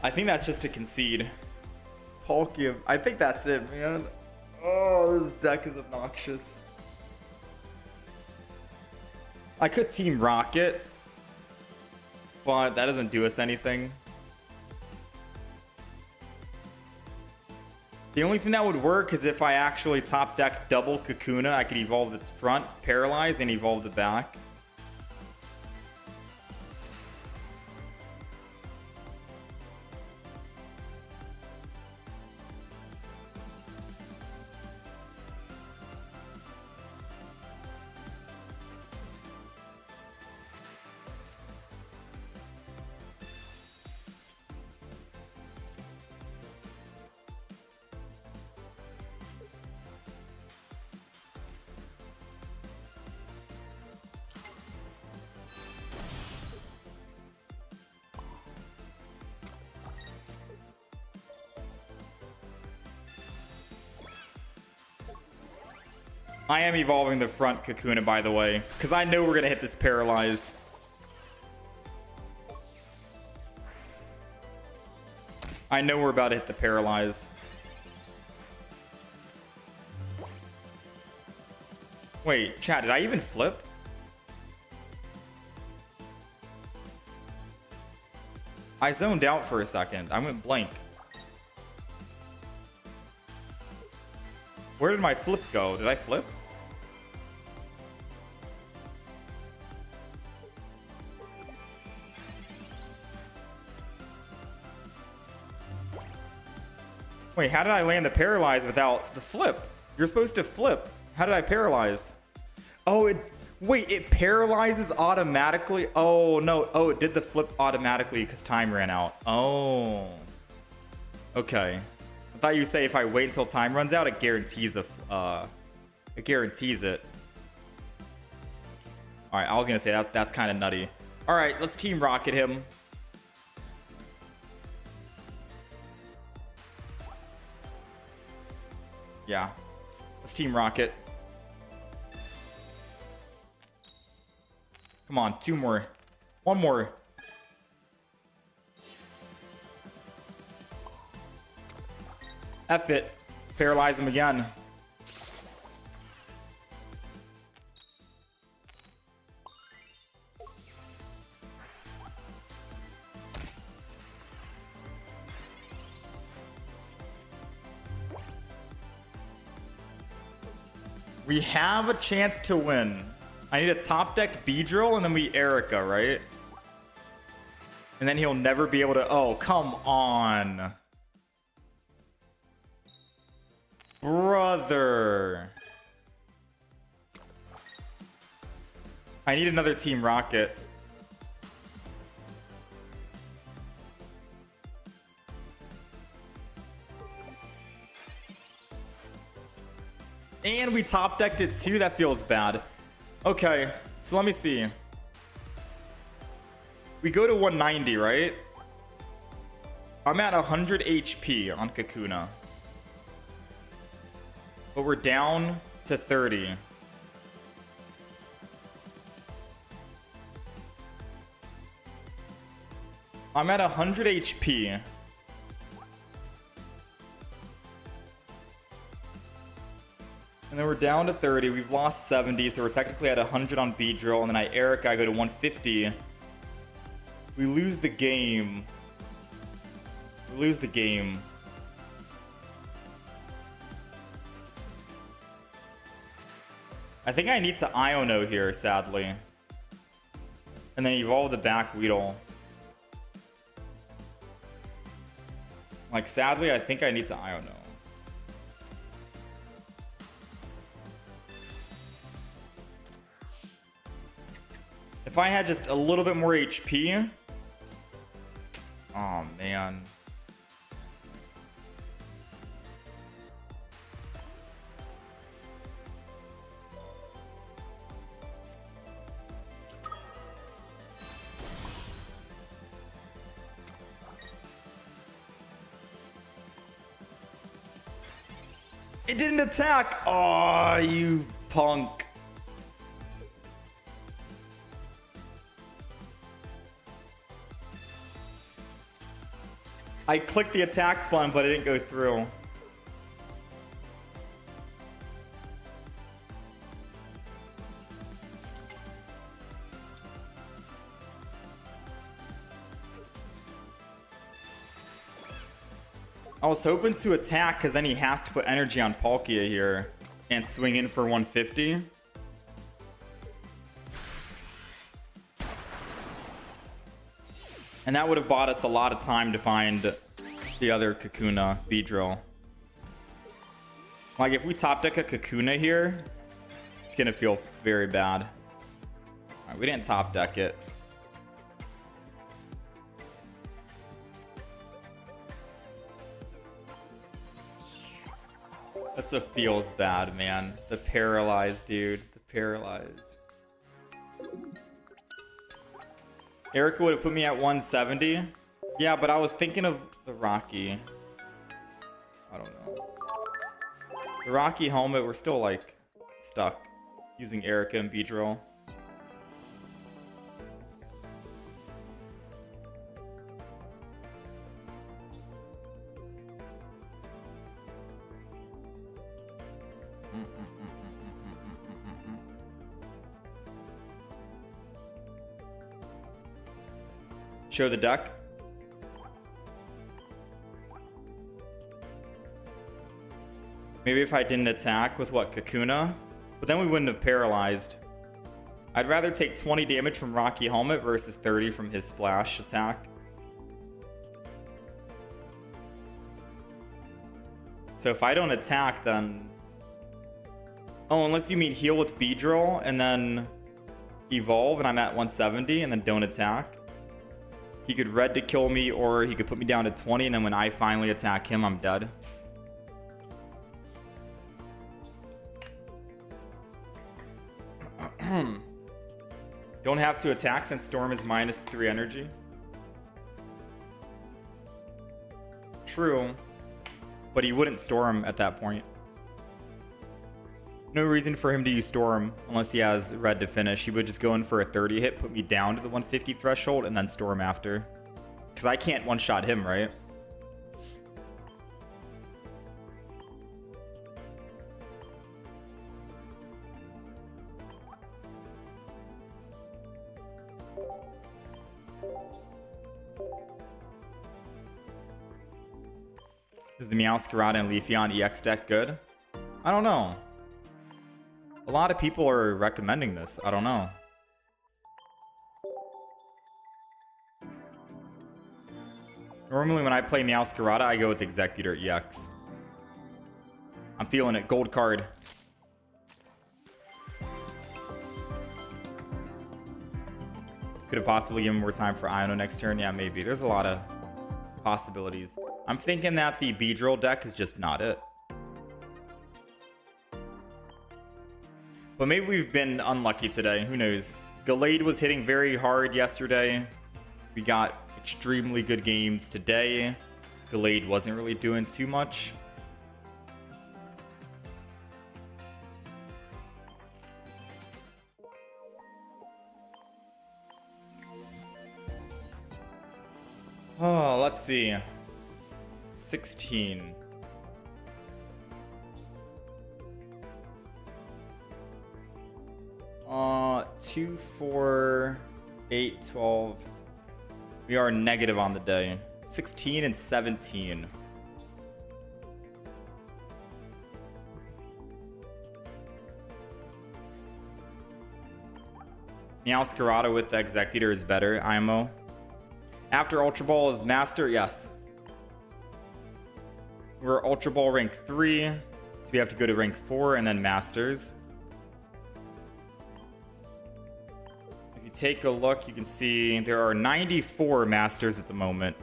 S1: I think that's just a concede. Palkia. I think that's it, man. Oh, this deck is obnoxious. I could Team Rocket, but that doesn't do us anything. The only thing that would work is if I actually top deck double Kakuna, I could evolve the front, paralyze, and evolve the back. I am evolving the front Kakuna, by the way, because I know we're going to hit this Paralyze. I know we're about to hit the Paralyze. Wait, chat, did I even flip? I zoned out for a second. I went blank. Where did my flip go? Did I flip? Wait, how did I land the Paralyze without the flip? You're supposed to flip. How did I Paralyze? Oh, wait, it paralyzes automatically? Oh, no. Oh, it did the flip automatically because time ran out. Oh. Okay. I thought you say if I wait until time runs out, it guarantees it guarantees it. All right, I was gonna say that's kind of nutty. All right, let's Team Rocket him. Yeah, let's Team Rocket. Come on, 2 more, 1 more. F it. Paralyze him again. We have a chance to win. I need a top deck Beedrill and then we Erica, right? And then he'll never be able to... Oh, come on. Brother. I need another Team Rocket. And we top decked it too. That feels bad. Okay, so let me see. We go to 190, right? I'm at 100 HP on Kakuna. But we're down to 30. I'm at 100 HP. And then we're down to 30. We've lost 70, so we're technically at 100 on Beedrill. And then I Erica, I go to 150. We lose the game. We lose the game. I think I need to Iono here, sadly. And then evolve the back Weedle. Like, sadly, I think I need to Iono. If I had just a little bit more HP. Oh, man. It didn't attack. Oh, you punk. I clicked the attack button, but it didn't go through. I was hoping to attack because then he has to put energy on Palkia here and swing in for 150. And that would have bought us a lot of time to find the other Kakuna Beedrill. Like, if we top deck a Kakuna here, it's going to feel very bad. All right, we didn't top deck it. That's a feels bad, man. The paralyzed, dude. The paralyzed. Erica would have put me at 170. Yeah, but I was thinking of the Rocky. I don't know. The Rocky helmet, we're still like stuck using Erica and Beedrill. Show the duck. Maybe if I didn't attack with what, Kakuna? But then we wouldn't have paralyzed. I'd rather take 20 damage from Rocky Helmet versus 30 from his splash attack. So if I don't attack, then... Oh, unless you mean heal with Beedrill and then evolve and I'm at 170 and then don't attack. He could red to kill me, or he could put me down to 20, and then when I finally attack him, I'm dead. Don't have to attack since Storm is -3 energy. True. But he wouldn't Storm at that point. No reason for him to use Storm unless he has red to finish. He would just go in for a 30 hit, put me down to the 150 threshold, and then Storm after. Because I can't one-shot him, right? Is the Meowscarada and Leafeon EX deck good? I don't know. A lot of people are recommending this. I don't know. Normally when I play Meowscarada, I go with Executor EX. I'm feeling it. Gold card. Could have possibly given more time for Iono next turn. Yeah, maybe. There's a lot of possibilities. I'm thinking that the Beedrill deck is just not it. But maybe we've been unlucky today. Who knows? Gallade was hitting very hard yesterday. We got extremely good games today. Gallade wasn't really doing too much. Oh, let's see. 16. 2, 4, 8, 12. We are negative on the day. 16 and 17. Meowscarada with Executor is better, IMO. After Ultra Ball is Master, yes. We're Ultra Ball rank 3, so we have to go to rank 4 and then Masters. If you take a look, you can see there are 94 Masters at the moment.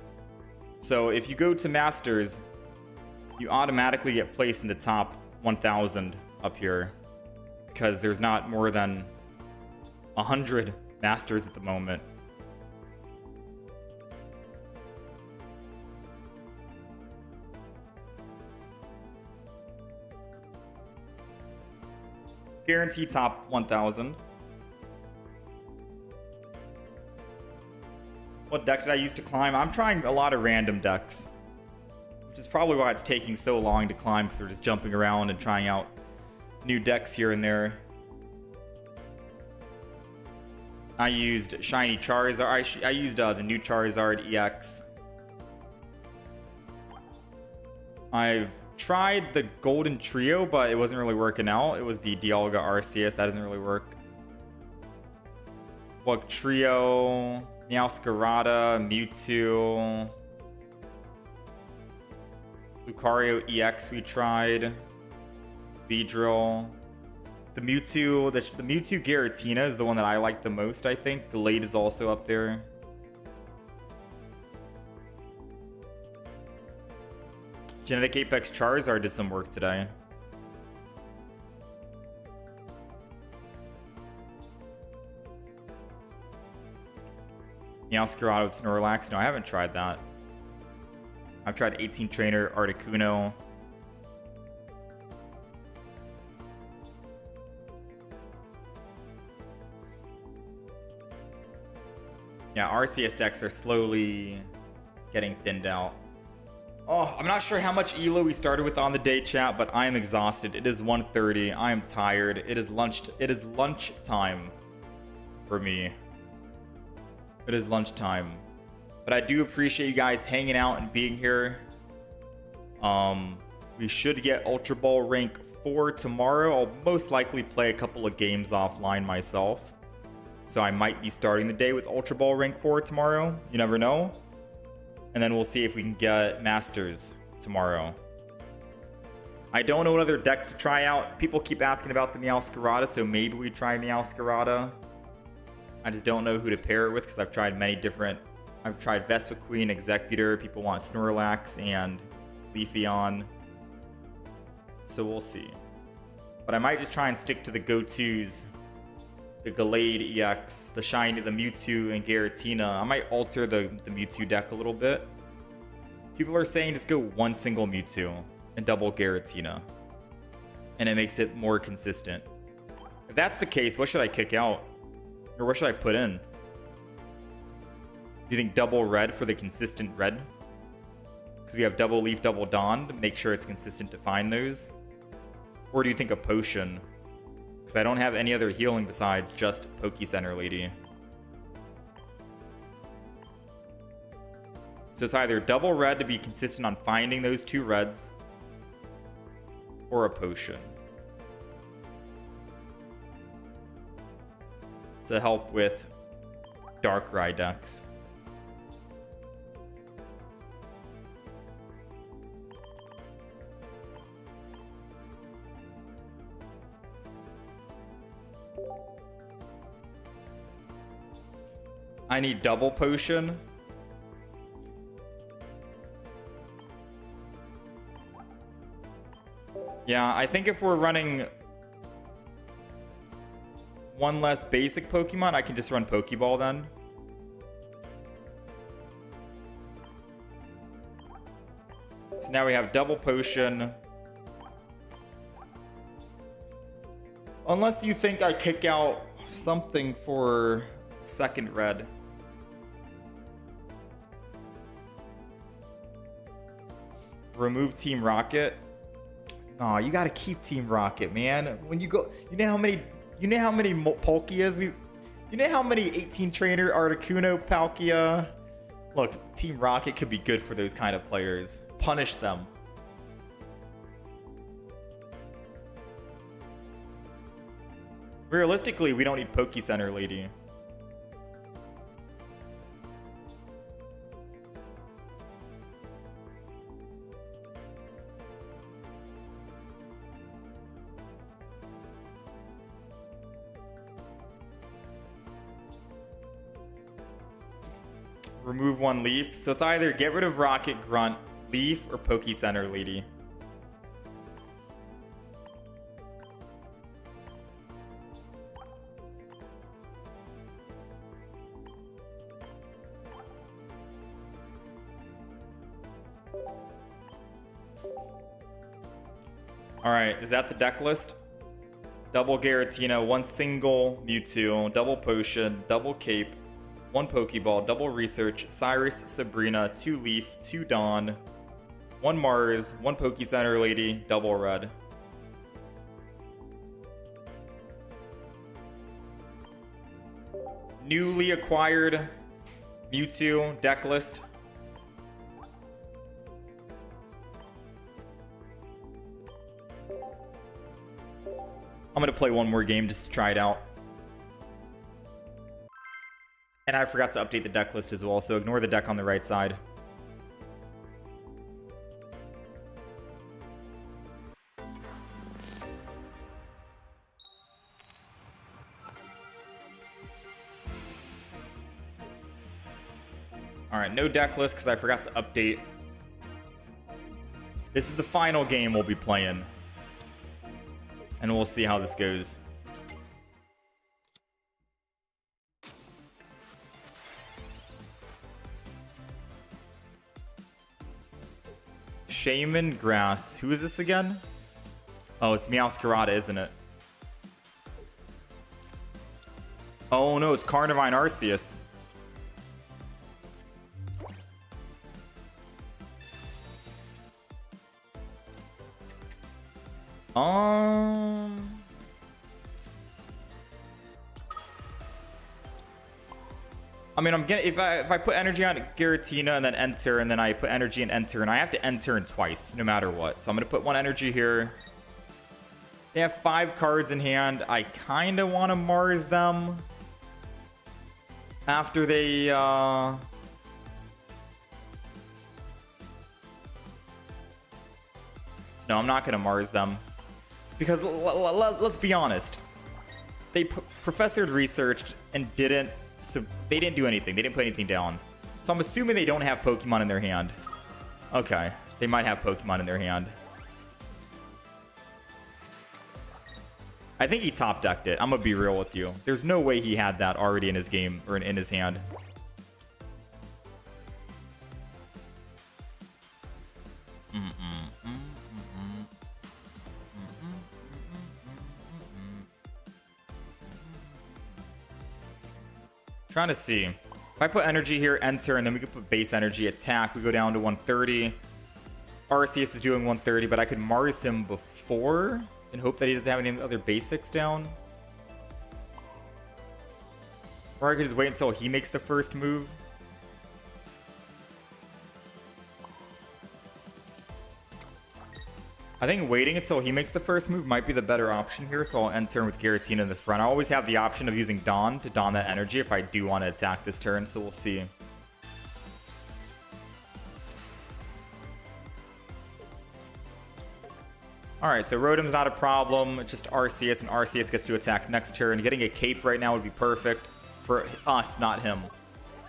S1: So if you go to Masters, you automatically get placed in the top 1,000 up here, because there's not more than 100 Masters at the moment. Guaranteed top 1,000. What deck did I use to climb? I'm trying a lot of random decks, which is probably why it's taking so long to climb, because we're just jumping around and trying out new decks here and there. I used Shiny Charizard. I used the new Charizard EX. I've tried the Golden Trio, but it wasn't really working out. It was the Dialga Arceus. That doesn't really work. What Trio, Meowscarada, Mewtwo, Lucario EX we tried. Beedrill. The Mewtwo Giratina is the one that I like the most, I think. Gallade is also up there. Genetic Apex Charizard did some work today. Meowscarada with Snorlax. No, I haven't tried that. I've tried 18 Trainer, Articuno. Yeah, RCS decks are slowly getting thinned out. Oh, I'm not sure how much ELO we started with on the day, chat, but I am exhausted. It is 1:30. I am tired. It is lunch time for me. It is lunchtime. But I do appreciate you guys hanging out and being here. We should get Ultra Ball rank 4 tomorrow. I'll most likely play a couple of games offline myself. So I might be starting the day with Ultra Ball rank 4 tomorrow. You never know. And then we'll see if we can get Masters tomorrow. I don't know what other decks to try out. People keep asking about the Meowscarada, so maybe we try Meowscarada. I just don't know who to pair it with, because I've tried many different... I've tried Vespiquen, Executor. People want Snorlax and Leafeon. So we'll see. But I might just try and stick to the go-tos. The Gallade EX, the Shiny, the Mewtwo, and Giratina. I might alter the Mewtwo deck a little bit. People are saying just go one single Mewtwo and double Giratina, and it makes it more consistent. If that's the case, what should I kick out? Or what should I put in? Do you think double red for the consistent red? Because we have double leaf, double dawn to make sure it's consistent to find those. Or do you think a potion? Because I don't have any other healing besides just Poke Center Lady. So it's either double red to be consistent on finding those 2 reds, or a potion to help with Darkrai decks. I need double potion. Yeah, I think if we're running one less basic Pokemon, I can just run Pokeball then. So now we have double potion. Unless you think I kick out something for second red. Remove Team Rocket. Nah, you gotta keep Team Rocket, man. When you go, you know how many Palkias we, you know how many 18 trainer Articuno, Palkia. Look, Team Rocket could be good for those kind of players. Punish them. Realistically, we don't need Poke Center Lady. Remove 1 leaf. So it's either get rid of Rocket, Grunt, Leaf, or Poke Center Lady. Alright, is that the deck list? Double Giratina, 1 single Mewtwo, double Potion, double Cape, 1 Pokeball, double Research, Cyrus, Sabrina, 2 Leaf, 2 Dawn, 1 Mars, 1 Poke Center Lady, double red. Newly acquired Mewtwo deck list. I'm going to play one more game just to try it out. And I forgot to update the deck list as well, so ignore the deck on the right side. Alright, no deck list because I forgot to update. This is the final game we'll be playing. And we'll see how this goes. Shaman Grass. Who is this again? Oh, it's Meowscarada, isn't it? Oh no, it's Carnivine Arceus. I mean, I'm getting if I put energy on Giratina and then enter, and then I put energy and enter, and I have to enter in twice, no matter what. So I'm gonna put 1 energy here. They have 5 cards in hand. I kind of want to Mars them after they. No, I'm not gonna Mars them because let's be honest. They professored, researched, and didn't. So they didn't do anything. They didn't put anything down. So I'm assuming they don't have Pokemon in their hand. Okay. They might have Pokemon in their hand. I think he top decked it. I'm going to be real with you. There's no way he had that already in his game or in his hand. Trying to see. If I put energy here, enter, and then we could put base energy, attack, we go down to 130. Arceus is doing 130, but I could Mars him before and hope that he doesn't have any other basics down. Or I could just wait until he makes the first move. I think waiting until he makes the first move might be the better option here, so I'll end turn with Giratina in the front. I always have the option of using Dawn to Dawn that energy if I do want to attack this turn, so we'll see. Alright, so Rotom's not a problem. It's just Arceus, and Arceus gets to attack next turn. Getting a cape right now would be perfect for us, not him.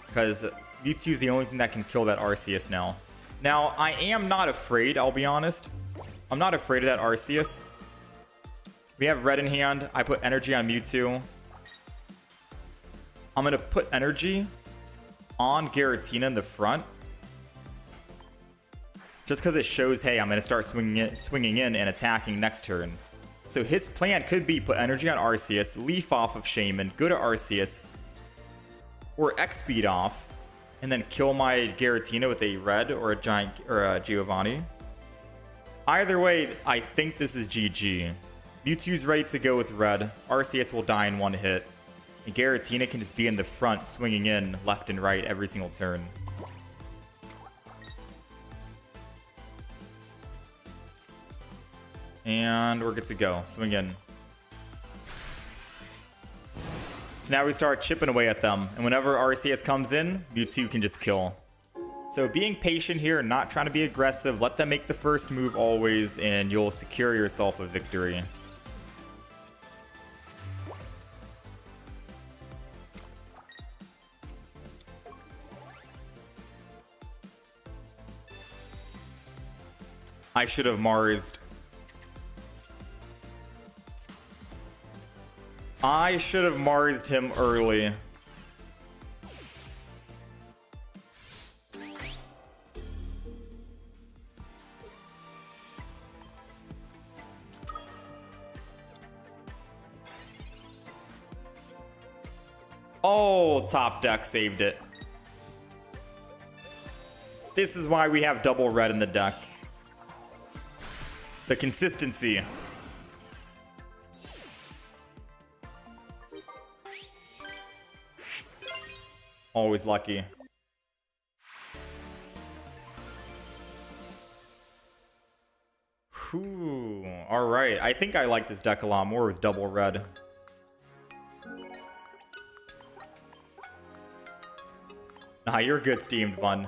S1: Because Mewtwo's the only thing that can kill that Arceus now. Now, I am not afraid, I'll be honest. I'm not afraid of that Arceus. We have red in hand. I put energy on Mewtwo. I'm going to put energy on Giratina in the front. Just because it shows, hey, I'm going to start swinging in and attacking next turn. So his plan could be put energy on Arceus, leaf off of Shaman, go to Arceus, or X-Speed off, and then kill my Giratina with a red or a giant or a Giovanni. Either way, I think this is GG. Mewtwo's ready to go with red. Arceus will die in one hit. And Giratina can just be in the front, swinging in left and right every single turn. And we're good to go. Swing in. So now we start chipping away at them. And whenever Arceus comes in, Mewtwo can just kill. So being patient here, not trying to be aggressive. Let them make the first move always, and you'll secure yourself a victory. I should have Marsed. I should have Marsed him early. Oh, top deck saved it. This is why we have double red in the deck. The consistency. Always lucky. Whew. All right. I think I like this deck a lot more with double red. Nah, you're good, Steamed Bun.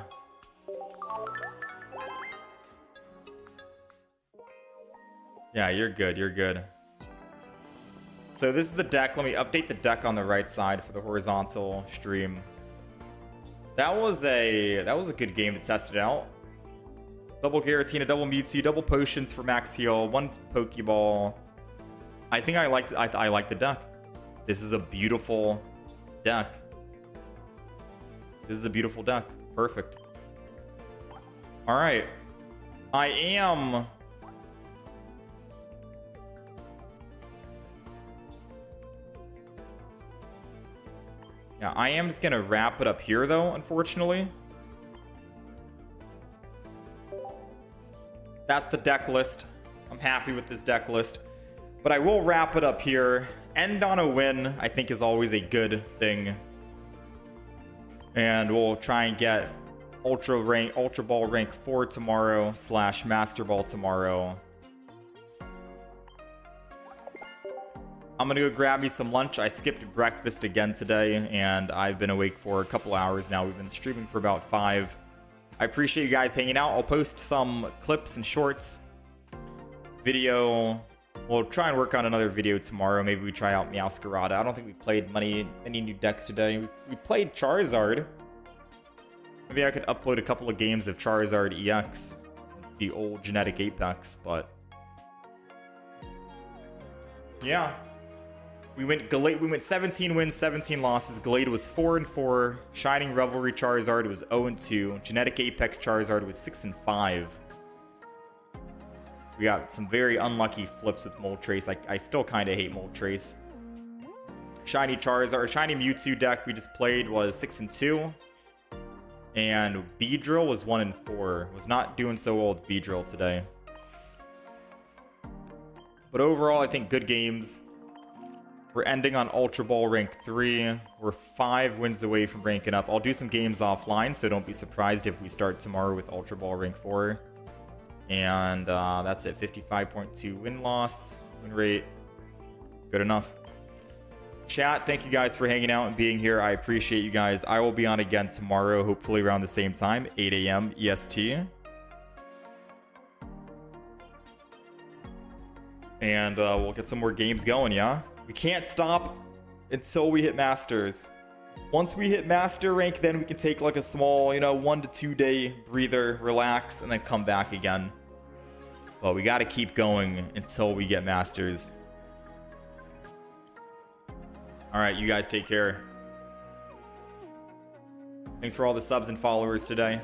S1: Yeah, you're good. You're good. So this is the deck. Let me update the deck on the right side for the horizontal stream. That was a good game to test it out. Double Giratina, double Mewtwo, double potions for max heal, one Pokeball. I think I like the deck. This is a beautiful deck. This is a beautiful deck. Perfect. All right. Yeah, I am just going to wrap it up here, though, unfortunately. That's the deck list. I'm happy with this deck list. But I will wrap it up here. End on a win, I think, is always a good thing. And we'll try and get Ultra Ball rank 4 tomorrow / Master Ball tomorrow. I'm gonna go grab me some lunch. I skipped breakfast again today, and I've been awake for a couple hours now. We've been streaming for about 5. I appreciate you guys hanging out. I'll post some clips and shorts. Video. We'll try and work on another video tomorrow. Maybe we try out Meowscarada. I don't think we played any new decks today. We played Charizard. Maybe I could upload a couple of games of Charizard EX, the old genetic Apex, but yeah. We went 17 wins, 17 losses. Glade was 4-4. Shining Revelry Charizard was 0-2. Genetic Apex Charizard was 6-5. We got some very unlucky flips with Moltres. I still kind of hate Moltres. Shiny Charizard, Shiny Mewtwo deck we just played was 6-2. And Beedrill was 1-4. Was not doing so well with Beedrill today. But overall, I think good games. We're ending on Ultra Ball rank 3. We're 5 wins away from ranking up. I'll do some games offline, so don't be surprised if we start tomorrow with Ultra Ball rank 4. And that's it. 55.2 win-loss. Win rate. Good enough. Chat, thank you guys for hanging out and being here. I appreciate you guys. I will be on again tomorrow, hopefully around the same time, 8 a.m. EST. And we'll get some more games going, yeah? We can't stop until we hit Masters. Once we hit Master rank, then we can take like a small, 1 to 2 day breather, relax, and then come back again. But we got to keep going until we get Masters. All right, you guys take care. Thanks for all the subs and followers today.